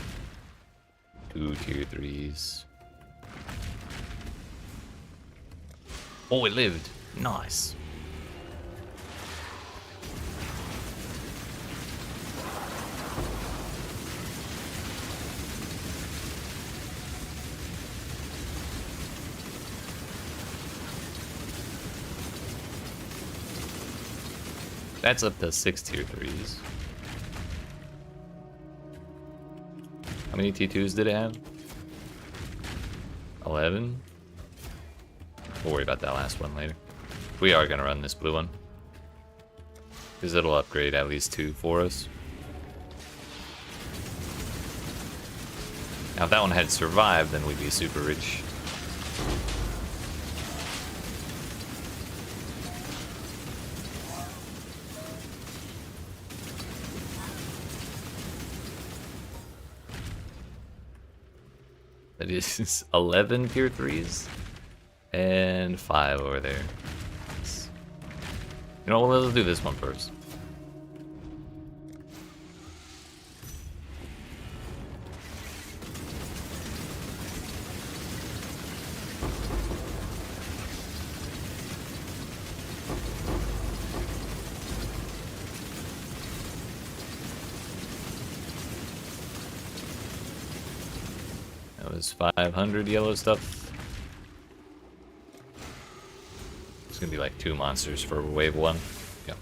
2 tier 3s. Oh, it lived. Nice. That's up to 6 tier 3s. How many T2s did it have? 11? We'll worry about that last one later. We are going to run this blue one, because it'll upgrade at least 2 for us. Now, if that one had survived, then we'd be super rich. That is 11 tier 3s and 5 over there. You know what, let's do this one first. That was 500 yellow stuff. It's gonna be like 2 monsters for wave 1. Yeah.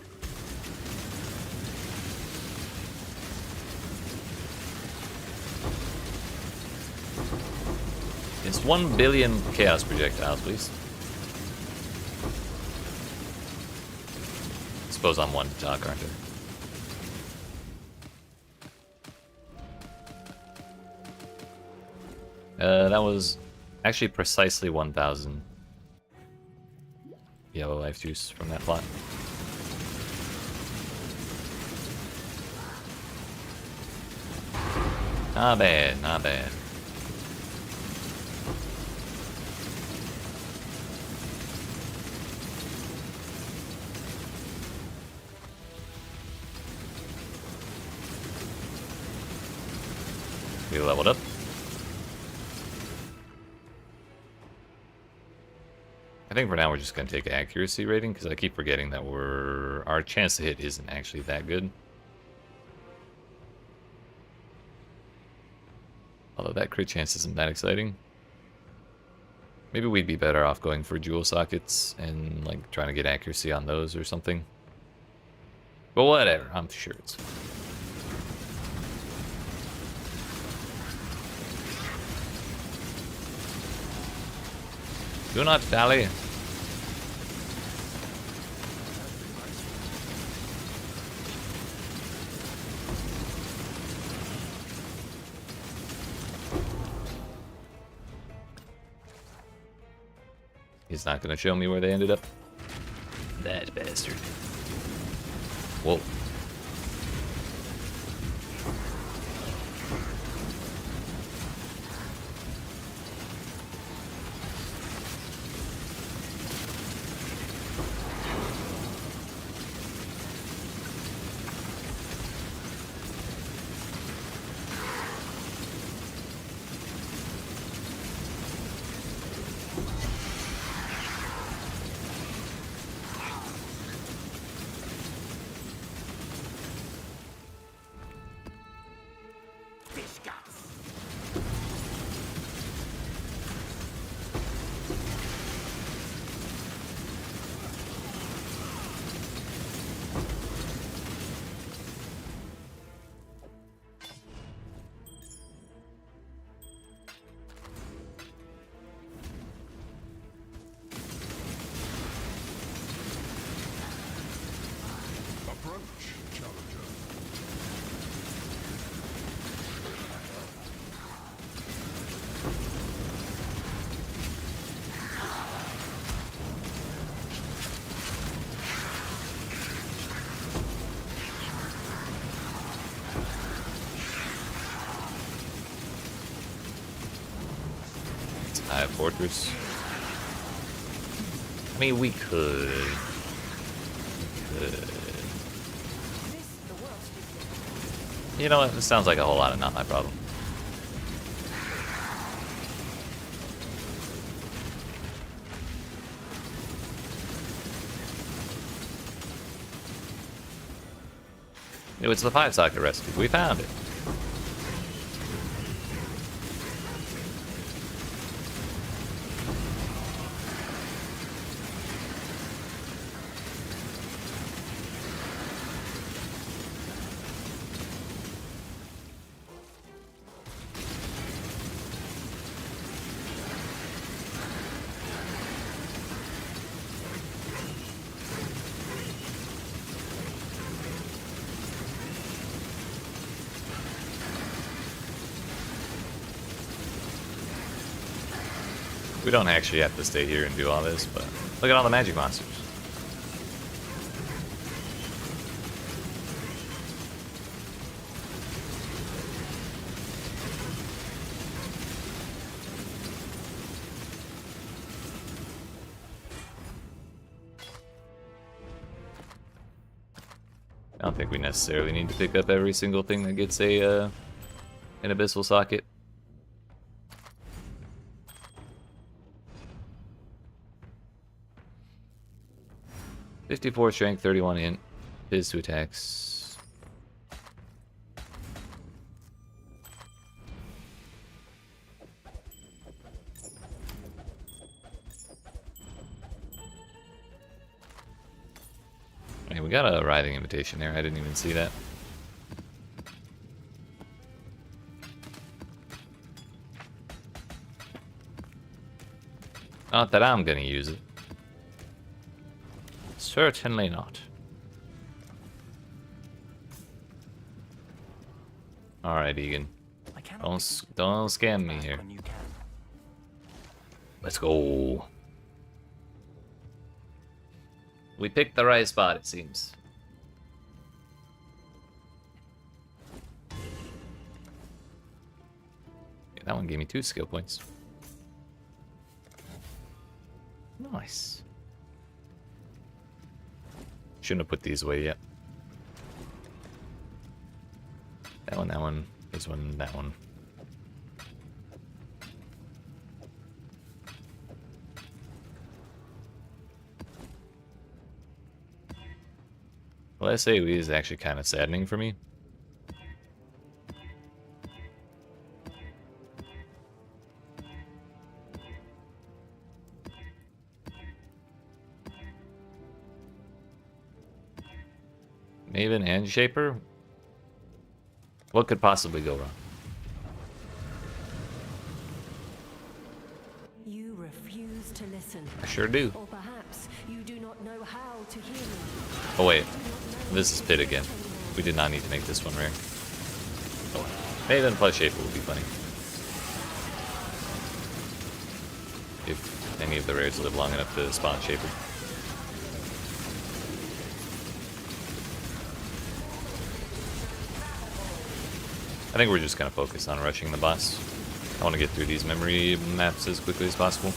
It's 1 billion chaos projectiles, please. I suppose I'm one to talk, aren't I? That was actually precisely 1,000 yellow life juice from that plot. Not bad, not bad. We leveled up. I think for now we're just gonna take accuracy rating because I keep forgetting that our chance to hit isn't actually that good. Although that crit chance isn't that exciting. Maybe we'd be better off going for jewel sockets and like trying to get accuracy on those or something. But whatever, I'm sure it's fine. Do not dally. He's not going to show me where they ended up. That bastard. Whoa. Fortress. I mean, we could. You know what? This sounds like a whole lot of not my problem. It was the 5-socket recipe. We found it. We don't actually have to stay here and do all this, but look at all the magic monsters. I don't think we necessarily need to pick up every single thing that gets a an abyssal socket. "54 strength, 31 int, biz to attacks." Hey, we got a writhing invitation there. I didn't even see that. Not that I'm gonna use it. Certainly not. Alright, Egan. Don't scam me here. Let's go. We picked the right spot, it seems. Yeah, that one gave me 2 skill points. Nice. Shouldn't have put these away yet. That one, this one, that one. Well, SAOE is actually kind of saddening for me. Maven and Shaper? What could possibly go wrong? You refuse to listen. I sure do. Or perhaps you do not know how to hear me. Oh wait, this is Pit again. We did not need to make this one rare. Oh, Maven plus Shaper would be funny. If any of the rares live long enough to spawn Shaper. I think we're just gonna focus on rushing the boss. I want to get through these memory maps as quickly as possible.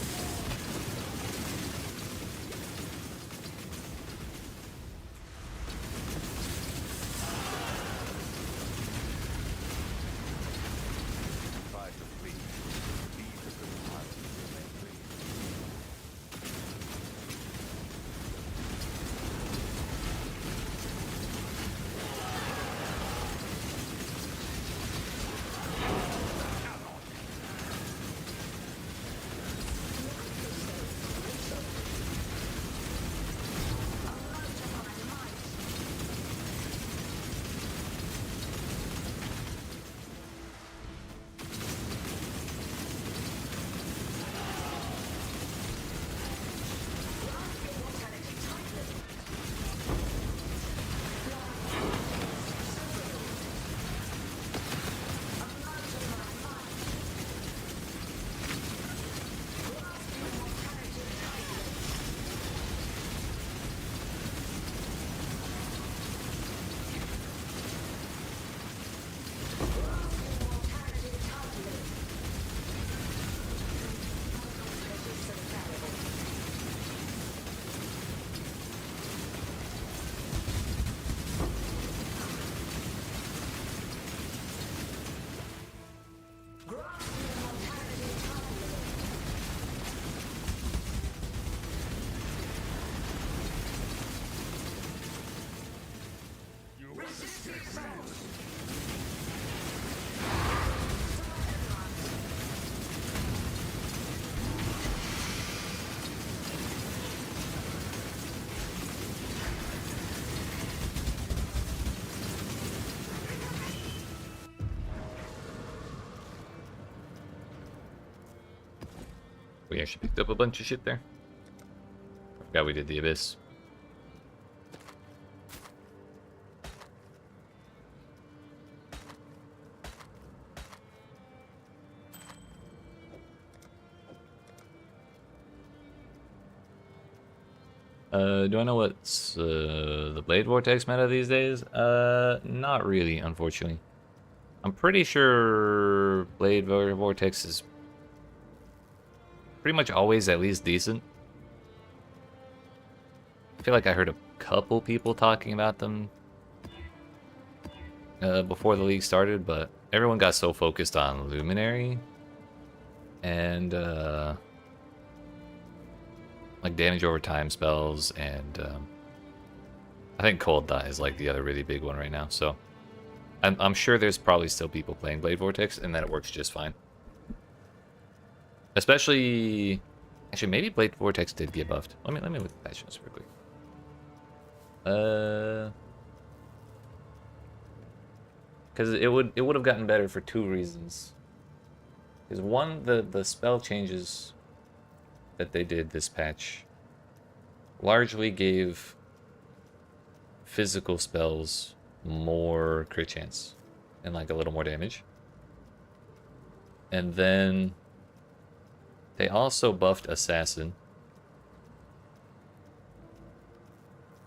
We actually picked up a bunch of shit there. I forgot we did the Abyss. Do I know what's the Blade Vortex meta these days? Not really, unfortunately. I'm pretty sure Blade Vortex is pretty much always at least decent. I feel like I heard a couple people talking about them before the league started, but everyone got so focused on Luminary and like damage over time spells, and I think Cold Die is like the other really big one right now. So I'm sure there's probably still people playing Blade Vortex, and that it works just fine. Actually, maybe Blade Vortex did get buffed. Let me look at patch notes real quick. Because it would have gotten better for two reasons. Because one, the spell changes that they did this patch largely gave physical spells more crit chance and like a little more damage. And then they also buffed Assassin.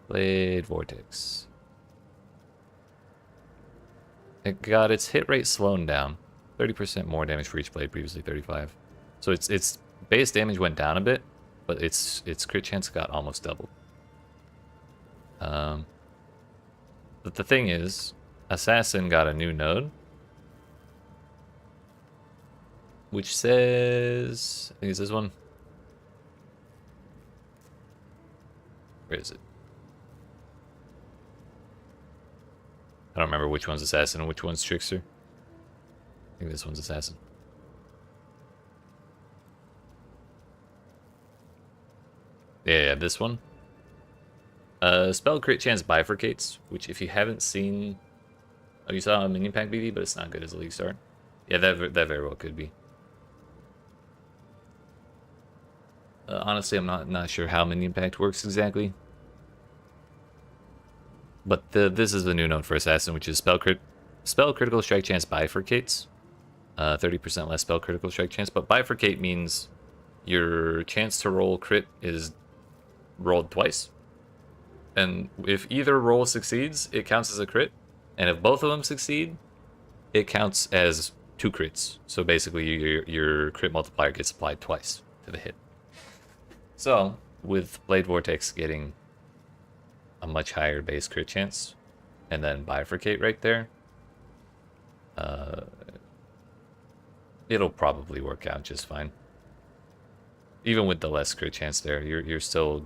Blade Vortex. It got its hit rate slowed down. 30% more damage for each blade, previously 35. So its base damage went down a bit, but its crit chance got almost doubled. But the thing is, Assassin got a new node, which says, I think it's this one. Where is it? I don't remember which one's Assassin and which one's Trickster. I think this one's Assassin. Yeah, this one. Spell crit chance bifurcates, which if you haven't seen... Oh, you saw a minion pack BD, but it's not good as a league start. Yeah, that very well could be. Honestly, I'm not sure how minion pact works exactly. But this is the new node for Assassin, which is spell critical strike chance bifurcates. 30% less spell critical strike chance, but bifurcate means your chance to roll crit is rolled twice. And if either roll succeeds, it counts as a crit. And if both of them succeed, it counts as 2 crits. So basically your crit multiplier gets applied twice to the hit. So with Blade Vortex getting a much higher base crit chance and then bifurcate right there, it'll probably work out just fine. Even with the less crit chance there, you're still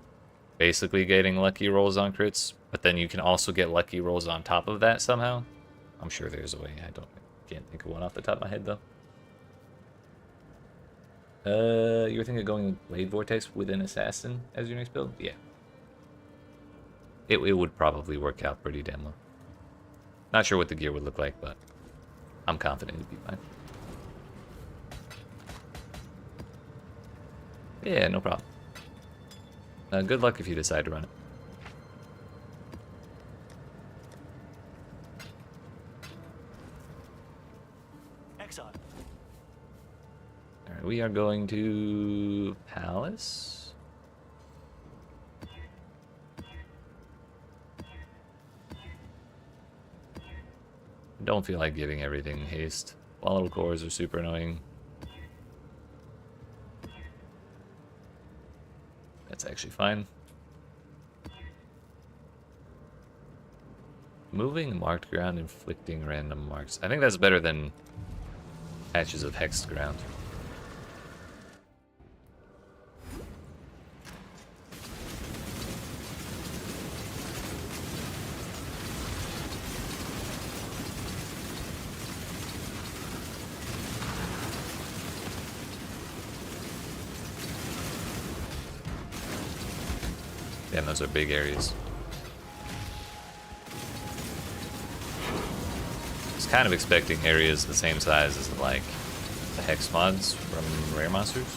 basically getting lucky rolls on crits, but then you can also get lucky rolls on top of that somehow. I'm sure there's a way. Can't think of one off the top of my head though. You were thinking of going with Blade Vortex with an Assassin as your next build? Yeah. It would probably work out pretty damn well. Not sure what the gear would look like, but I'm confident it'd be fine. Yeah, no problem. Good luck if you decide to run it. Exile. Alright, we are going to Palace. Don't feel like giving everything haste. Volatile cores are super annoying. That's actually fine. Moving marked ground, inflicting random marks. I think that's better than patches of hexed ground. Damn, those are big areas. I was kind of expecting areas the same size as like the hex mods from rare monsters.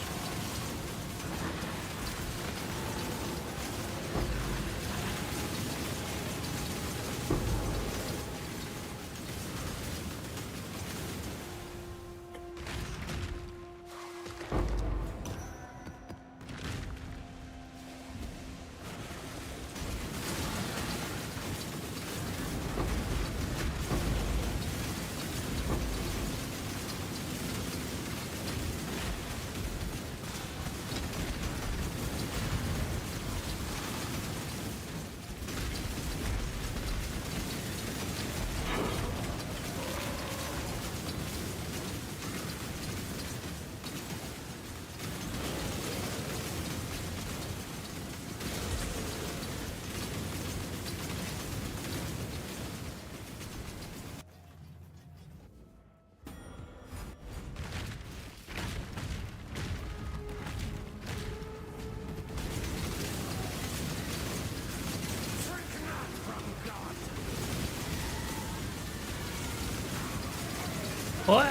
What?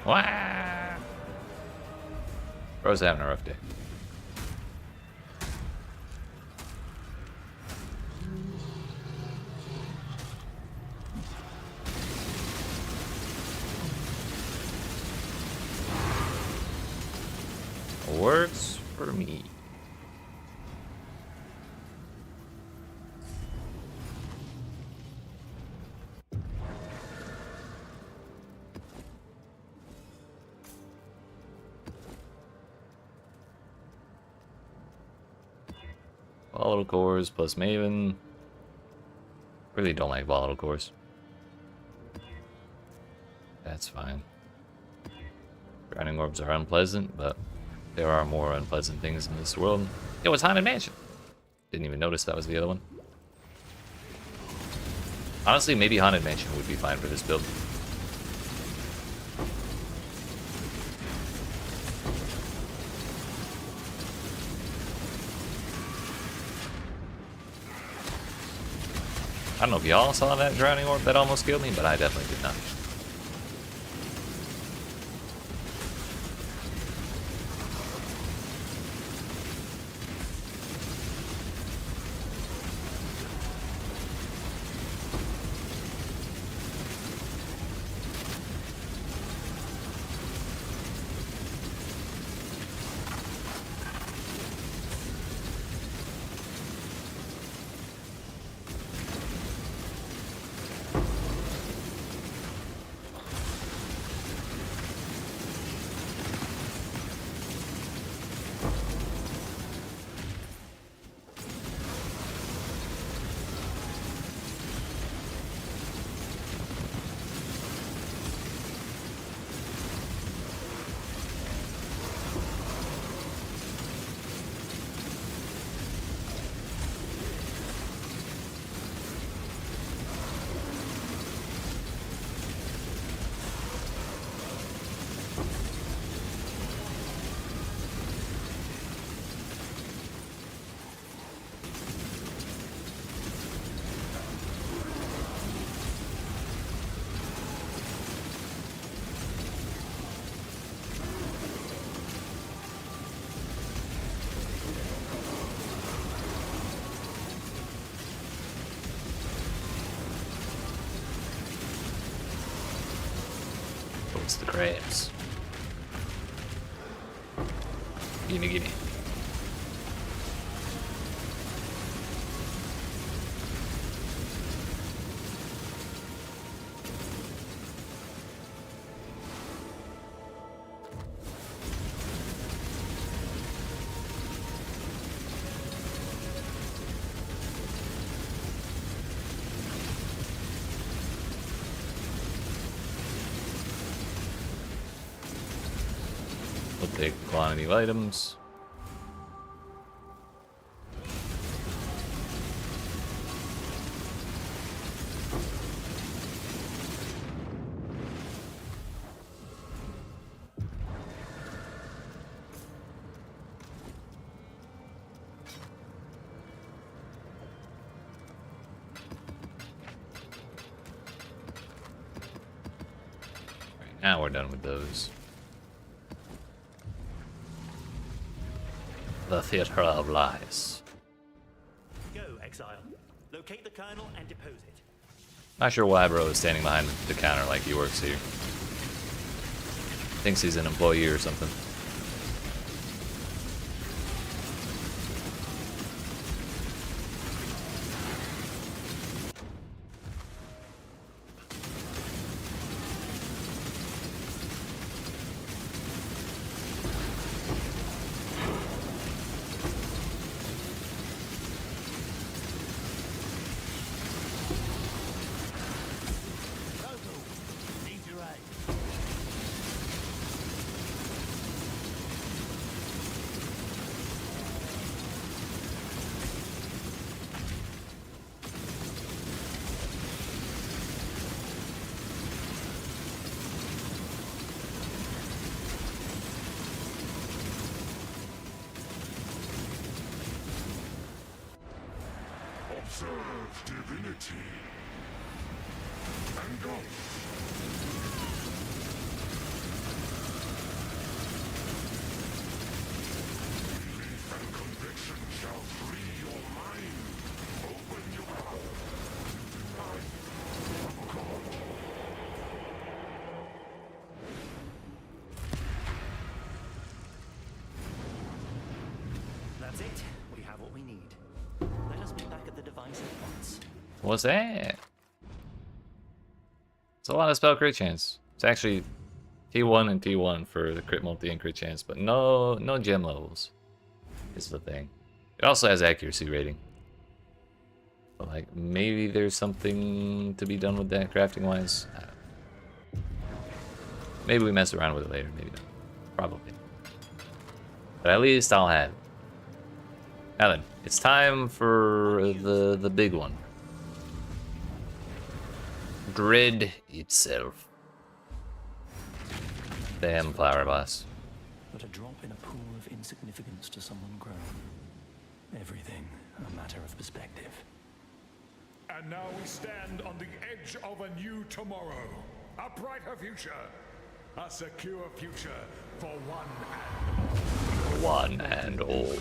Wow. Bro's having a rough day. Works for me. Volatile cores plus Maven. Really don't like volatile cores. That's fine. Drowning orbs are unpleasant, but there are more unpleasant things in this world. Yo, it's Haunted Mansion. Didn't even notice that was the other one. Honestly, maybe Haunted Mansion would be fine for this build. I don't know if y'all saw that drowning orb that almost killed me, but I definitely did not. It's the crabs. Gimme, gimme. We'll take quantity of items. Right, now we're done with those. The Theater of Lies. Go, Exile. Locate the Colonel and depose it. Not sure why bro is standing behind the counter like he works here. Thinks he's an employee or something. Serve divinity. And go. Belief and conviction shall free your mind. Open your heart. That's it. We have what we need. Let us be back at the device at once. What's that? It's a lot of spell crit chance. It's actually T1 and T1 for the crit multi and crit chance, but no gem levels is the thing. It also has accuracy rating. But like maybe there's something to be done with that crafting wise. I don't know. Maybe we mess around with it later, maybe not. Probably. But at least I'll have it. Now then, it's time for the big one. Dread itself. Damn flower boss. But a drop in a pool of insignificance to someone grown. Everything a matter of perspective. And now we stand on the edge of a new tomorrow. A brighter future. A secure future for one and all. One and all.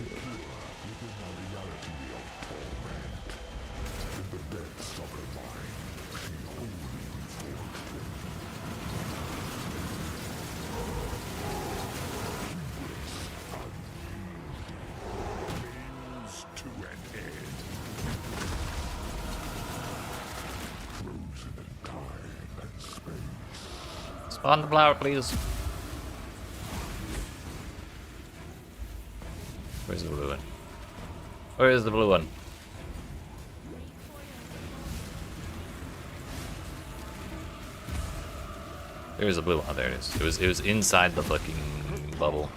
Spawn the flower, please. Where's the blue one? Where is the blue one? There's a blue one. Oh, there it is. It was inside the fucking bubble.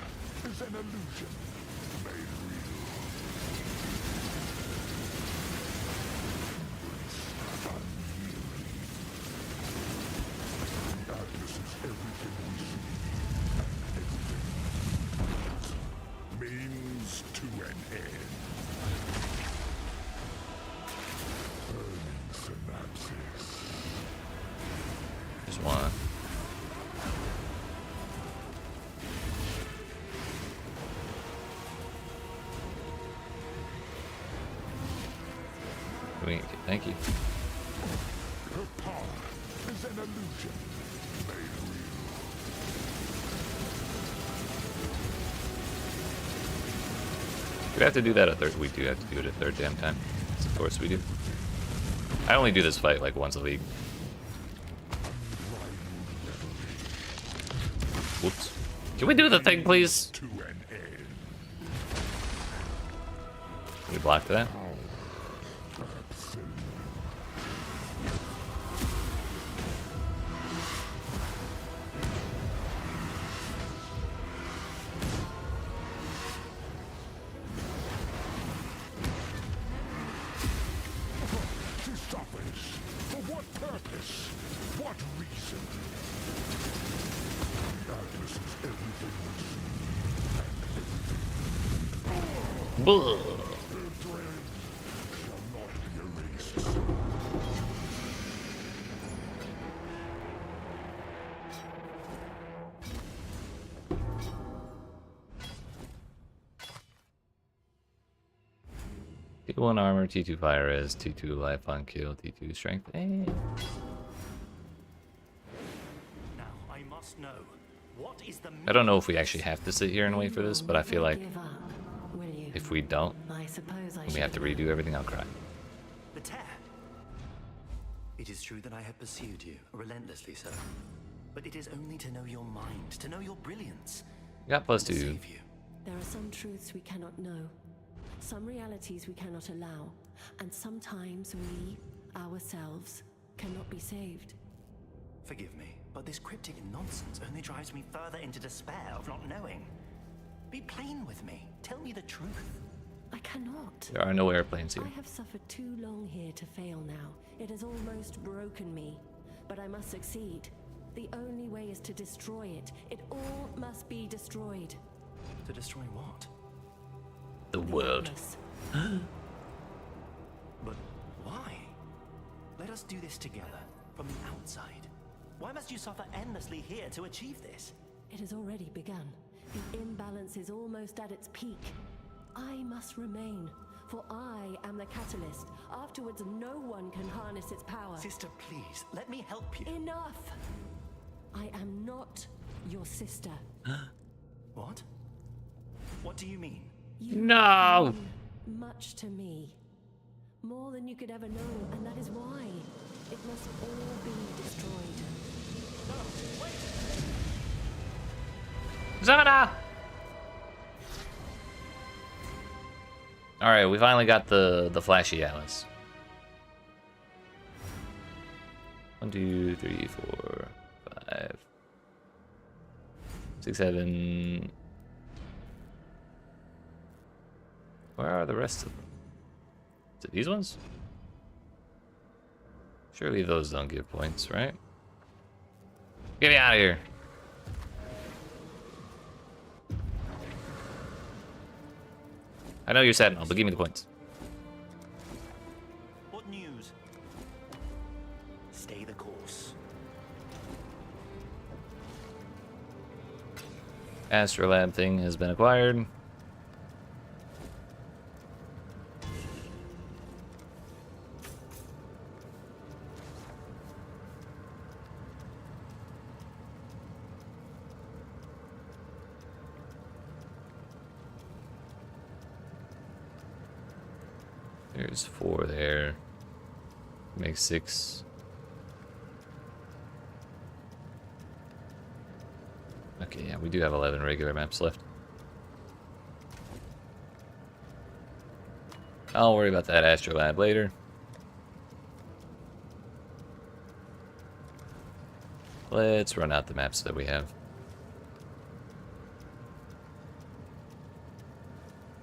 Means to an end. Burning synapses. There's one. Thank you. Her power is an illusion made real. Do we have to do that a third? We do have to do it a third damn time. Of course we do. I only do this fight like once a week. Whoops. Can we do the thing, please? To an end. Can we block that? For what purpose? What reason? The Atlas is everything we see, and everything. Buh. Their dread shall not be erased. T1 armor, T2 fire is, T2 life on kill, T2 strength. Now I must know, what is the I don't know if we actually have to sit here and wait for this, but I feel like Give up, will you? if we don't, I suppose I and we have to redo everything, I'll cry. the tear? It is true that I have pursued you, relentlessly so. But it is only to know your mind, to know your brilliance. We got +2. Save you. There are some truths we cannot know, some realities we cannot allow, and sometimes we, ourselves, cannot be saved. Forgive me, but this cryptic nonsense only drives me further into despair of not knowing. Be plain with me. Tell me the truth. I cannot. There are no airplanes here. I have suffered too long here to fail now. It has almost broken me, but I must succeed. The only way is to destroy it. It all must be destroyed. To destroy what? The world. Atlas. But Let us do this together, from the outside. Why must you suffer endlessly here to achieve this? It has already begun. The imbalance is almost at its peak. I must remain, for I am the catalyst. Afterwards, no one can harness its power. Sister, please, let me help you. Enough! I am not your sister. What? What do you mean? You No! mean much to me. More than you could ever know, and that is why it must all be destroyed. No, wait! Zamana! Alright, we finally got the flashy Alice. 1, 2, 3, 4, 5, 6, 7. Where are the rest of them? Is it these ones? Surely those don't give points, right? Get me out of here. I know you're Sentinel, but give me the points. What news? Stay the course. Astrolab thing has been acquired. There's 4 there. Makes 6. Okay, yeah, we do have 11 regular maps left. I'll worry about that Astrolab later. Let's run out the maps that we have.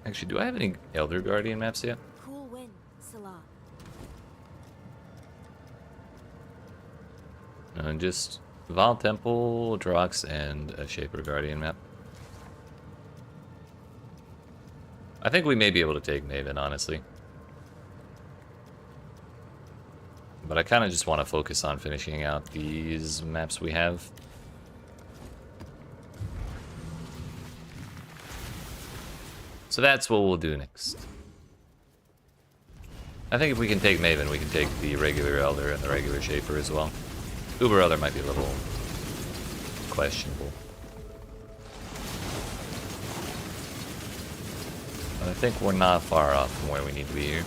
Actually, do I have any Elder Guardian maps yet? Cool win, Salah. No, just Val Temple, Drox, and a Shaper Guardian map. I think we may be able to take Maven, honestly. But I kind of just want to focus on finishing out these maps we have. So that's what we'll do next. I think if we can take Maven, we can take the regular Elder and the regular Shaper as well. Uber Elder might be a little questionable. But I think we're not far off from where we need to be here.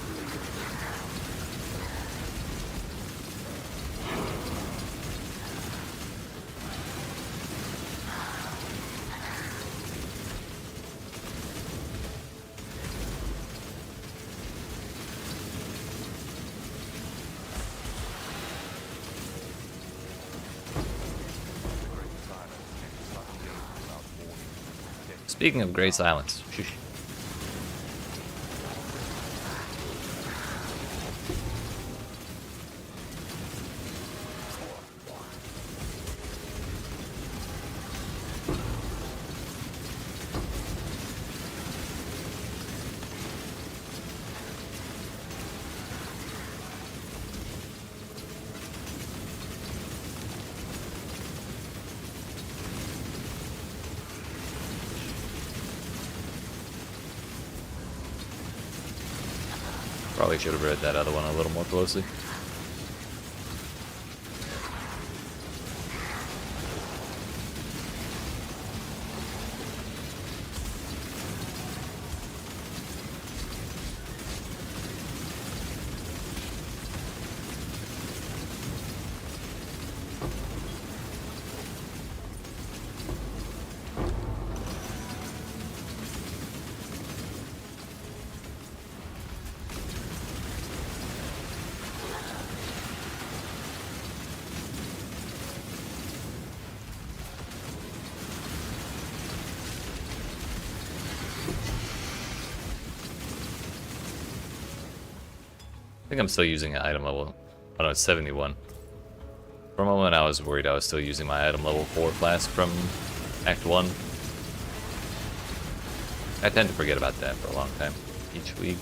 Speaking of Great Silence, shush. Probably should have read that other one a little more closely. I think I'm still using an item level. Oh no, it's 71. For a moment I was worried I was still using my item level 4 flask from Act 1. I tend to forget about that for a long time, each week.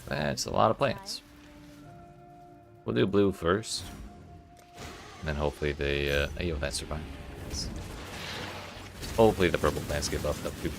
That's a lot of plants. We'll do blue first. And then hopefully they, yo, that survived. Yes. Hopefully the purple plants get buffed up too.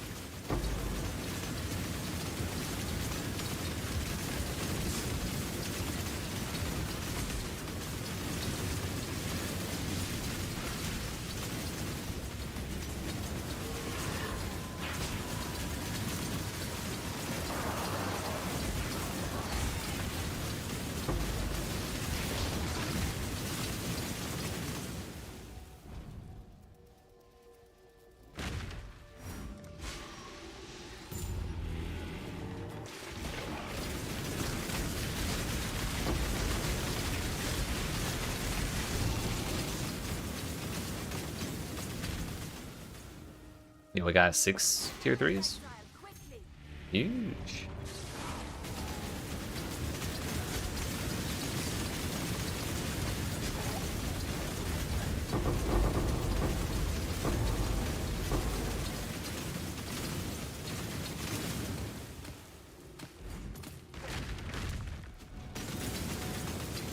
We got 6 tier 3s. Huge.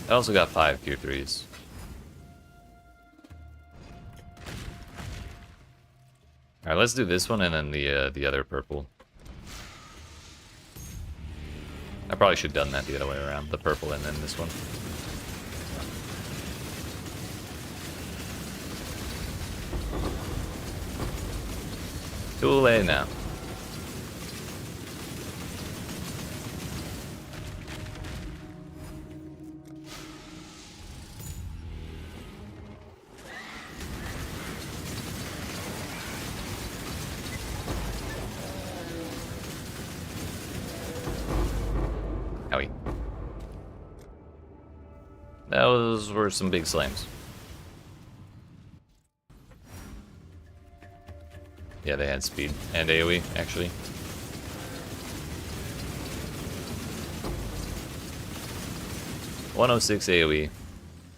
I also got 5 tier 3s. Alright, let's do this one and then the other purple. I probably should have done that the other way around. The purple and then this one. Too late now. Those were some big slams. Yeah, they had speed and AoE, actually. (106) AoE,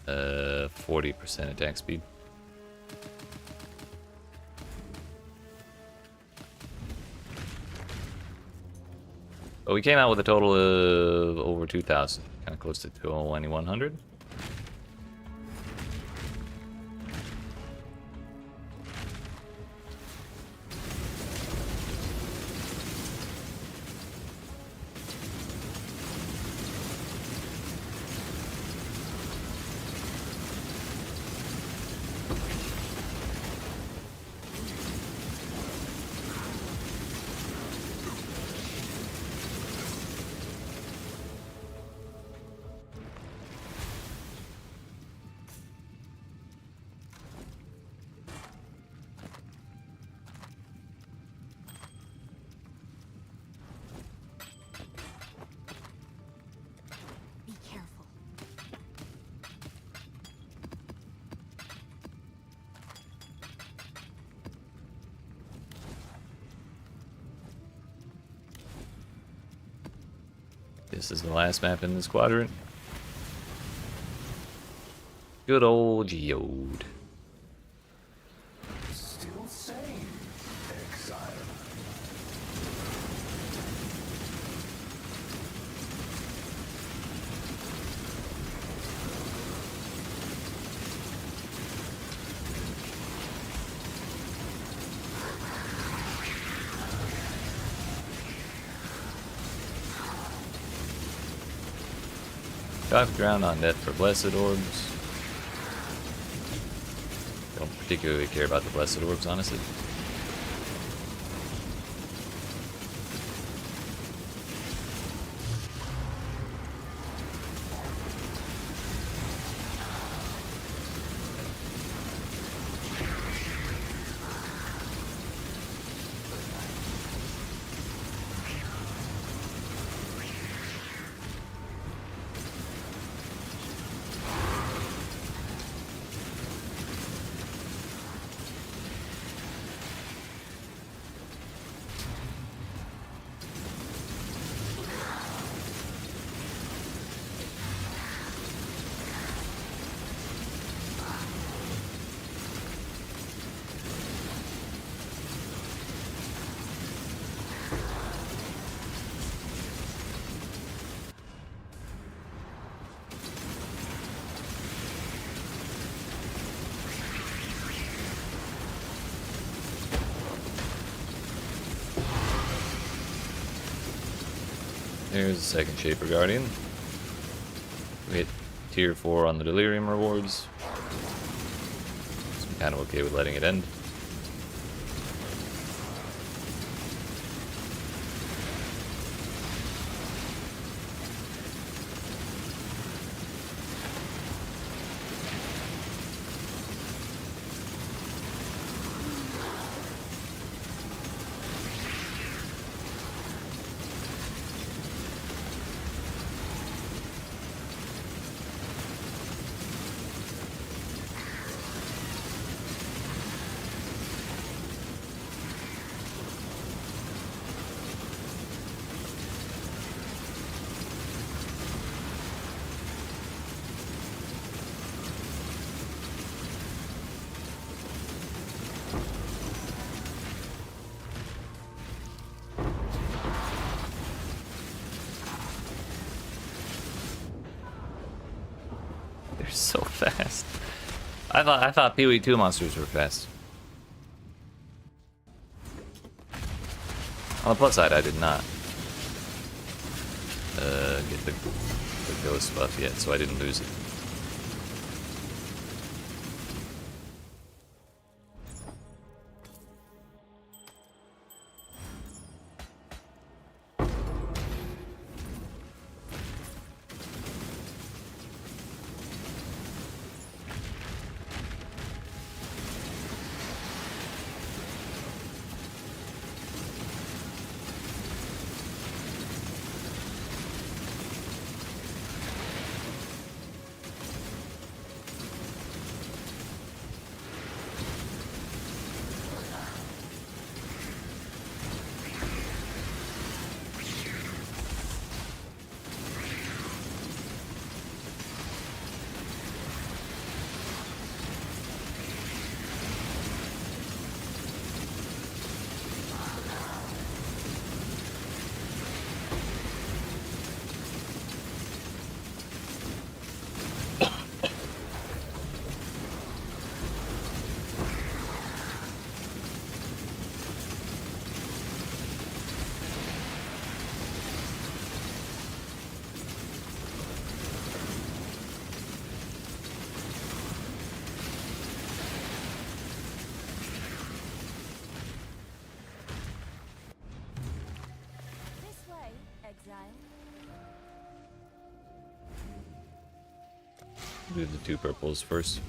40% attack speed. But we came out with a total of over 2,000, kind of close to 2,100. This is the last map in this quadrant. Good old Geode. Still sane, Exile. Dive ground on net for Blessed Orbs. Don't particularly care about the Blessed Orbs, honestly. There's the second Shaper Guardian. We hit tier 4 on the Delirium rewards. So I'm kind of okay with letting it end. They're so fast. I thought PoE2 monsters were fast. On the plus side, I did not get the ghost buff yet, so I didn't lose it. This way, Exile. Do the 2 purples first.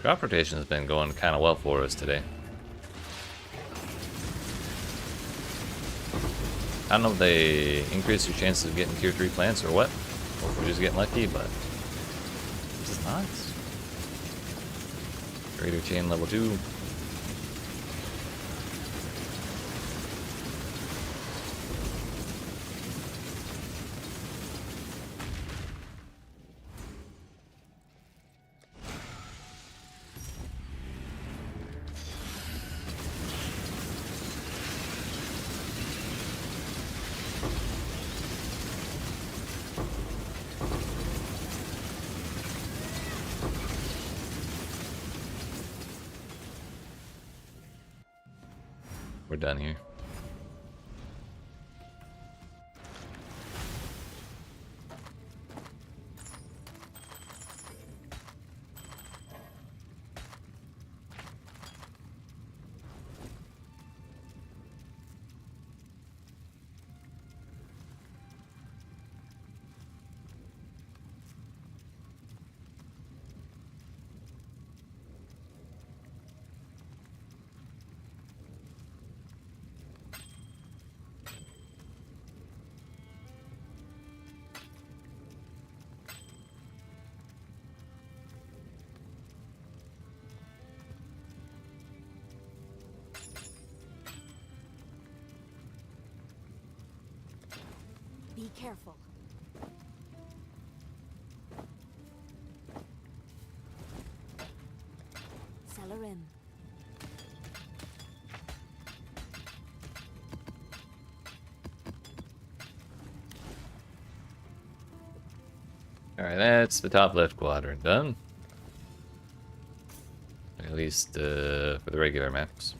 Crop rotation has been going kind of well for us today. I don't know if they increase your chances of getting tier 3 plants or what, or if we're just getting lucky, but this is nice. Greater chain level 2. We're done here. Be careful. Cellar in. Alright, that's the top left quadrant done. At least for the regular maps.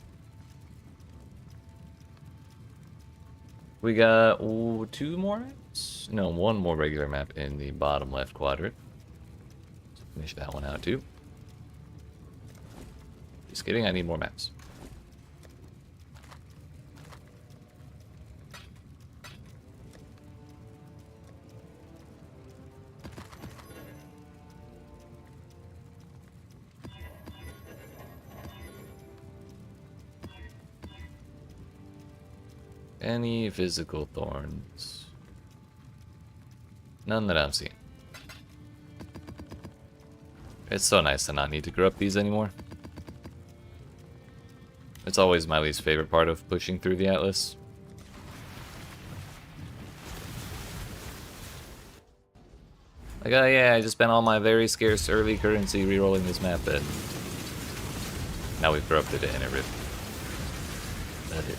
We got 2 more maps? No, 1 more regular map in the bottom left quadrant. So finish that one out too. Just kidding, I need more maps. Any physical thorns? None that I'm seeing. It's so nice to not need to corrupt these anymore. It's always my least favorite part of pushing through the Atlas. Like, oh yeah, I just spent all my very scarce early currency rerolling this map, and now we've corrupted it and it ripped. That it.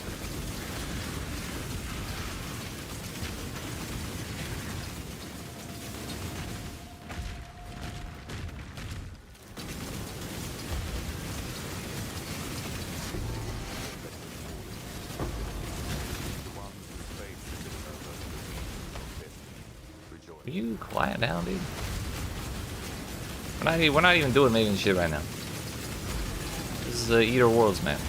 Are you quiet down, dude? We're not even doing making shit right now. This is a Eater Worlds map.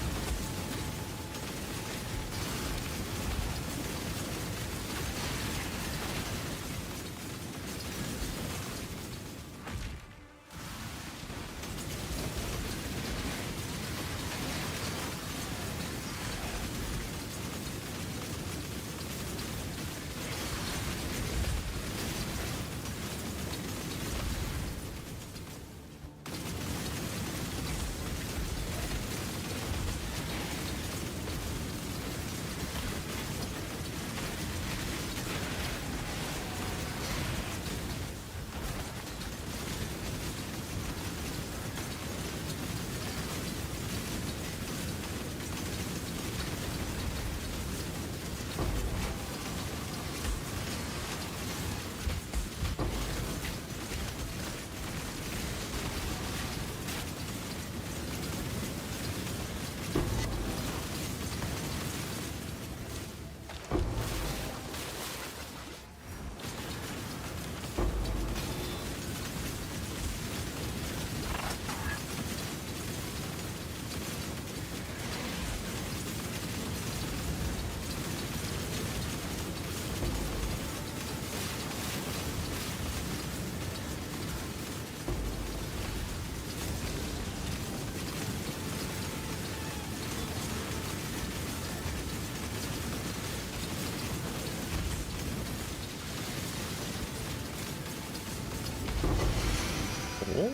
Oh.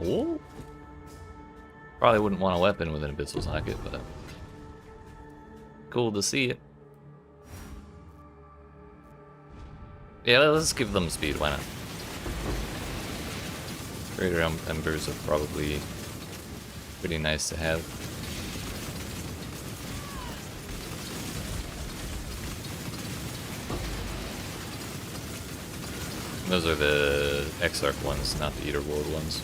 Oh. Probably wouldn't want a weapon with an abyssal socket, but cool to see it. Yeah, let's give them speed, why not? Greater embers are probably pretty nice to have. Those are the Exarch ones, not the Eater World ones.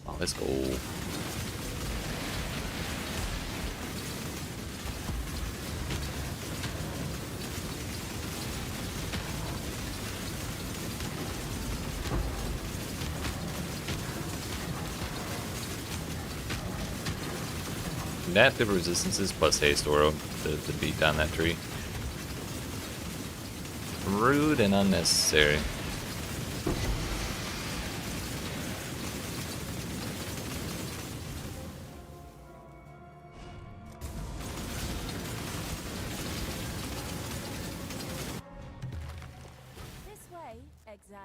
Oh, let's go. Adaptive resistances plus haste aura to beat down that tree. Rude and unnecessary. Exile.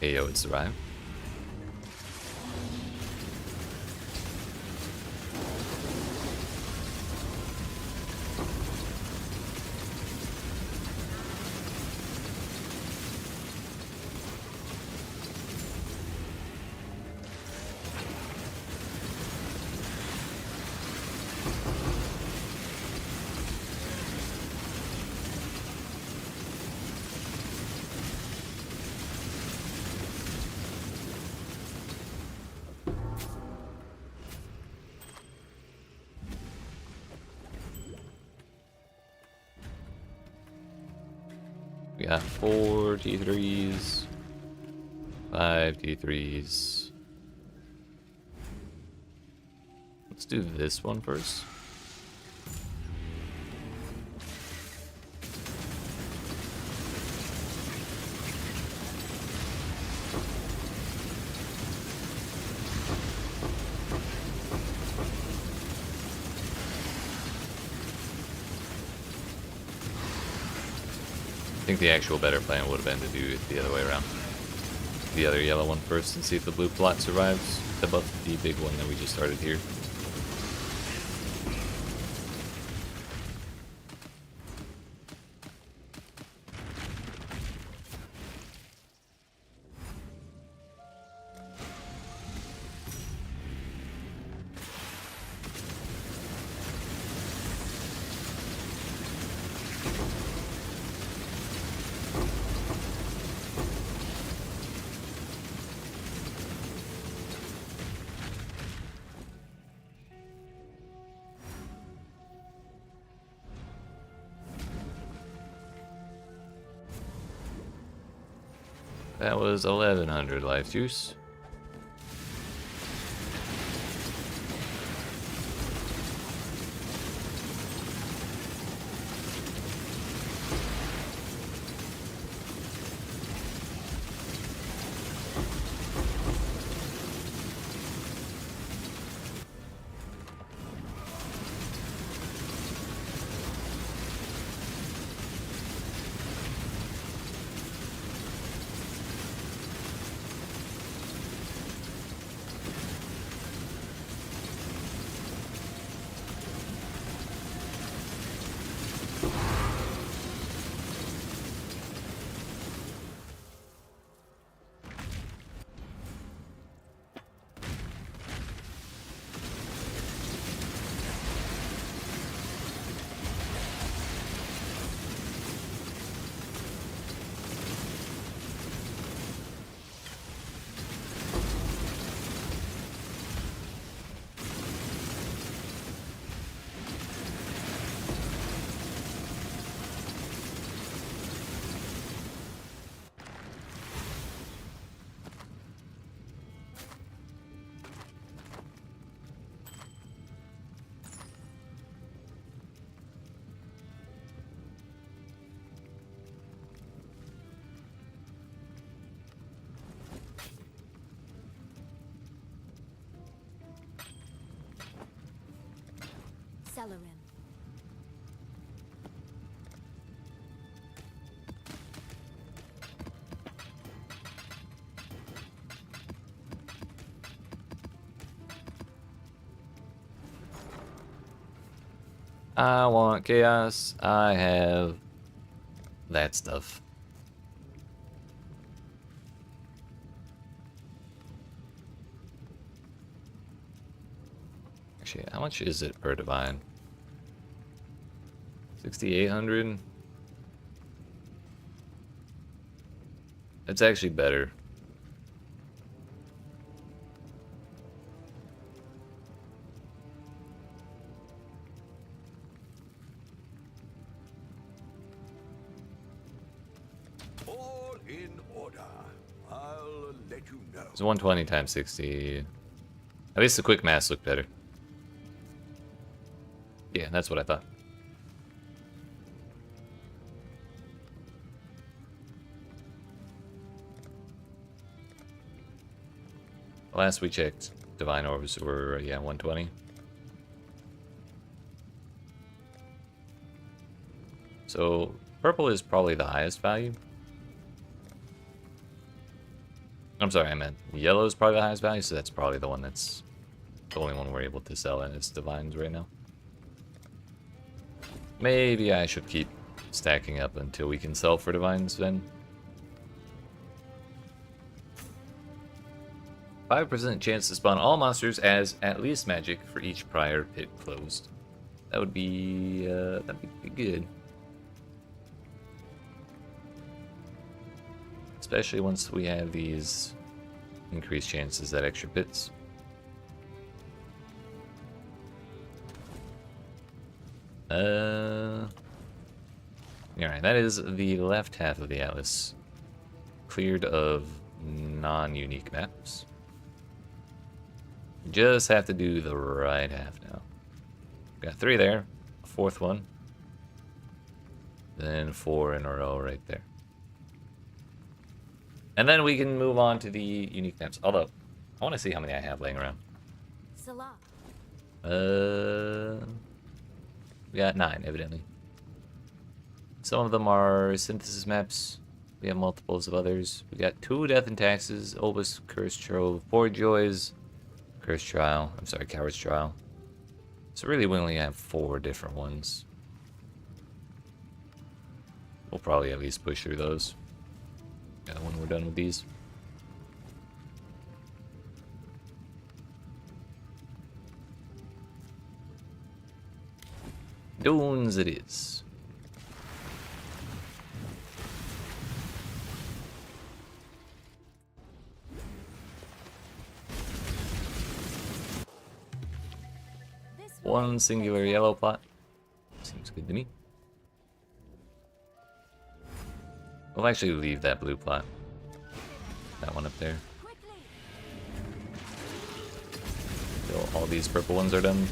Hey yo, it's arrived. We got 4 T3s, 5 T3s. Let's do this one first. I think the actual better plan would have been to do it the other way around. The other yellow one first and see if the blue plot survives above the big one that we just started here. That was 1100 life juice. Celerin. I want chaos. I have that stuff. Actually, how much is it per divine? 6,800. It's actually better. All in order. I'll let you know. It's 120 times 60. At least the quick mass looked better. Yeah, that's what I thought. Last we checked, Divine Orbs were, yeah, 120. So, purple is probably the highest value. I'm sorry, I meant yellow is probably the highest value, so that's probably the one that's the only one we're able to sell in its Divines right now. Maybe I should keep stacking up until we can sell for Divines then. 5% chance to spawn all monsters as at least magic for each prior pit closed. That would be that'd be good. Especially once we have these increased chances at extra pits. Alright, that is the left half of the atlas cleared of non-unique maps. Just have to do the right half now. Got 3 there, a 4th one, then 4 in a row right there. And then we can move on to the unique maps. Although, I want to see how many I have laying around. Salah. We got 9, evidently. Some of them are synthesis maps. We have multiples of others. We got 2 Death and Taxes, Obus, Cursed Trove, 4 Joys, Cursed Trial. I'm sorry, Coward's Trial. So really we only have 4 different ones. We'll probably at least push through those. Yeah, when we're done with these. Dunes it is. One singular yellow plot. Seems good to me. We'll actually leave that blue plot. That one up there. Till all these purple ones are done.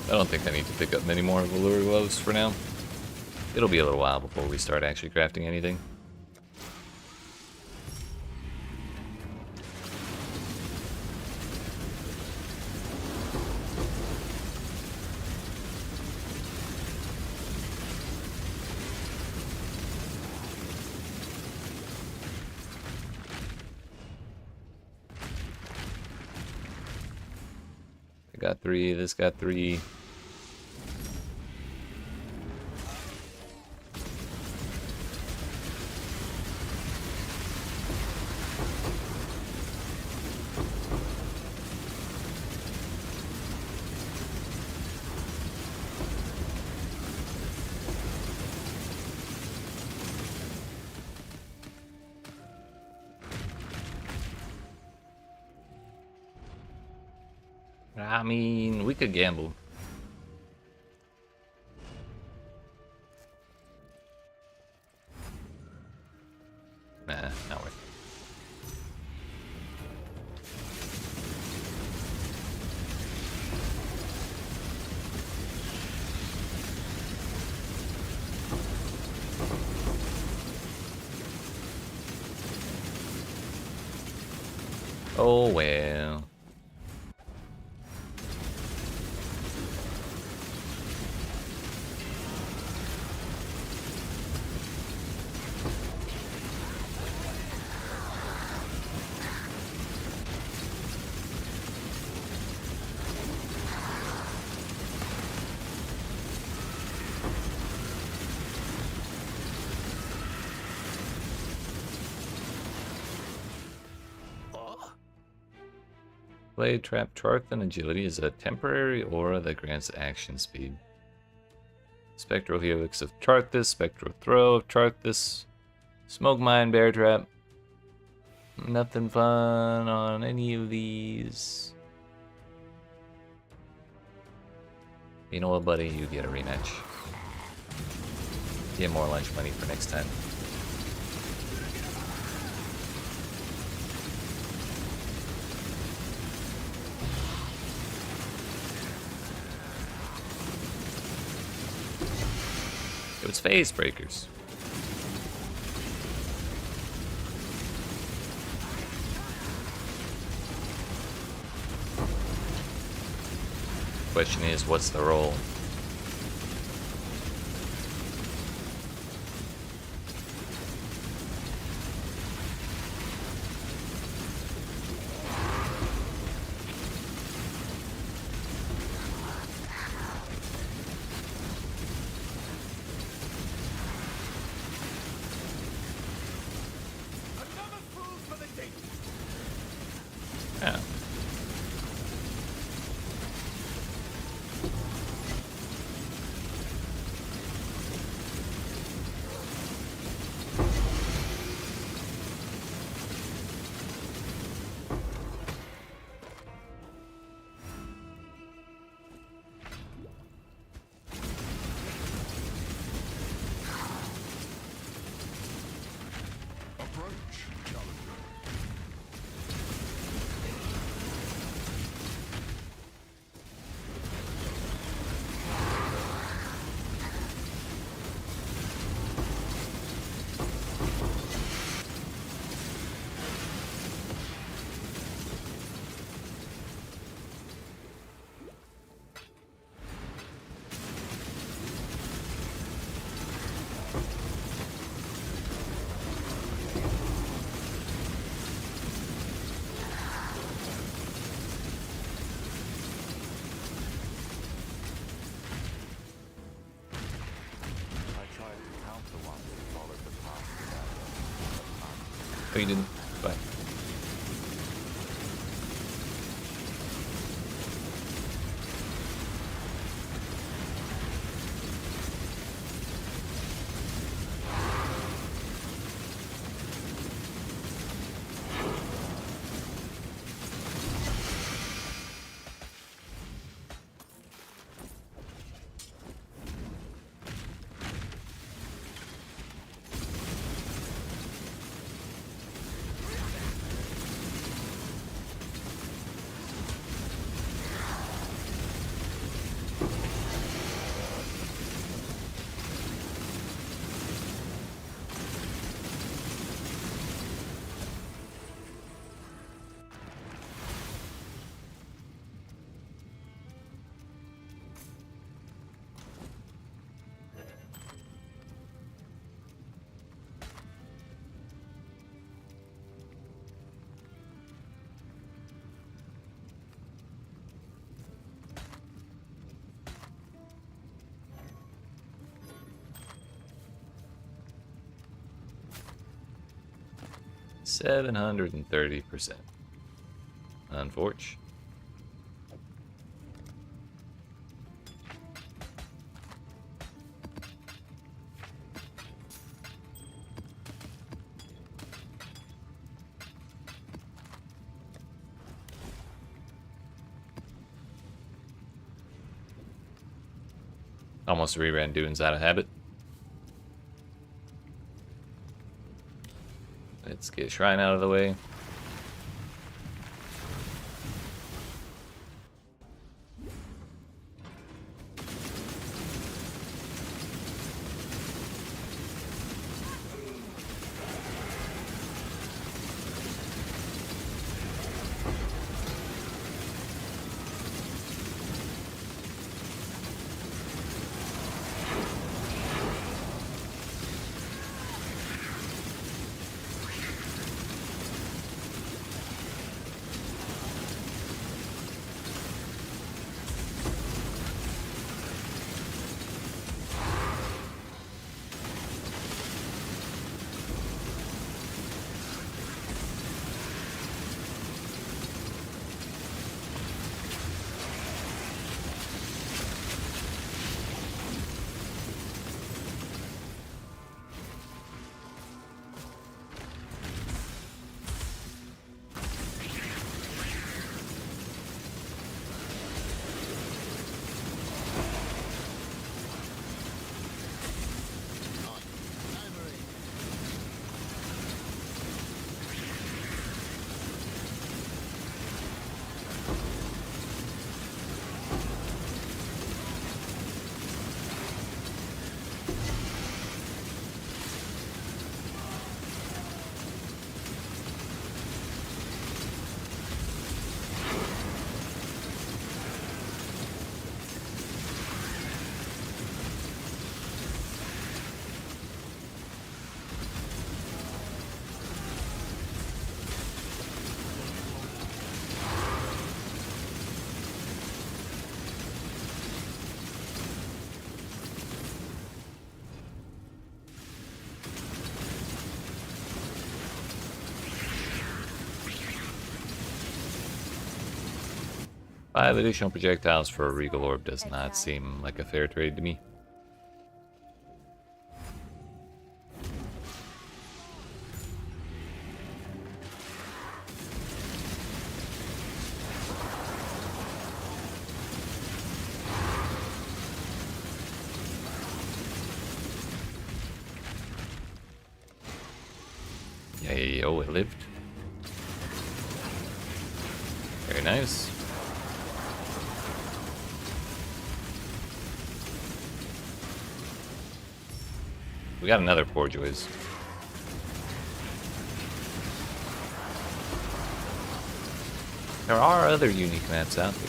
I don't think I need to pick up many more Velour Gloves for now. It'll be a little while before we start actually crafting anything. I got 3, this got 3. I mean, we could gamble. Nah, not worth it. Oh well. Blade Trap Charth and Agility is a temporary aura that grants action speed. Spectral Helix of Charthus, Spectral Throw of Charthus, Smoke Mine, Bear Trap. Nothing fun on any of these. You know what, buddy? You get a rematch. Get more lunch money for next time. It was phase breakers. Question is, what's the role? Yeah. Approach, challenger. I tried to counter one who followed the path Oh, you didn't. Bye. $730%. Unfortunate. Almost reran Dunes out of habit. Let's get Shrine out of the way. 5 additional projectiles for a Regal Orb does not seem like a fair trade to me. Yeah, oh, it lived. Very nice. We got another Poor Joys. There are other unique maps out there.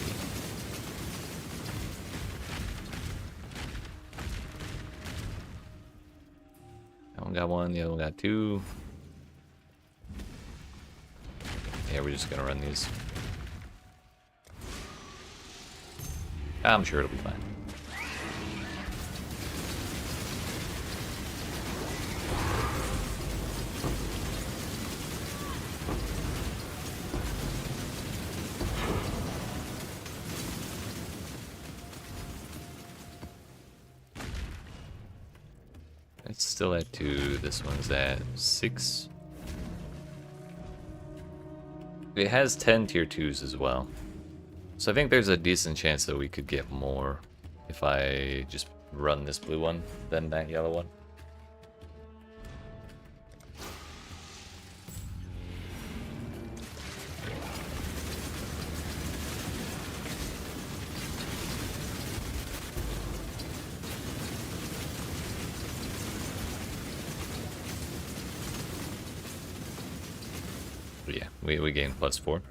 That one got one, the other one got two. Yeah, we're just gonna run these. I'm sure it'll be fine. It's still at 2. This one's at 6. It has 10 tier 2s as well. So I think there's a decent chance that we could get more if I just run this blue one than that yellow one. But yeah, we gained +4.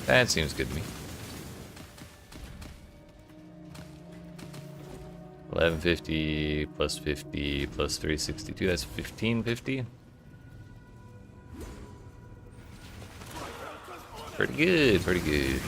That seems good to me. 1150 plus 50 plus 362, that's 1550. Pretty good, pretty good.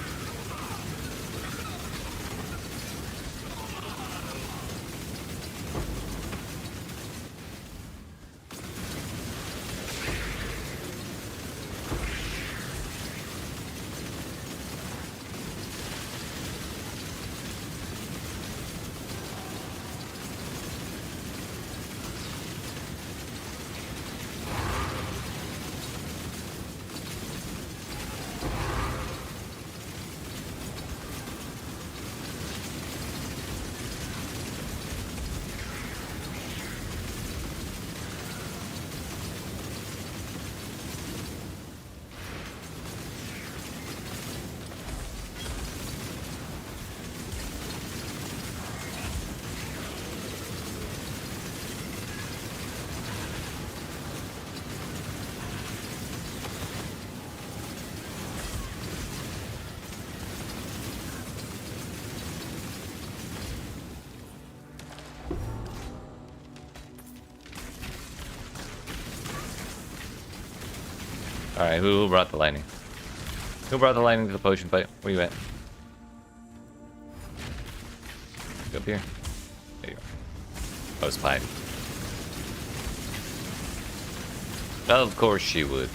Alright, who brought the lightning? Who brought the lightning to the potion fight? Where you at? Go up here. There you go. Oh, it's fine. Of course she would.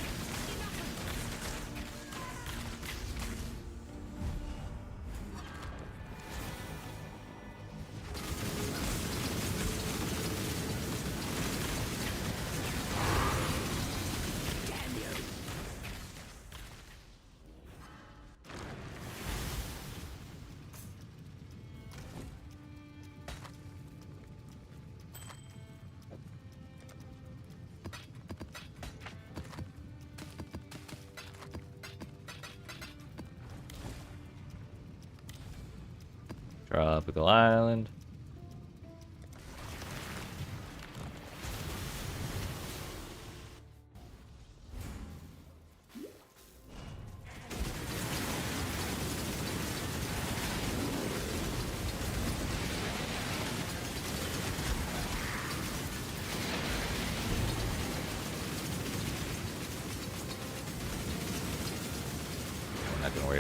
Tropical Island.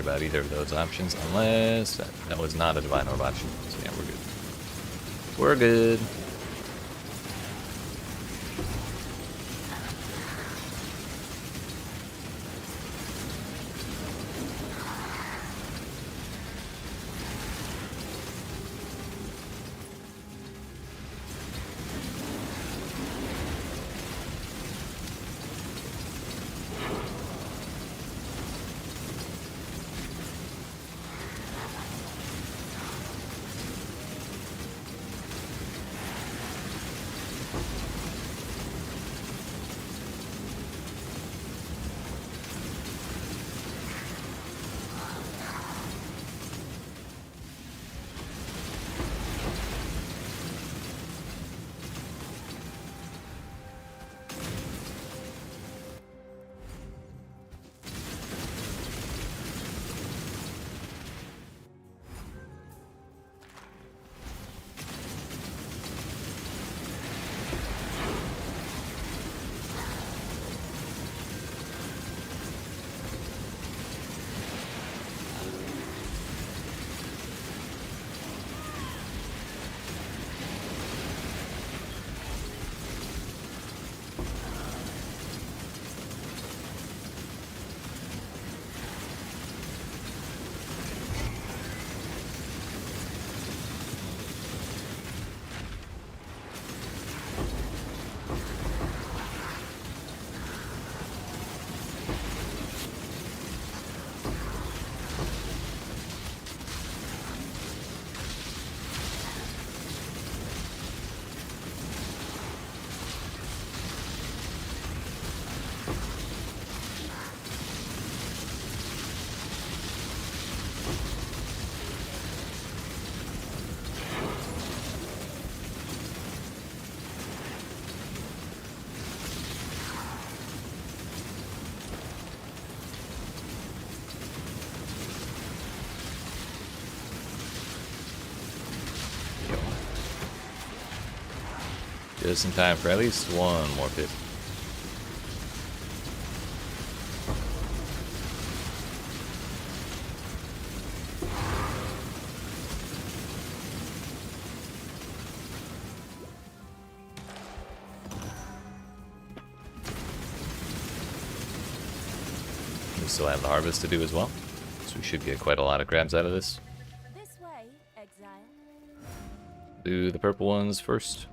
about either of those options, unless that was not a Divine Orb option. So yeah, we're good. We're good. Just in time for at least one more pit. We still have the harvest to do as well, so we should get quite a lot of crabs out of this. This way, Exile. Do the purple ones first.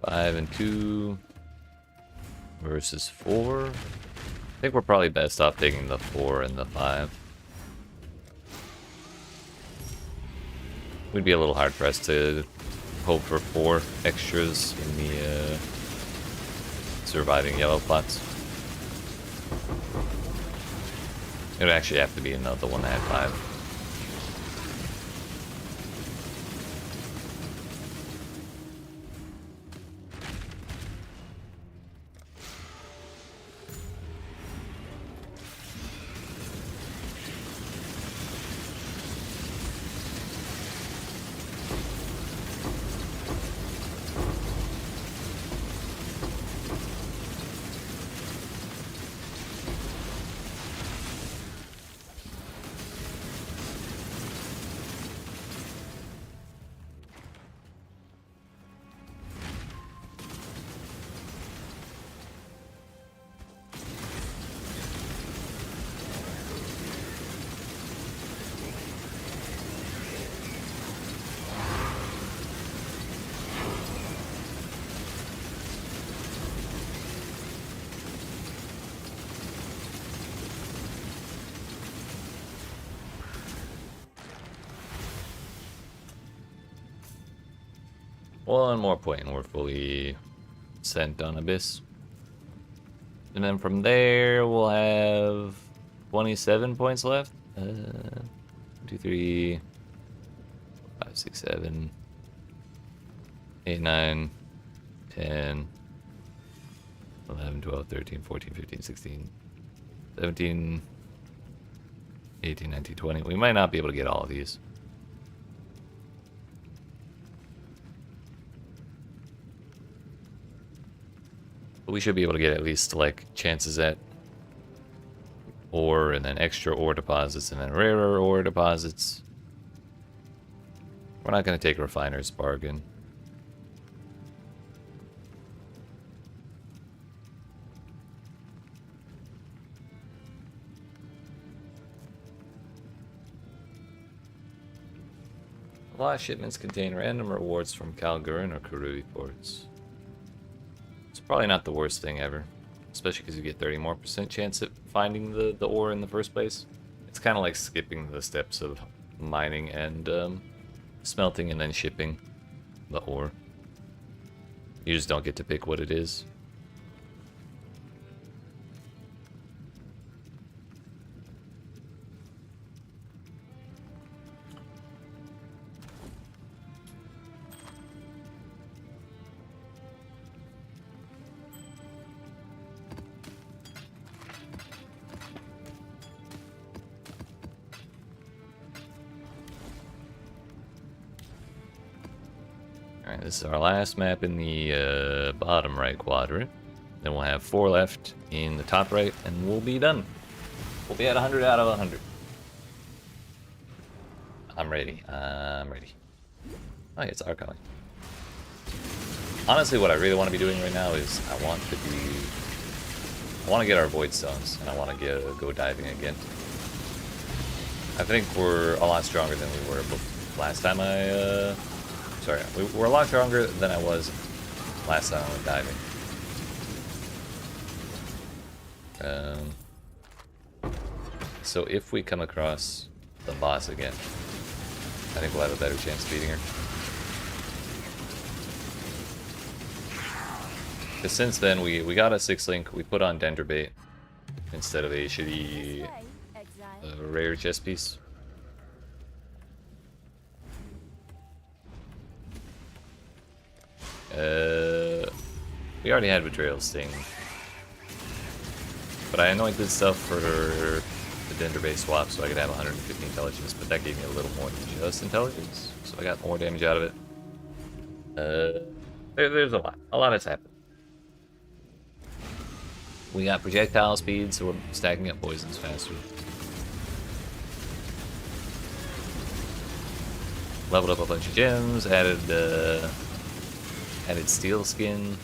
Five and 2 versus 4. I think we're probably best off taking the 4 and the 5. We'd be a little hard pressed to hope for 4 extras in the surviving yellow plots. It would actually have to be another one that had 5. One more point and we're fully sent on Abyss. And then from there, we'll have 27 points left. 1, 2, 3, 5, 6, 7, 8, 9, 10, 11, 12, 13, 14, 15, 16, 17, 18, 19, 20. We might not be able to get all of these. But we should be able to get at least like chances at ore and then extra ore deposits and then rarer ore deposits. We're not going to take Refiner's Bargain. A lot of shipments contain random rewards from Kalgurin or Karui ports. It's probably not the worst thing ever, especially because you get 30% more chance at finding the ore in the first place. It's kind of like skipping the steps of mining and smelting and then shipping the ore. You just don't get to pick what it is. Alright, this is our last map in the bottom right quadrant. Then we'll have 4 left in the top right, and we'll be done. We'll be at 100 out of 100. I'm ready. I'm ready. Oh, yeah, it's Archon. Honestly, what I really want to be doing right now is I want to get our Void Stones, and I want to go diving again. I think we're a lot stronger than we were last time Sorry, we're a lot stronger than I was last time I went diving. So if we come across the boss again, I think we'll have a better chance of beating her. Because since then, we got a 6-link, we put on Denderbait instead of a shitty rare chest piece. We already had Betrayal Sting. But I anointed stuff for the Denderbait swap so I could have 150 intelligence, but that gave me a little more than just intelligence, so I got more damage out of it. There's a lot. A lot has happened. We got projectile speed, so we're stacking up poisons faster. Leveled up a bunch of gems, added steel skin.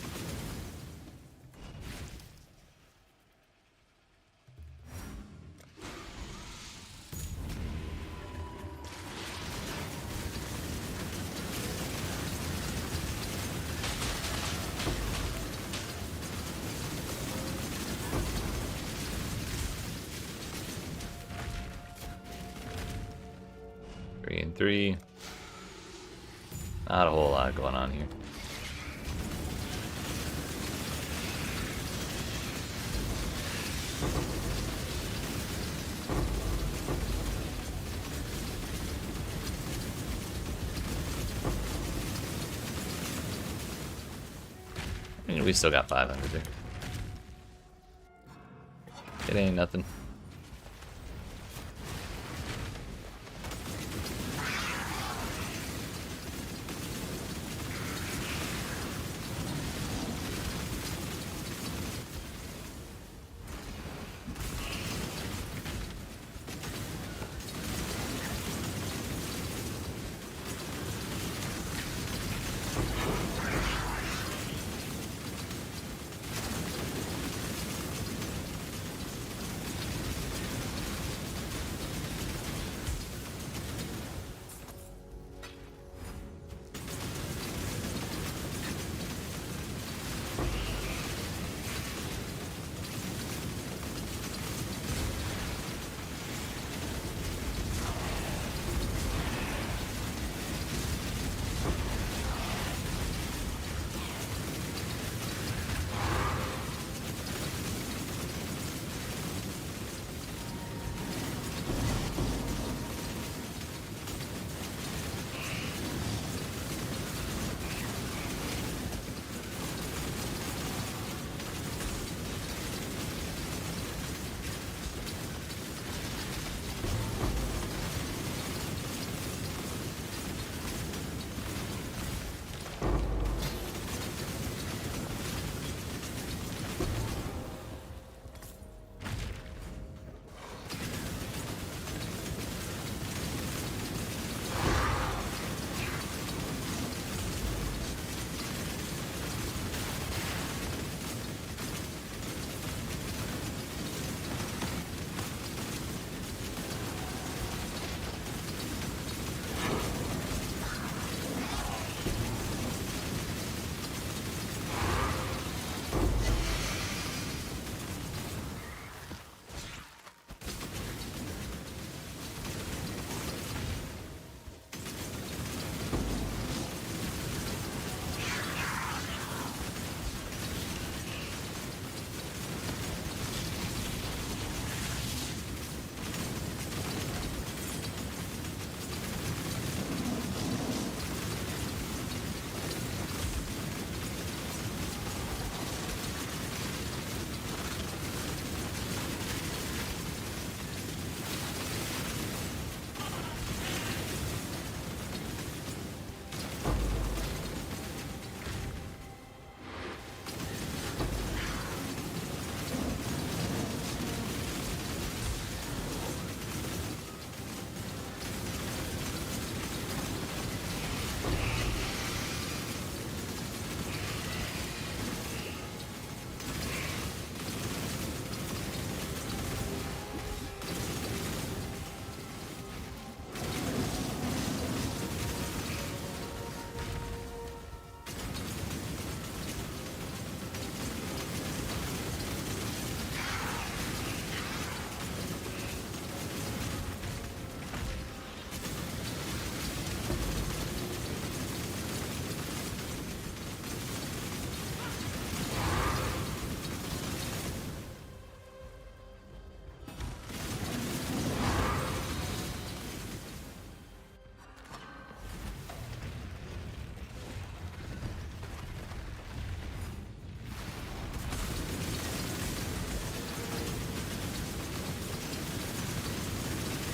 Three and 3. Not a whole lot going on here. I mean, we still got 500 there. It ain't nothing.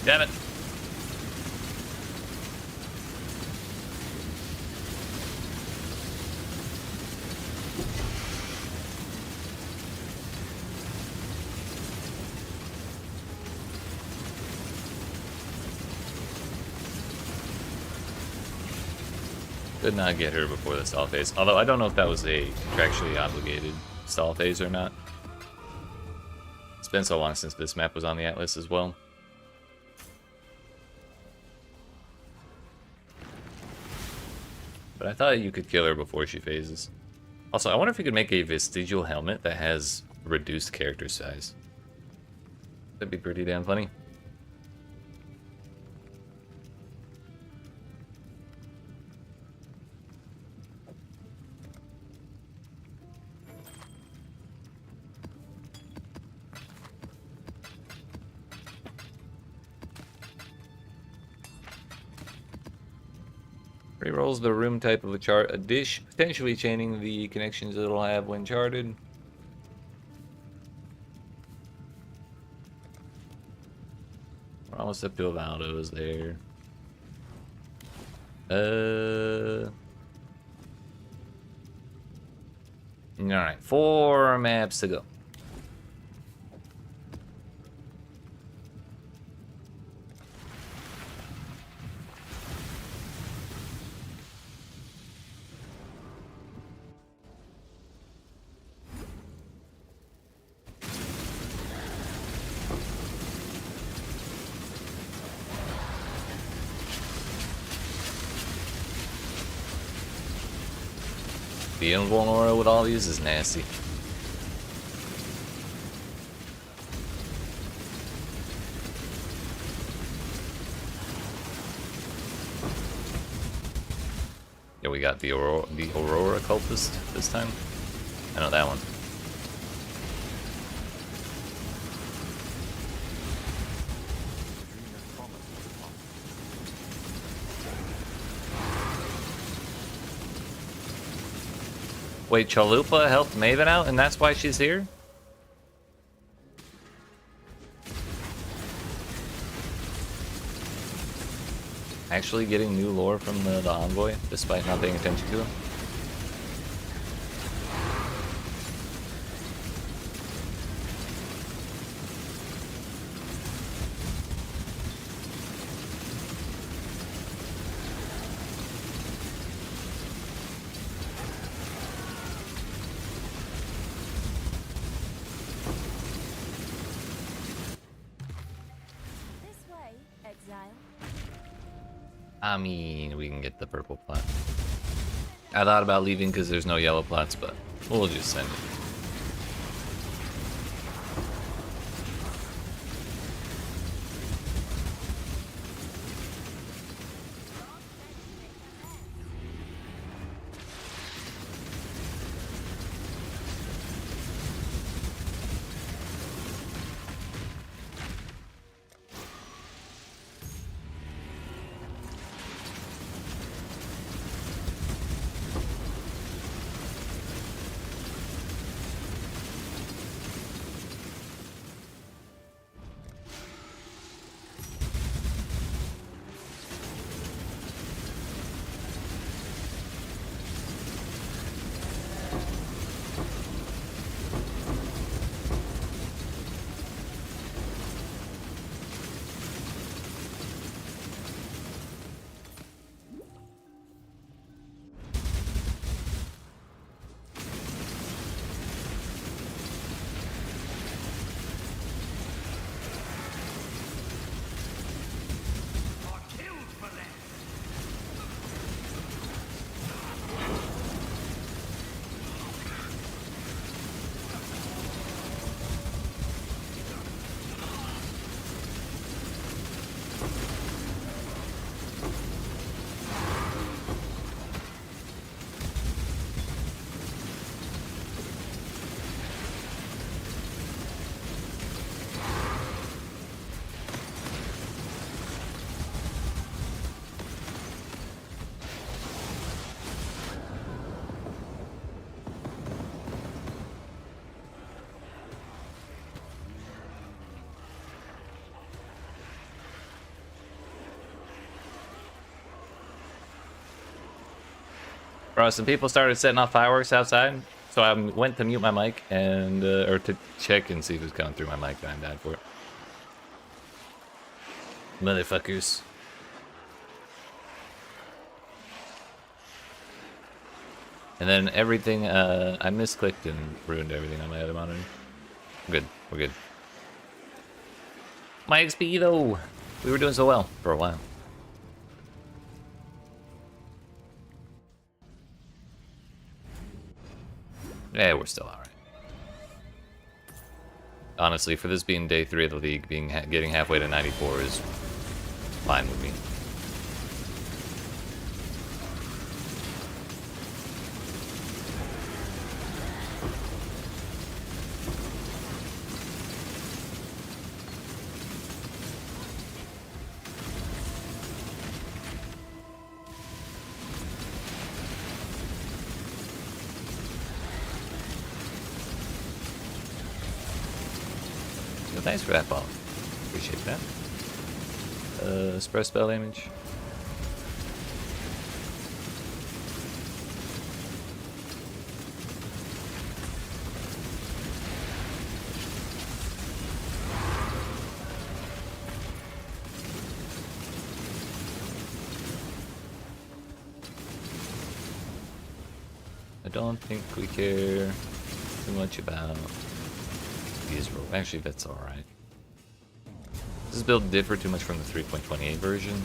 Damn it. Did not get her before the stall phase. Although I don't know if that was a contractually obligated stall phase or not. It's been so long since this map was on the Atlas as well. But I thought you could kill her before she phases. Also, I wonder if you could make a vestigial helmet that has reduced character size. That'd be pretty damn funny. Rerolls the room type of a dish, potentially chaining the connections it'll have when charted. We're almost up to Avaldo's there. Alright, 4 maps to go. The invulnerable with all these is nasty. Yeah, we got the Aurora Cultist this time. I know that one. Wait, Chalupa helped Maven out, and that's why she's here? Actually getting new lore from the Envoy, despite not paying attention to him? This way, Exile. I mean, we can get the purple plot. I thought about leaving because there's no yellow plots, but we'll just send it. Bro, some people started setting off fireworks outside, so I went to mute my mic and or to check and see if it was coming through my mic, and I died for it. Motherfuckers. And then everything, I misclicked and ruined everything on my other monitor. We're good, we're good. My XP though! We were doing so well for a while. Yeah, we're still alright. Honestly, for this being day 3 of the league, getting halfway to 94 is fine with me. Thanks for that ball. Appreciate that. Spread spell damage. I don't think we care too much about these rolls. Actually, that's alright. Does this build differ too much from the 3.28 version?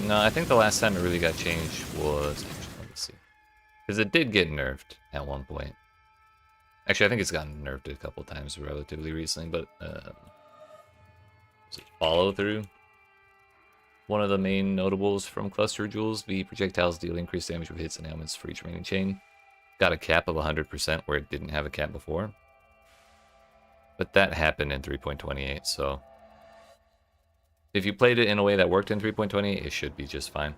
No, I think the last time it really got changed was... Actually, let me see. Because it did get nerfed at one point. Actually, I think it's gotten nerfed a couple times relatively recently, but... follow through. One of the main notables from Cluster Jewels, the projectiles deal increased damage with hits and ailments for each remaining chain. Got a cap of 100% where it didn't have a cap before. But that happened in 3.28, so... if you played it in a way that worked in 3.28, it should be just fine.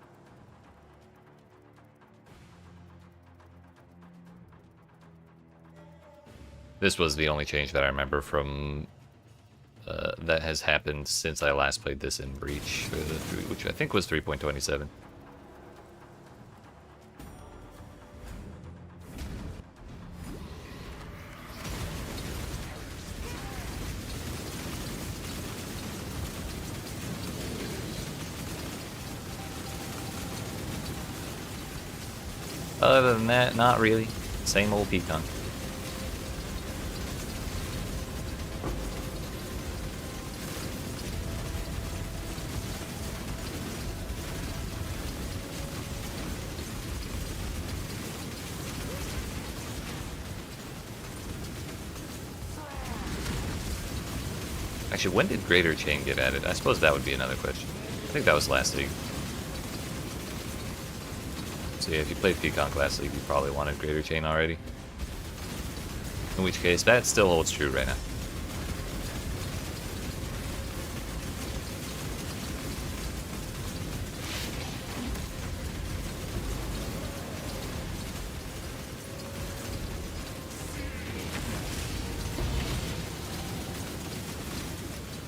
This was the only change that I remember from... that has happened since I last played this in Breach, which I think was 3.27. Other than that, not really. Same old PConc. Actually, when did Greater Chain get added? I suppose that would be another question. I think that was last league. So yeah, if you played PConc last league, you probably wanted Greater Chain already. In which case, that still holds true right now.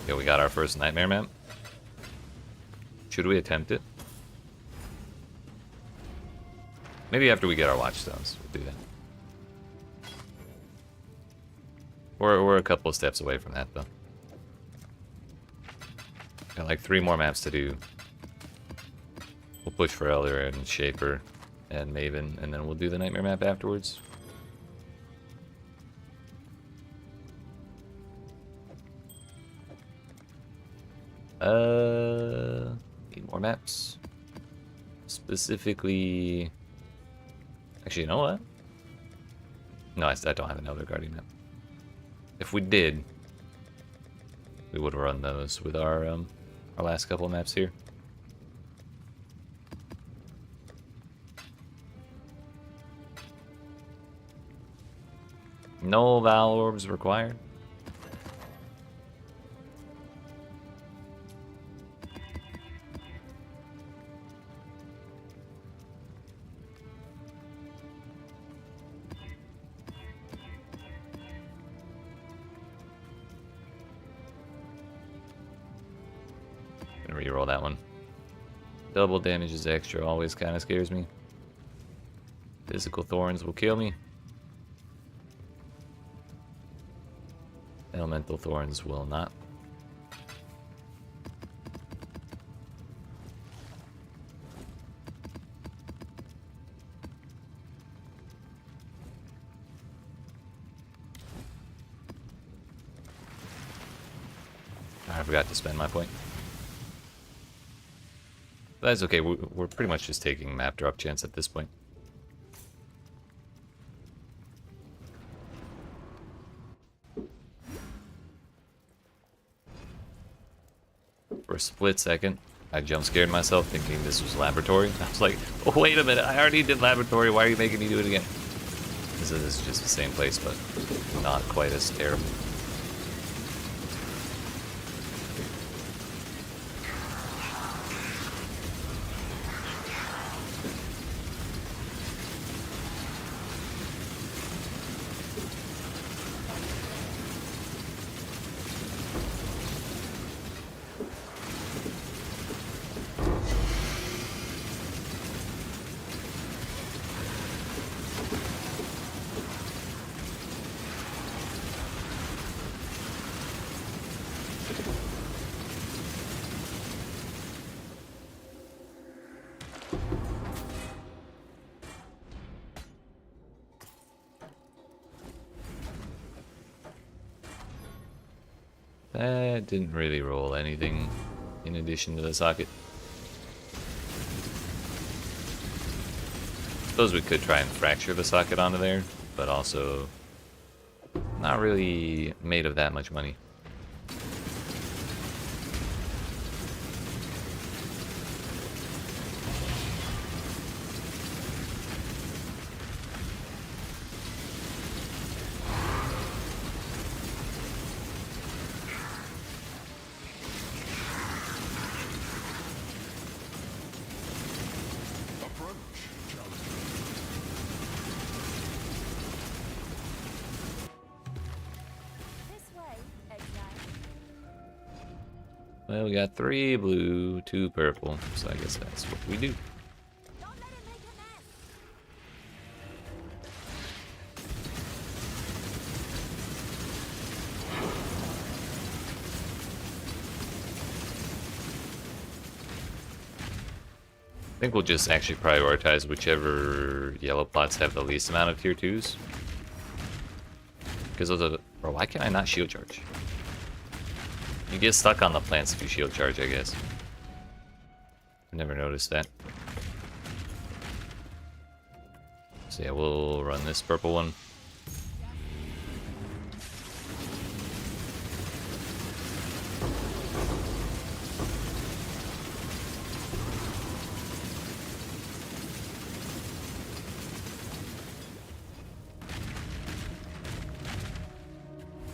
Yeah, we got our first Nightmare map. Should we attempt it? Maybe after we get our Watchstones, we'll do that. We're a couple of steps away from that, though. Got like 3 more maps to do. We'll push for Elder and Shaper and Maven, and then we'll do the Nightmare map afterwards. Need more maps. Specifically... Actually, you know what? No, I don't have an Elder Guardian map. If we did, we would run those with our last couple of maps here. No Val Orbs required. Gonna reroll that one. Double damage is extra, always kind of scares me. Physical thorns will kill me. Elemental thorns will not. I forgot to spend my point. But that's okay, we're pretty much just taking map drop chance at this point. For a split second, I jump scared myself thinking this was laboratory. I was like, oh, wait a minute, I already did laboratory, why are you making me do it again? This is just the same place, but not quite as terrible. That didn't really roll anything in addition to the socket. Suppose we could try and fracture the socket onto there, but also not really made of that much money. Well, we got 3 blue, 2 purple, so I guess that's what we do. I think we'll just actually prioritize whichever yellow plots have the least amount of tier 2s. Because those are the... Bro, why can I not shield charge? You get stuck on the plants if you shield charge, I guess. Never noticed that. So yeah, we'll run this purple one.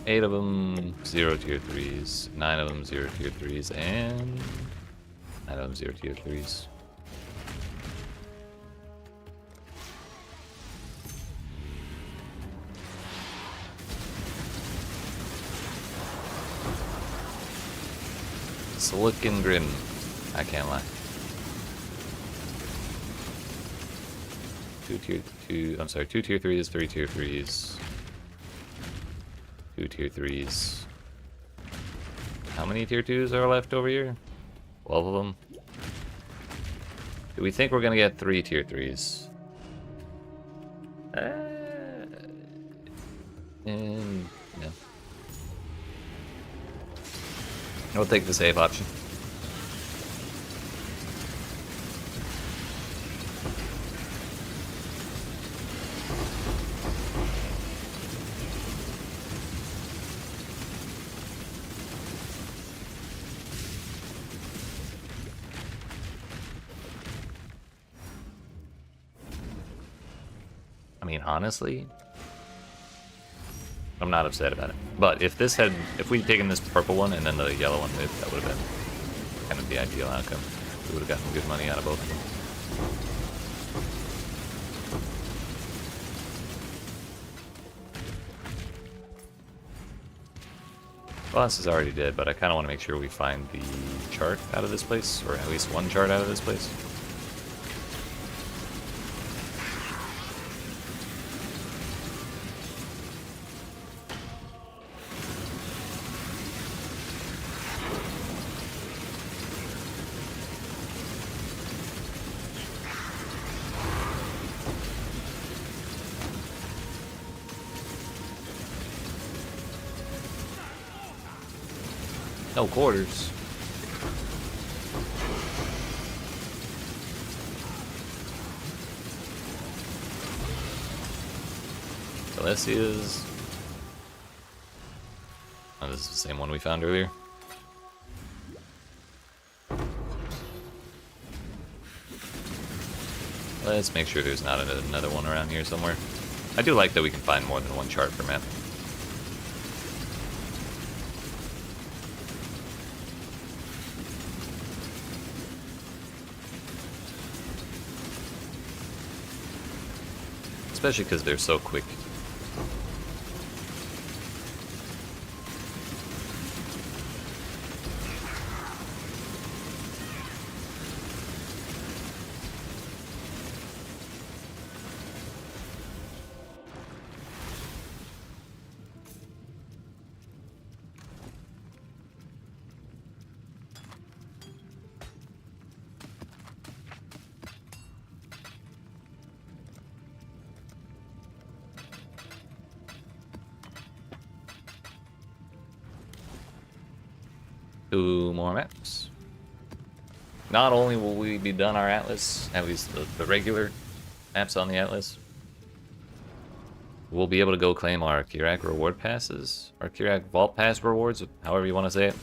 Eight of them, 0 tier 3s. 9 of them, 0 tier 3s. And 9 of them, 0 tier 3s. It's looking grim. I can't lie. 2 tier 3s, 3 tier 3s. 2 tier 3s. How many tier 2s are left over here? 12 of them. Do we think we're gonna get 3 tier 3s? And no. I'll take the safe option. I mean, honestly, I'm not upset about it. But if we'd taken this purple one and then the yellow one, that would have been kind of the ideal outcome. We would have gotten good money out of both of them. Boss is already dead, but I kind of want to make sure we find the chart out of this place, or at least one chart out of this place. No quarters. Celestia's. Oh, this is the same one we found earlier. Let's make sure there's not another one around here somewhere. I do like that we can find more than one chart per map. Especially because they're so quick. Two more maps. Not only will we be done our atlas, at least the regular maps on the atlas, we'll be able to go claim our Kirak reward passes, our Kirak vault pass rewards, however you want to say it,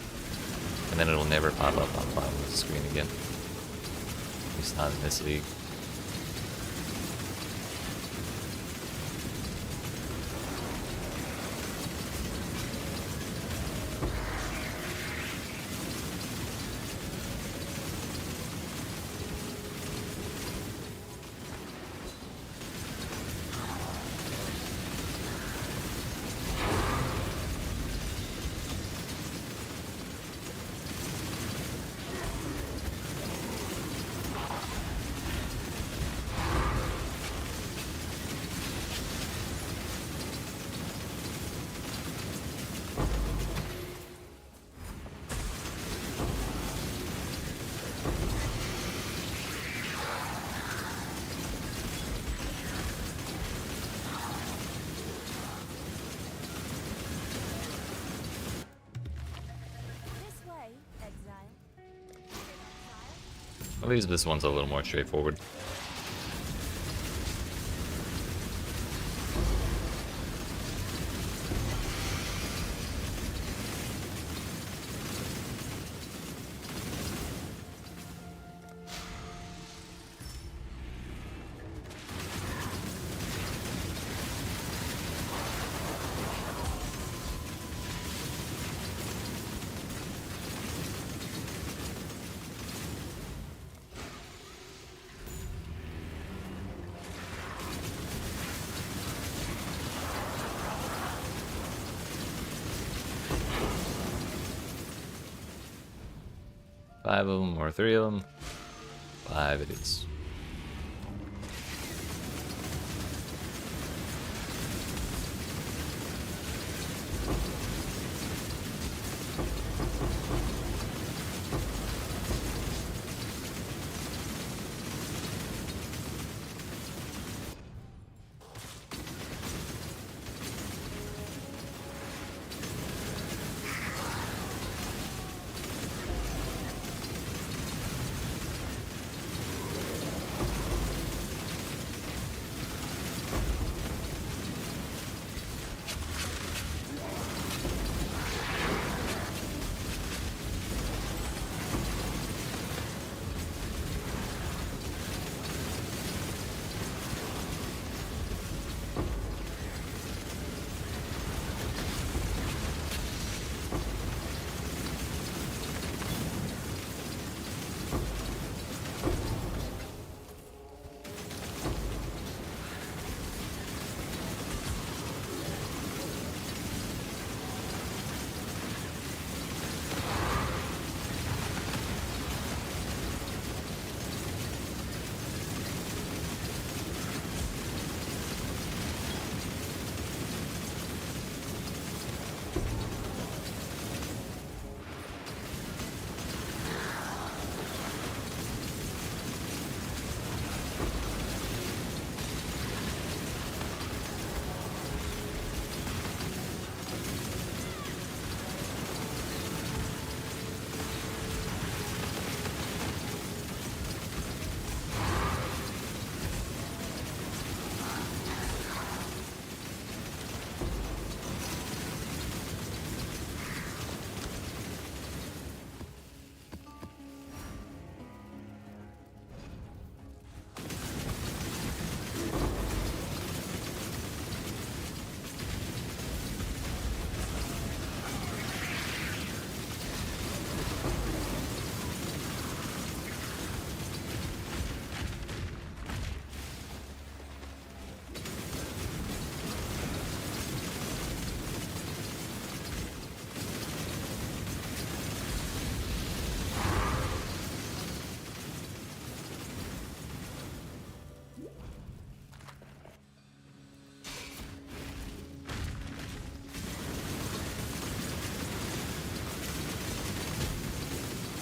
and then it'll never pop up on the bottom of the screen again. At least not in this league. This way, Exile. At least this one's a little more straightforward. Five of them, or three of them. Five it is.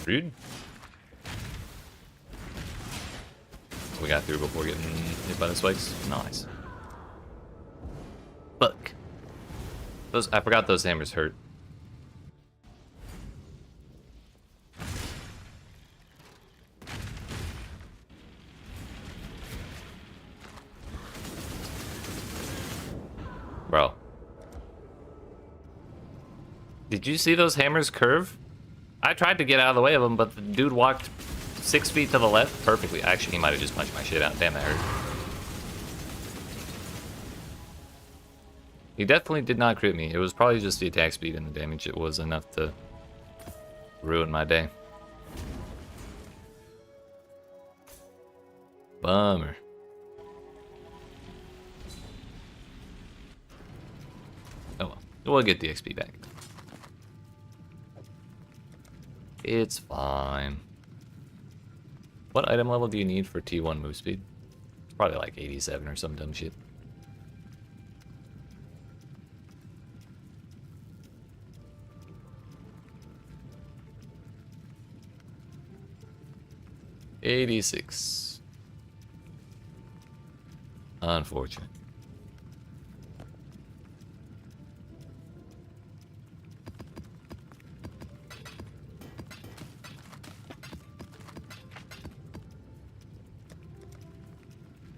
Rude. We got through before getting hit by the spikes. Nice. Fuck. I forgot those hammers hurt. Bro. Did you see those hammers curve? I tried to get out of the way of them, but the dude walked 6 feet to the left perfectly. Actually, he might have just punched my shit out. Damn, that hurt. He definitely did not crit me. It was probably just the attack speed and the damage. It was enough to ruin my day. Bummer. Oh well. We'll get the XP back. It's fine. What item level do you need for T1 move speed? It's probably like 87 or some dumb shit. $86. Unfortunate.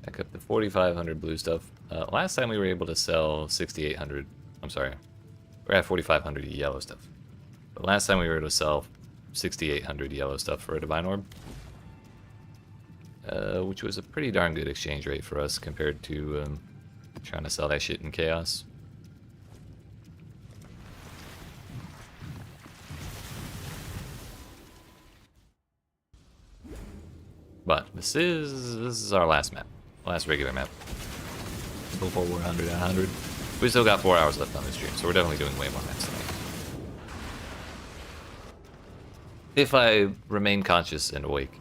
Back up to 4,500 blue stuff. Last time we were able to sell 6,800. I'm sorry. We're at 4,500 yellow stuff. But last time we were able to sell 6,800 yellow stuff for a Divine Orb. Which was a pretty darn good exchange rate for us compared to trying to sell that shit in Chaos. But this is our last map. Last regular map. Before we're 100 at 100. We still got 4 hours left on this stream, so we're definitely doing way more maps tonight. If I remain conscious and awake.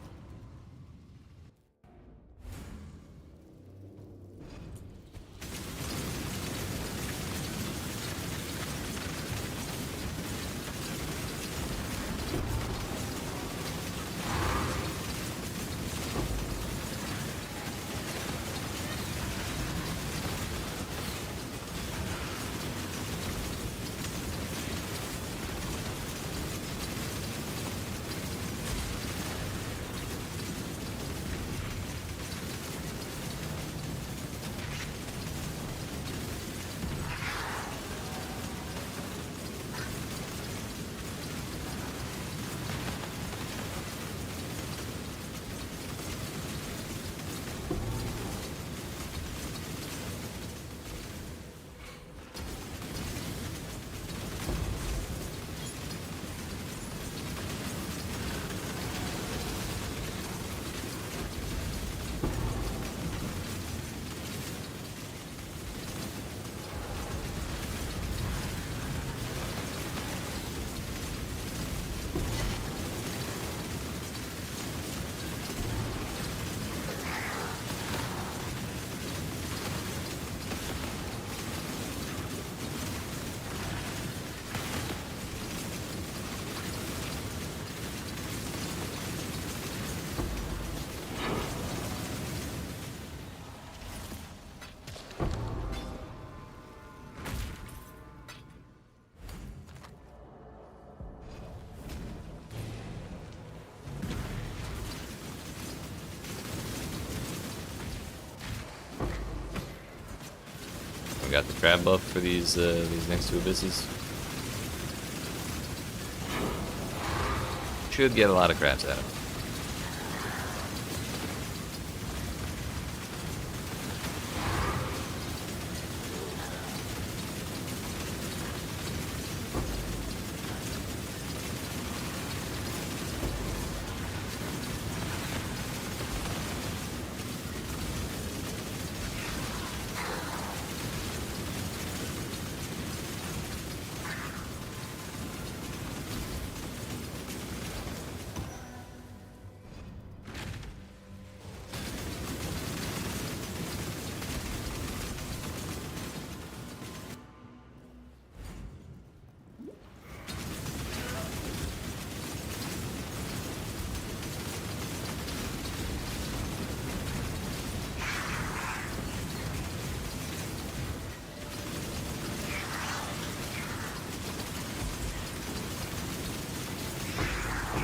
We got the crab buff for these next two abysses. Should get a lot of crabs out of them.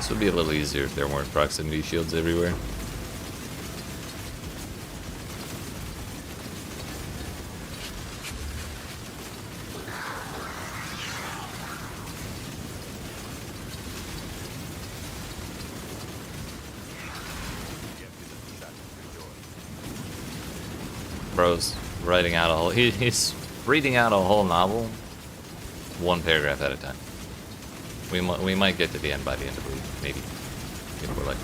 This would be a little easier if there weren't proximity shields everywhere. Bro's writing out a whole... He's reading out a whole novel, one paragraph at a time. We might get to the end by the end of the week, maybe. If we're lucky.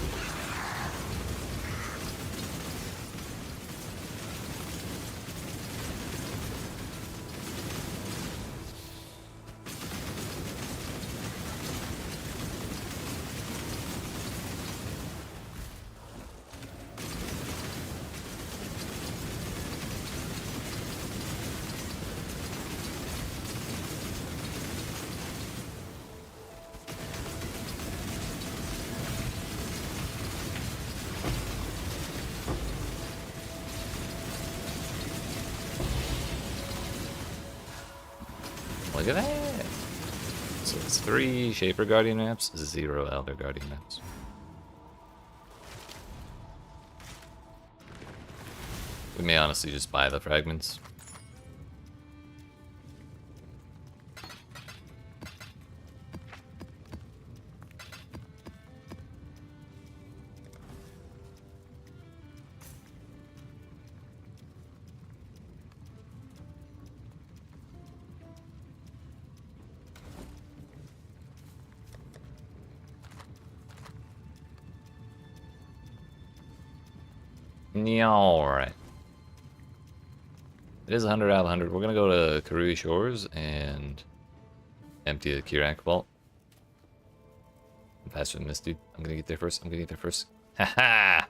Look at that! So it's 3 Shaper Guardian maps, 0 Elder Guardian maps. We may honestly just buy the fragments. Yeah, alright. It is 100 out of 100. We're gonna go to Karui Shores and empty the Kirak vault. I'm faster than this dude. I'm gonna get there first. I'm gonna get there first. Haha!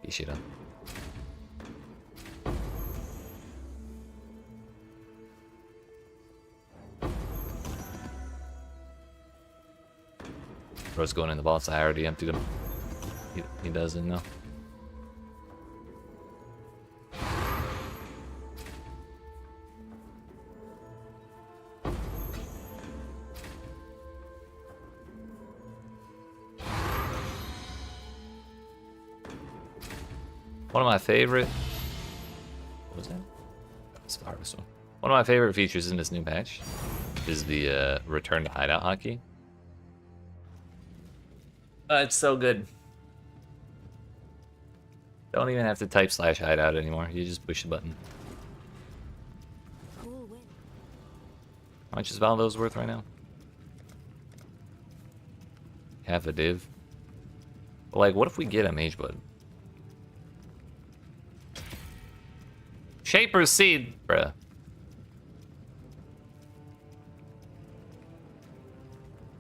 Get shit up. Bro's going in the vaults. I already emptied him. He doesn't know. One of my favorite... What was that? That's the hardest one. One of my favorite features in this new patch is the return to hideout hotkey. It's so good. Don't even have to type /hideout anymore. You just push the button. Cool win. How much is Valdo's worth right now? Half a div. But like, what if we get a Mage Blood? Shaper's Seed, bruh.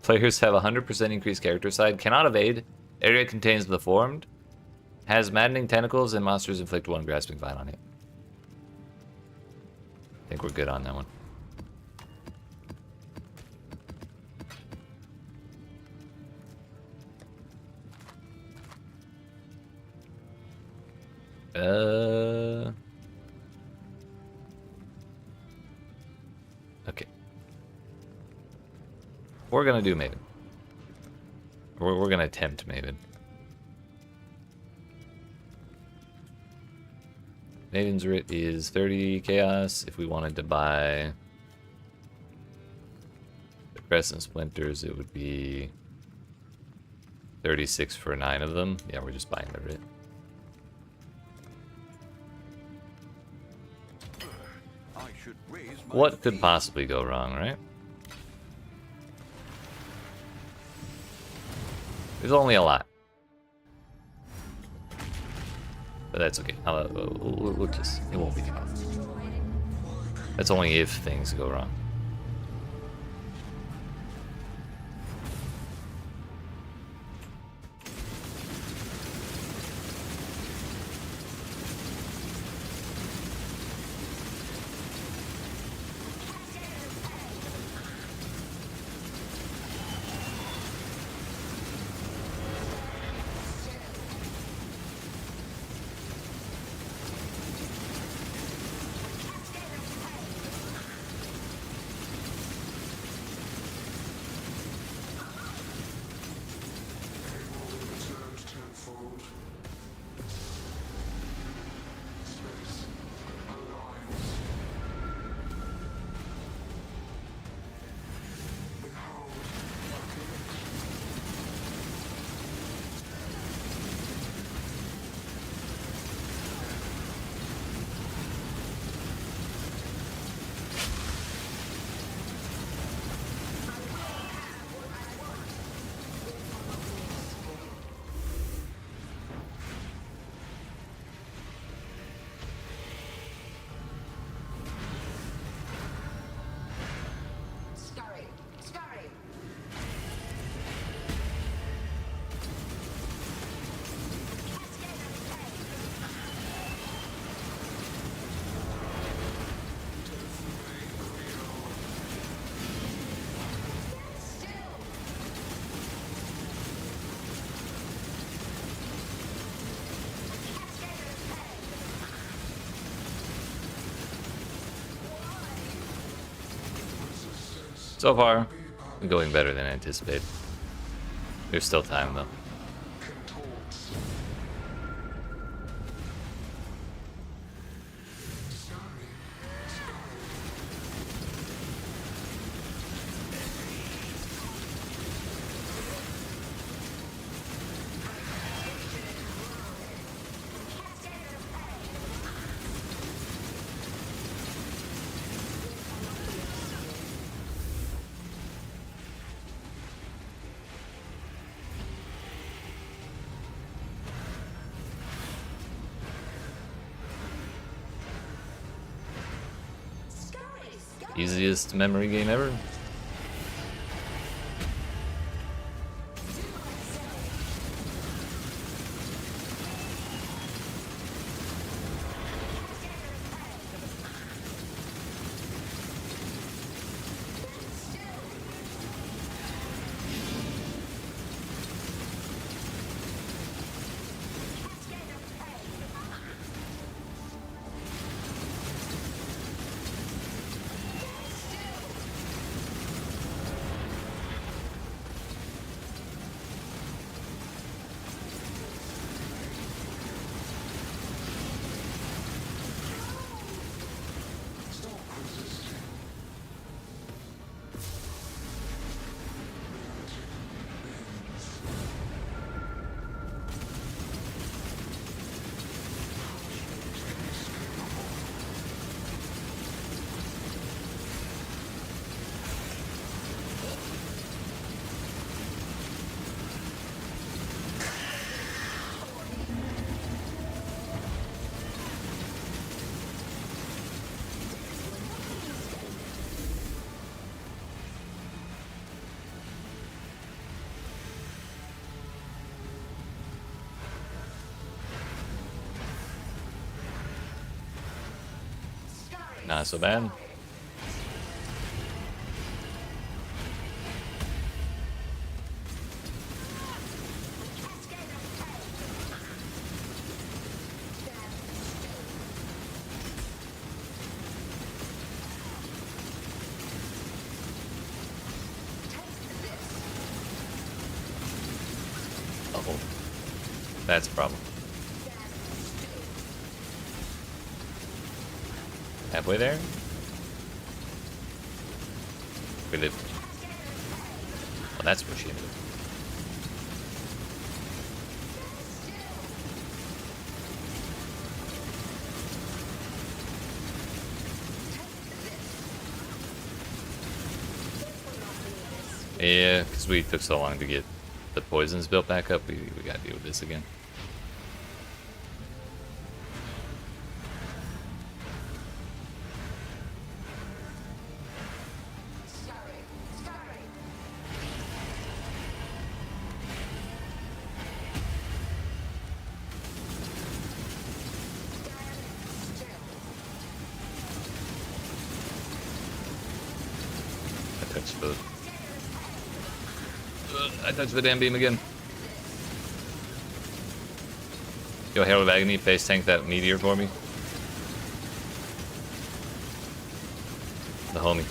Players have 100% increased character side. Cannot evade. Area contains the formed. Has maddening tentacles and monsters inflict 1 grasping vine on it. I think we're good on that one. Okay. We're gonna do Maven. We're gonna attempt Maven. Maven's Writ is 30 chaos. If we wanted to buy the Crescent Splinters, it would be 36 for 9 of them. Yeah, we're just buying the Writ. What could possibly go wrong, right? There's only a lot. But that's okay. We'll just... It won't be too bad. That's only if things go wrong. So far, going better than anticipated. There's still time though. Easiest memory game ever. Not so bad. Uh-oh. That's a problem. Halfway there? We live. Well, that's what she ended. Yeah, because we took so long to get the poisons built back up, we gotta deal with this again. I touched the damn beam again. Yo, Herald of Agony, face tank that meteor for me. The homie.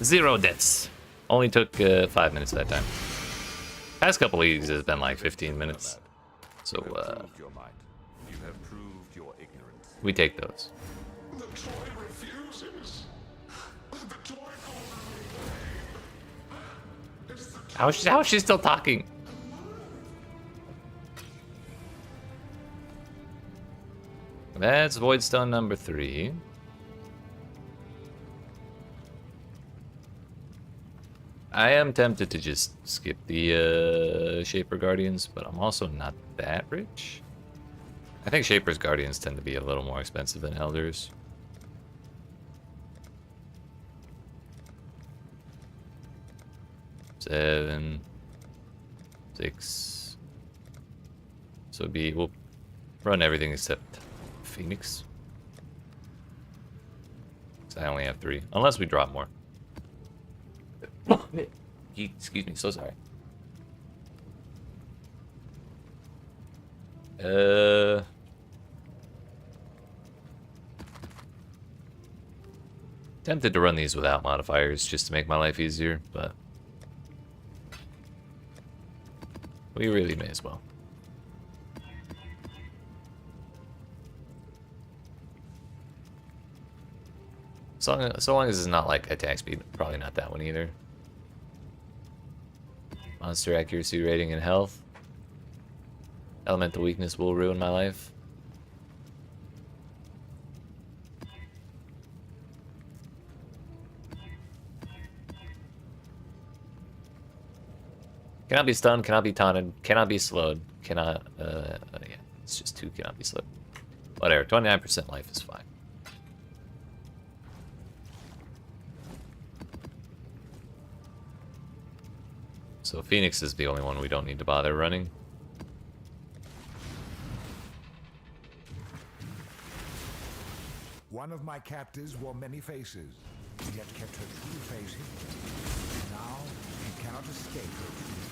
0 deaths. Only took 5 minutes that time. Past couple leagues has been like 15 minutes. So, we take those. How is she still talking? That's Voidstone number 3. I am tempted to just skip the Shaper Guardians, but I'm also not that rich. I think Shaper's Guardians tend to be a little more expensive than Elders. Seven, 6. So we'll run everything except Phoenix. 'Cause I only have 3, unless we drop more. Excuse me, so sorry. Tempted to run these without modifiers just to make my life easier, but we really may as well. So long as it's not like attack speed, probably not that one either. Monster accuracy rating and health. Elemental weakness will ruin my life. Cannot be stunned, cannot be taunted, cannot be slowed, cannot, yeah, it's just 2 cannot be slowed. Whatever, 29% life is fine. So Phoenix is the only one we don't need to bother running. One of my captives wore many faces, yet kept her true face hidden. Now she cannot escape her true face.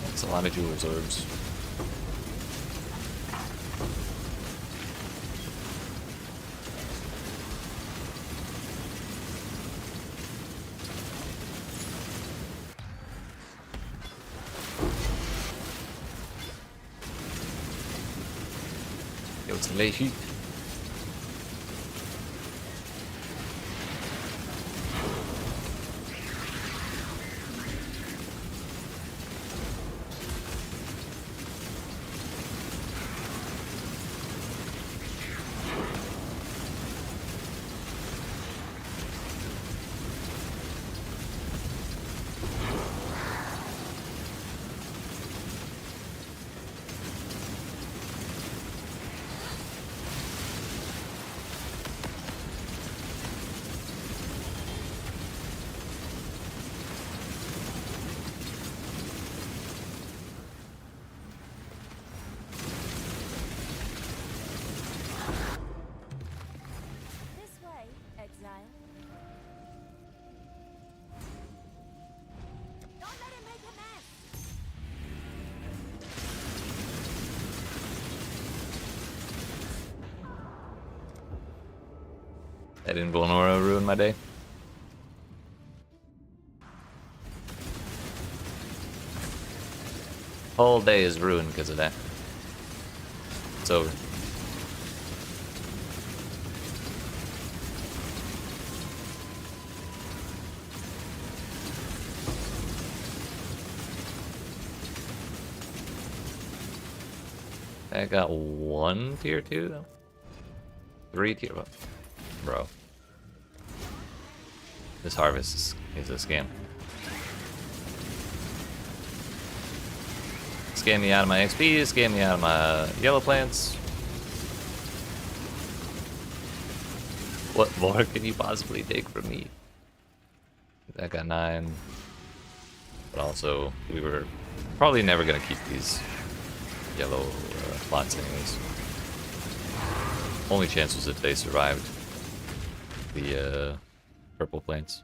That's a lot of Jeweler's Orbs. Yo, it's a late heat. This way, Exile. Don't let him make a mess. That Invulnora ruined my day. Whole day is ruined because of that. It's over. I got 1 tier 2 though. 3 tier 1. Bro. This harvest is a scam. Scam me out of my XP, scam me out of my yellow plants. What more can you possibly take from me? I got 9. But also, we were probably never going to keep these yellow plots anyways. Only chance was if they survived the purple plants.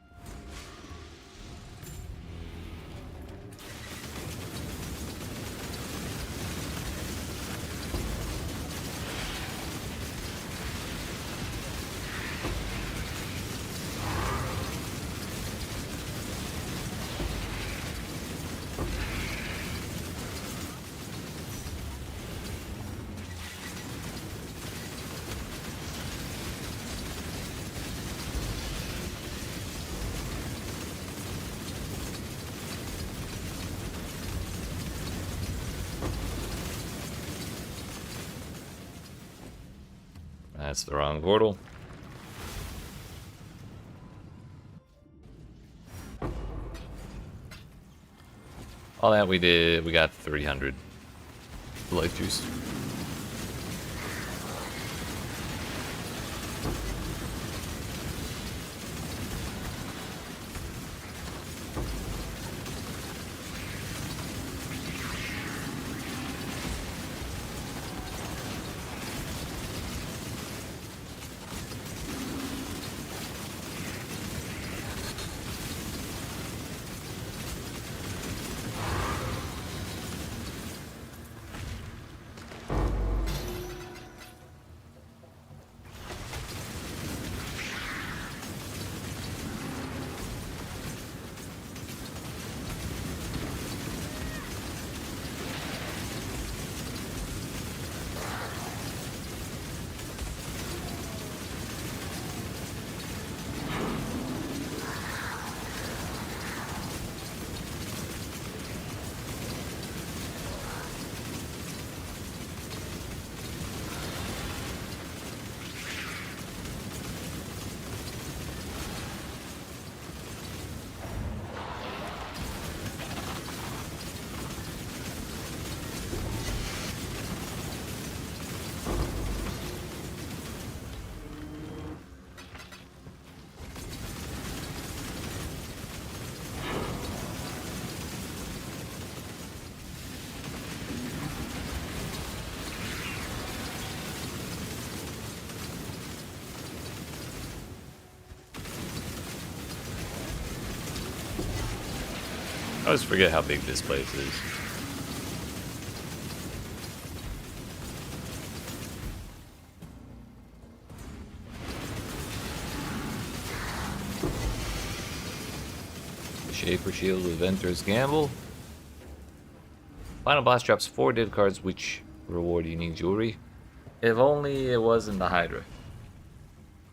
That's the wrong portal. All that we did, we got 300 life juice. I always forget how big this place is. Shaper Shield with Ventur's Gamble. Final boss drops 4 dead cards which reward unique jewelry. If only it wasn't the Hydra.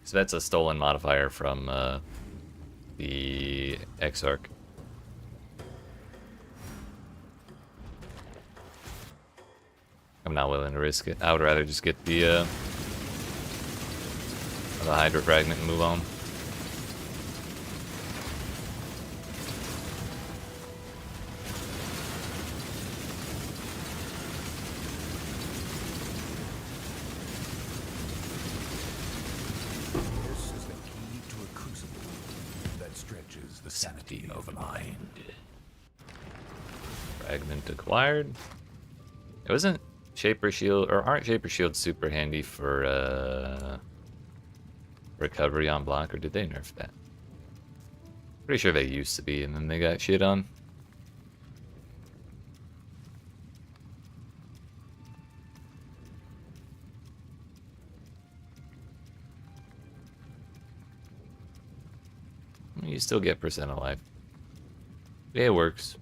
So that's a stolen modifier from the X-Arc. I'm not willing to risk it. I would rather just get the Hydra fragment and move on. This is the key to a crucible that stretches the sanity of the mind. Fragment acquired. It wasn't Shaper Shield, or aren't Shaper Shields super handy for recovery on block, or did they nerf that? Pretty sure they used to be, and then they got shit on. You still get percent of life. Yeah, it works.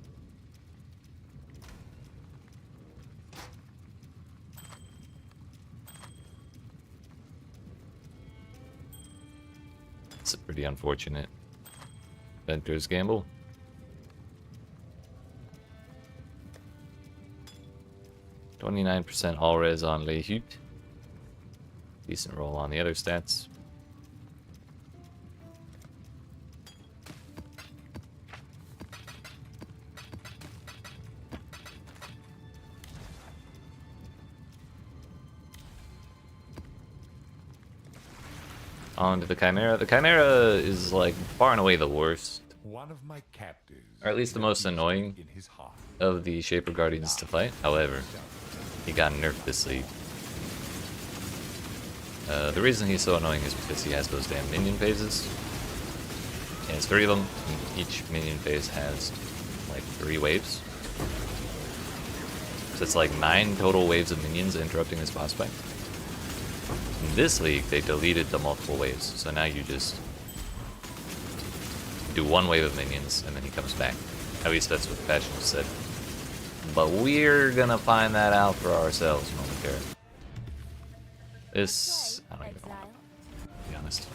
It's pretty unfortunate. Ventur's Gamble. %29% all res on Lehut. Decent roll on the other stats. On to the Chimera. The Chimera is like far and away the worst. One of my captives, or at least the most annoying in his heart. of the Shaper Guardians to fight. However, he got nerfed this league. The reason he's so annoying is because he has those damn minion phases. He has 3 of them, and each minion phase has like 3 waves. So it's like 9 total waves of minions interrupting this boss fight. In this league, they deleted the multiple waves, so now you just do 1 wave of minions, and then he comes back. At least that's what the patch said. But we're gonna find that out for ourselves momentarily. This... I don't even know, to be honest.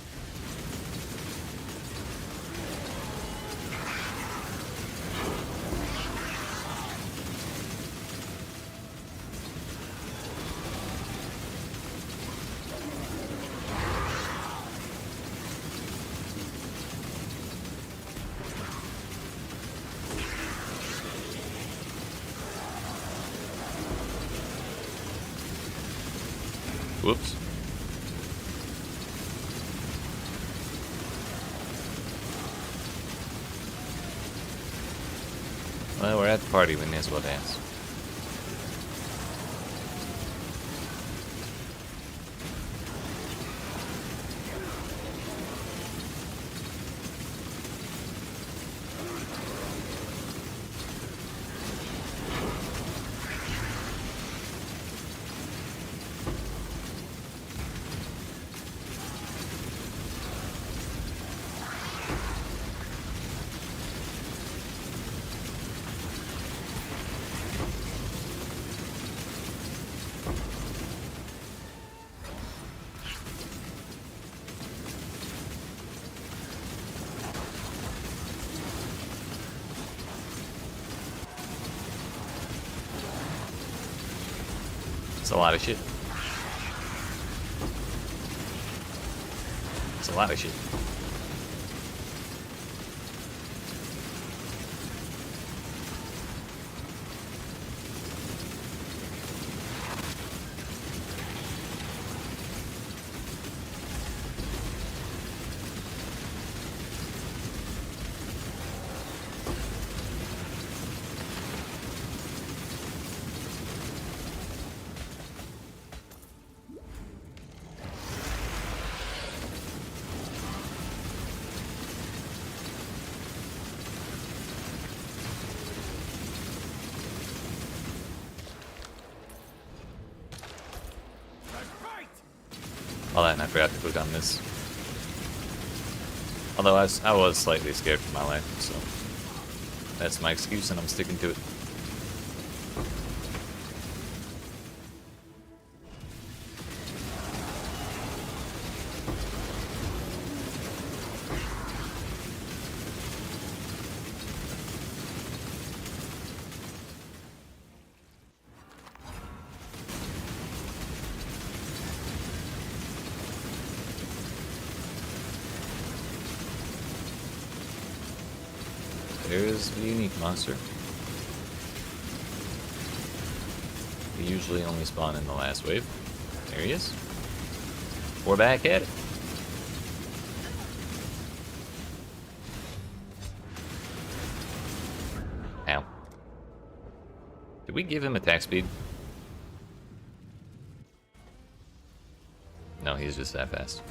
Whoops. Well, we're at the party, we may as well dance. It's a lot of shit. It's a lot of shit. Oh, and I forgot to click on this. Although I was slightly scared for my life, so that's my excuse and I'm sticking to it. There's the unique monster. They usually only spawn in the last wave. There he is. We're back at it. Ow. Did we give him attack speed? No, he's just that fast.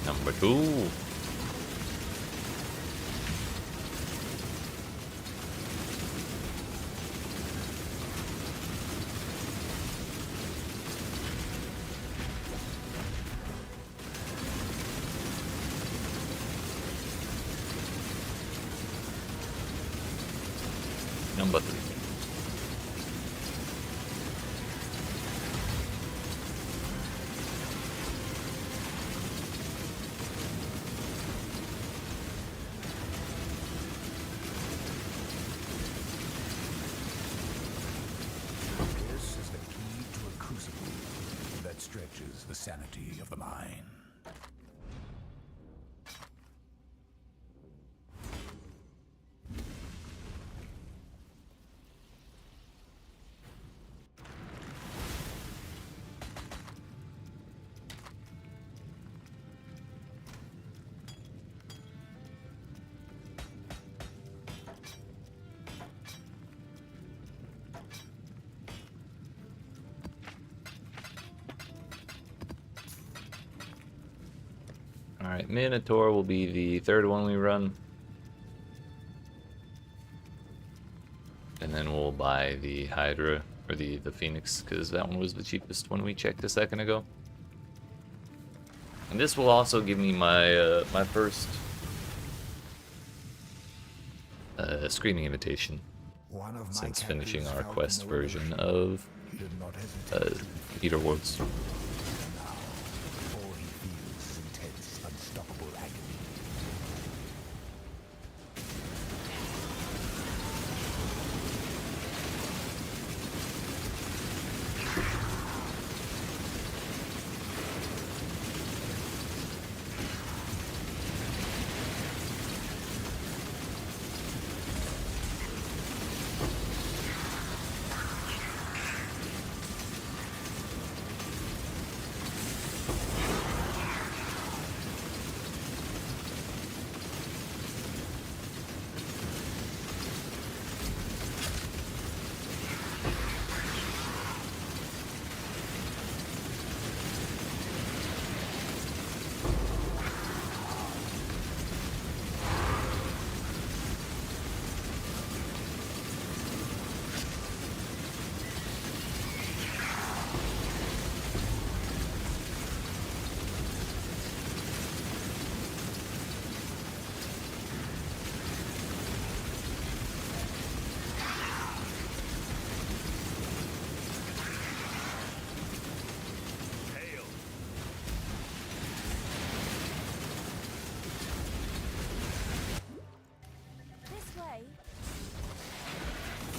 Number 2. Number 3. This is the key to a crucible that stretches the sanity of the mind. Alright, Minotaur will be the third one we run. And then we'll buy the Hydra, or the Phoenix, because that one was the cheapest one we checked a second ago. And this will also give me my my first screaming invitation, since finishing our quest version of Peter Ward's.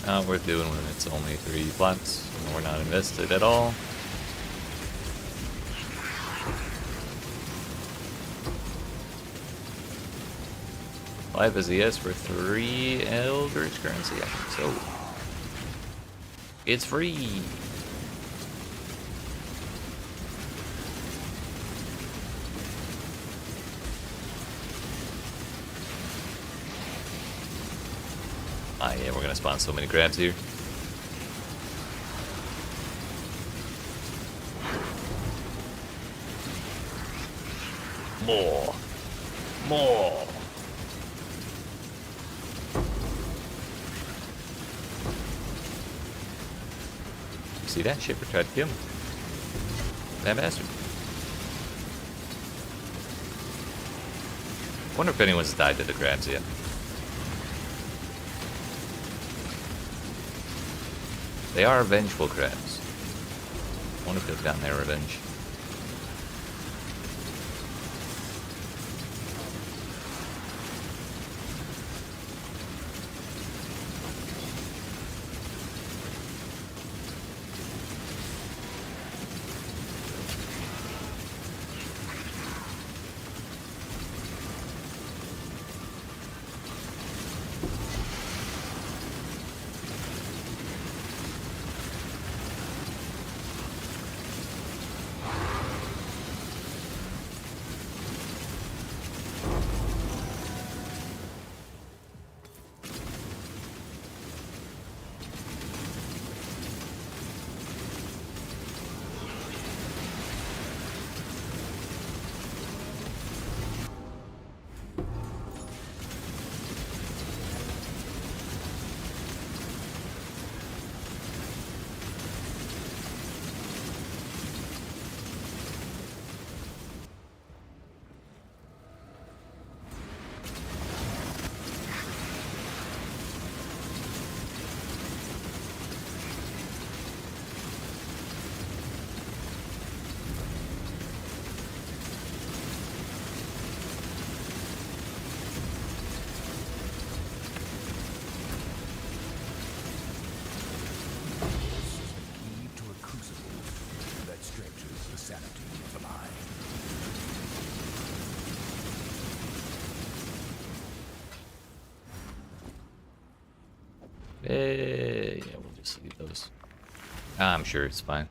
Not worth doing when it's only 3 plots and we're not invested at all. Life is a yes for 3 Eldritch currency, I think so. It's free! Ah, yeah, we're gonna spawn so many crabs here. More! More! See that? Shaper tried to kill me. That bastard. Wonder if anyone's died to the crabs yet. They are vengeful crabs. Wonder if they've gotten their revenge. Yeah, we'll just leave those. I'm sure it's fine.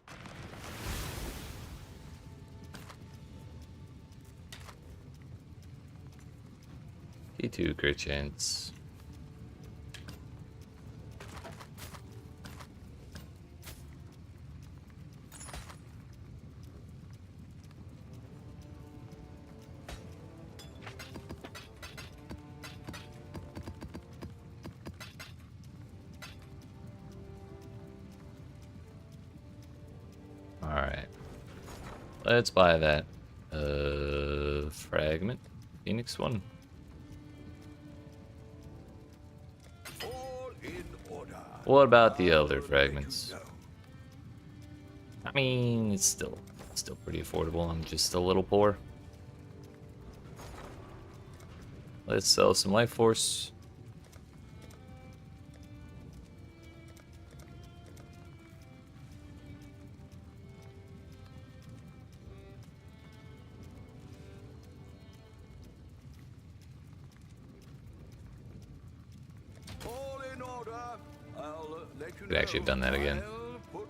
T2 crit chance. Alright. Let's buy that fragment. Phoenix one. What about the other fragments? I mean, it's still pretty affordable. I'm just a little poor. Let's sell some life force. Could actually have done that again. I'll put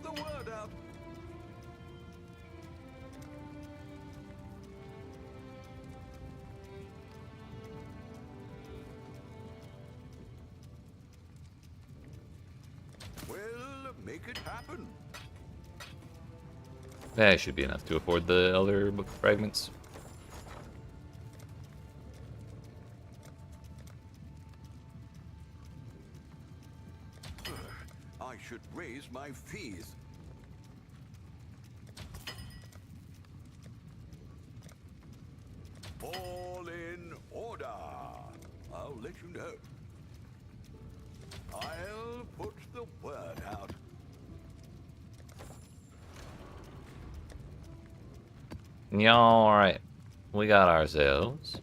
the word out. Well, make it happen. That should be enough to afford the Elder Book fragments. I should raise my fees. All in order. I'll let you know. I'll put the word out. Yeah, alright. We got ourselves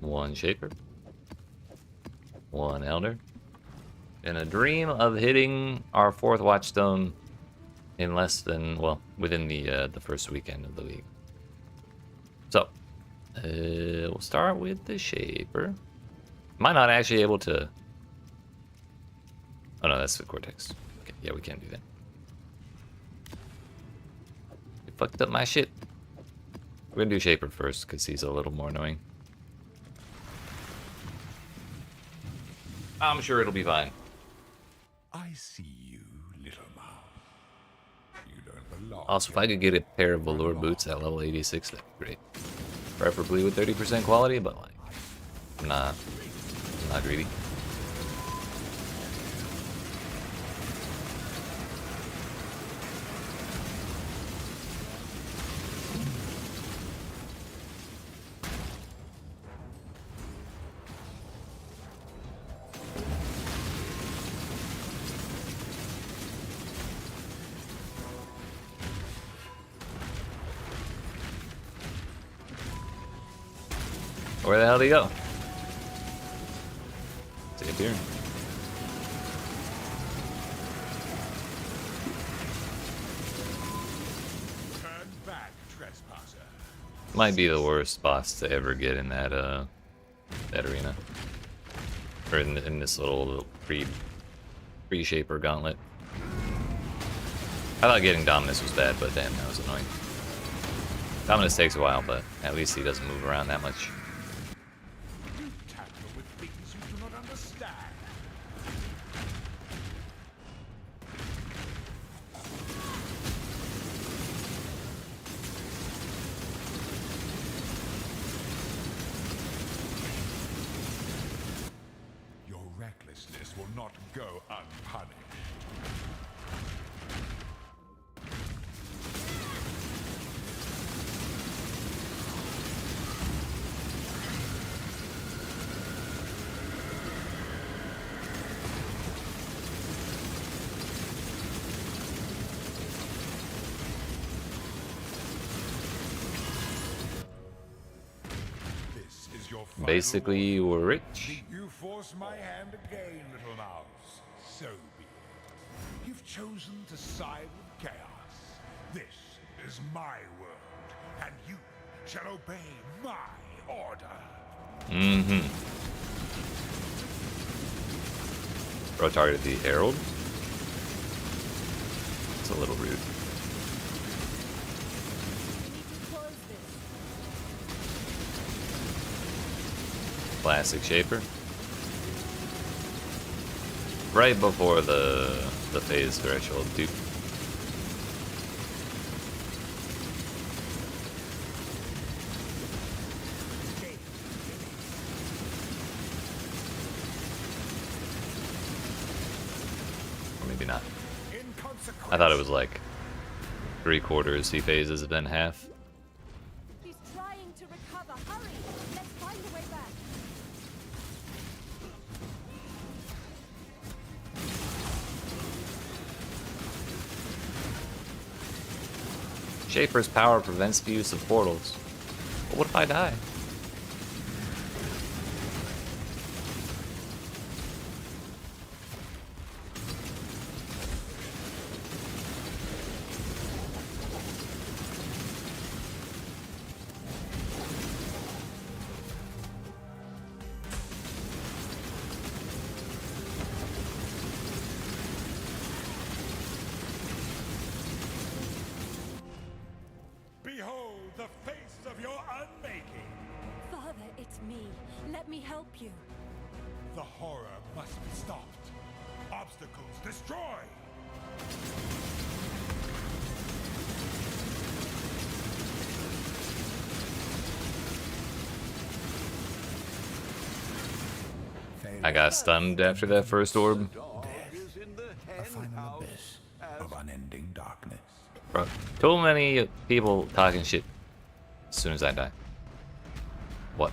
one Shaper, one Elder, and a dream of hitting our 4th Watchstone in less than, well, within the first weekend of the league. So, we'll start with the Shaper. Might not actually able to... Oh no, that's the Cortex. Okay, yeah, we can't do that. You fucked up my shit. We're gonna do Shaper first, because he's a little more annoying. I'm sure it'll be fine. I see you, little mouse. lost. Also, if I could get a pair of velour boots at level 86, that'd be great. Preferably with 30% quality, but like, I'm not greedy. Where the hell did he go? Disappearing. Turn back, trespasser. Might be the worst boss to ever get in that arena, or in this little pre-shaper gauntlet. I thought getting Dominus was bad, but damn, that was annoying. Dominus takes a while, but at least he doesn't move around that much. You tamper with things you do not understand. Your recklessness will not go unpunished. Basically, we're rich. You force my hand again, little mouse. So be it. You've chosen to side with chaos. This is my world, and you shall obey my order. Mm-hmm. Bro targeted the Herald. It's a little rude. Classic Shaper. Right before the phase threshold, dude. Or maybe not. I thought it was like 3/4. He phases, then half. He's trying to recover. Hurry! Let's find a way back. Shaper's power prevents the use of portals. But what if I die? Behold the face of your unmaking. Father, it's me. Let me help you. The horror must be stopped. Obstacles destroy. I got stunned after that first orb. A final abyss of unending darkness. Bro, too many people talking shit as soon as I die. What?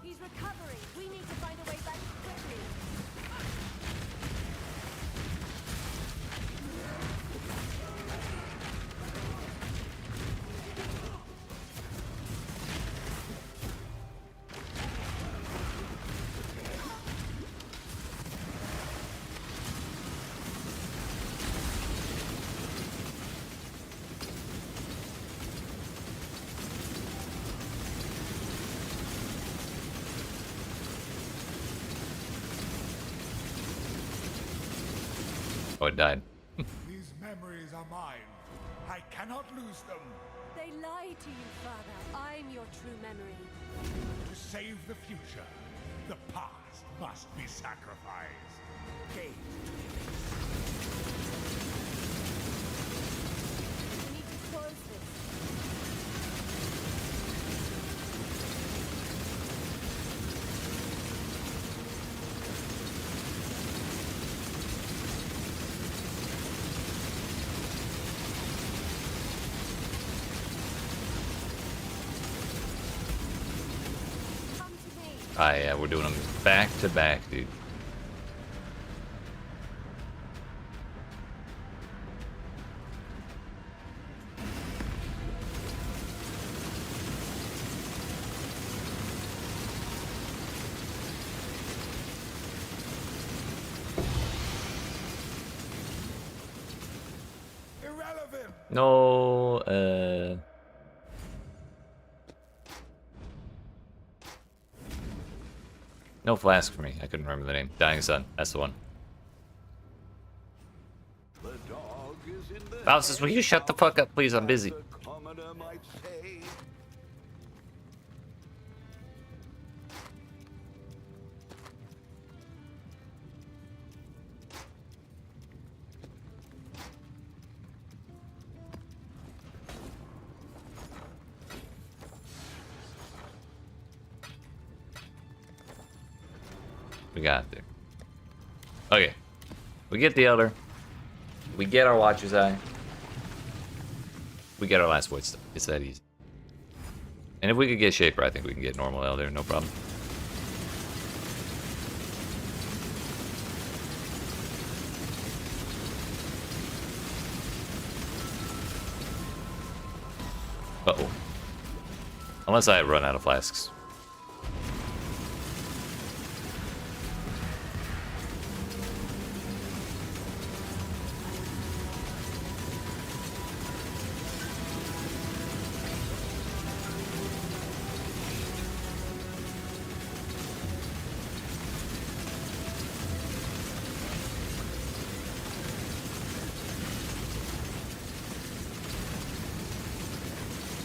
He's recovering. We need to find a way back quickly. Oh, it died. These memories are mine. I cannot lose them. They lie to you, Father. I'm your true memory. To save the future, the past must be sacrificed. Gaze to We need to close this. Come to me. Ah, yeah, we're doing them back to back, dude. irrelevant. No, no flask for me. I couldn't remember the name. Dying Sun. That's the one. The dog is in the Bouncers, will you shut the fuck up, please? I'm busy. the commoner might say. We got there. Okay. We get the Elder. We get our Watcher's Eye. We get our last void stuff. It's that easy. And if we could get Shaper, I think we can get normal Elder, no problem. Uh-oh. Unless I run out of flasks.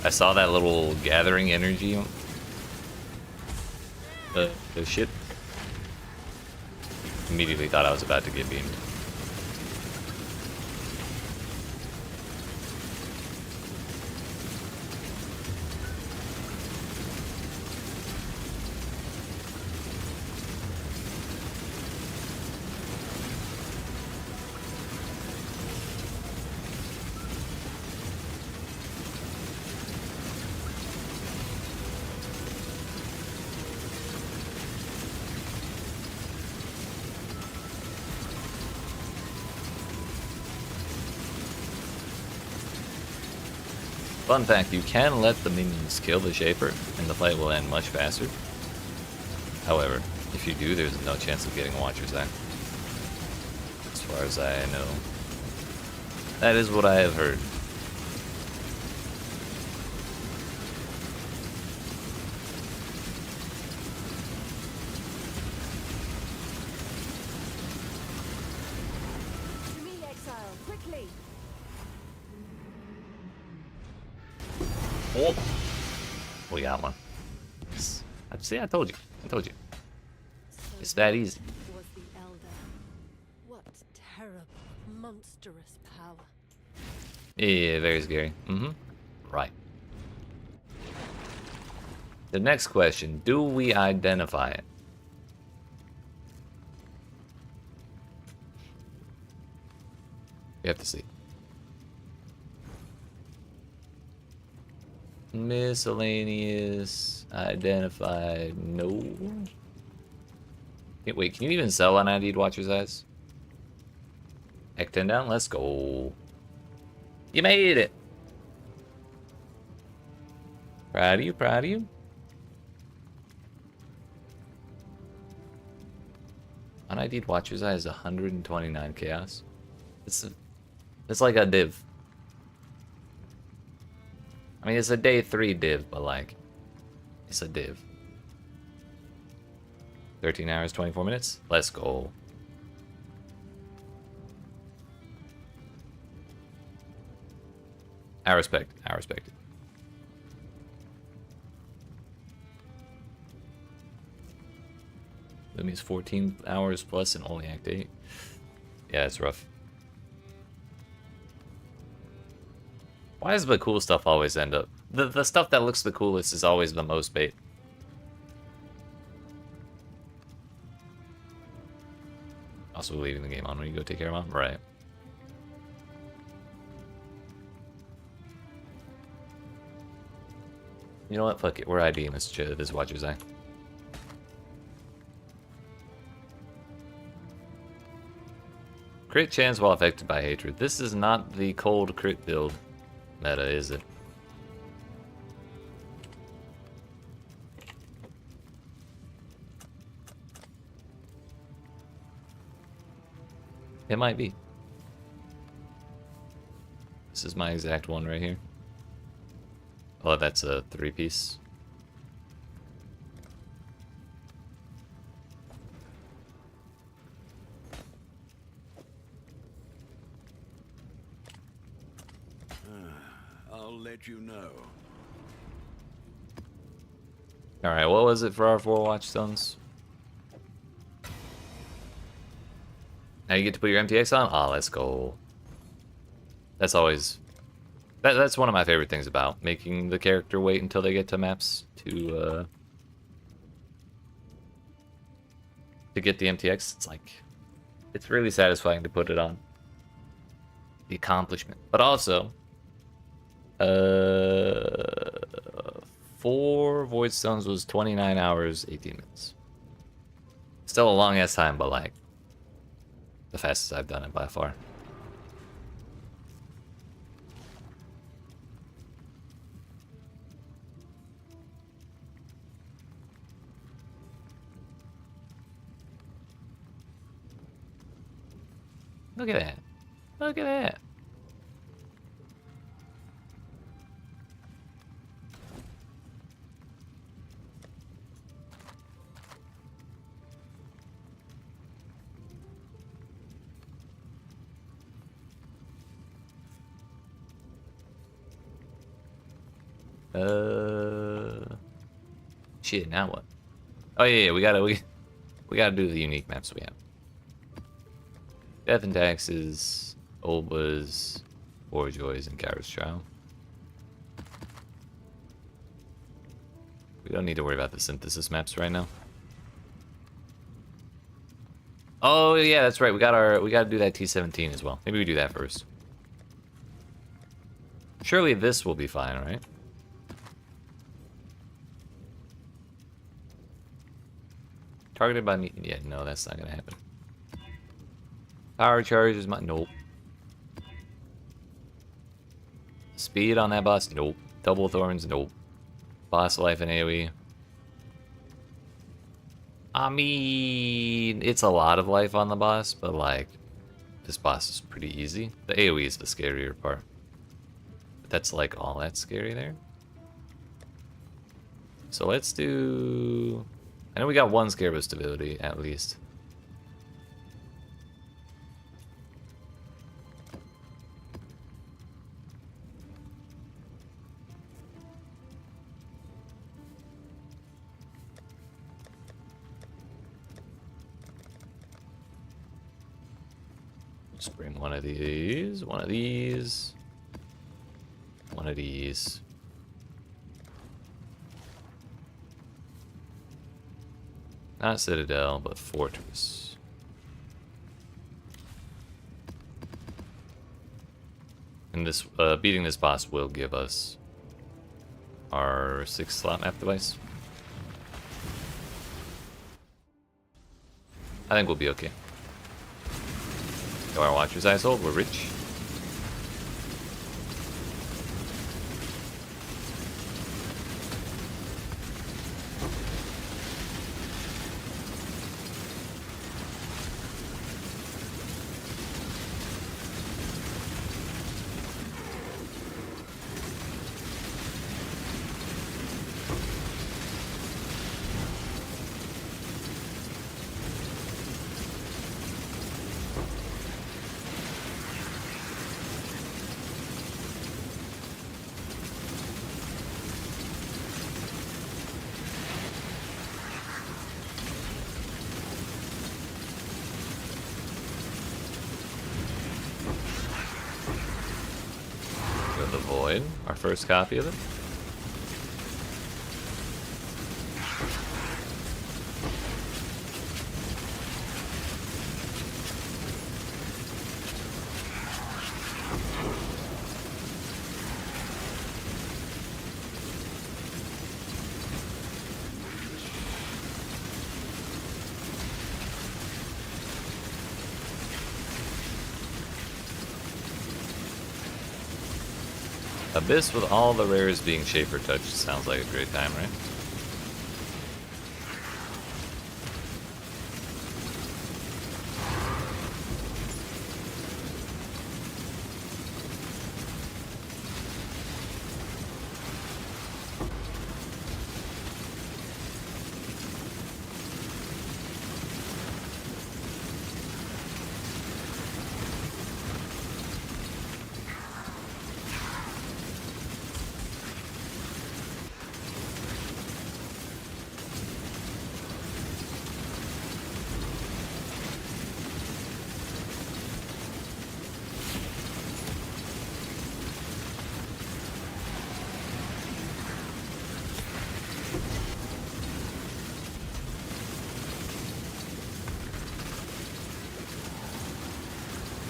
I saw that little gathering energy. The shit. Immediately thought I was about to get beamed. Fun fact, you can let the minions kill the Shaper, and the fight will end much faster. However, if you do, there's no chance of getting Watcher's Eye. As far as I know. That is what I have heard. To me, Exile, quickly. Oh, we got one. See, I told you. I told you. It's that easy. Was the Elder. What terrible, monstrous power. Yeah, very scary. Right. The next question, do we identify it? We have to see. Miscellaneous, identified, no. Wait, can you even sell unID'd Watcher's Eyes? Heck 10 down, let's go. You made it. Proud of you, proud of you. UnID'd Watcher's Eye is 129 chaos. It's like a div. I mean, it's a day 3 div, but like, it's a div. 13 hours, 24 minutes. Let's go. I respect it. I respect it. That means 14 hours plus and only Act 8. Yeah, it's rough. Why does the cool stuff always end up... The stuff that looks the coolest is always the most bait. Also leaving the game on when you go take care of mom? Right. You know what? Fuck it. We're IDing this Watcher's Eye. Crit chance while affected by hatred. This is not the cold crit build meta, is it? It might be. This is my exact one right here. Oh, that's a 3-piece. I'll let you know. Alright, what was it for our 4 Watchstones? Now you get to put your MTX on? Ah, let's go. That's always... That's one of my favorite things about making the character wait until they get to maps to get the MTX. It's like... It's really satisfying to put it on. The accomplishment. But also... 4 Void Stones was 29 hours, 18 minutes. Still a long ass time, but like... the fastest I've done it by far. Look at that. Look at that. Shit, now what? Oh yeah, we gotta do the unique maps we have. Death and Taxes, Olbas, War Joys, and Kara's Trial. We don't need to worry about the synthesis maps right now. Oh yeah, that's right. We gotta do that T17 as well. Maybe we do that first. Surely this will be fine, right? Targeted by me? Yeah, no, that's not gonna happen. Power charge is my... Nope. Speed on that boss? Nope. Double thorns? Nope. Boss life and AoE? I mean, it's a lot of life on the boss, but like, this boss is pretty easy. The AoE is the scarier part. But that's like all that's scary there. So let's do... I know we got 1 Scarab stability, at least. Let's bring one of these, one of these, one of these. Not Citadel, but Fortress. And this beating this boss will give us our 6-slot map device. I think we'll be okay. Go our Watcher's Eye sold, we're rich. Void, our first copy of it. Abyss with all the rares being Shaper Touch sounds like a great time, right?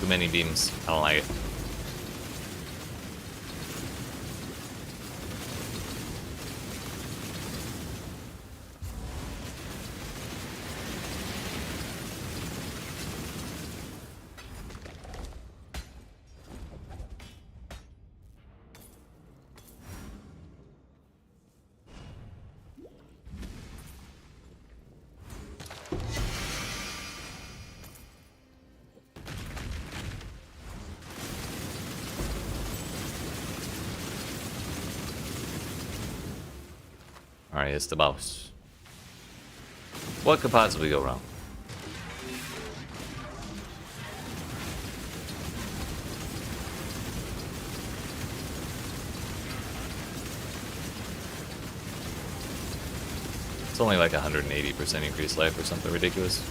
Too many beams. I don't like it. Alright, it's the boss. What could possibly go wrong? It's only like 180% increased life or something ridiculous.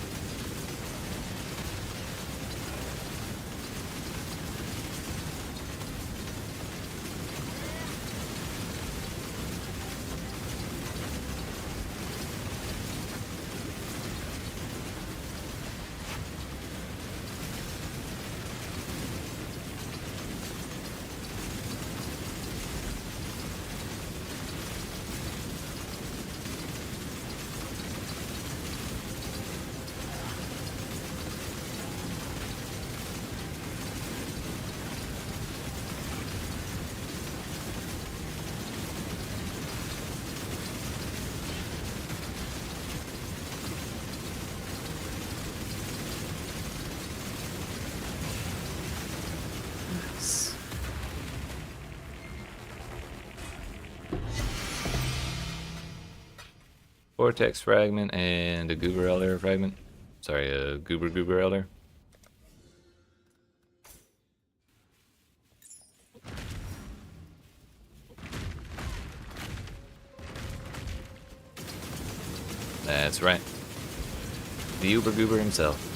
Vortex Fragment and a Goober Elder Fragment. Sorry, a Goober Elder. That's right. The Uber Goober himself.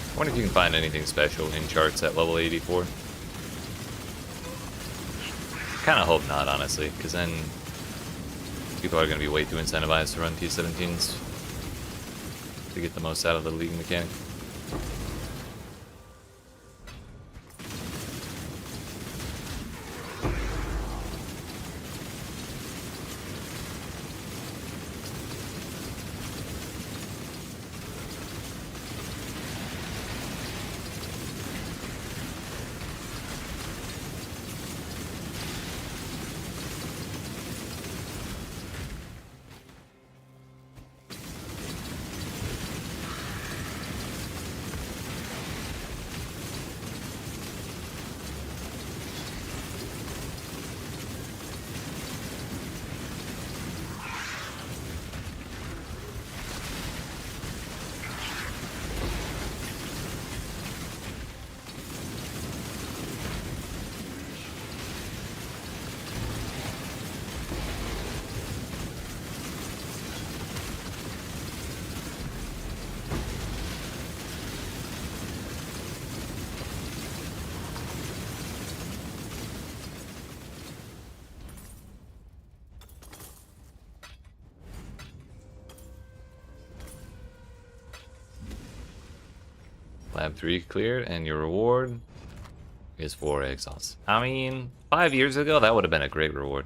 I wonder if you can find anything special in charts at level 84. Kind of hope not, honestly, because then people are going to be way too incentivized to run T17s to get the most out of the league mechanic. Lab 3 cleared, and your reward is 4 exiles. I mean, 5 years ago, that would have been a great reward.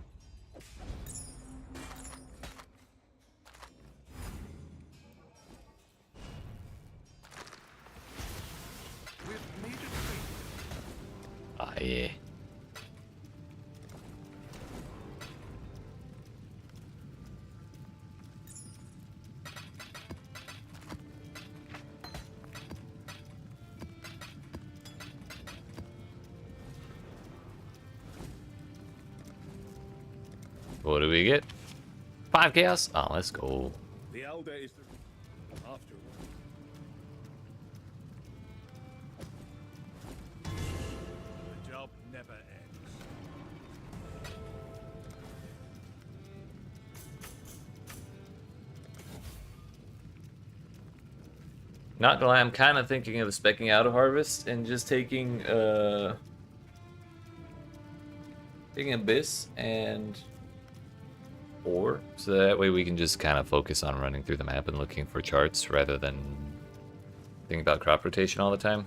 Ah, yeah. What do we get? 5 chaos? Oh, let's go. The elder is the after the job never ends. Not gonna lie, I'm kind of thinking of speccing out of Harvest and just taking Abyss and Ore, so that way we can just kind of focus on running through the map and looking for charts rather than thinking about crop rotation all the time.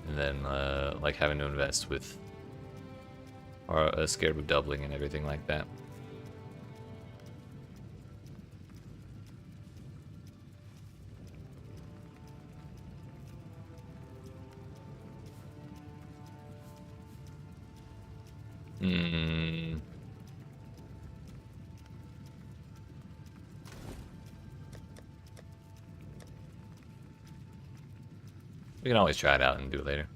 And then like having to invest with or scared of doubling and everything like that. We can always try it out and do it later.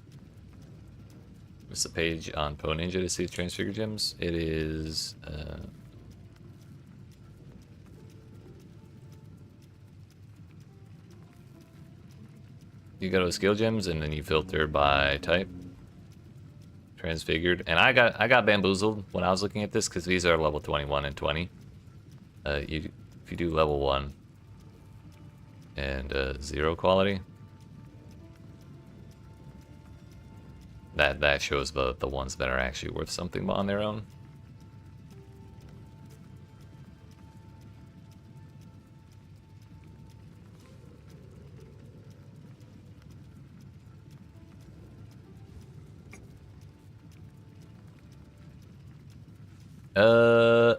What's the page on PoE Ninja to see transfigure gems? It is you go to skill gems and then you filter by type. Transfigured, and I got bamboozled when I was looking at this because these are level 21 and 20. If you do level 1 and 0 quality, that shows the ones that are actually worth something on their own.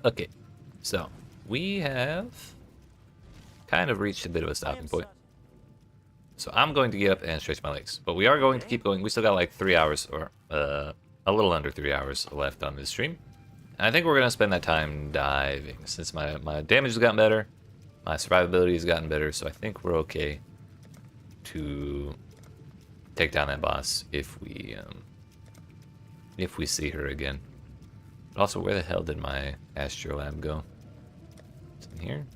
Okay, so we have kind of reached a bit of a stopping point. So I'm going to get up and stretch my legs, but we are going to keep going. We still got like 3 hours or a little under 3 hours left on this stream. And I think we're going to spend that time diving since my damage has gotten better, my survivability has gotten better, so I think we're okay to take down that boss if we see her again. But also, where the hell did my Astrolab go? It's in here.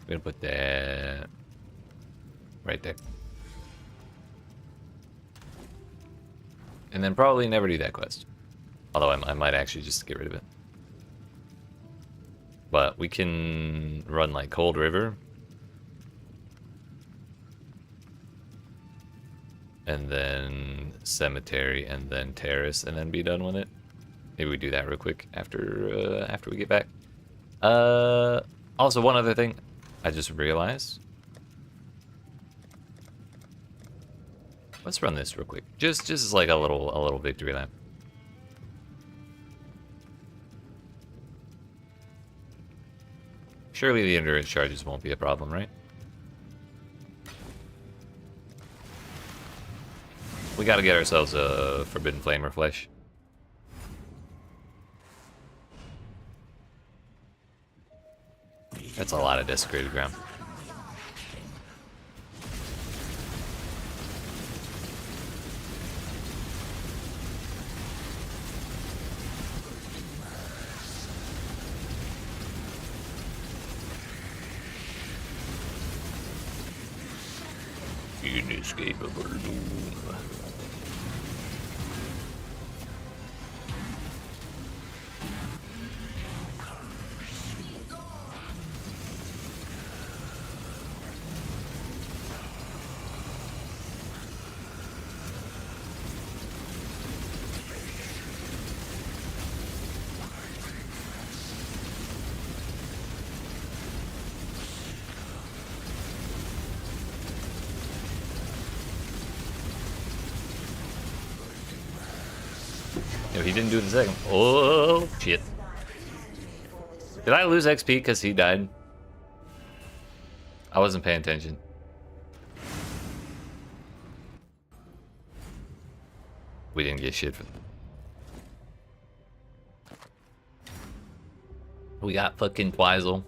I'm gonna put that right there. And then probably never do that quest. Although I might actually just get rid of it. But we can run like Cold River. And then Cemetery, and then Terrace, and then be done with it. Maybe we do that real quick after we get back. Also, one other thing I just realized. Let's run this real quick. Just as like a little victory lap. Surely the endurance charges won't be a problem, right? We gotta get ourselves a Forbidden Flame or Flesh. That's a lot of desecrated ground. Inescapable doom. he didn't do the second. Oh, shit. Did I lose XP because he died? I wasn't paying attention. We didn't get shit for that. We got fucking Twizel.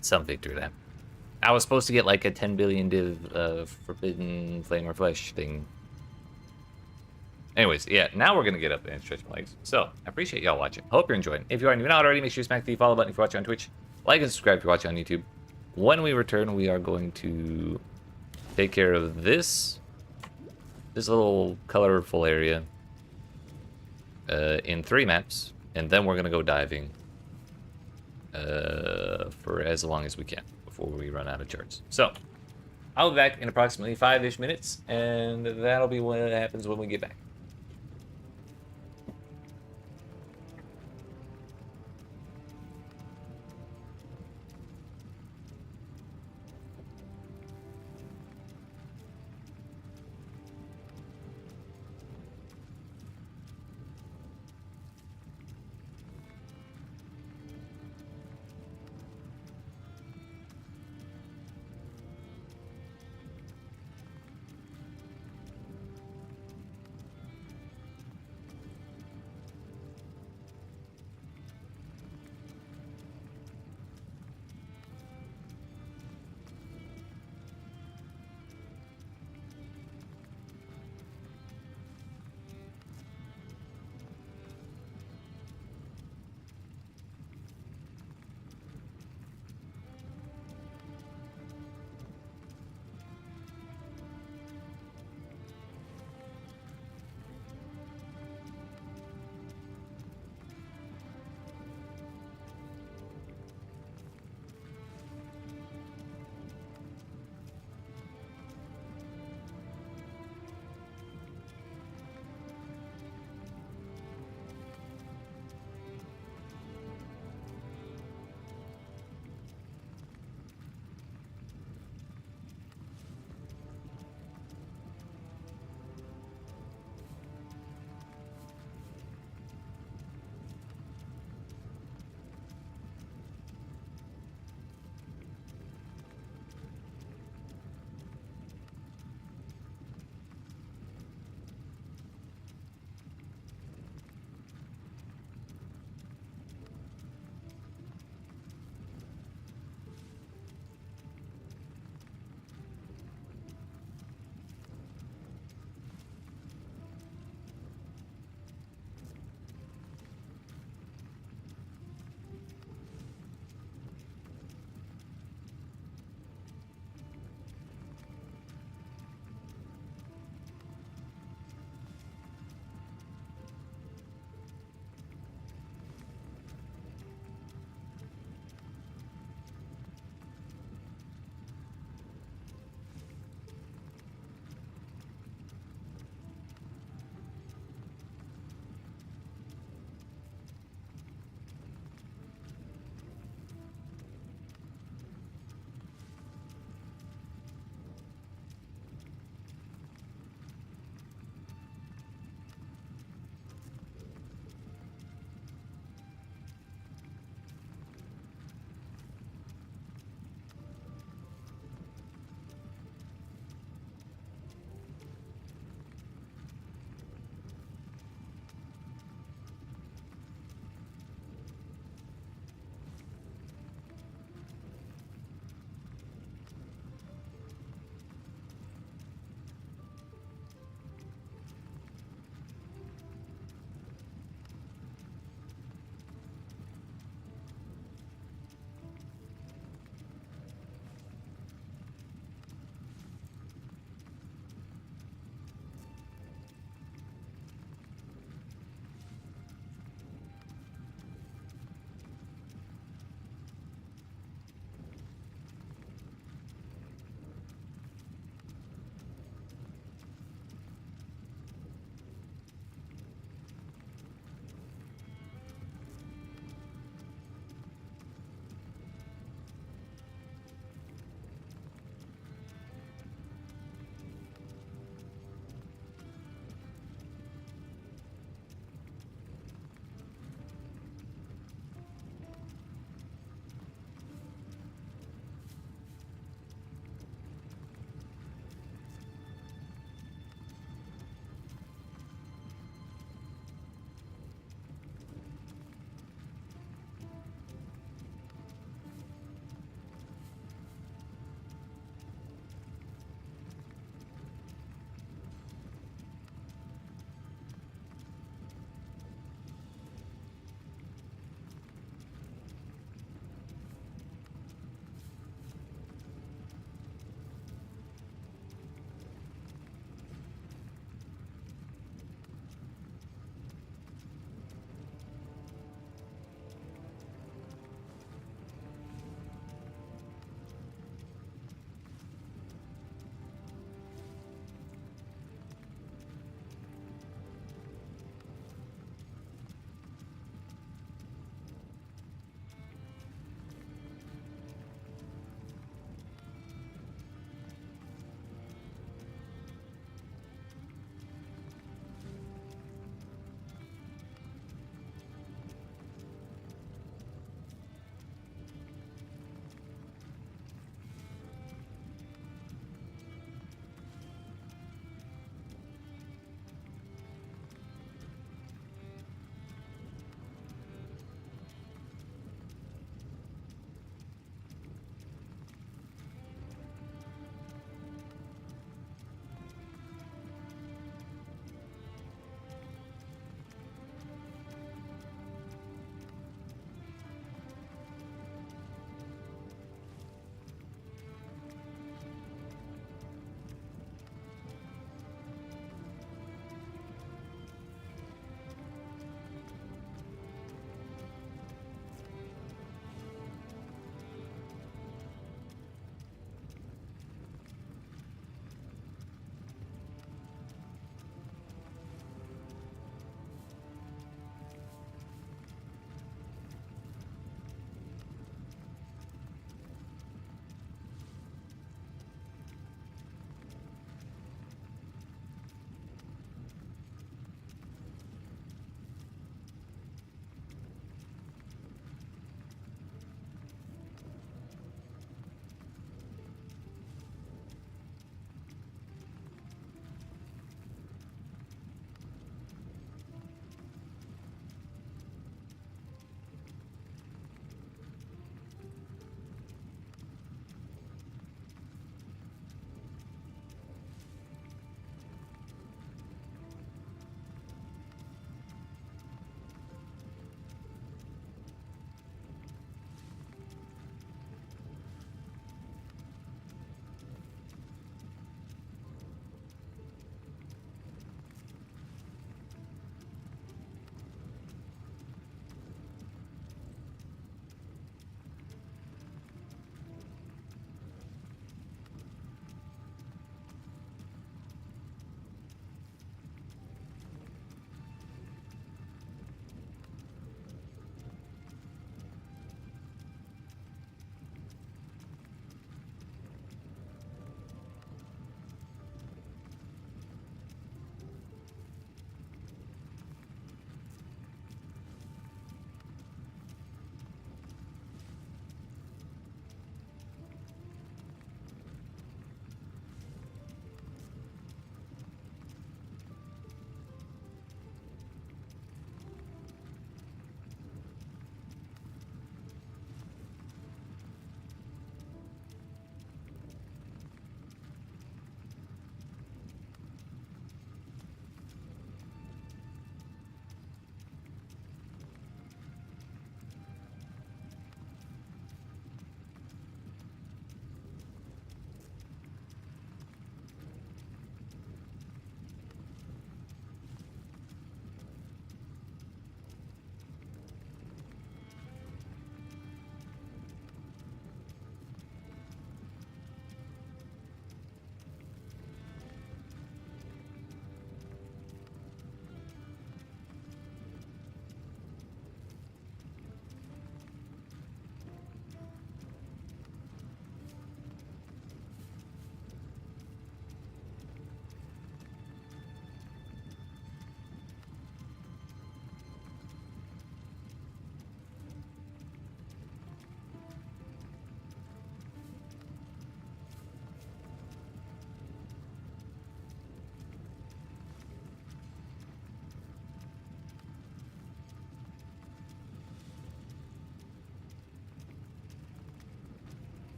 Some victory there. I was supposed to get like a 10 billion div Forbidden Flame or Flesh thing. Anyways, yeah, now we're gonna get up and stretch my legs. So, I appreciate y'all watching. Hope you're enjoying. If you aren't even out already, make sure you smack the follow button if you're watching on Twitch. Like and subscribe if you're watching on YouTube. When we return, we are going to take care of this little colorful area in 3 maps, and then we're gonna go diving for as long as we can before we run out of charts. So, I'll be back in approximately 5-ish minutes, and that'll be what happens when we get back.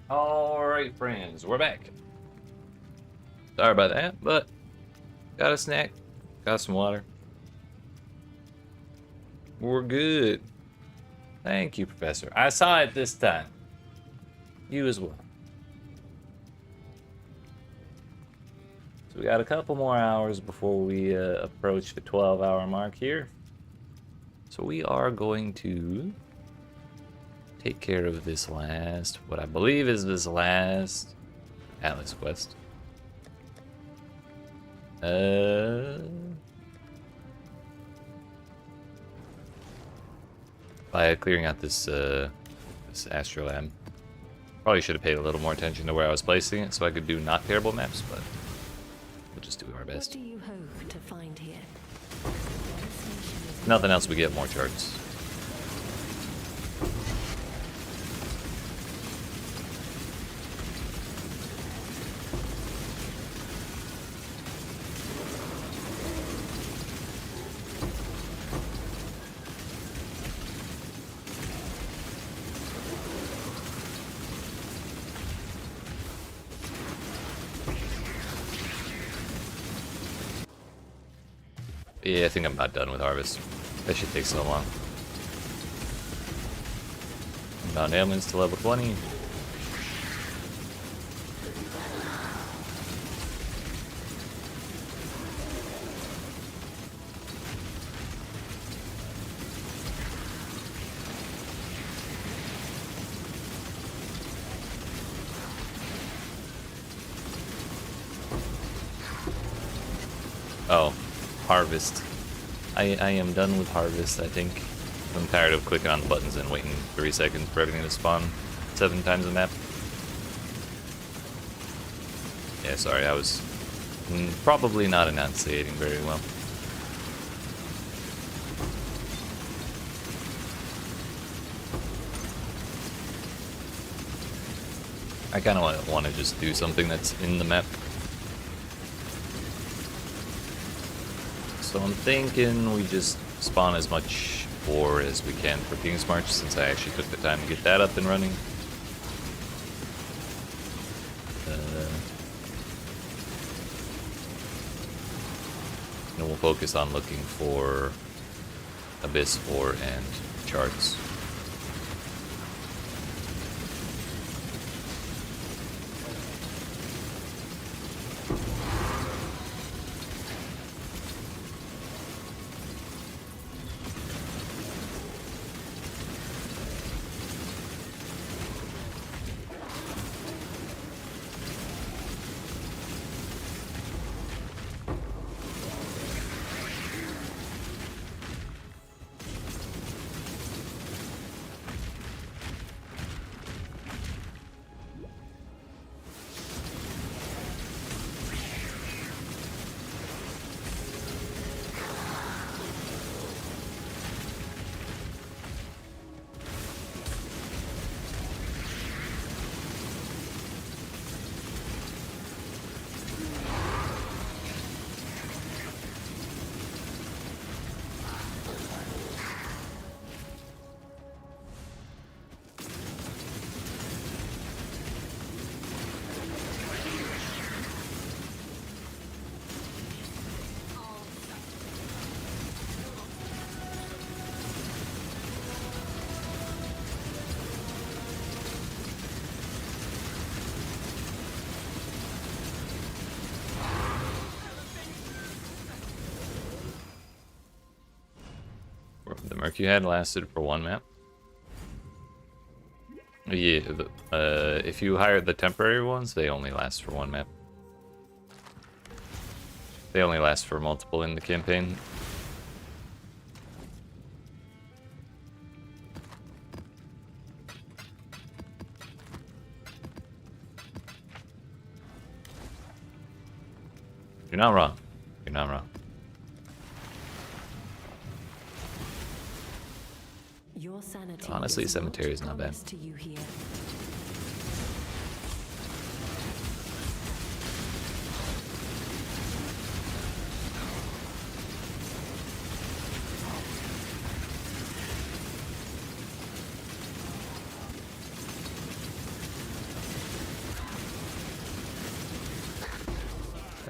Alright, friends, we're back. Sorry about that, but got a snack, got some water. We're good. Thank you, Professor. I saw it this time. You as well. So we got a couple more hours before we approach the 12-hour mark here. So we are going to take care of this last, what I believe is this last Atlas quest. By clearing out this this astrolab. Probably should have paid a little more attention to where I was placing it so I could do not terrible maps, but we'll just do our best. What do you hope to find here? Nothing else, we get more charts. Yeah, I think I'm about done with Harvest. That should take so long. Bound ailments to level 20. Oh. Harvest. I am done with Harvest, I think. I'm tired of clicking on the buttons and waiting 3 seconds for everything to spawn 7 times the map. Yeah, sorry, I was probably not enunciating very well. I kind of want to just do something that's in the map. So I'm thinking we just spawn as much ore as we can for King's March, since I actually took the time to get that up and running. And we'll focus on looking for Abyss ore and charts. The Mercury had lasted for 1 map. Yeah, if you hire the temporary ones, they only last for 1 map. They only last for multiple in the campaign. You're not wrong. You're not wrong. Your sanity Honestly, is Cemetery is not bad. promised to you here.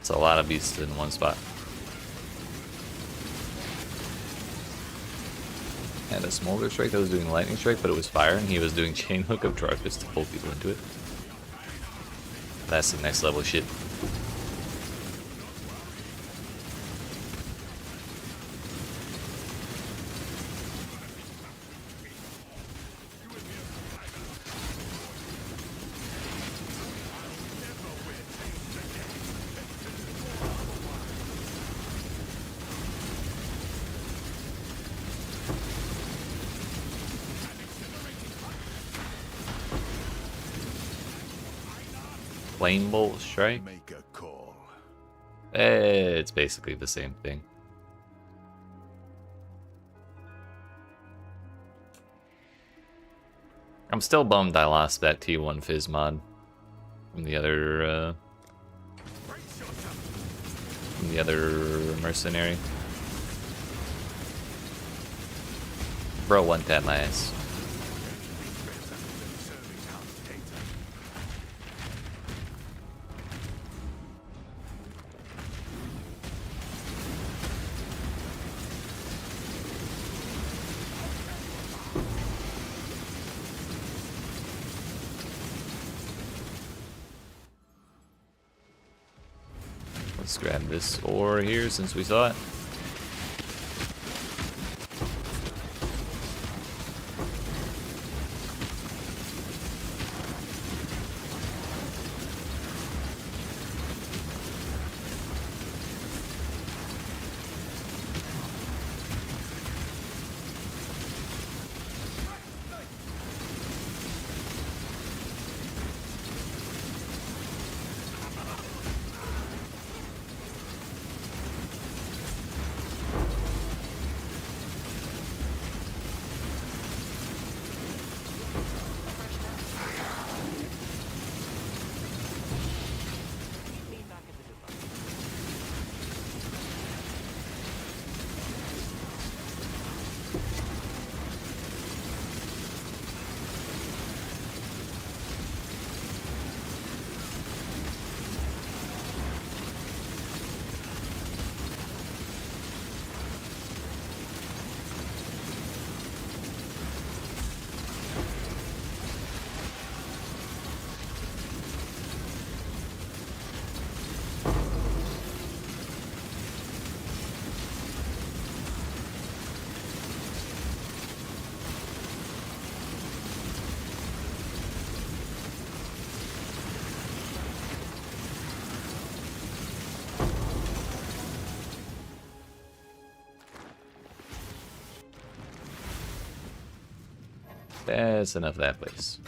That's a lot of beasts in one spot. And a smolder strike that was doing lightning strike, but it was fire, and he was doing chain hook of Dryfist to pull people into it. That's the next level shit. Flame bolt strike. Make a call. It's basically the same thing. I'm still bummed I lost that T1 Fizz mod from the other mercenary. Bro one tap my ass. Let's grab this ore here since we saw it. That's enough of that place.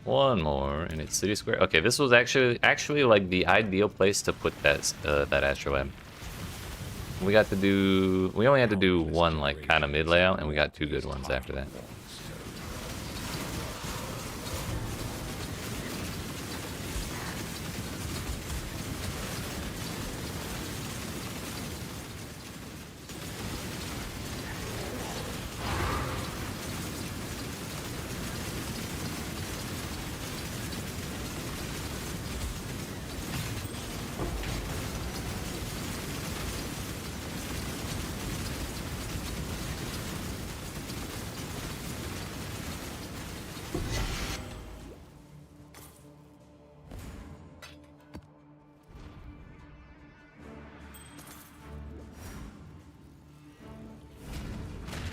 One more, and it's City Square. Okay, this was actually like the ideal place to put that that astrolabe. We only had to do one like kind of mid layout, and we got two good ones after that.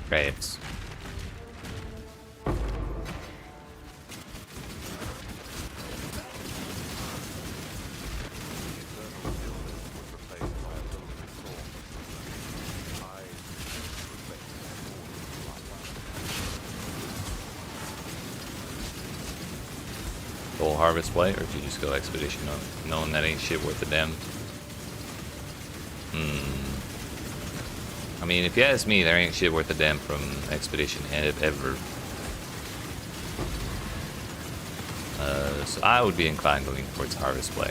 Graves. Go Harvest White, or if you just go Expedition, knowing that ain't shit worth a damn. I mean, if you ask me, there ain't shit worth a damn from Expedition ever. So I would be inclined to lean towards Harvest play.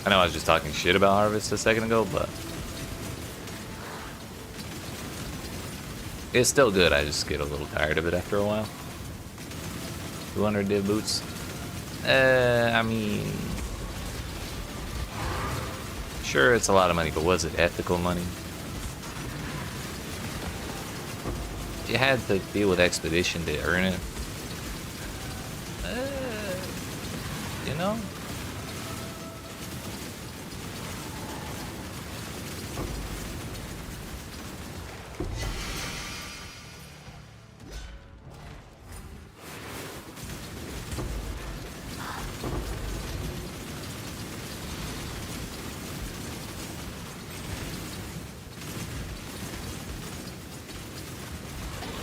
I know I was just talking shit about Harvest a second ago, but It's still good, I just get a little tired of it after a while. 200 div boots. I mean... Sure, it's a lot of money, but was it ethical money? You had to deal with Expedition to earn it. You know?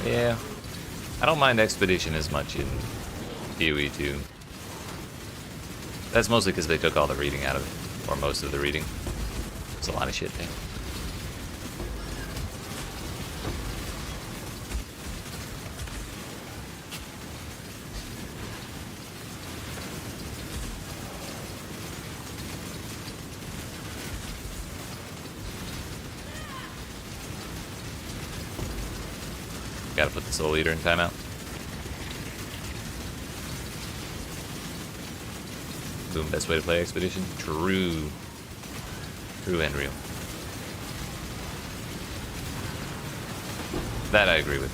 Yeah, I don't mind Expedition as much in PoE2. That's mostly because they took all the reading out of it, or most of the reading. It's a lot of shit, man. Gotta put the Soul Eater in timeout. Boom, best way to play Expedition? True. True and real. That I agree with.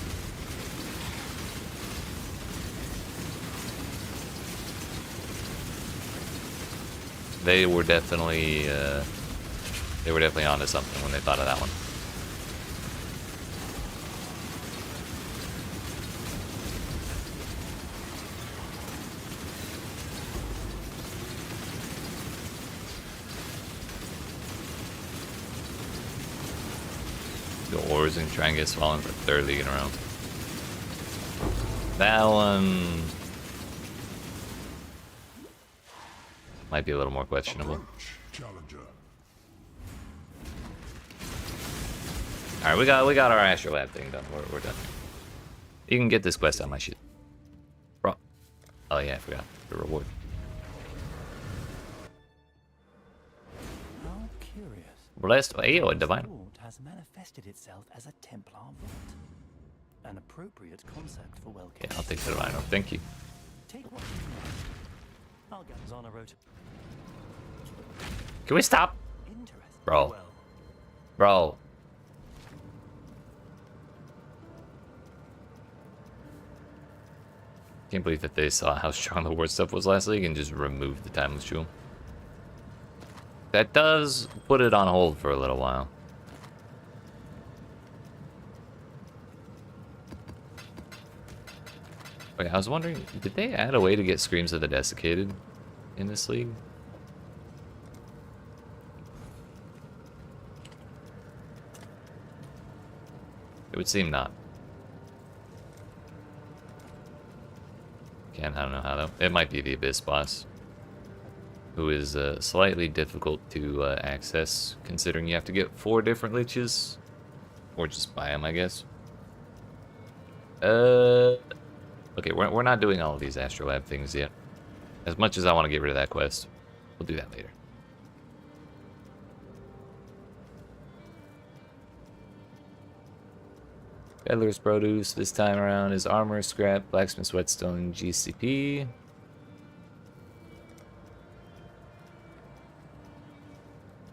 They were definitely onto something when they thought of that one. Ors and try and get swallowed for third league in a row. That one might be a little more questionable. Alright, we got our Astrolab thing done. We're done. You can get this quest on my shit. Bro. Oh yeah, I forgot the reward. How curious. Blessed by a divine. Has manifested itself as a Templar vault. An appropriate concept for well. Yeah, I'll take the Rhino. Thank you. Take what you want. I'll get on a road. Can we stop? Bro. Bro. Can't believe that they saw how strong the ward stuff was last league and just removed the Timeless Jewel. That does put it on hold for a little while. Okay, I was wondering, did they add a way to get Screams of the Desiccated in this league? It would seem not. Again, I don't know how though. It might be the Abyss boss, who is slightly difficult to access, considering you have to get 4 different liches, or just buy them, I guess. Okay, we're not doing all of these Astrolab things yet. As much as I want to get rid of that quest, we'll do that later. Peddler's Produce this time around is Armor, Scrap, Blacksmith's Whetstone, GCP.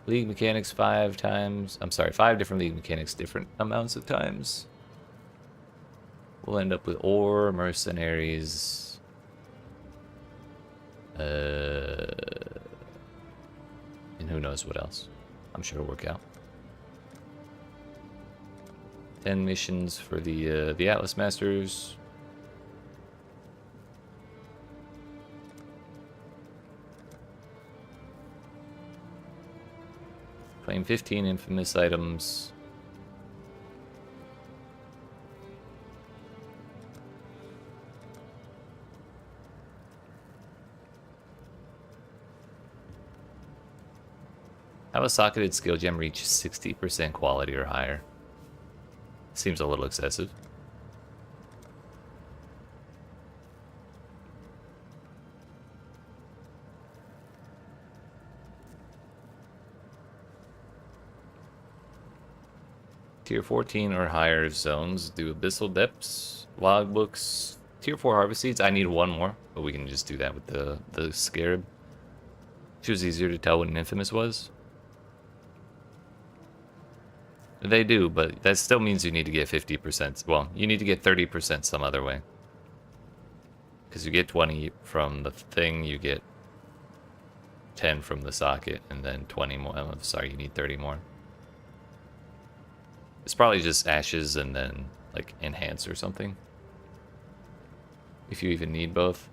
League Mechanics 5 times. I'm sorry, 5 different League Mechanics, different amounts of times. We'll end up with Ore, Mercenaries. And who knows what else. I'm sure it'll work out. 10 missions for the Atlas Masters. Claim 15 infamous items. How a socketed skill gem reach 60% quality or higher? Seems a little excessive. Tier 14 or higher zones do Abyssal Depths, Logbooks, Tier 4 Harvest Seeds. I need one more, but we can just do that with the Scarab. It was easier to tell what an Infamous was. They do, but that still means you need to get 50%. Well, you need to get 30% some other way. Because you get 20 from the thing, you get 10 from the socket, and then 20 more. Oh, sorry, you need 30 more. It's probably just Ashes and then, like, Enhance or something. If you even need both.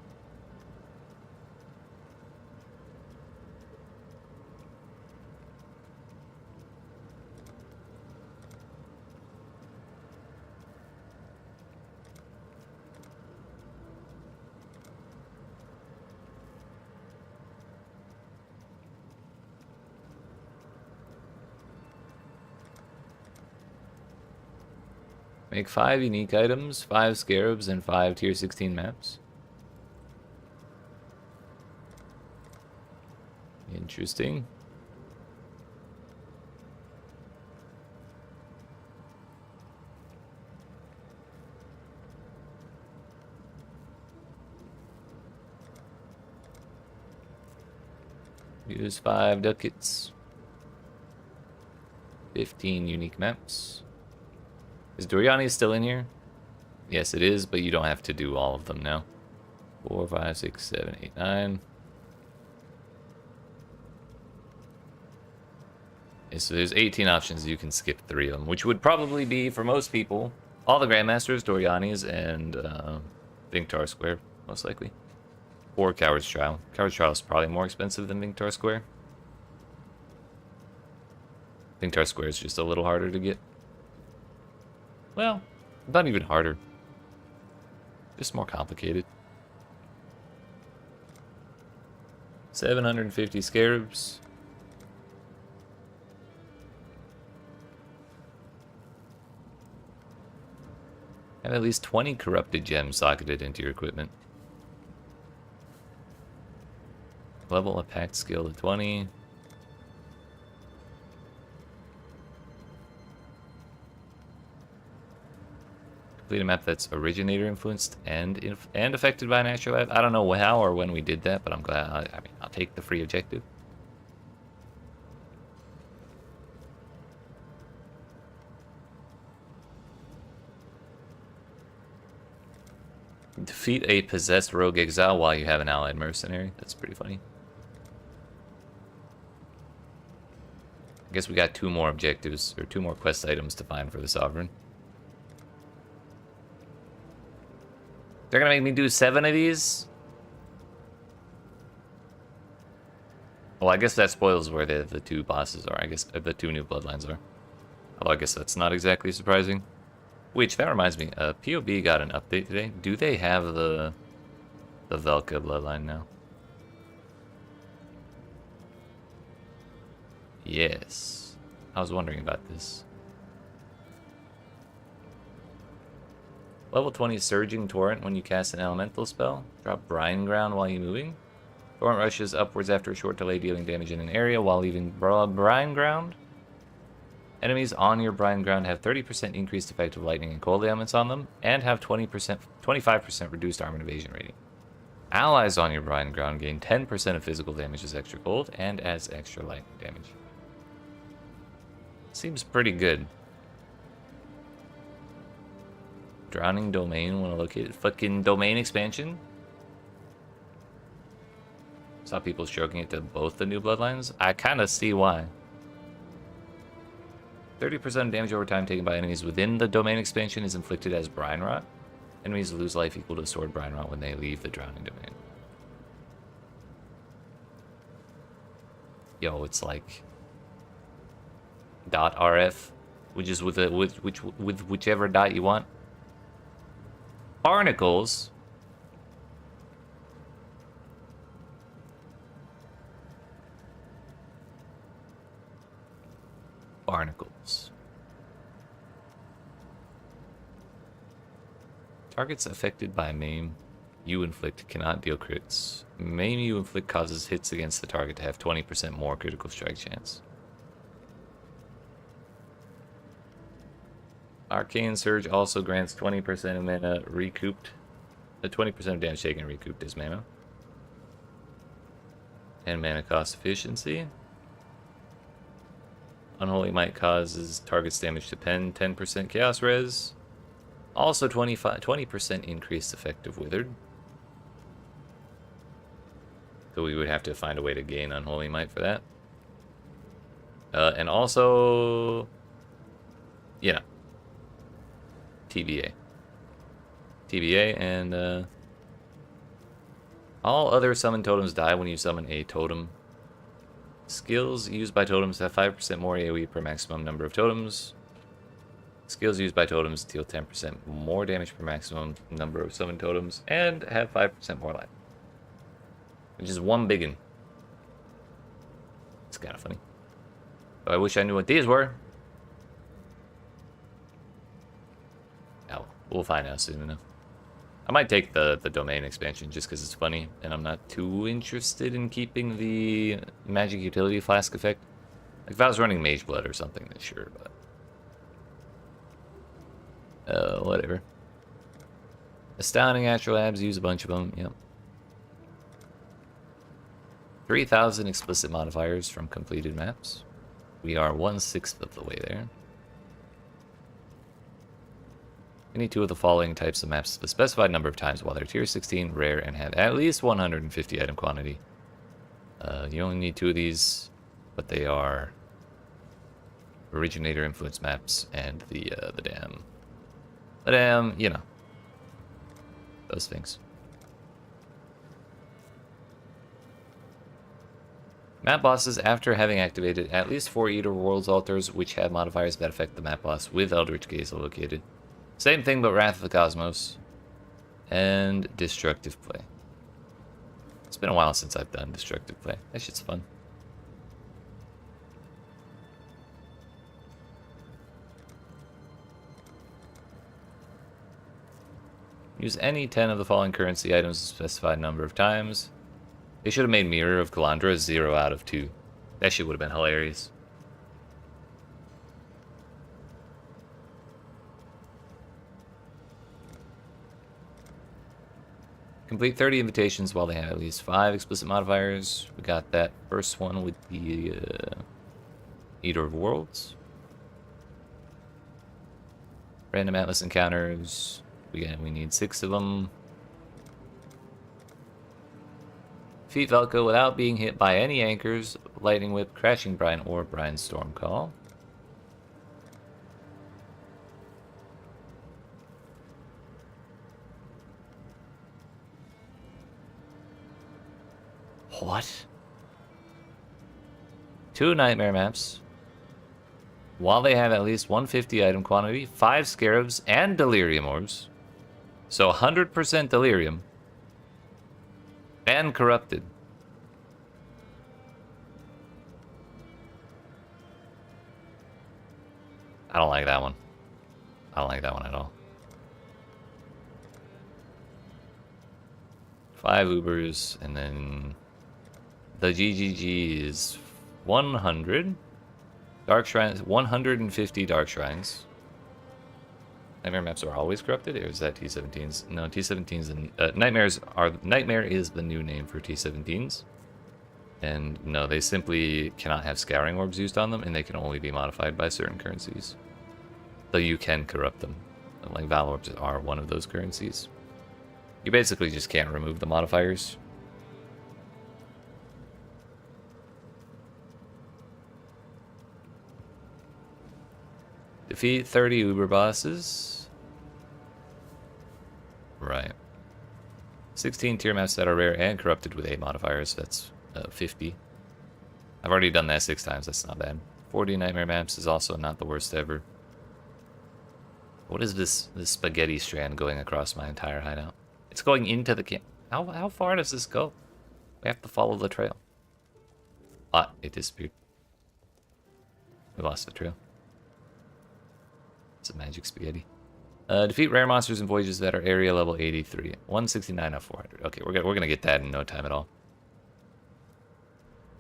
Make 5 unique items, 5 scarabs, and 5 tier 16 maps. Interesting. Use 5 ducats. 15 unique maps. Is Doriani still in here? Yes, it is, but you don't have to do all of them now. 4, 5, 6, 7, 8, 9. Okay, so there's 18 options. You can skip 3 of them, which would probably be, for most people, all the Grandmasters, Doriani's, and Vinctar Square, most likely. Or Coward's Trial. Coward's Trial is probably more expensive than Vinctar Square. Vinctar Square is just a little harder to get. Well, not even harder. Just more complicated. 750 scarabs. Have at least 20 corrupted gems socketed into your equipment. Level a pact skill to 20. Complete a map that's originator influenced and affected by an astrolabe. I don't know how or when we did that, but I'm glad. I mean, I'll take the free objective. Defeat a possessed rogue exile while you have an allied mercenary. That's pretty funny. I guess we got 2 more objectives, or 2 more quest items to find for the Sovereign. They're gonna make me do 7 of these? Well, I guess that spoils where the 2 bosses are. I guess the 2 new bloodlines are. Although I guess that's not exactly surprising. Which, that reminds me, POB got an update today. Do they have the Velka bloodline now? Yes. I was wondering about this. Level 20 Surging Torrent when you cast an elemental spell. Drop Brine Ground while you're moving. Torrent rushes upwards after a short delay, dealing damage in an area while leaving Brine Ground. Enemies on your Brine Ground have 30% increased effective lightning and cold elements on them, and have 25% reduced armor and evasion rating. Allies on your Brine Ground gain 10% of physical damage as extra cold and as extra lightning damage. Seems pretty good. Drowning Domain when located. Fucking domain expansion. Saw people stroking it to both the new bloodlines. I kind of see why. 30% of damage over time taken by enemies within the domain expansion is inflicted as Brine Rot. Enemies lose life equal to Sword Brine Rot when they leave the Drowning Domain. Yo, it's like .rf, which is with whichever dot you want. Barnacles. Barnacles. Targets affected by maim you inflict cannot deal crits. Maim you inflict causes hits against the target to have 20% more critical strike chance. Arcane Surge also grants 20% of mana recouped. 20% of damage taken recouped is mana. And mana cost efficiency. Unholy Might causes target's damage to pen 10% chaos res. Also 20% increased effective withered. So we would have to find a way to gain Unholy Might for that. And also, yeah, TBA. TBA and all other summon totems die when you summon a totem. Skills used by totems have 5% more AoE per maximum number of totems. Skills used by totems deal 10% more damage per maximum number of summon totems and have 5% more life. Which is one biggin. It's kind of funny. But I wish I knew what these were. Oh, we'll find out soon enough. I might take the domain expansion just because it's funny, and I'm not too interested in keeping the magic utility flask effect. Like if I was running Mage Blood or something, then sure, but whatever. Astounding Astrolabs, use a bunch of them. Yep. 3,000 explicit modifiers from completed maps. We are 1/6 of the way there. Any two of the following types of maps the specified number of times while they're tier 16, rare, and have at least 150 item quantity. You only need 2 of these, but they are originator influence maps and the damn, you know, those things. Map bosses, after having activated at least 4 Eater Worlds altars, which have modifiers that affect the map boss with Eldritch Gaze located. Same thing, but Wrath of the Cosmos. And Destructive Play. It's been a while since I've done Destructive Play. That shit's fun. Use any 10 of the following currency items a specified number of times. They should have made Mirror of Kalandra 0 out of 2. That shit would have been hilarious. Complete 30 invitations while they have at least 5 explicit modifiers. We got that first one with the Eater of Worlds. Random Atlas encounters. We need 6 of them. Defeat Velka without being hit by any anchors, Lightning Whip, Crashing Brine, or Brine Stormcall. What? 2 Nightmare maps. While they have at least 150 item quantity, 5 Scarabs, and Delirium Orbs. So 100% Delirium. And Corrupted. I don't like that one. I don't like that one at all. 5 Ubers, and then the GGG is 100. Dark Shrines, 150 Dark Shrines. Nightmare maps are always corrupted, or is that T17s? No, T17s and Nightmare is the new name for T17s. And no, they simply cannot have Scouring Orbs used on them, and they can only be modified by certain currencies. Though you can corrupt them. Like Val Orbs are one of those currencies. You basically just can't remove the modifiers. Defeat 30 Uber bosses. Right. 16 tier maps that are rare and corrupted with 8 modifiers. That's 50. I've already done that 6 times. That's not bad. 40 Nightmare maps is also not the worst ever. What is this spaghetti strand going across my entire hideout? It's going into the camp. How far does this go? We have to follow the trail. Ah, it disappeared. We lost the trail. It's a magic spaghetti. Defeat rare monsters and voyages that are area level 83. 169 out of 400. Okay, we're gonna get that in no time at all.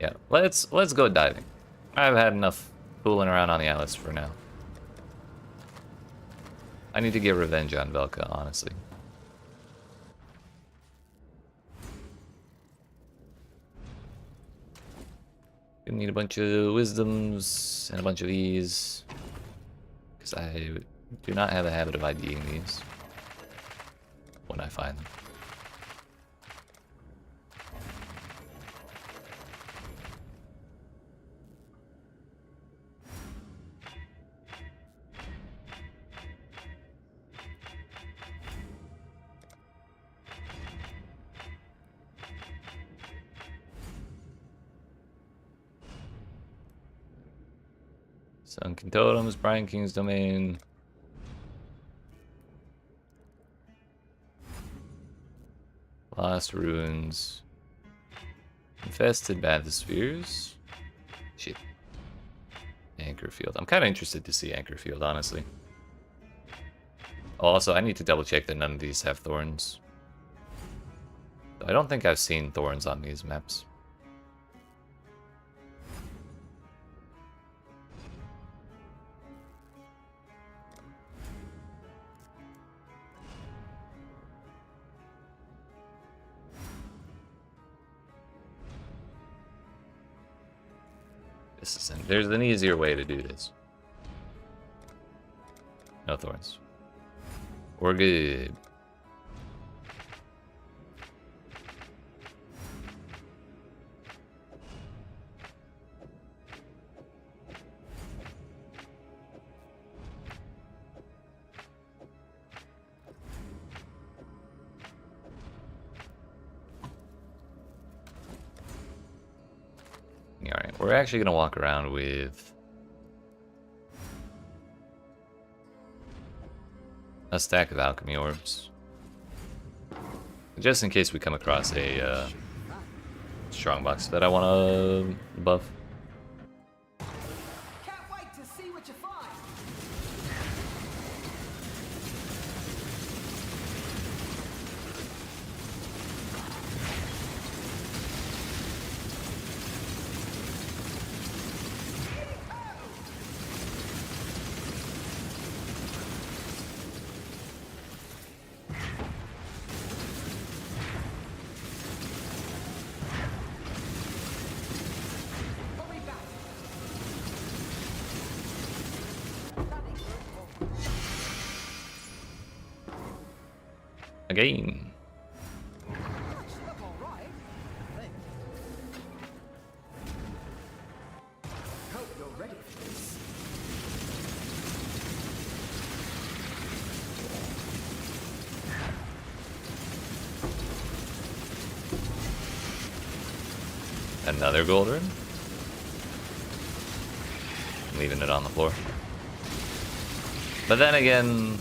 Yeah, let's go diving. I've had enough fooling around on the Atlas for now. I need to get revenge on Velka, honestly. Gonna need a bunch of wisdoms and a bunch of these, because I do not have a habit of IDing these when I find them. Sunken Totems, Brian King's Domain. Lost Ruins. Infested Bathyspheres. Shit. Anchor Field. I'm kind of interested to see Anchor Field, honestly. Also, I need to double check that none of these have thorns. I don't think I've seen thorns on these maps. There's an easier way to do this. No thorns. We're good. Alright, we're actually going to walk around with a stack of alchemy orbs. Just in case we come across a strongbox that I want to buff. Can't wait to see what you find. Again. Another gold rune. Leaving it on the floor. But then again,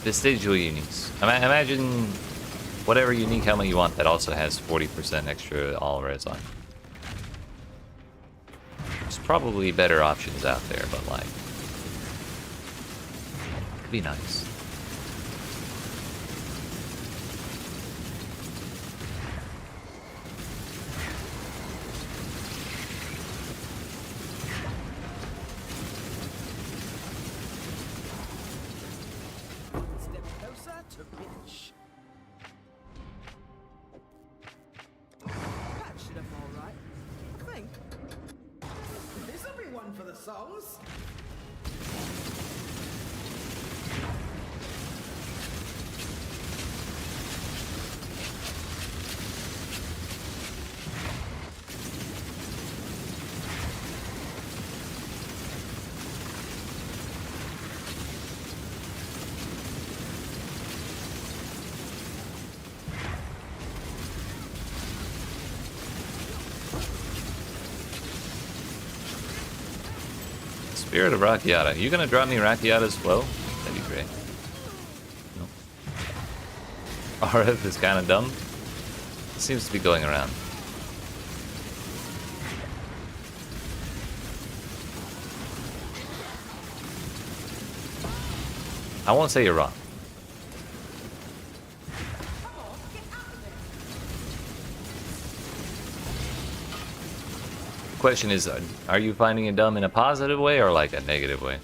vestigial uniques. Imagine whatever unique helmet you want that also has 40% extra all res on. There's probably better options out there, but like, could be nice. Spirit of Rakiata. You gonna drop me Rakiata as well? That'd be great. Nope. RF is kind of dumb. It seems to be going around. I won't say you're wrong. Question is, are you finding it dumb in a positive way or like a negative way?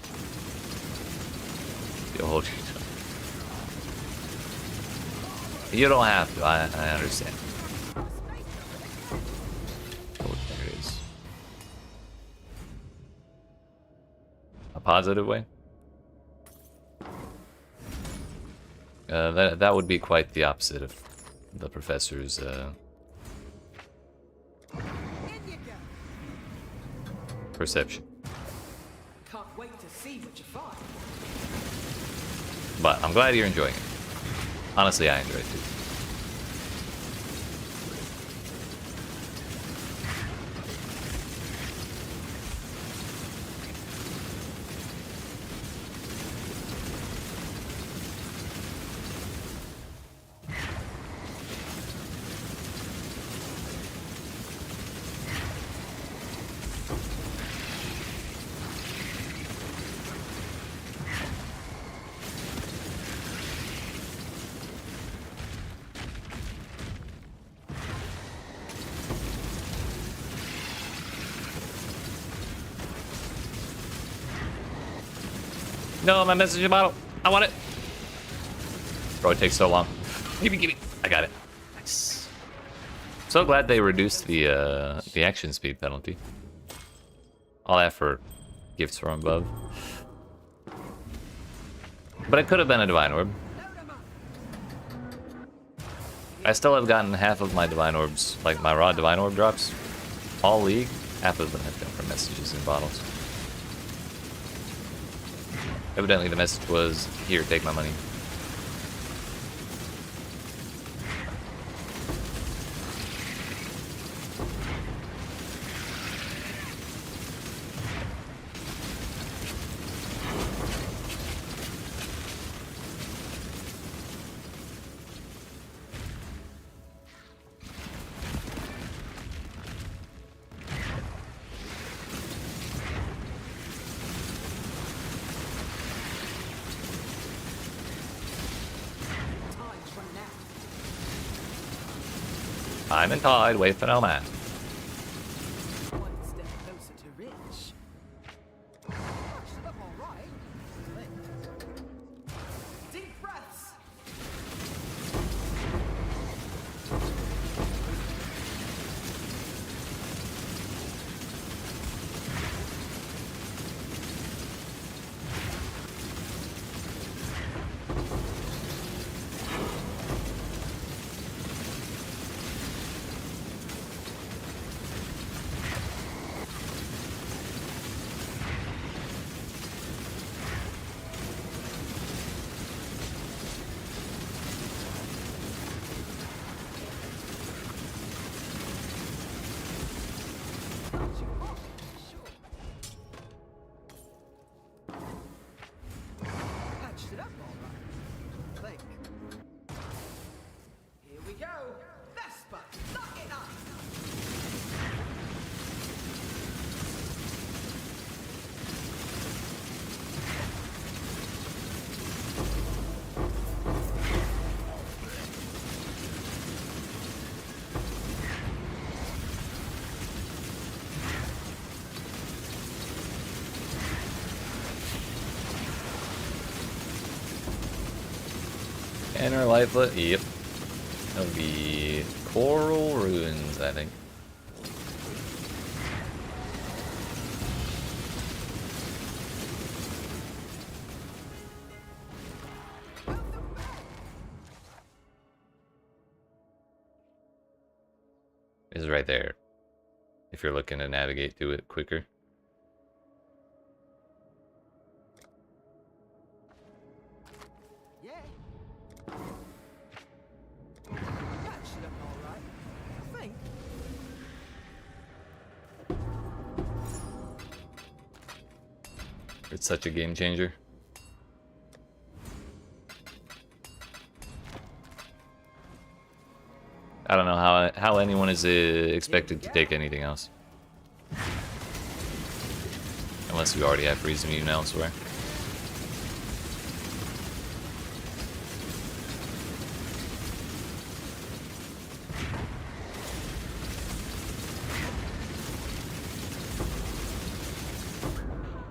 You don't have to. I understand. Oh, there it is. A positive way. That would be quite the opposite of the professor's perception. Can't wait to see what you find. But I'm glad you're enjoying it. Honestly, I enjoy it too. No, my message bottle. I want it. Bro, it takes so long. Give me. I got it. Nice. So glad they reduced the action speed penalty. All that for gifts from above. But it could have been a Divine Orb. I still have gotten half of my Divine Orbs, like my raw Divine Orb drops. All League, half of them have been from messages in bottles. Evidently the message was, here, take my money. I'm in tide, wait for no man. One step closer to rich. All right. Deep breaths. Patched it up all right. Think. Here we go. Vespa, knock it up. Inner Lifelet, yep. That'll be Coral Ruins, I think. Is right there. If you're looking to navigate to it quicker. It's such a game changer. I don't know how anyone is expected to take anything else. Unless we already have Freeze Immune elsewhere.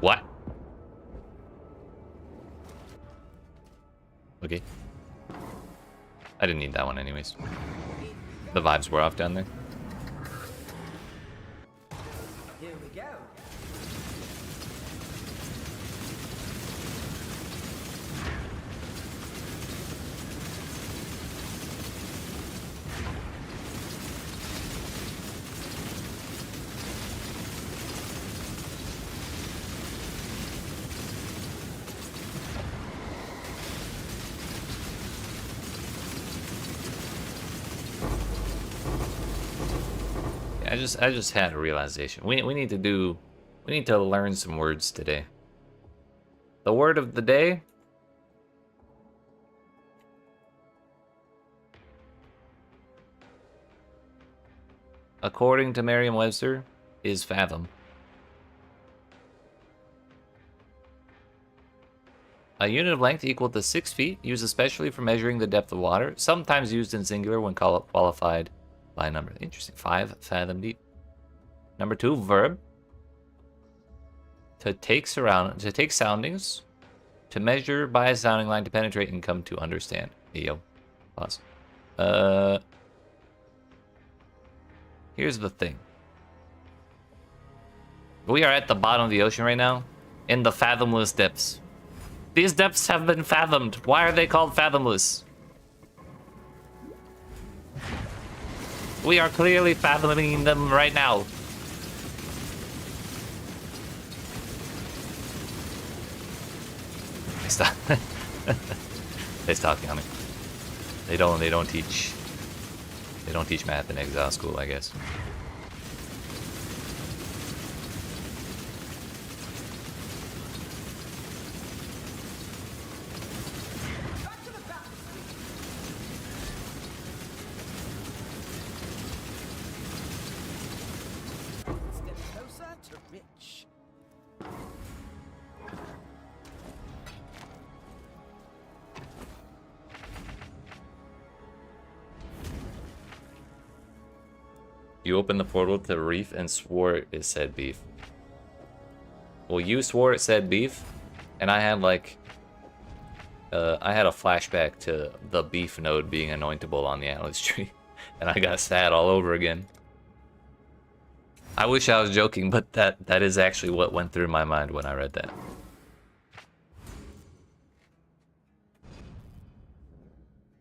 What? Okay. I didn't need that one. that one anyways. The vibes were off down there. Here we go. I just had a realization. We need to learn some words today. The word of the day. According to Merriam-Webster, is fathom. A unit of length equal to 6 feet, used especially for measuring the depth of water, sometimes used in singular when qualified by number. Interesting. 5 fathom deep. Number 2, verb. To take soundings. To measure by a sounding line, to penetrate and come to understand. Hey, yo. Pause. Here's the thing. We are at the bottom of the ocean right now, in the fathomless depths. These depths have been fathomed. Why are they called fathomless? We are clearly fathoming them right now. Stop. They talking on me. They don't teach math in Exile school, I guess. You opened the portal to the reef and swore it said beef. Well, you swore it said beef, and I had like... I had a flashback to the beef node being anointable on the Atlas tree, and I got sad all over again. I wish I was joking, but that is actually what went through my mind when I read that.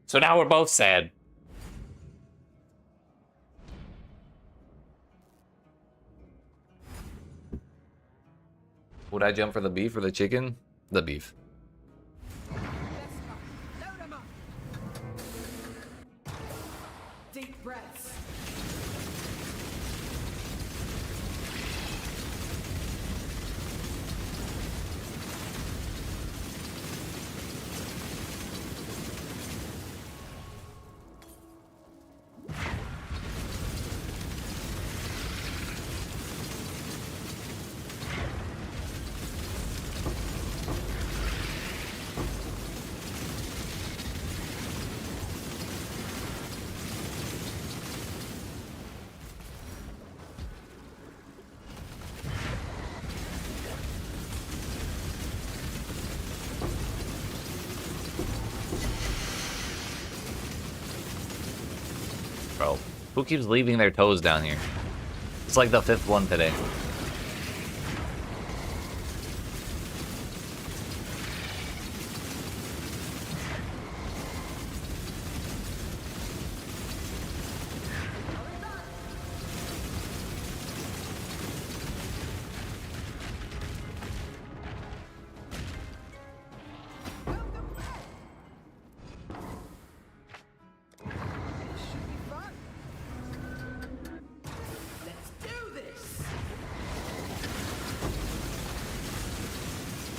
So now we're both sad. Would I jump for the beef or the chicken? The beef. Deep breaths. Bro, who keeps leaving their toes down here? It's like the 5th one today.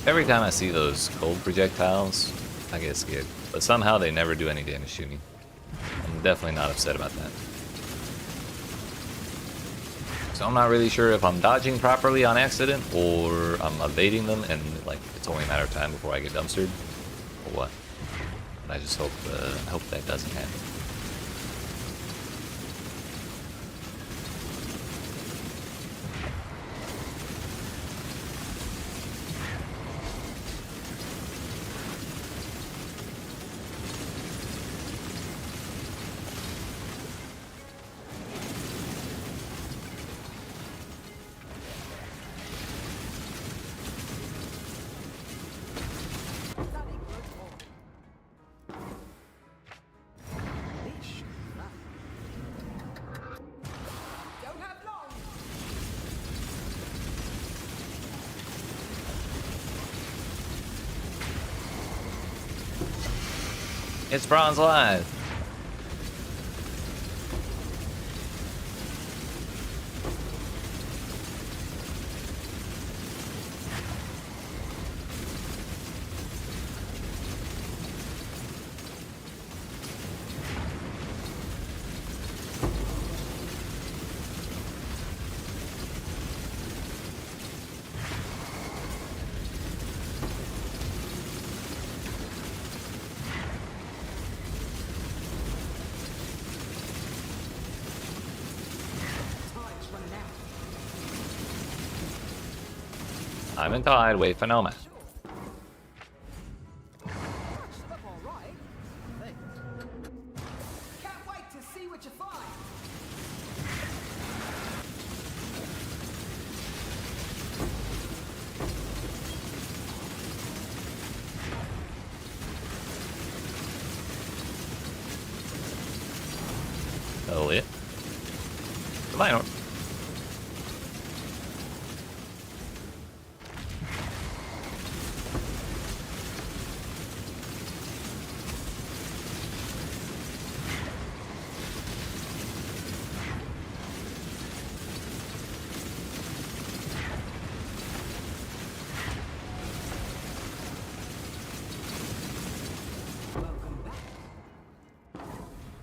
Every time I see those cold projectiles, I get scared. But somehow they never do any damage to me. I'm definitely not upset about that. So I'm not really sure if I'm dodging properly on accident or I'm evading them and like it's only a matter of time before I get dumpstered or what. But I just hope that doesn't happen. It's Bronze Live. I'm in tide, wait for Nomad. Can't wait to see what you find. Oh, yeah. Goodbye, Norm.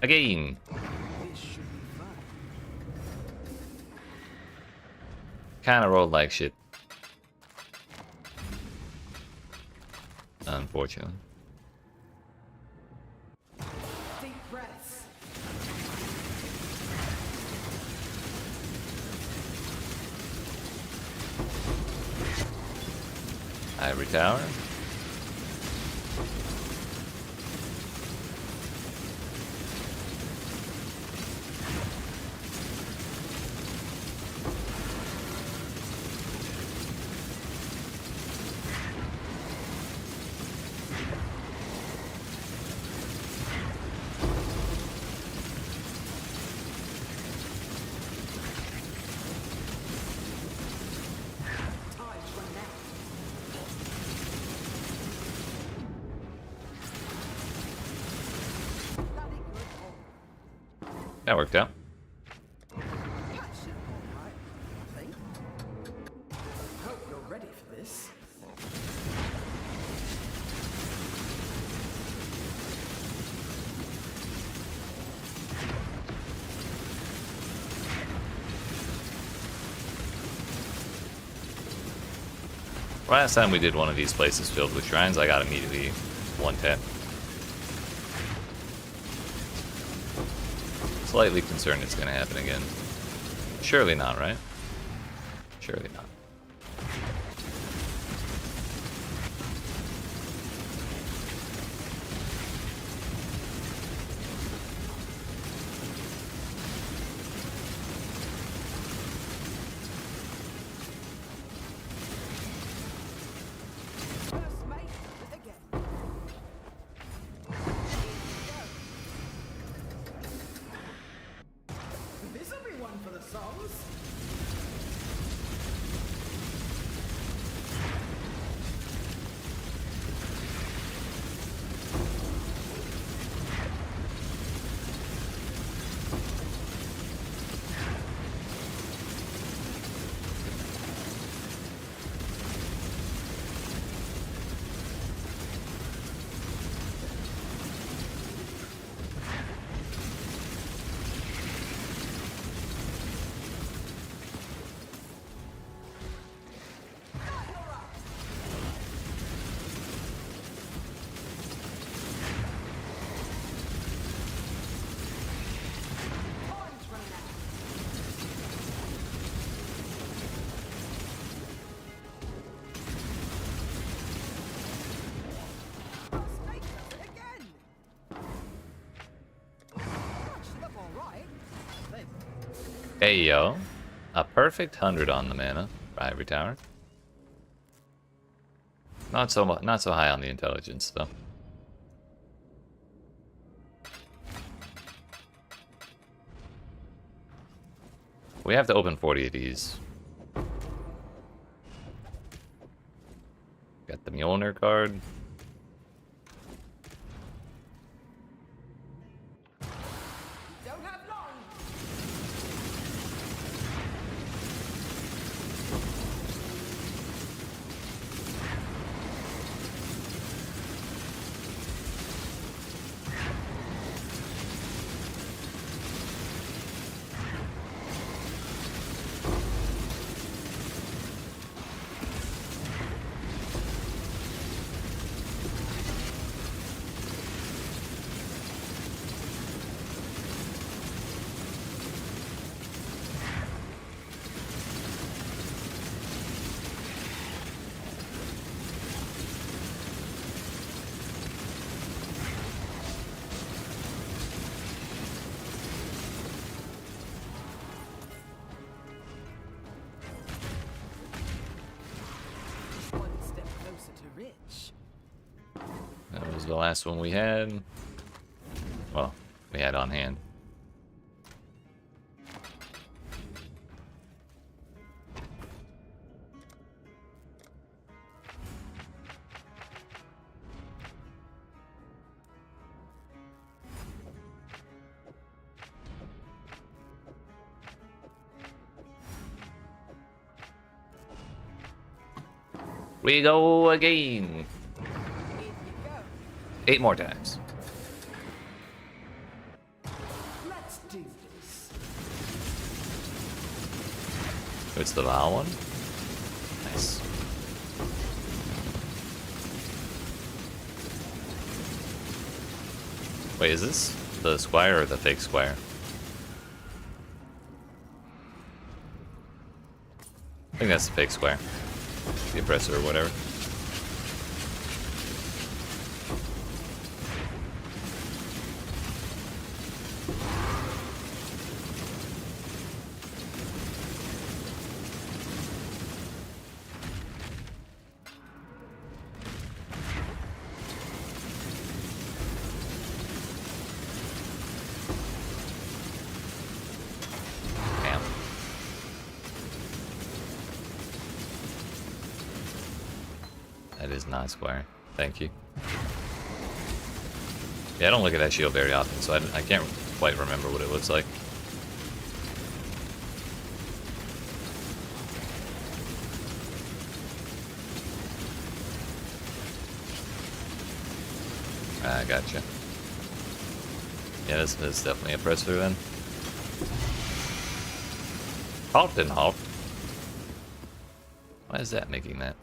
Again. Kinda rolled like shit. Unfortunately. Deep breaths. Ivory Tower. That worked out. Hope you're ready for this. Last time we did one of these places filled with shrines, I got immediately one tap. Slightly concerned it's gonna happen again. Surely not, right? Surely not. First mate, again. This'll be one for the songs. Hey yo, a perfect 100 on the mana for Ivory Tower. Not so high on the intelligence though. We have to open 40 of these. Got the Mjolnir card. was the last one we had. Well, we had on hand. We go again. 8 more times. Let's do this. It's the Val one. Nice. Wait, is this the Squire or the fake Squire? I think that's the fake Squire. The oppressor or whatever. Damn. That is not Squire. Thank you. Yeah, I don't look at that shield very often, so I can't quite remember what it looks like. Ah, gotcha. Yeah, this is definitely a presser then. Halt didn't halt. Why is that making that?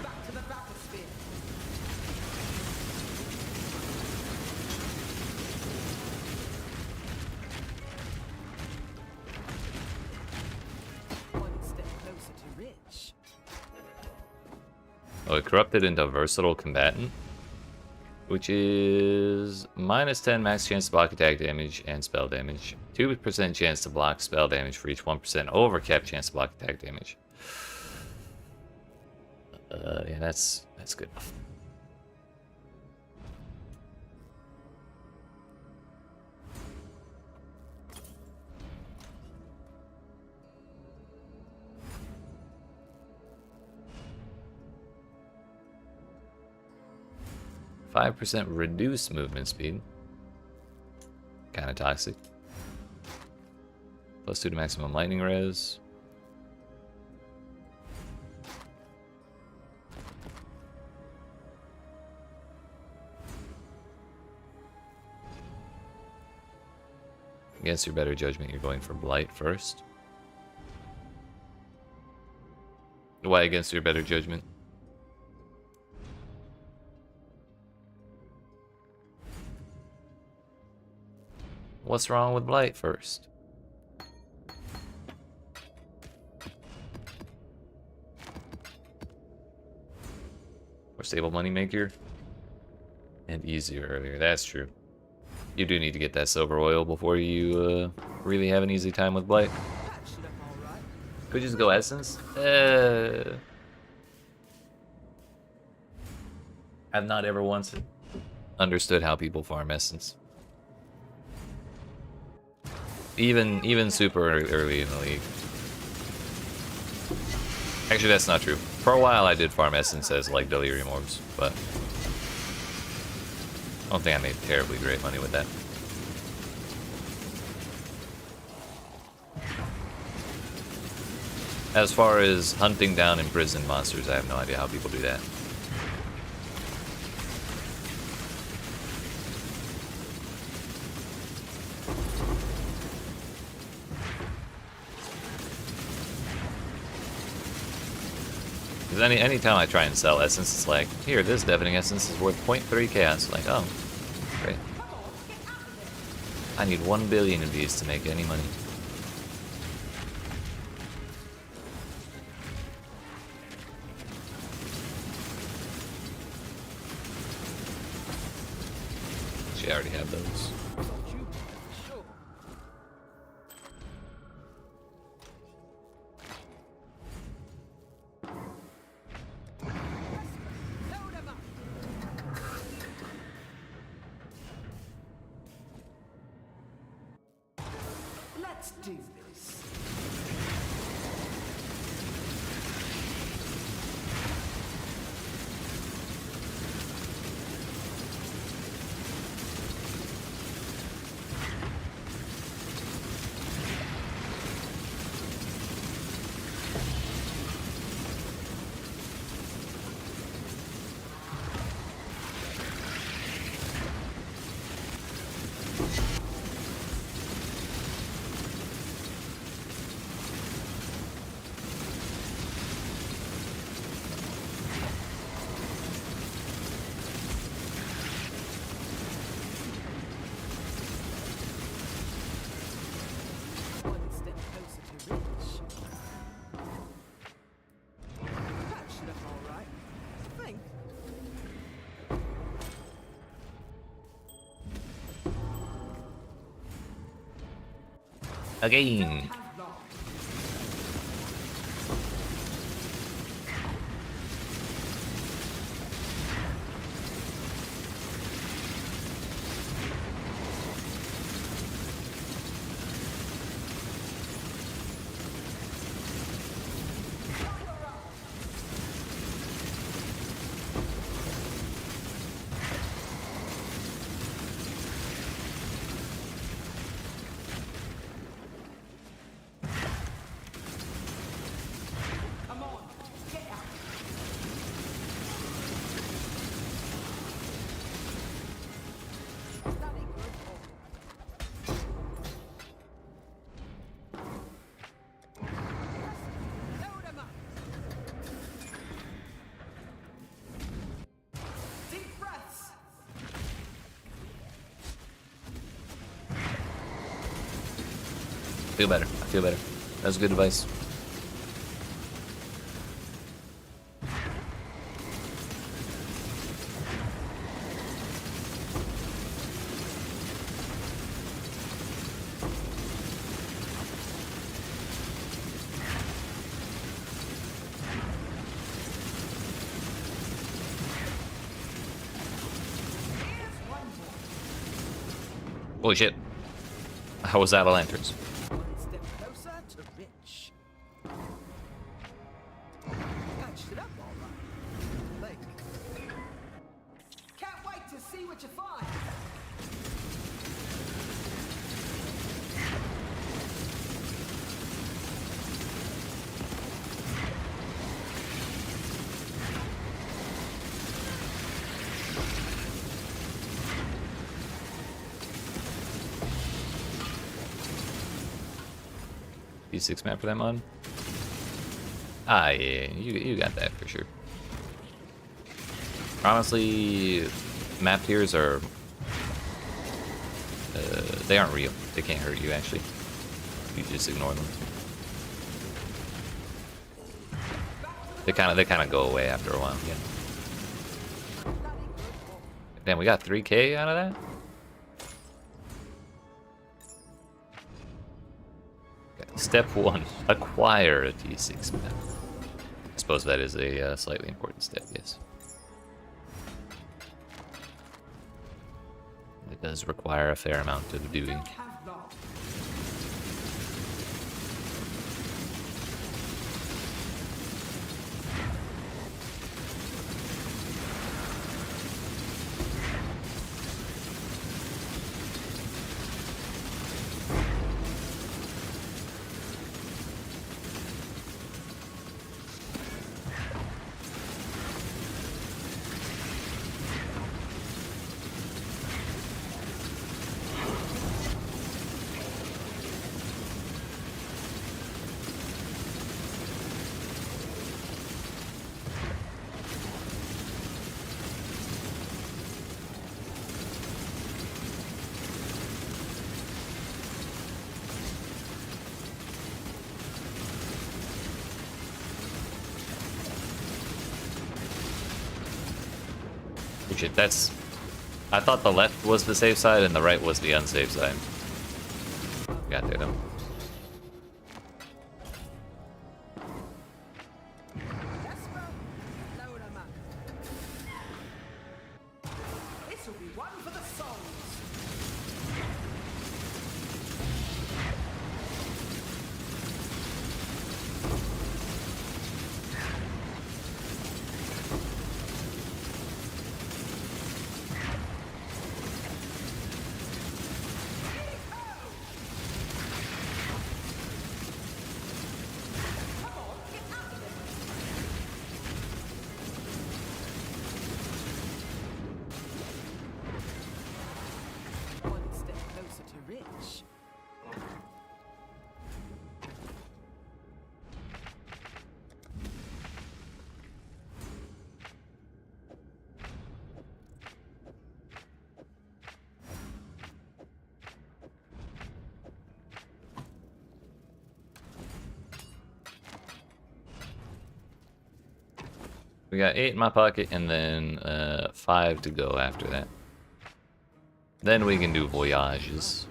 Back to the bathysphere. One step closer to rich. Oh, it corrupted into a versatile combatant, which is -10 max chance to block attack damage and spell damage. 2% chance to block spell damage for each 1% over cap chance to block attack damage. Yeah, that's good enough. %, reduced movement speed. Kind of toxic. +2 to maximum lightning res. Against your better judgment, you're going for Blight first. Why against your better judgment? What's wrong with Blight first? More stable moneymaker. And easier earlier. That's true. You do need to get that silver oil before you really have an easy time with Blight. Patched it up all right. Could you just go Essence? I've not ever once understood how people farm Essence. Even super early in the league. Actually, that's not true. For a while, I did farm Essence as like Delirium Orbs, but I don't think I made terribly great money with that. As far as hunting down imprisoned monsters, I have no idea how people do that. Because anytime I try and sell essence, it's like, here, this deafening essence is worth 0.3 chaos. Like, oh, great. I need 1 billion of these to make any money. She already have those. Let's do this. One step closer to reach. That should have all right. I think. Again. Come on, get out. Study good. Load 'em up. Deep breaths. Feel better. I feel better. That's good advice. Holy shit. How was that a lanterns? One step closer to rich. Patched it up all right. Like. Can't wait to see what you find. P6 map for that mod? Ah, yeah, you got that for sure. Honestly, map tiers are they aren't real. They can't hurt you actually. You just ignore them. They kind of go away after a while. Yeah. Damn, we got 3K out of that. Step 1, acquire a T6 map. I suppose that is a slightly important step, yes. It does require a fair amount of doing. Shit, that's... I thought the left was the safe side and the right was the unsafe side. Got there though. This'll be one for the souls. We got 8 in my pocket, and then 5 to go after that. Then we can do voyages.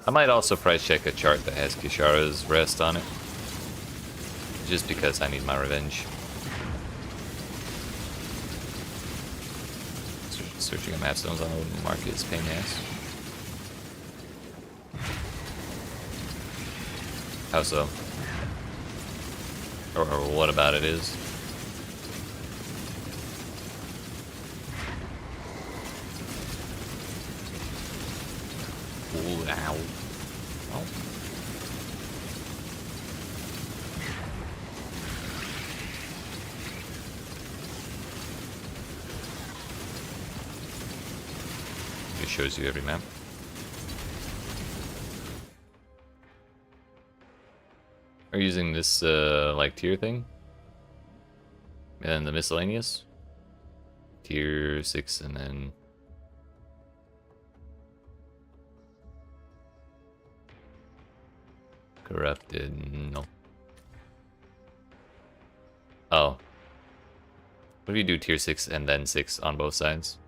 I might also price check a chart that has Kishara's rest on it. Just because I need my revenge. Searching a map stones on the market is pain in the ass. How so? Or what about it is? Ooh, ow. Oh. It shows you every map. Are you using this like tier thing? And the miscellaneous? Tier 6 and then corrupted, no. Oh. What if you do tier 6 and then 6 on both sides?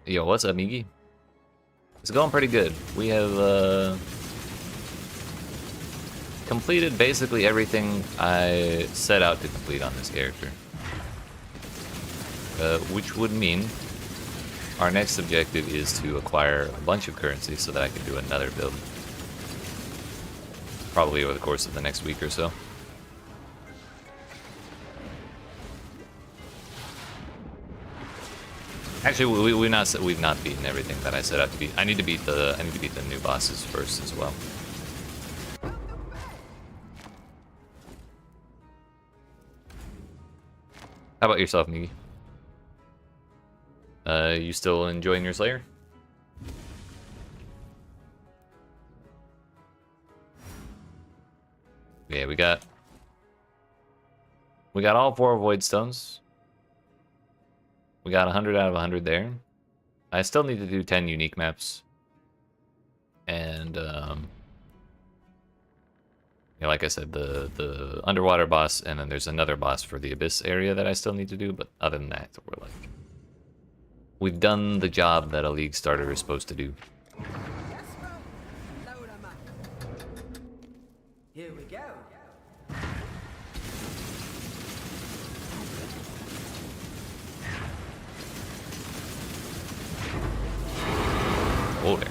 Yo, what's up, Migi? It's going pretty good. We have completed basically everything I set out to complete on this character. Which would mean our next objective is to acquire a bunch of currency so that I can do another build. Probably over the course of the next week or so. Actually, we've not beaten everything that I set out to beat. I need to beat the new bosses first as well. How about yourself, Migi? You still enjoying your Slayer? Yeah, we got all 4 Void Stones. We got 100 out of 100 there. I still need to do 10 unique maps. And, yeah, like I said, the underwater boss, and then there's another boss for the Abyss area that I still need to do, but other than that, we've done the job that a League starter is supposed to do. Here we go. Oh, there.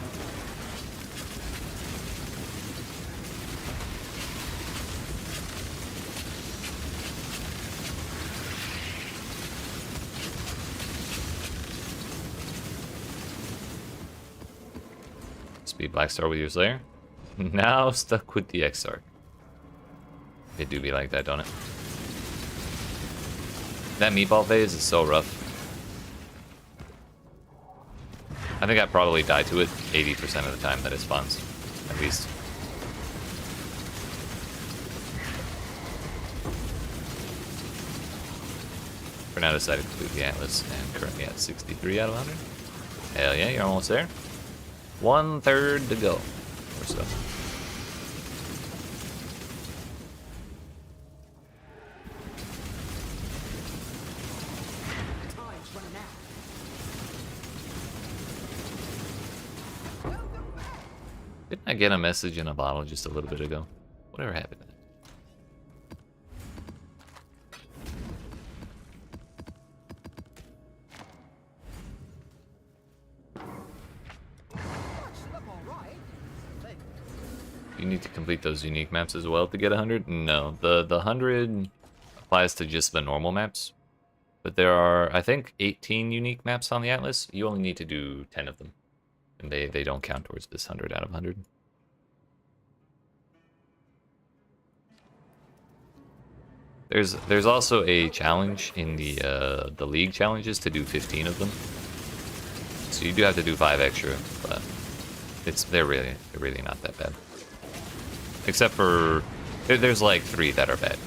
Speed Blackstar with your Slayer. Now stuck with the Exile. It do be like that, don't it? That meatball phase is so rough. I think I probably die to it 80% of the time that it spawns, at least. For now, decided to complete the Atlas, and currently at 63 out of 100. Hell yeah, you're almost there. 1/3 to go, or so. Didn't I get a message in a bottle just a little bit ago? Whatever happened to that? You need to complete those unique maps as well to get 100? No, the 100 applies to just the normal maps. But there are, I think, 18 unique maps on the Atlas. You only need to do 10 of them. And they don't count towards this 100 out of 100. There's also a challenge in the league challenges to do 15 of them. So you do have to do 5 extra, but they're really not that bad. Except for there's like 3 that are bad.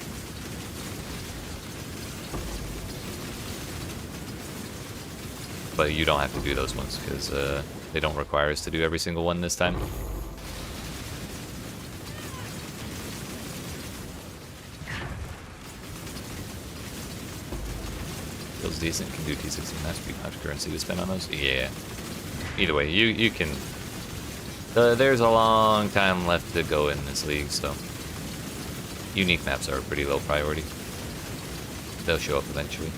But you don't have to do those ones because they don't require us to do every single one this time. Feels decent. Can do T16 match speed. Much currency to spend on those. Yeah. Either way, you can. There's a long time left to go in this league, so unique maps are a pretty low priority. They'll show up eventually.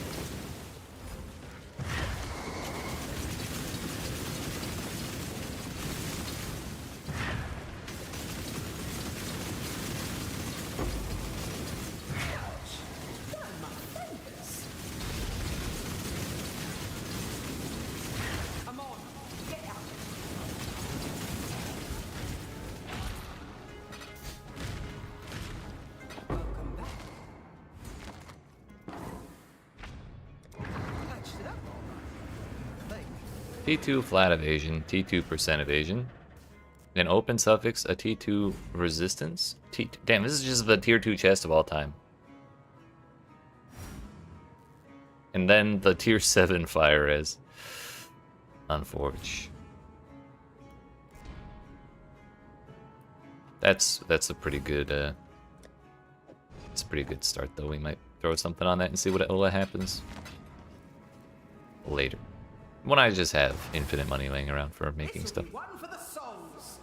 T2 flat evasion, T2% evasion. An open suffix, a T2 resistance. Damn, this is just the tier 2 chest of all time. And then the tier 7 fire res. Unforge. That's a pretty good it's a pretty good start though. We might throw something on that and see what happens later. When I just have infinite money laying around for making stuff. One for the souls.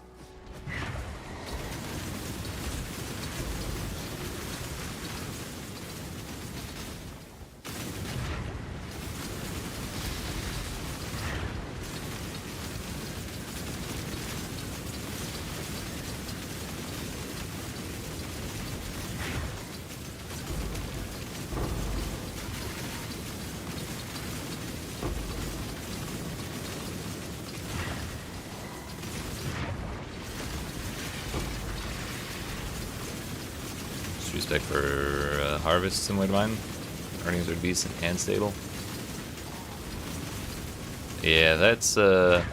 Respect for harvest, similar to mine. Earnings are decent and stable. Yeah, that's I'm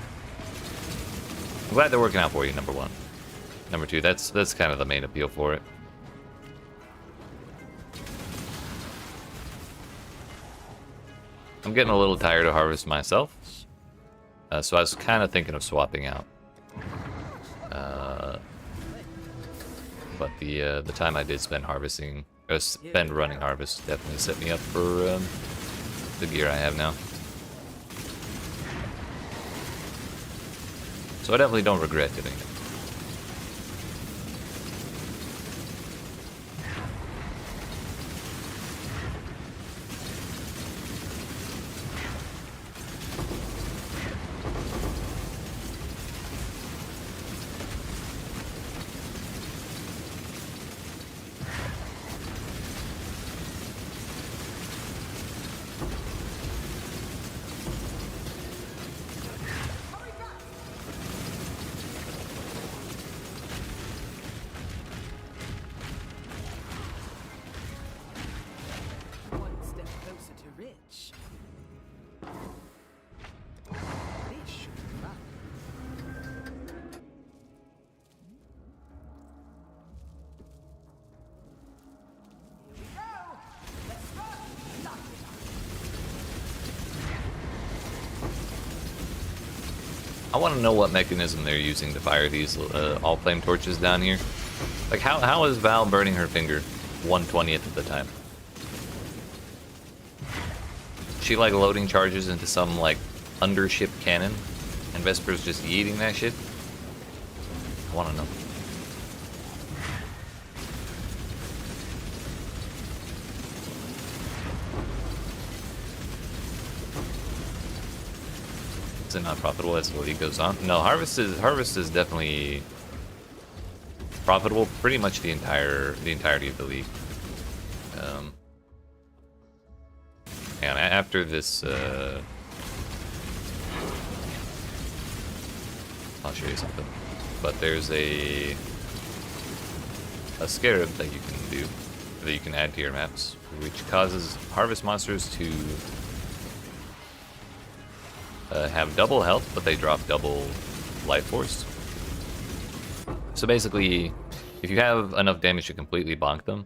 glad they're working out for you, number 1. Number 2, that's kind of the main appeal for it. I'm getting a little tired of harvest myself. So I was kind of thinking of swapping out. But the time I did spend harvesting, running harvest, definitely set me up for the gear I have now. So I definitely don't regret doing it. I want to know what mechanism they're using to fire these Allflame torches down here. Like, how is Val burning her finger 1/20th of the time? She like loading charges into some like undership cannon, and Vesper's just yeeting that shit? I want to know. Is it not profitable as the league goes on? No, harvest is definitely profitable pretty much the entirety of the league. And after this, I'll show you something. But there's a scarab that you can do, that you can add to your maps, which causes harvest monsters to have double health, but they drop double life force. So basically, If you have enough damage to completely bonk them,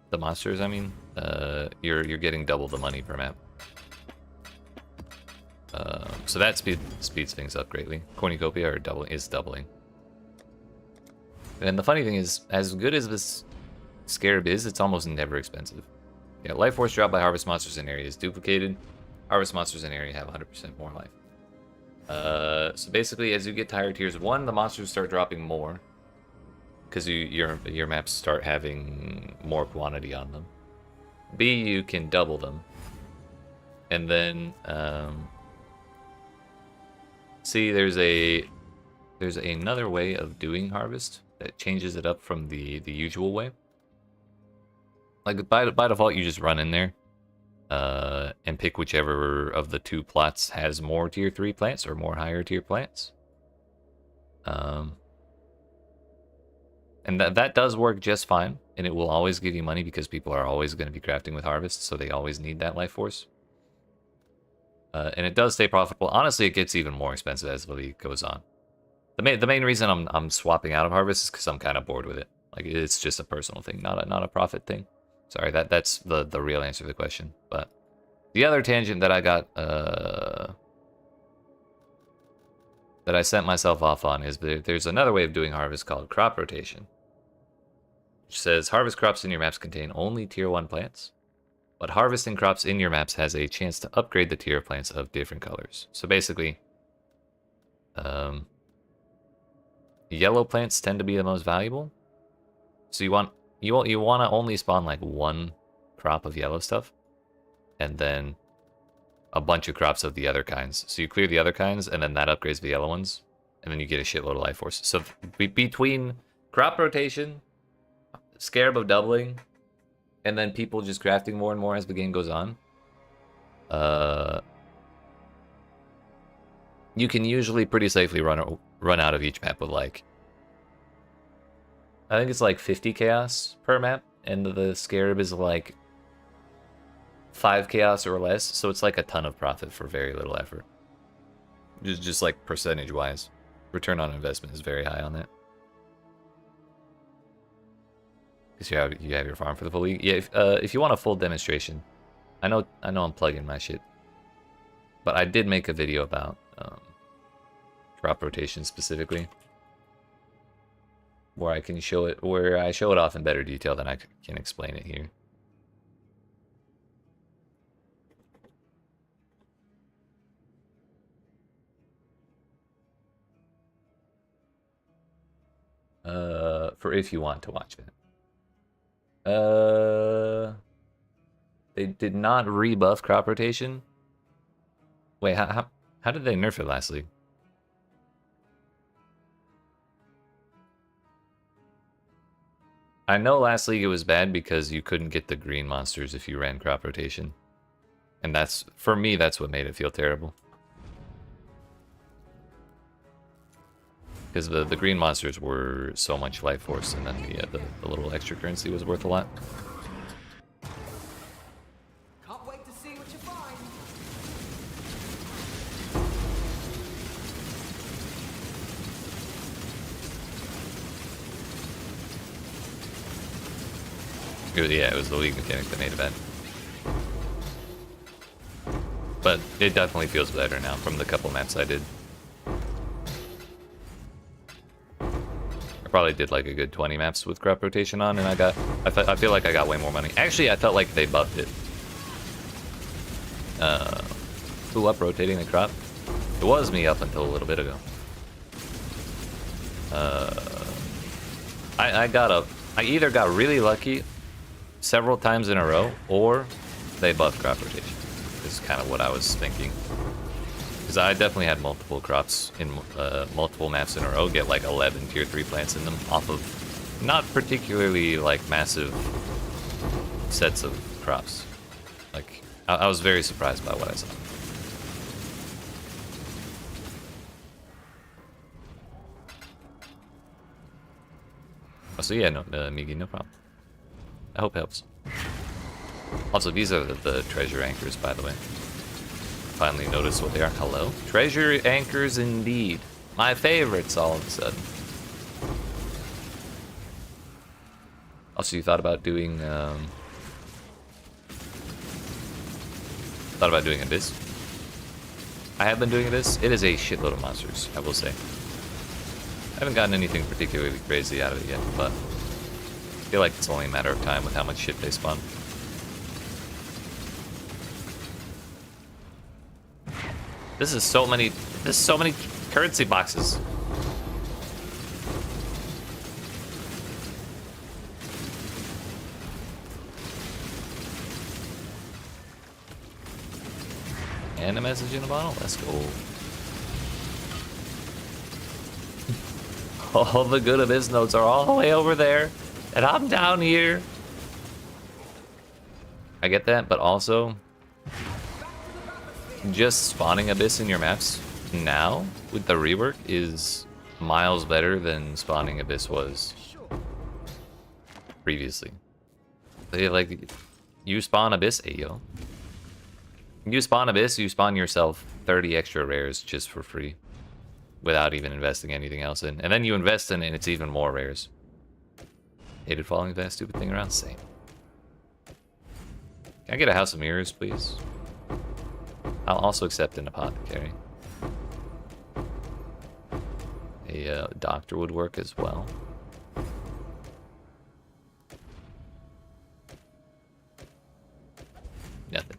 the monsters, I mean, you're getting double the money per map. So that speeds things up greatly. Cornucopia is doubling. And the funny thing is, as good as this Scarab is, it's almost never expensive. Yeah, life force drop by harvest monsters in area is duplicated. Harvest monsters in area have 100% more life. So basically, as you get to higher tiers, 1, the monsters start dropping more. Because your maps start having more quantity on them. B, you can double them. And then, see, there's another way of doing harvest that changes it up from the usual way. Like by default, you just run in there and pick whichever of the 2 plots has more tier 3 plants or more higher tier plants. And that does work just fine, and it will always give you money because people are always going to be crafting with harvest, so they always need that life force. And it does stay profitable. Honestly, it gets even more expensive as the league goes on. The main reason I'm swapping out of harvest is because I'm kind of bored with it. Like, it's just a personal thing, not a profit thing. Sorry, that's the real answer to the question. But the other tangent that I got that I sent myself off on is there's another way of doing harvest called crop rotation, which says harvest crops in your maps contain only tier 1 plants, but harvesting crops in your maps has a chance to upgrade the tier of plants of different colors. So basically, yellow plants tend to be the most valuable. So you want to only spawn like 1 crop of yellow stuff, and then a bunch of crops of the other kinds. So you clear the other kinds, and then that upgrades the yellow ones, and then you get a shitload of life force. So between crop rotation, Scarab of doubling, and then people just crafting more and more as the game goes on, you can usually pretty safely run out of each map with like, I think it's like 50 chaos per map, and the Scarab is like 5 chaos or less, so it's like a ton of profit for very little effort. Just like percentage wise, return on investment is very high on that. Because you have your farm for the full league. Yeah, if you want a full demonstration, I know I'm plugging my shit, but I did make a video about crop rotation specifically, where I can show it, where I show it off in better detail than I can explain it here. For if you want to watch it. They did not rebuff crop rotation. Wait, how did they nerf it last league? I know last league it was bad because you couldn't get the green monsters if you ran crop rotation. And that's, for me, that's what made it feel terrible. Because the green monsters were so much life force, and then the little extra currency was worth a lot. Can't wait to see what you find. It was the league mechanic that made it bad. But it definitely feels better now from the couple maps I did. I probably did like a good 20 maps with crop rotation on, and I feel like I got way more money. Actually, I felt like they buffed it. Who up rotating the crop? It was me up until a little bit ago. I either got really lucky several times in a row, or they buffed crop rotation. Is kind of what I was thinking. Because I definitely had multiple crops in multiple maps in a row get like 11 tier 3 plants in them off of not particularly like massive sets of crops. Like, I was very surprised by what I saw. Oh, so yeah, no, Migi, no problem. I hope it helps. Also, these are the treasure anchors, by the way. Finally noticed what they are. Hello? Treasure anchors indeed. My favorites all of a sudden. Also, you thought about doing Abyss? I have been doing Abyss. It is a shitload of monsters, I will say. I haven't gotten anything particularly crazy out of it yet, but I feel like it's only a matter of time with how much shit they spawn. This is so many currency boxes. And a message in a bottle? Let's go. All the good Abyss notes are all the way over there, and I'm down here. I get that, but also, just spawning Abyss in your maps now with the rework is miles better than spawning Abyss was previously. They like, you spawn Abyss, ayo. You spawn Abyss, you spawn yourself 30 extra rares just for free, without even investing anything else in. And then you invest in it and it's even more rares. Hated following that stupid thing around, same. Can I get a House of Mirrors, please? I'll also accept an Apothecary. A Doctor would work as well. Nothing.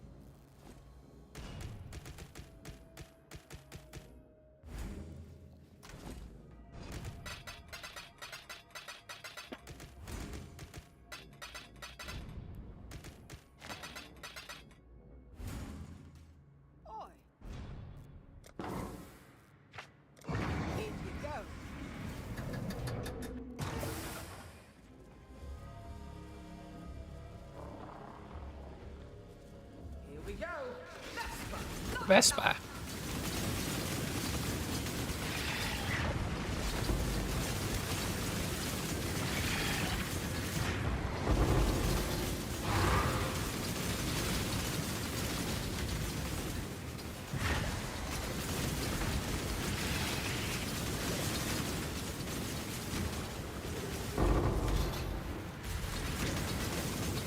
Vespa.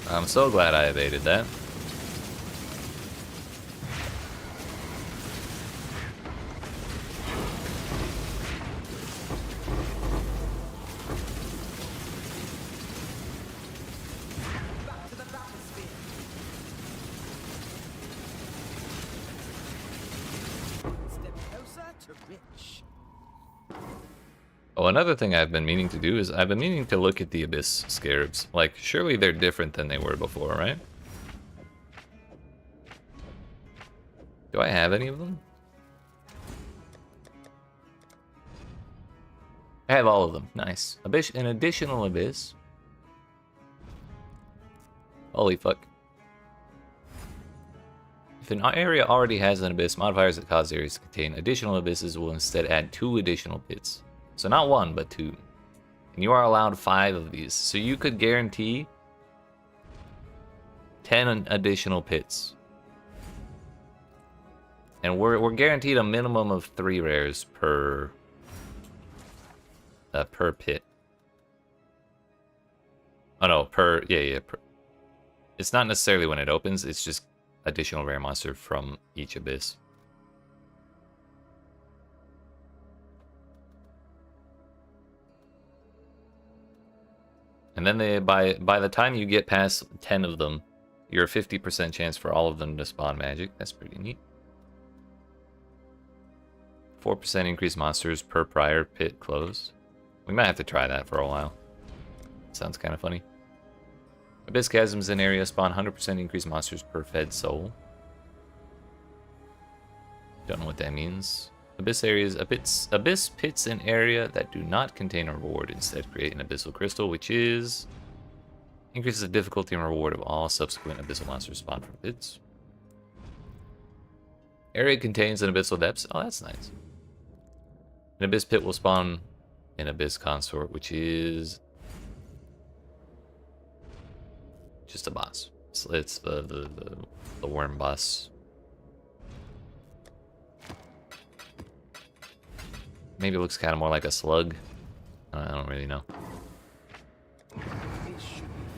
I'm so glad I evaded that. Oh, another thing I've been meaning to do is I've been meaning to look at the Abyss Scarabs. Like, surely they're different than they were before, right? Do I have any of them? I have all of them. Nice. Abyss, an additional Abyss. Holy fuck. If an area already has an Abyss, modifiers that cause areas to contain additional Abysses will instead add 2 additional pits. So not 1, but 2. And you are allowed 5 of these. So you could guarantee 10 additional pits. And we're guaranteed a minimum of 3 rares per pit. Oh no, per it's not necessarily when it opens, it's just additional rare monster from each Abyss. And then by the time you get past 10 of them, you're a 50% chance for all of them to spawn magic. That's pretty neat. 4% increased monsters per prior pit closed. We might have to try that for a while. Sounds kind of funny. Abyss chasms in area spawn 100% increased monsters per fed soul. Don't know what that means. Abyss areas, Abyss pits in area that do not contain a reward. Instead, create an abyssal crystal, which is increases the difficulty and reward of all subsequent abyssal monsters spawned from pits. Area contains an abyssal depths. Oh, that's nice. An abyss pit will spawn an abyss consort, which is just a boss. So it's the worm boss. Maybe it looks kind of more like a slug. I don't really know. It should be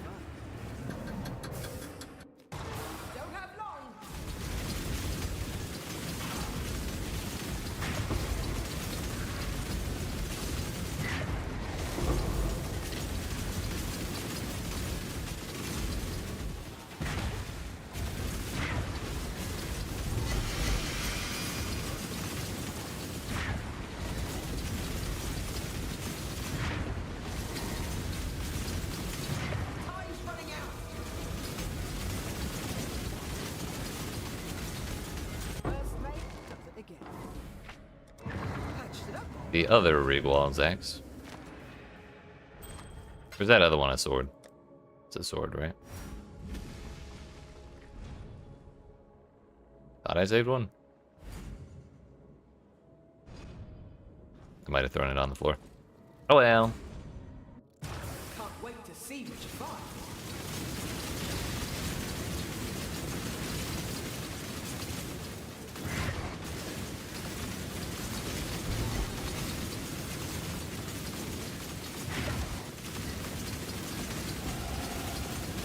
the other Rigwald's axe. Or is that other one a sword? It's a sword, right? Thought I saved one. I might have thrown it on the floor. Oh well. Can't wait to see what you find.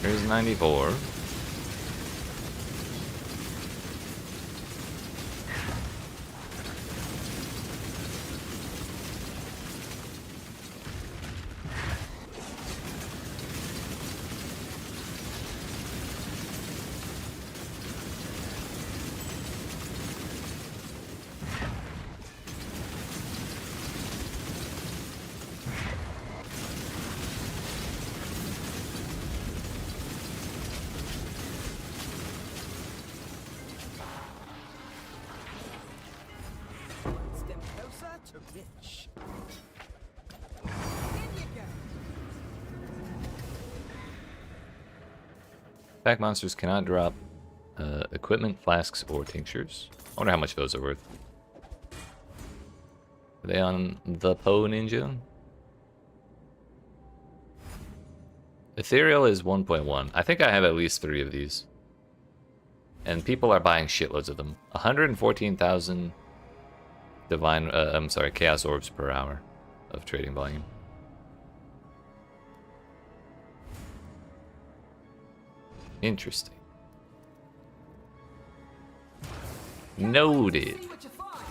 Here's 94. Step closer to rich. In you go. Pack monsters cannot drop equipment, flasks, or tinctures. I wonder how much those are worth. Are they on the PoE Ninja? Ethereal is 1.1. I think I have at least 3 of these. And people are buying shitloads of them. 114,000 divine, chaos orbs per hour of trading volume. Interesting. Noted. See what you find.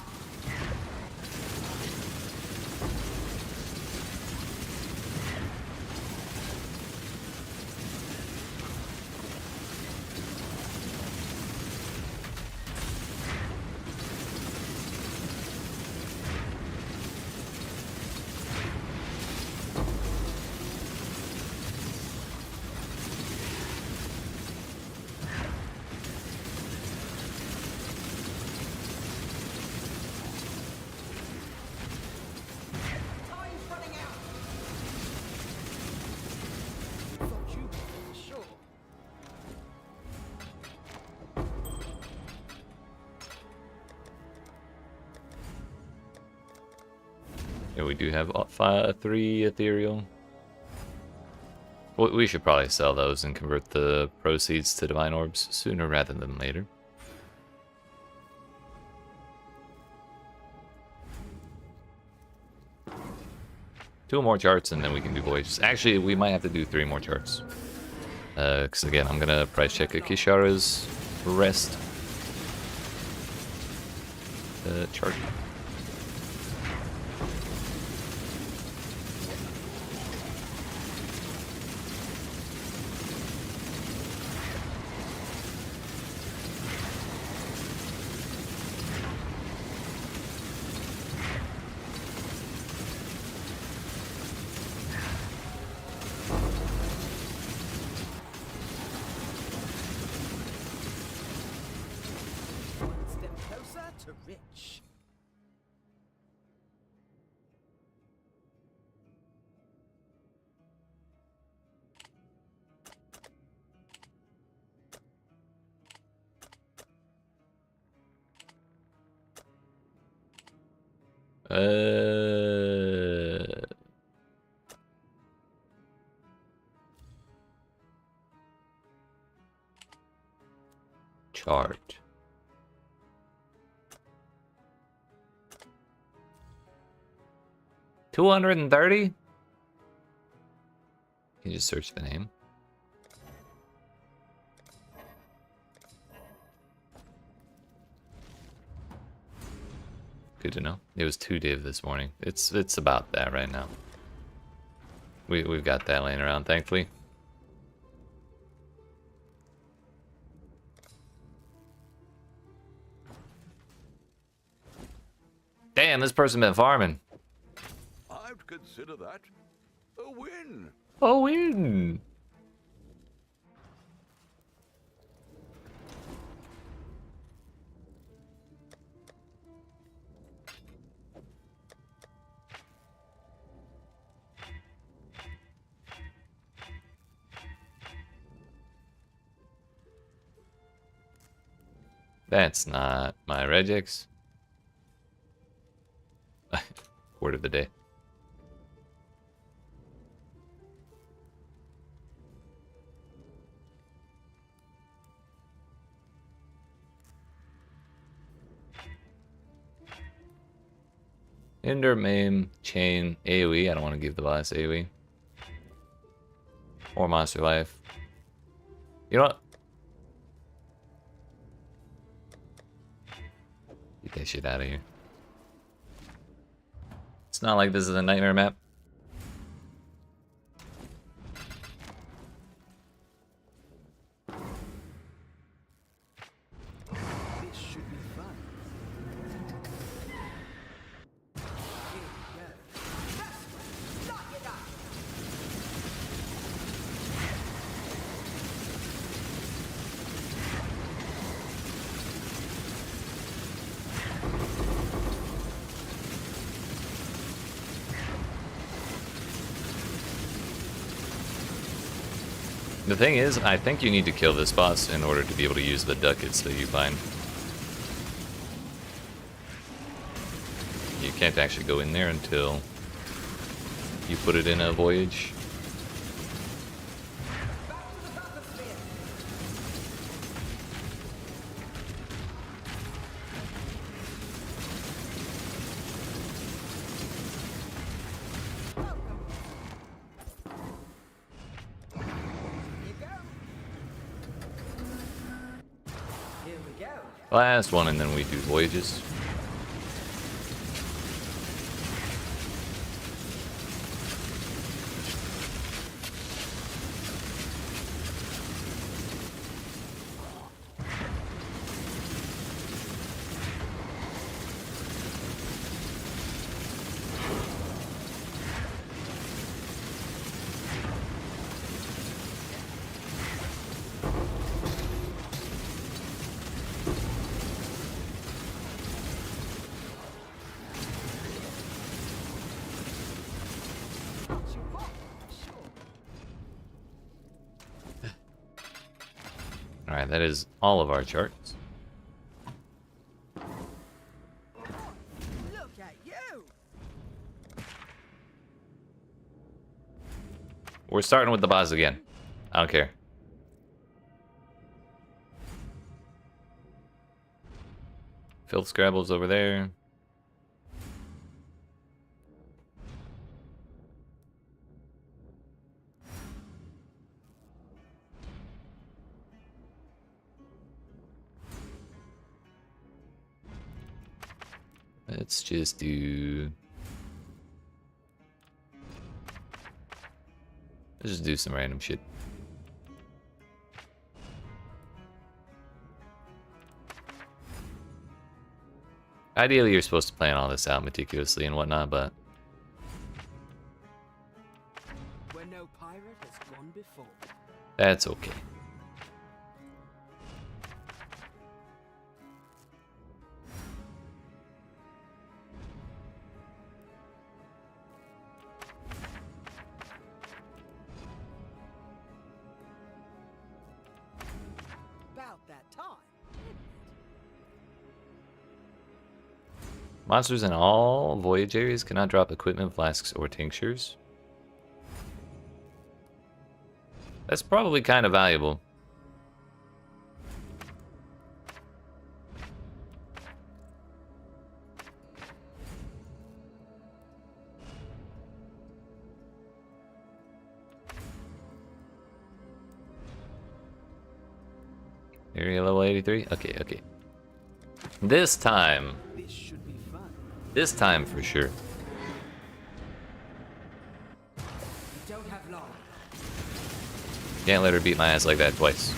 Time's running out. Thought you were for sure. Yeah, we do have 3 ethereal. We should probably sell those and convert the proceeds to divine orbs sooner rather than later. Two more charts and then we can do voyages. Actually, we might have to do 3 more charts. Because again, I'm gonna price check Kishara's rest chart. Step closer to rich. Chart. $230? You can just search the name. Good to know. It was 2 div this morning. It's about that right now. We've got that laying around, thankfully. Damn, this person been farming. I'd consider that a win. A win. That's not my regex. Word of the day. Hinder, maim, chain, AoE. I don't want to give the boss AoE. Or monster life. You know what? Get that shit out of here. It's not like this is a nightmare map. This should be fun. Here we go. That's right. Knock it out. The thing is, I think you need to kill this boss in order to be able to use the ducats that you find. You can't actually go in there until you put it in a voyage. Last one, and then we do voyages. Alright, that is all of our charts. Look at you. We're starting with the boss again. I don't care. Filth Scrabble's over there. Let's just do... Let's just do some random shit. Ideally, you're supposed to plan all this out meticulously and whatnot, but... Where no pirate has gone before. That's okay. About that time. Monsters in all voyage areas cannot drop equipment, flasks, or tinctures. That's probably kind of valuable. Area level 83? Okay, okay. This time. This should be fun. This time for sure. You don't have long. Can't let her beat my ass like that twice.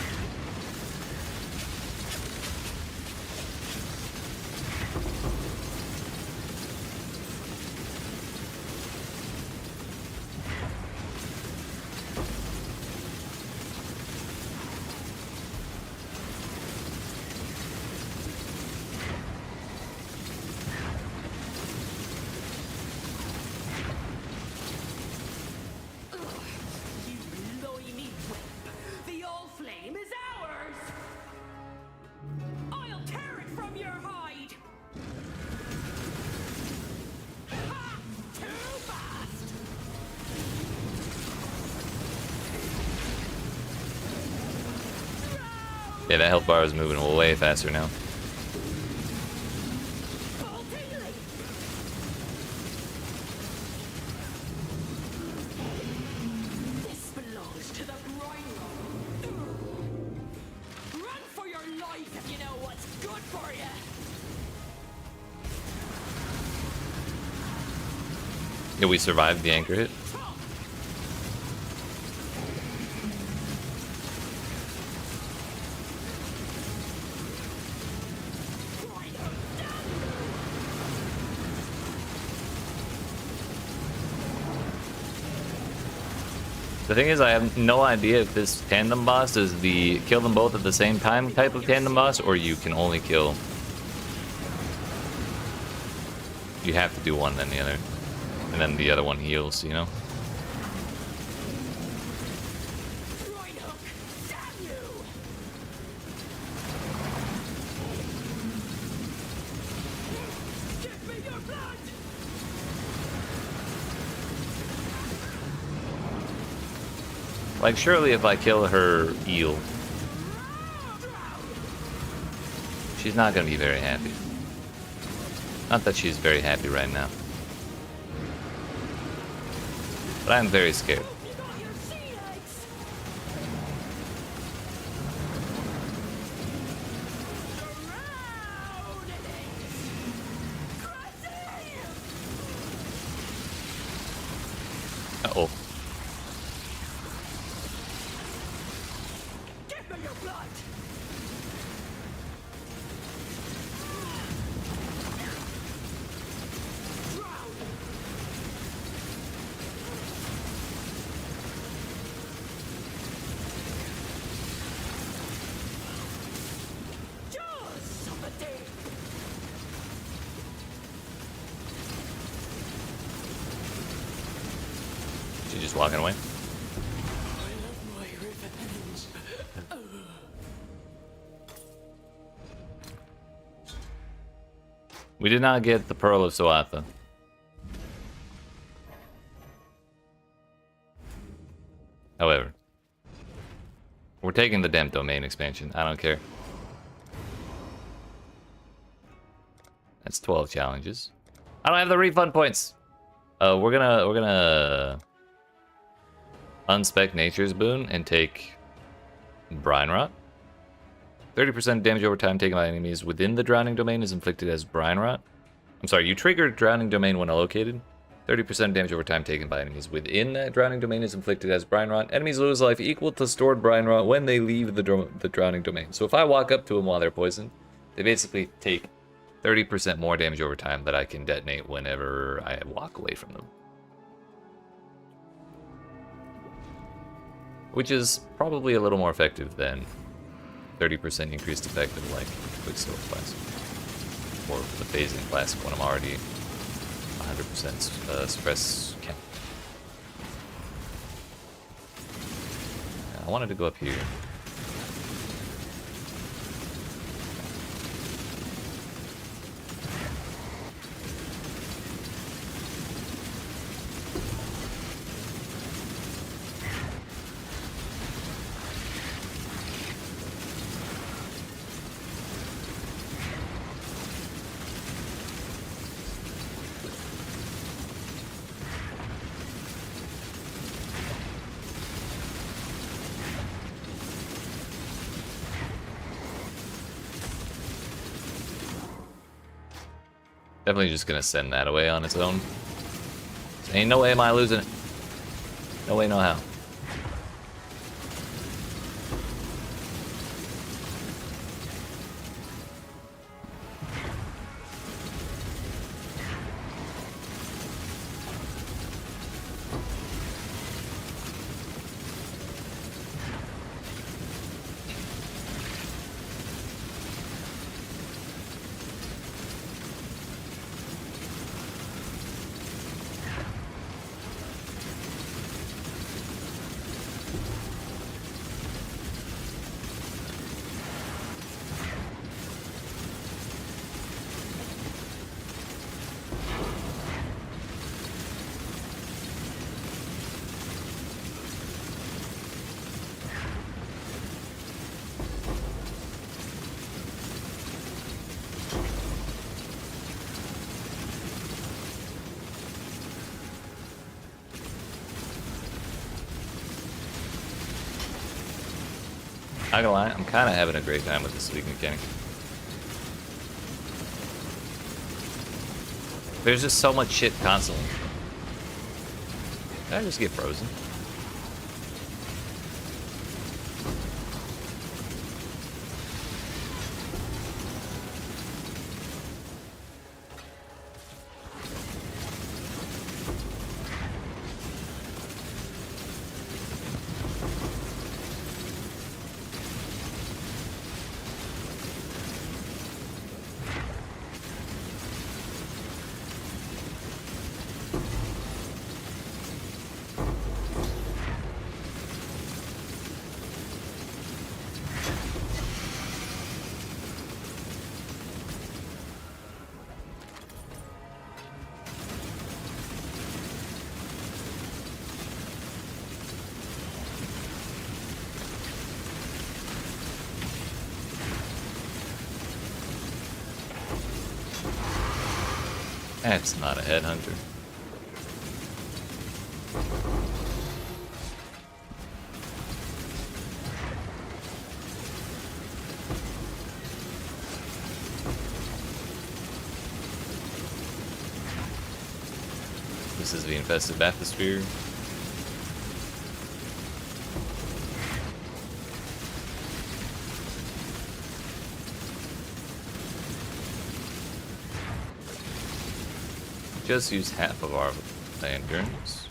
You loiny wimp! The Allflame is Yeah, that health bar is moving way faster now. This belongs to the brine. Run for your life if you know what's good for you. Yeah, we survived the anchor hit. The thing is, I have no idea if this tandem boss is the kill them both at the same time type of tandem boss, or you can only kill. You have to do one then the other. And then the other one heals, you know? Like, surely if I kill her eel, she's not gonna be very happy. Not that she's very happy right now. But I'm very scared. Uh-oh. She's just walking away. We did not get the Pearl of Soatha. However, we're taking the Demp Domain expansion. I don't care. That's 12 challenges. I don't have the refund points. We're gonna unspec Nature's Boon and take Brine Rot. 30% damage over time taken by enemies within the Drowning Domain is inflicted as Brine Rot. I'm sorry, you trigger Drowning Domain when allocated. 30% damage over time taken by enemies within that Drowning Domain is inflicted as Brine Rot. Enemies lose life equal to stored Brine Rot when they leave the Drowning Domain. So if I walk up to them while they're poisoned, they basically take 30% more damage over time that I can detonate whenever I walk away from them. Which is probably a little more effective than 30% increased effect of like Quicksilver Classic. Or the Phasing Classic when I'm already 100% suppress count. I wanted to go up here. Definitely just gonna send that away on its own. Ain't no way am I losing it. No way, no how. Not gonna lie, I'm kind of having a great time with this league mechanic. There's just so much shit constantly. Did I just get frozen? That's not a headhunter. This is the infested bathysphere. Just use half of our lanterns.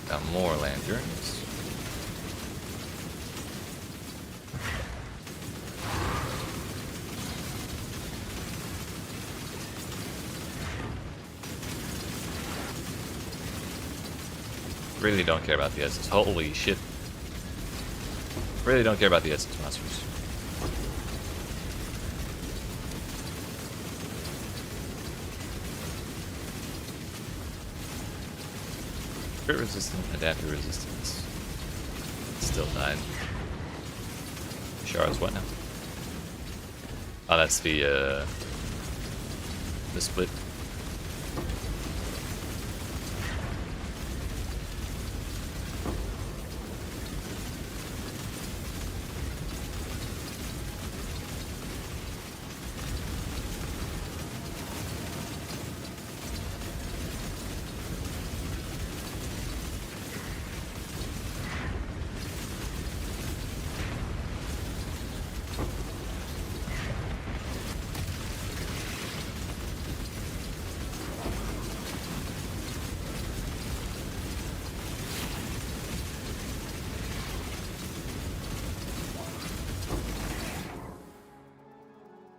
Got more lanterns. Really don't care about the essence. Holy shit. Really don't care about the essence monsters. Crit resistant, adaptive resistance. Still died. Shards, what now? Oh, that's the split.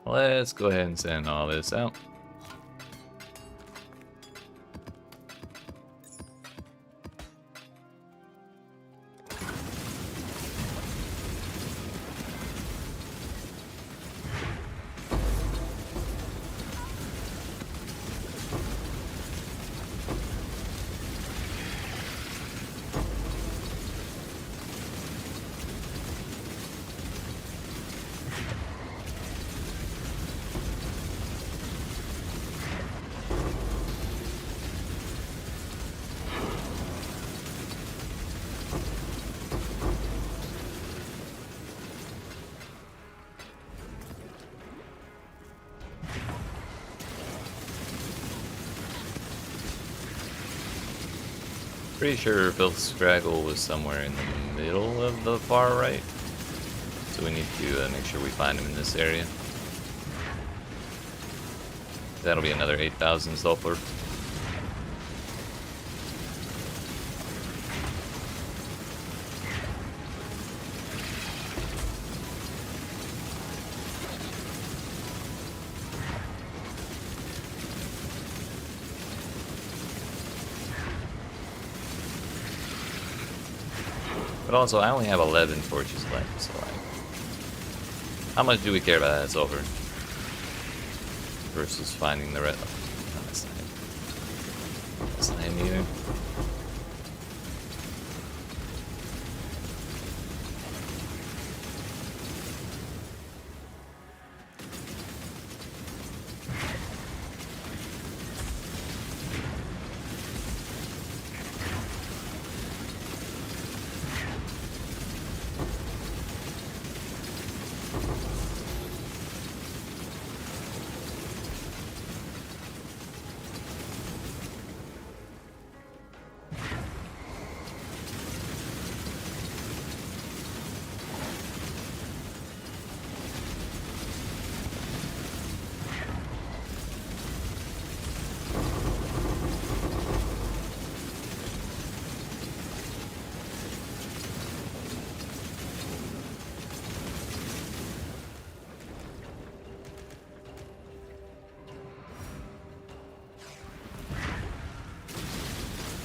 Let's go ahead and send all this out. Pretty sure Filth Scraggle was somewhere in the middle of the far right. So we need to make sure we find him in this area. That'll be another 8,000 sulfur. But also, I only have 11 torches left, so like, how much do we care about that sulfur versus finding the red? Oh, that's not him either.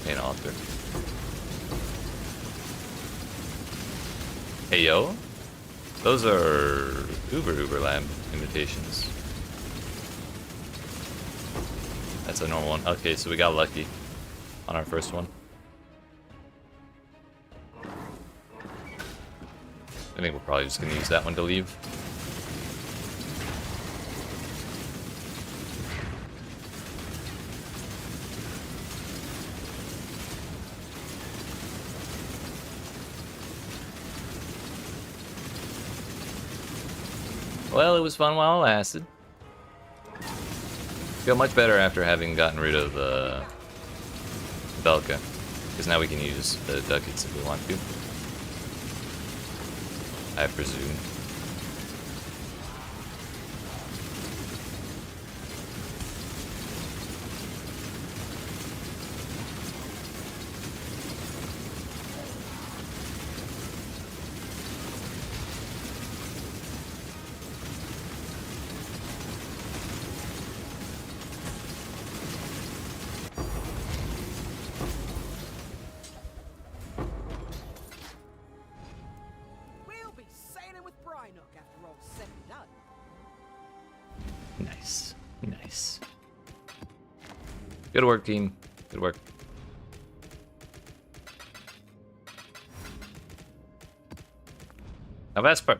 main altar. Hey yo, those are Uber Lamb invitations. That's a normal one. Okay, so we got lucky on our first one. I think we're probably just gonna use that one to leave. Well, it was fun while it lasted. Feel much better after having gotten rid of Belka, because now we can use the ducats if we want to, I presume. Nice. Nice. Good work, team. Good work. Now, Vesper.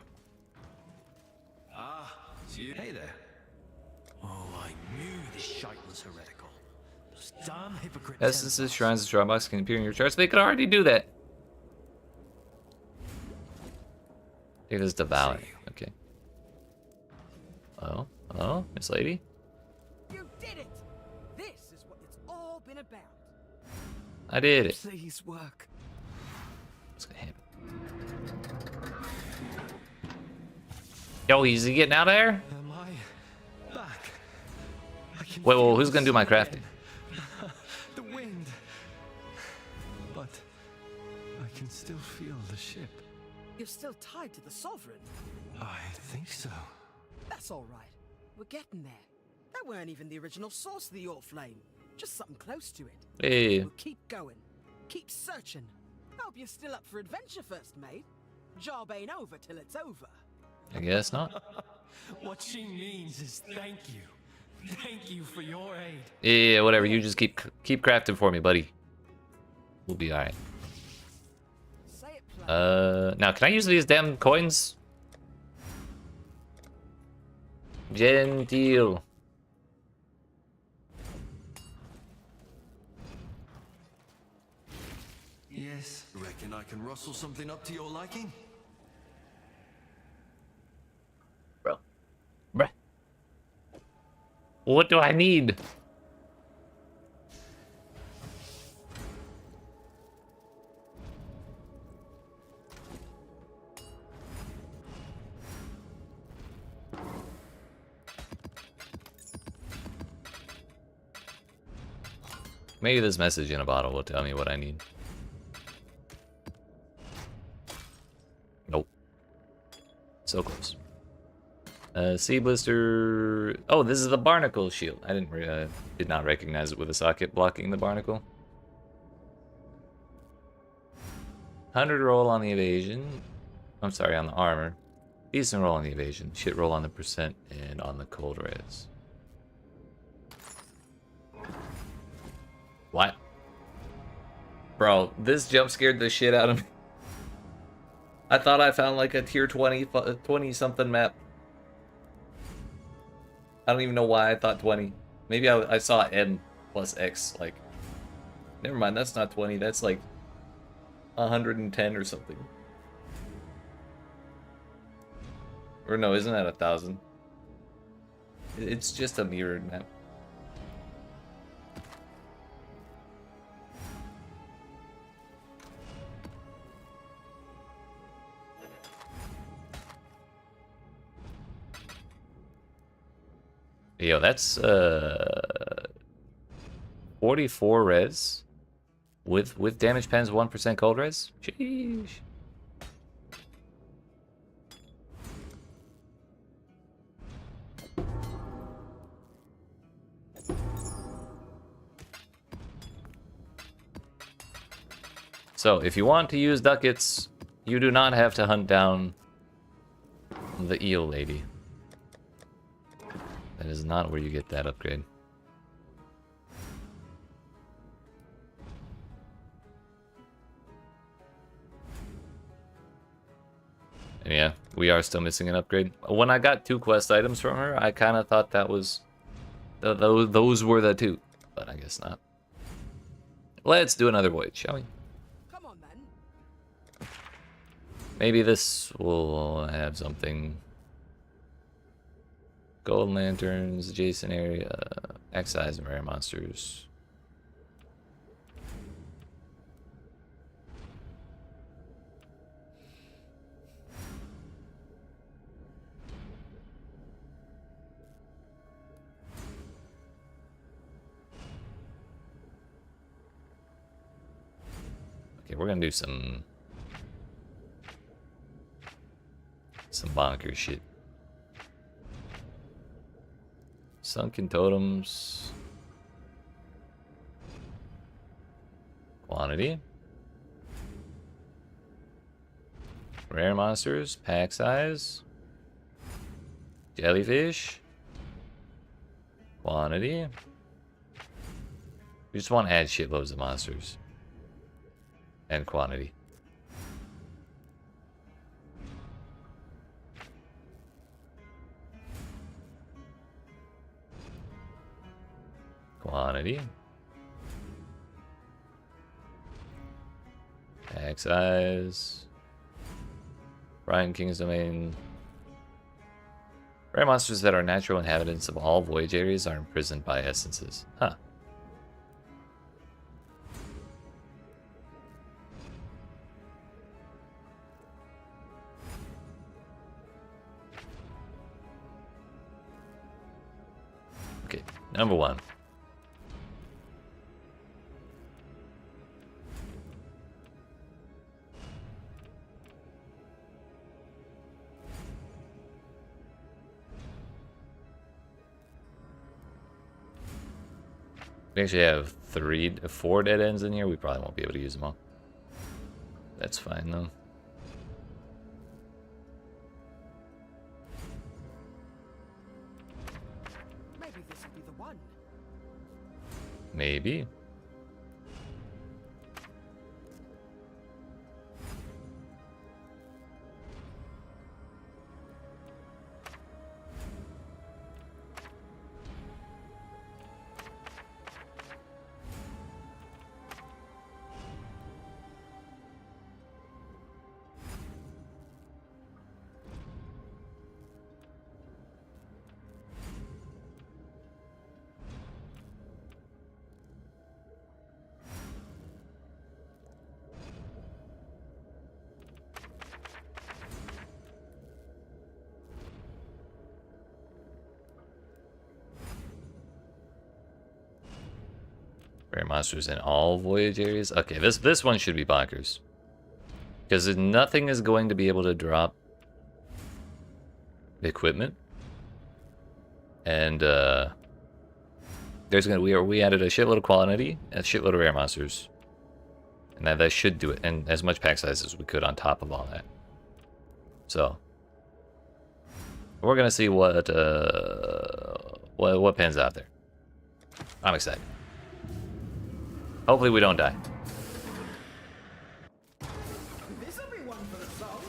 Ah, hey there. Oh, I knew this shite was heretical. Those damn hypocrites. Essences, shrines, and strongbox can appear in your charts. They could already do that. It is devour. Okay. Oh, hello, Miss Lady. You did it! This is what it's all been about. I did it. Please work. What's gonna happen? Yo, is he getting out of there? Am I back? Wait, well, who's gonna do my crafting? The wind. But I can still feel the ship. You're still tied to the Sovereign. I think so. That's all right. We're getting there. That weren't even the original source of the Allflame. Just something close to it. Hey. We'll keep going. Keep searching. Hope you're still up for adventure first, mate. Job ain't over till it's over. I guess not. What she means is thank you. Thank you for your aid. Yeah, whatever. You just keep crafting for me, buddy. We'll be alright. Now can I use these damn coins? Gentile. Yes. Reckon I can rustle something up to your liking? Bro. Bruh. What do I need? Maybe this message in a bottle will tell me what I need. Nope. So close. Sea blister. Oh, this is the barnacle shield. I did not recognize it with a socket blocking the barnacle. 100 roll on the evasion. I'm sorry, on the armor. Decent roll on the evasion. Shit roll on the percent and on the cold res. What? Bro, this jump scared the shit out of me. I thought I found like a tier 20 something map. I don't even know why I thought 20. Maybe I saw M plus X, like... Never mind, that's not 20, that's like 110 or something. Or no, isn't that 1,000? It's just a mirrored map. Yo, that's 44 res with damage pens 1% cold res. Sheesh. So, if you want to use ducats, you do not have to hunt down the eel lady. That is not where you get that upgrade. And yeah, we are still missing an upgrade. When I got 2 quest items from her, I kind of thought that was... those were the 2. But I guess not. Let's do another voyage, shall we? Come on, then. Maybe this will have something. Golden lanterns, adjacent area, Exile and rare monsters. Okay, we're gonna do some bonkers shit. Sunken totems. Quantity. Rare monsters, pack size. Jellyfish. Quantity. We just want to add shitloads of monsters. And quantity. Quantity. Pack size. Brian King's Domain. Rare monsters that are natural inhabitants of all voyage areas are imprisoned by essences. Huh. Okay, number 1. We actually have 4 dead ends in here. We probably won't be able to use them all. That's fine though. Maybe this will be the one. Maybe. Rare monsters in all voyage areas. Okay, this one should be bonkers. Because nothing is going to be able to drop equipment. And there's gonna we added a shitload of quantity, a shitload of rare monsters. And that should do it. And as much pack size as we could on top of all that. So we're gonna see what pans out there. I'm excited. Hopefully we don't die. This'll be one for the songs.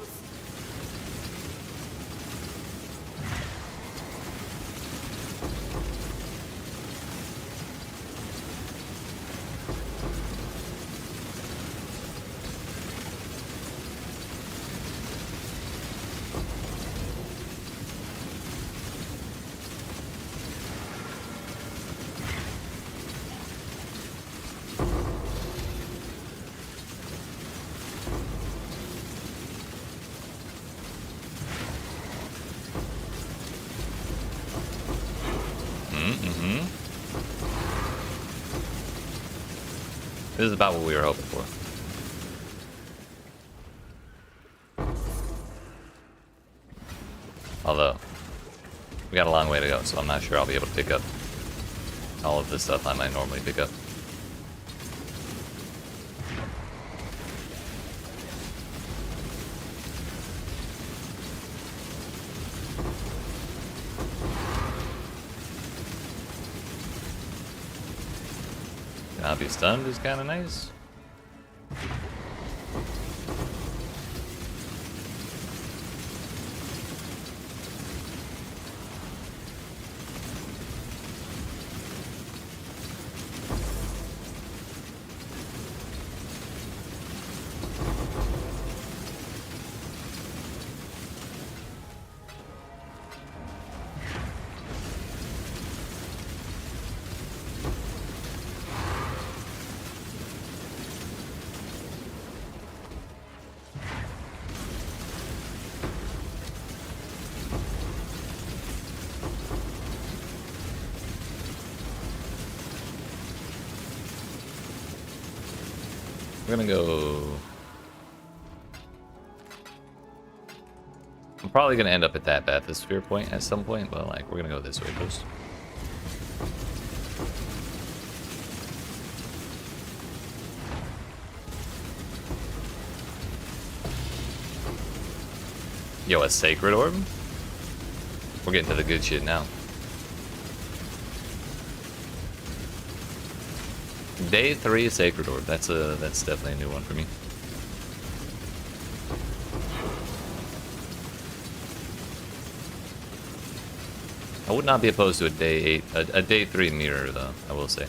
This is about what we were hoping for. Although, we got a long way to go, so I'm not sure I'll be able to pick up all of the stuff I might normally pick up. Not be stunned is kind of nice. We're gonna go... I'm probably gonna end up at that bathysphere point at some point, but like, we're gonna go this way first. Yo, a sacred orb? We're getting to the good shit now. Day 3 Sacred Orb. That's definitely a new one for me. I would not be opposed to a day 8, a day 3 mirror though, I will say.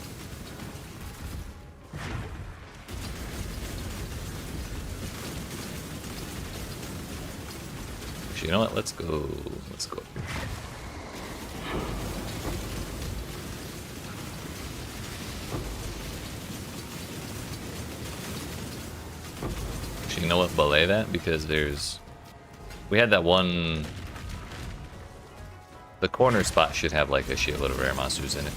Actually, you know what? Let's go up here. You know what, belay that, because we had that one, the corner spot should have like a shitload of rare monsters in it.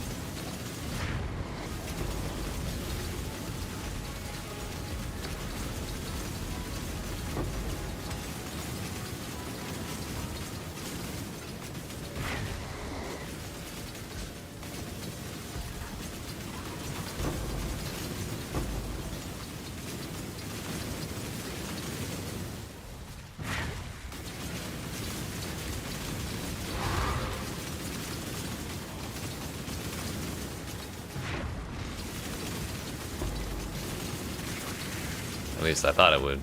At least I thought it would.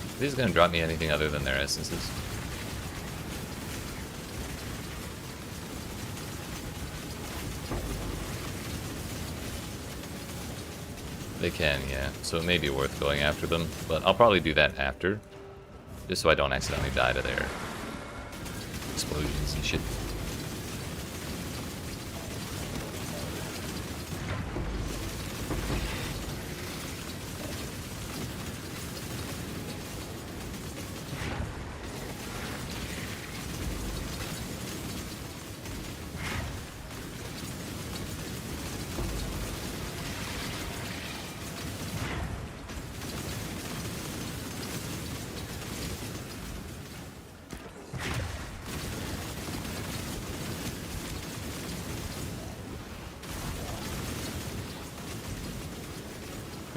Are these gonna drop me anything other than their essences? They can, yeah. So it may be worth going after them, but I'll probably do that after, just so I don't accidentally die to their explosions and shit.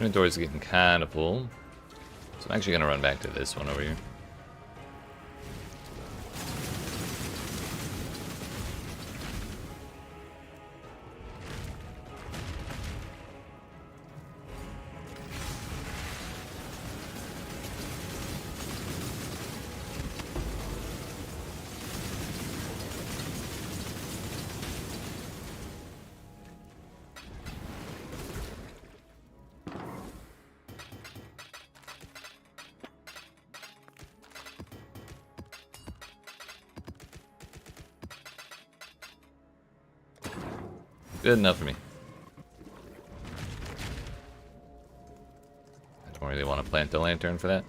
Inventory's getting kind of full, so I'm actually gonna run back to this one over here. Good enough for me. I don't really want to plant the lantern for that.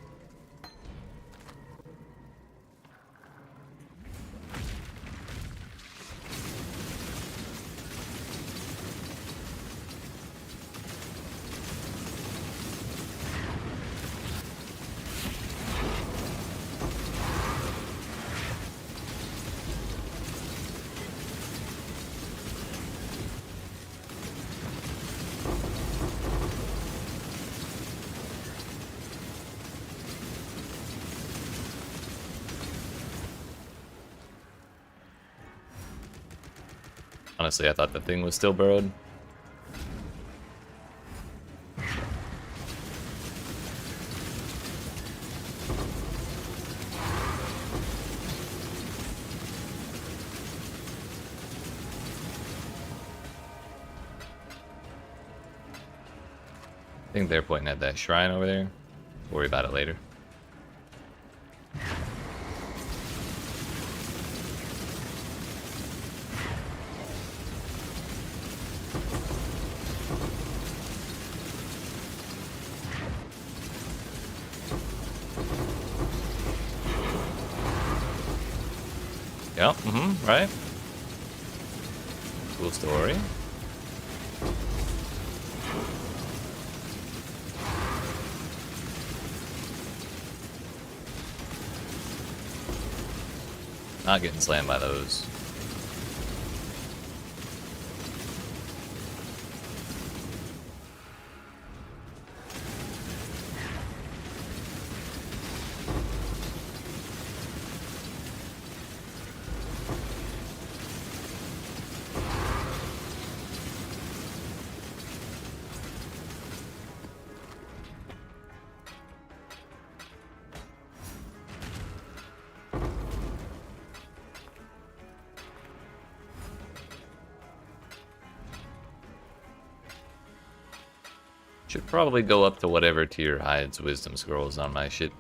Honestly, I thought the thing was still burrowed. I think they're pointing at that shrine over there. Worry about it later. Yep, right. Cool story. Not getting slammed by those. Should probably go up to whatever tier hides wisdom scrolls on my shit.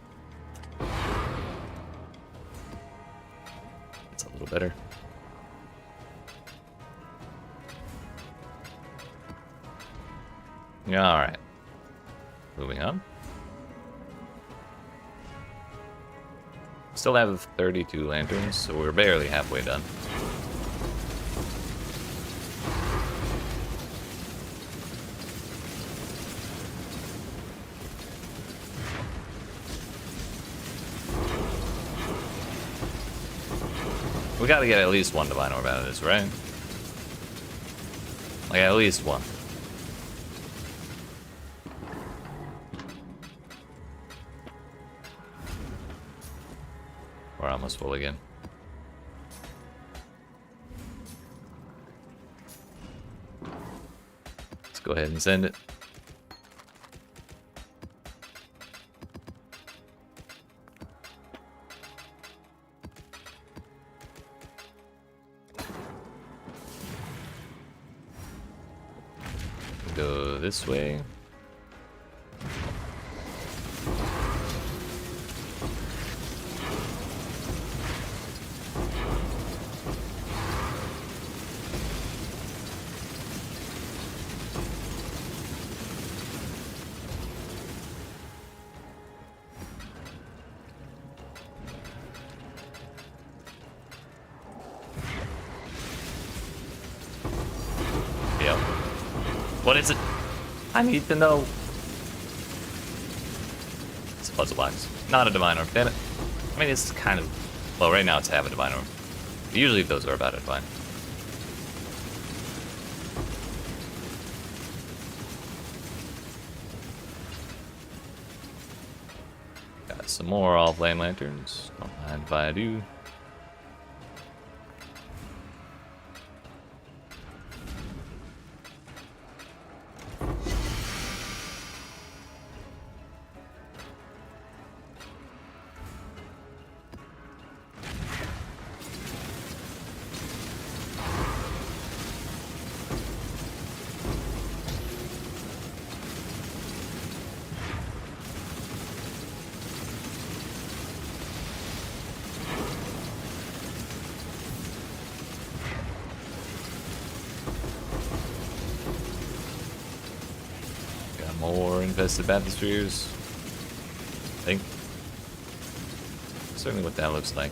It's a little better. Yeah, alright. Moving on. Still have 32 lanterns, so we're barely halfway done. We gotta get at least one Divine Orb out of this, right? Like, at least one. We're almost full again. Let's go ahead and send it. Go this way. Yep. What is it? I need to know. It's a puzzle box. Not a Divine Orb, damn it. I mean, it's kind of... Well, right now it's half a Divine Orb. Usually those are about a Divine. Got some more Allflame lanterns. Don't mind if I do. More infested bathyspheres. I think. Certainly what that looks like.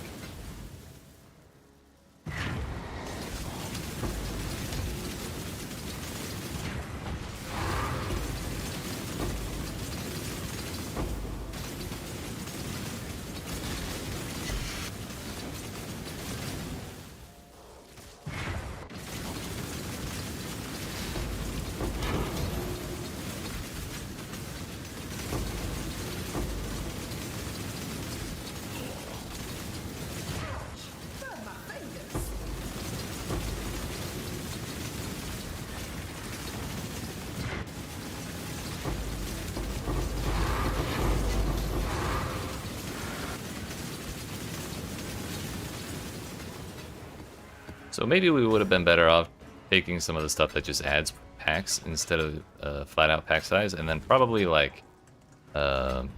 So maybe we would have been better off taking some of the stuff that just adds packs instead of flat out pack size, and then probably like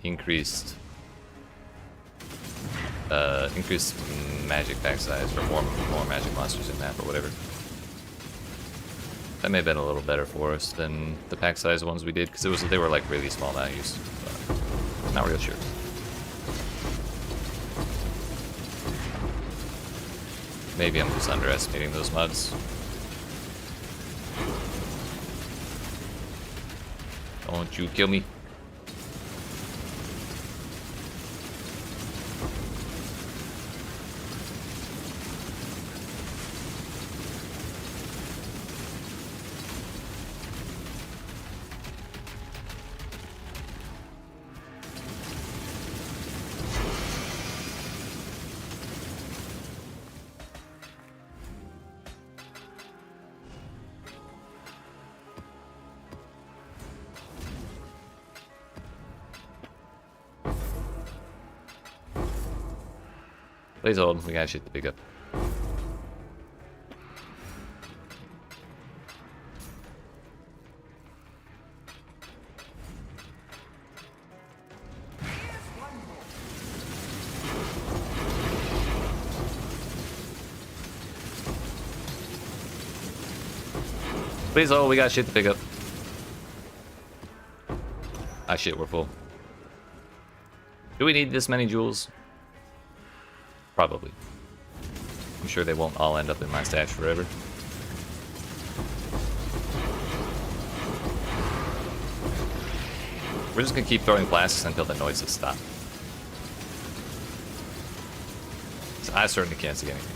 increased magic pack size for more magic monsters in map or whatever. That may have been a little better for us than the pack size ones we did, because they were like really small values. But not real sure. Maybe I'm just underestimating those mods. Don't you kill me. Please hold, we got shit to pick up. Please hold, we got shit to pick up. Ah shit, we're full. Do we need this many jewels? Probably. I'm sure they won't all end up in my stash forever. We're just gonna keep throwing flasks until the noises stop. So I certainly can't see anything.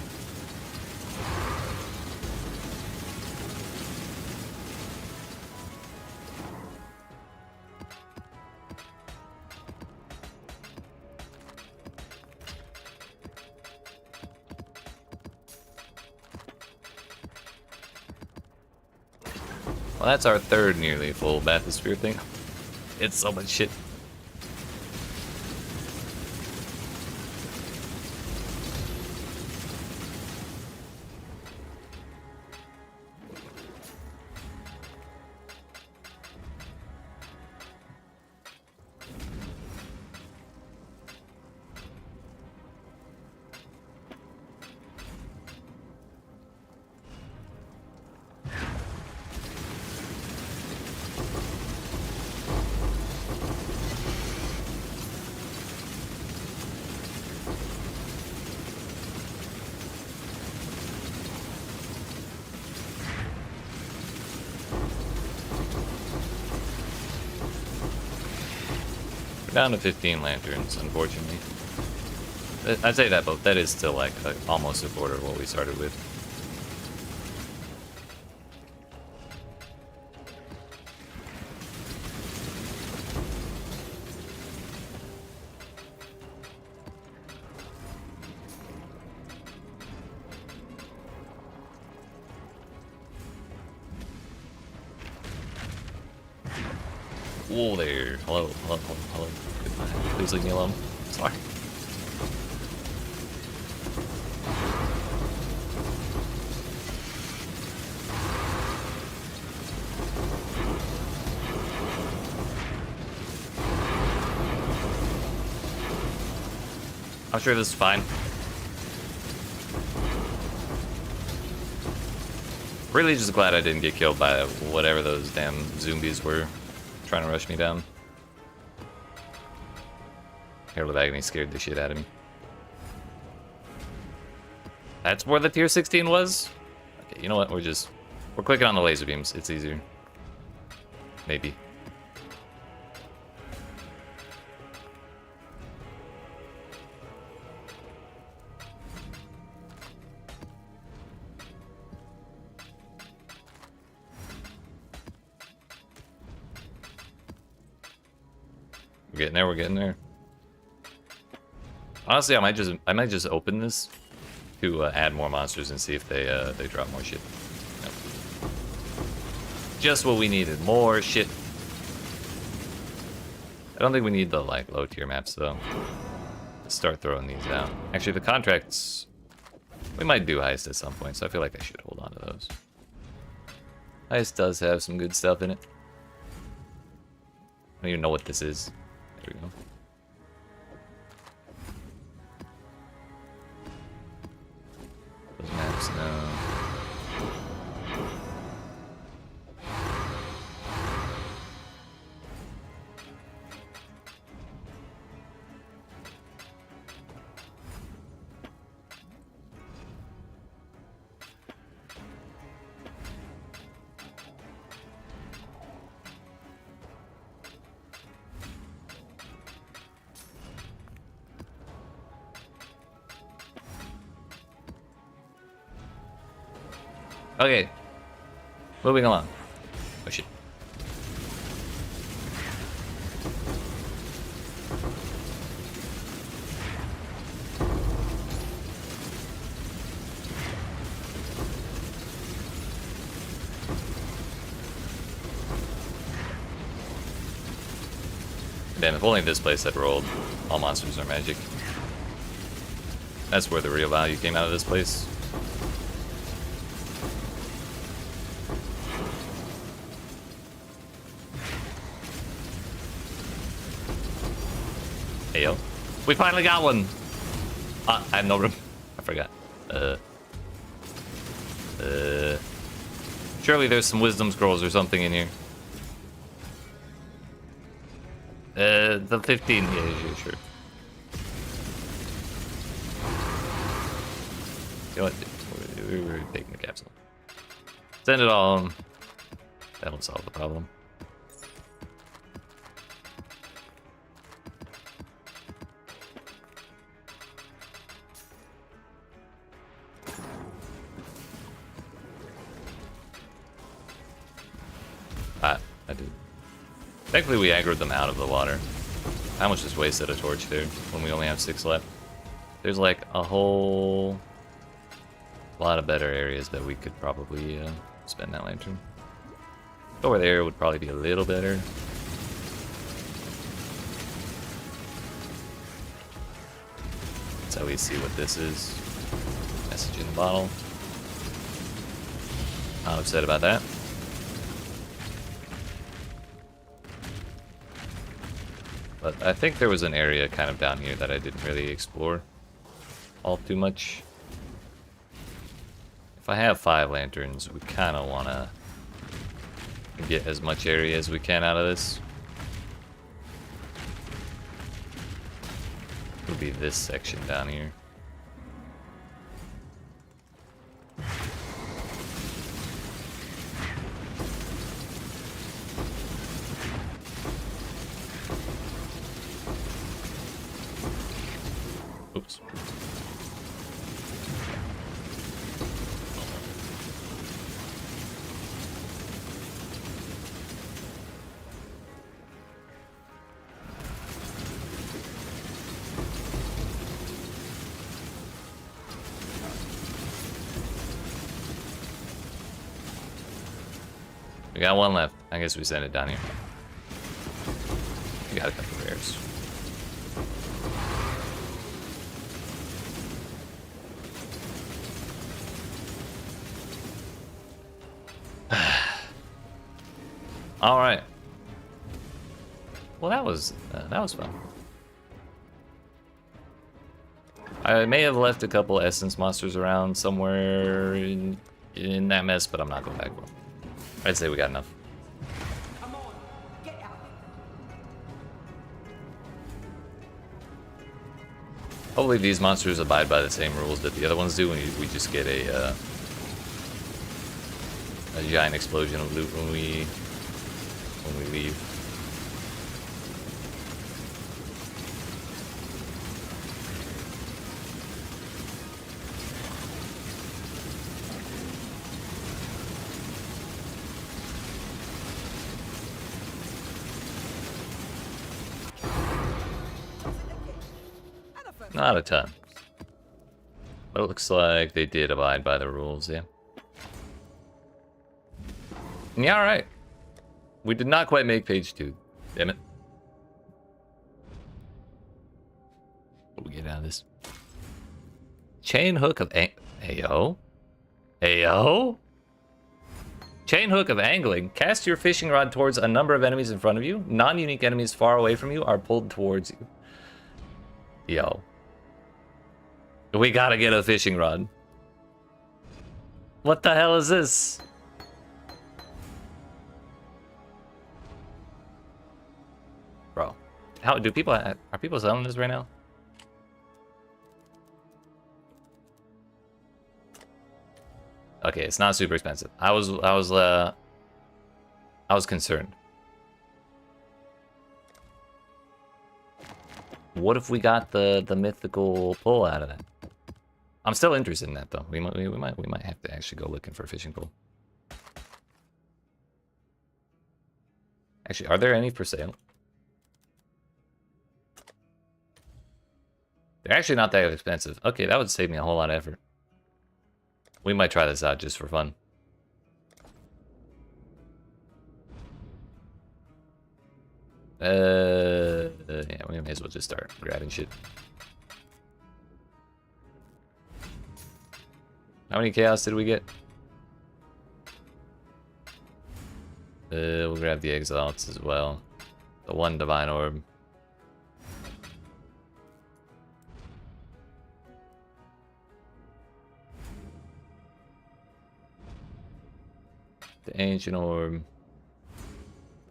Well, that's our third nearly full bathysphere thing. It's so much shit. Down to 15 lanterns, unfortunately. I'd say that, but that is still like almost a quarter of what we started with. Whoa there. Hello, hello, hello, hello. Goodbye. Please leave me alone. Sorry. I'm sure this is fine. Really just glad I didn't get killed by whatever those damn zombies were trying to rush me down. Herald of Agony scared the shit out of me. That's where the tier 16 was? Okay, you know what? We're clicking on the laser beams. It's easier. Maybe. We're getting there, we're getting there. Honestly, I might just open this to add more monsters and see if they drop more shit. Nope. Just what we needed, more shit. I don't think we need the like low tier maps though. Let's start throwing these out. Actually, the contracts We might do Heist at some point, so I feel like I should hold on to those. Heist does have some good stuff in it. I don't even know what this is. There we go. Those maps, no. Okay. Moving along. Oh shit. Damn, if only this place had rolled. All monsters are magic. That's where the real value came out of this place. Hey yo. We finally got one! I have no room. I forgot. Surely there's some wisdom scrolls or something in here. The 15, yeah, sure. You know what? We're taking the capsule. Send it all home. That'll solve the problem. I did. Thankfully we aggroed them out of the water. I almost just wasted a torch there when we only have 6 left. There's like a whole lot of better areas that we could probably spend that lantern. Over there would probably be a little better. Let's at least see what this is. Message in the bottle. Not upset about that. But I think there was an area kind of down here that I didn't really explore all too much. If I have 5 lanterns, we kind of want to get as much area as we can out of this. It would be this section down here. Oops. We got 1 left. I guess we send it down here. We got a couple of rares. All right. Well, that was fun. I may have left a couple essence monsters around somewhere in that mess, but I'm not going back for them. I'd say we got enough. Come on, get out. Hopefully these monsters abide by the same rules that the other ones do, and we just get a giant explosion of loot when we leave. Not a ton. But it looks like they did abide by the rules, yeah. Yeah, alright. We did not quite make page 2. Damn it. What do we get out of this? Chain hook of Heyo. Heyo. Chain hook of angling. Cast your fishing rod towards a number of enemies in front of you. Non-unique enemies far away from you are pulled towards you. Yo. We gotta get a fishing rod. What the hell is this? Bro. How do people are people selling this right now? Okay, it's not super expensive. I was concerned. What if we got the mythical pull out of that? I'm still interested in that though. We might have to actually go looking for a fishing pole. Actually, are there any for sale? They're actually not that expensive. Okay, that would save me a whole lot of effort. We might try this out just for fun. Yeah, we may as well just start grabbing shit. How many chaos did we get? We'll grab the exalts as well. The one divine orb. The ancient orb.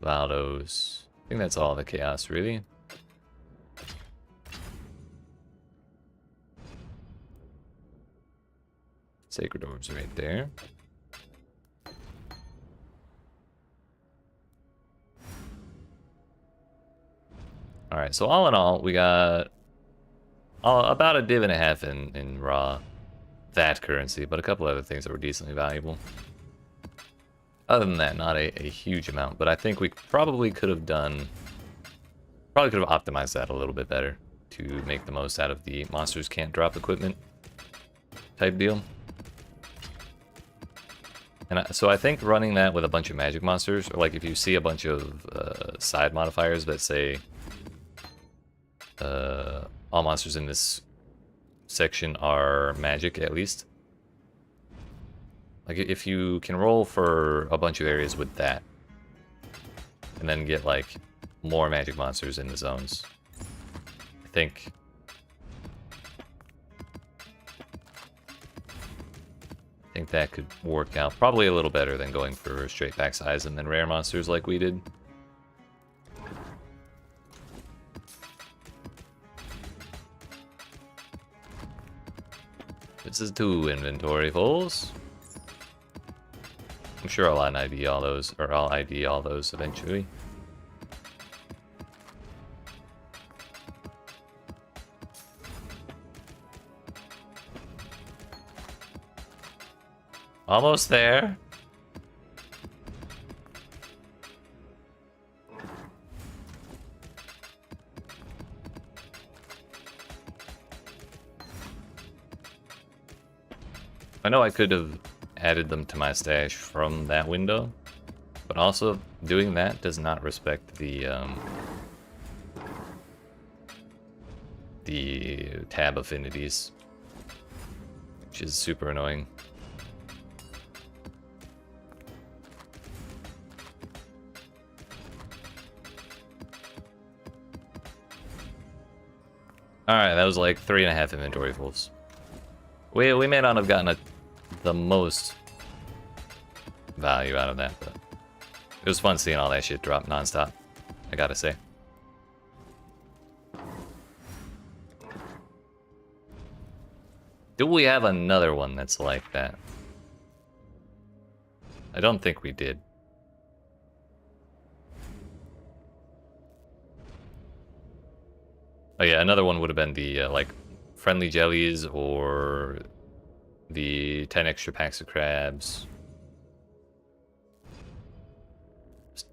Valdos. I think that's all the chaos, really. Sacred orbs right there. Alright, so all in all, we got about a div and a half in raw that currency, but a couple other things that were decently valuable. Other than that, not a huge amount, but I think we probably could have optimized that a little bit better to make the most out of the monsters can't drop equipment type deal. And so I think running that with a bunch of magic monsters, or like if you see a bunch of side modifiers that say all monsters in this section are magic at least. Like if you can roll for a bunch of areas with that, and then get like more magic monsters in the zones, I think that could work out probably a little better than going for straight pack size and then rare monsters like we did. This is 2 inventory fulls. I'm sure I'll ID all those, or I'll ID all those eventually. Almost there. I know I could have added them to my stash from that window, but also doing that does not respect the tab affinities, which is super annoying. Alright, that was like 3.5 inventory fulls. We may not have gotten the most value out of that, but it was fun seeing all that shit drop nonstop, I gotta say. Do we have another one that's like that? I don't think we did. Oh yeah, another one would have been the like friendly jellies or the 10 extra packs of crabs.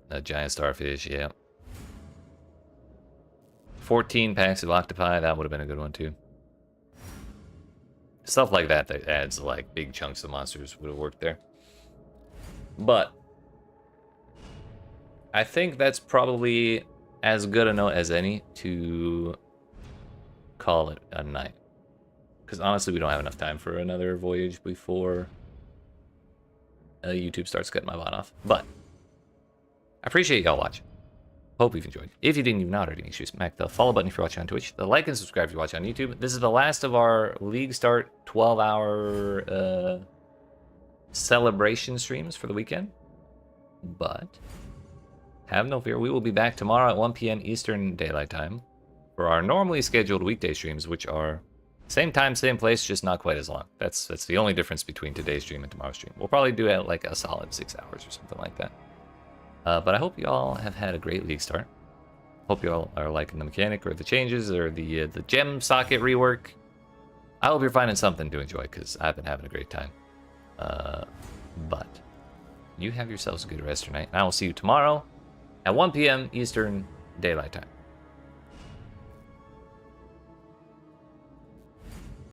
A giant starfish, yeah. 14 packs of octopi, that would have been a good one too. Stuff like that that adds like big chunks of monsters would have worked there. But I think that's probably as good a note as any to call it a night. Because honestly, we don't have enough time for another voyage before YouTube starts cutting my bot off. But I appreciate y'all watching. Hope you've enjoyed. If you didn't even already, make sure you smack the follow button if you're watching on Twitch, the like and subscribe if you're watching on YouTube. This is the last of our Leaguestart 12-hour celebration streams for the weekend. But have no fear, we will be back tomorrow at 1 p.m. Eastern Daylight Time for our normally scheduled weekday streams, which are same time, same place, just not quite as long. That's the only difference between today's stream and tomorrow's stream. We'll probably do it like a solid 6 hours or something like that. But I hope you all have had a great League start. Hope you all are liking the mechanic or the changes or the gem socket rework. I hope you're finding something to enjoy because I've been having a great time. But you have yourselves a good rest tonight, and I will see you tomorrow at 1 p.m. Eastern Daylight Time.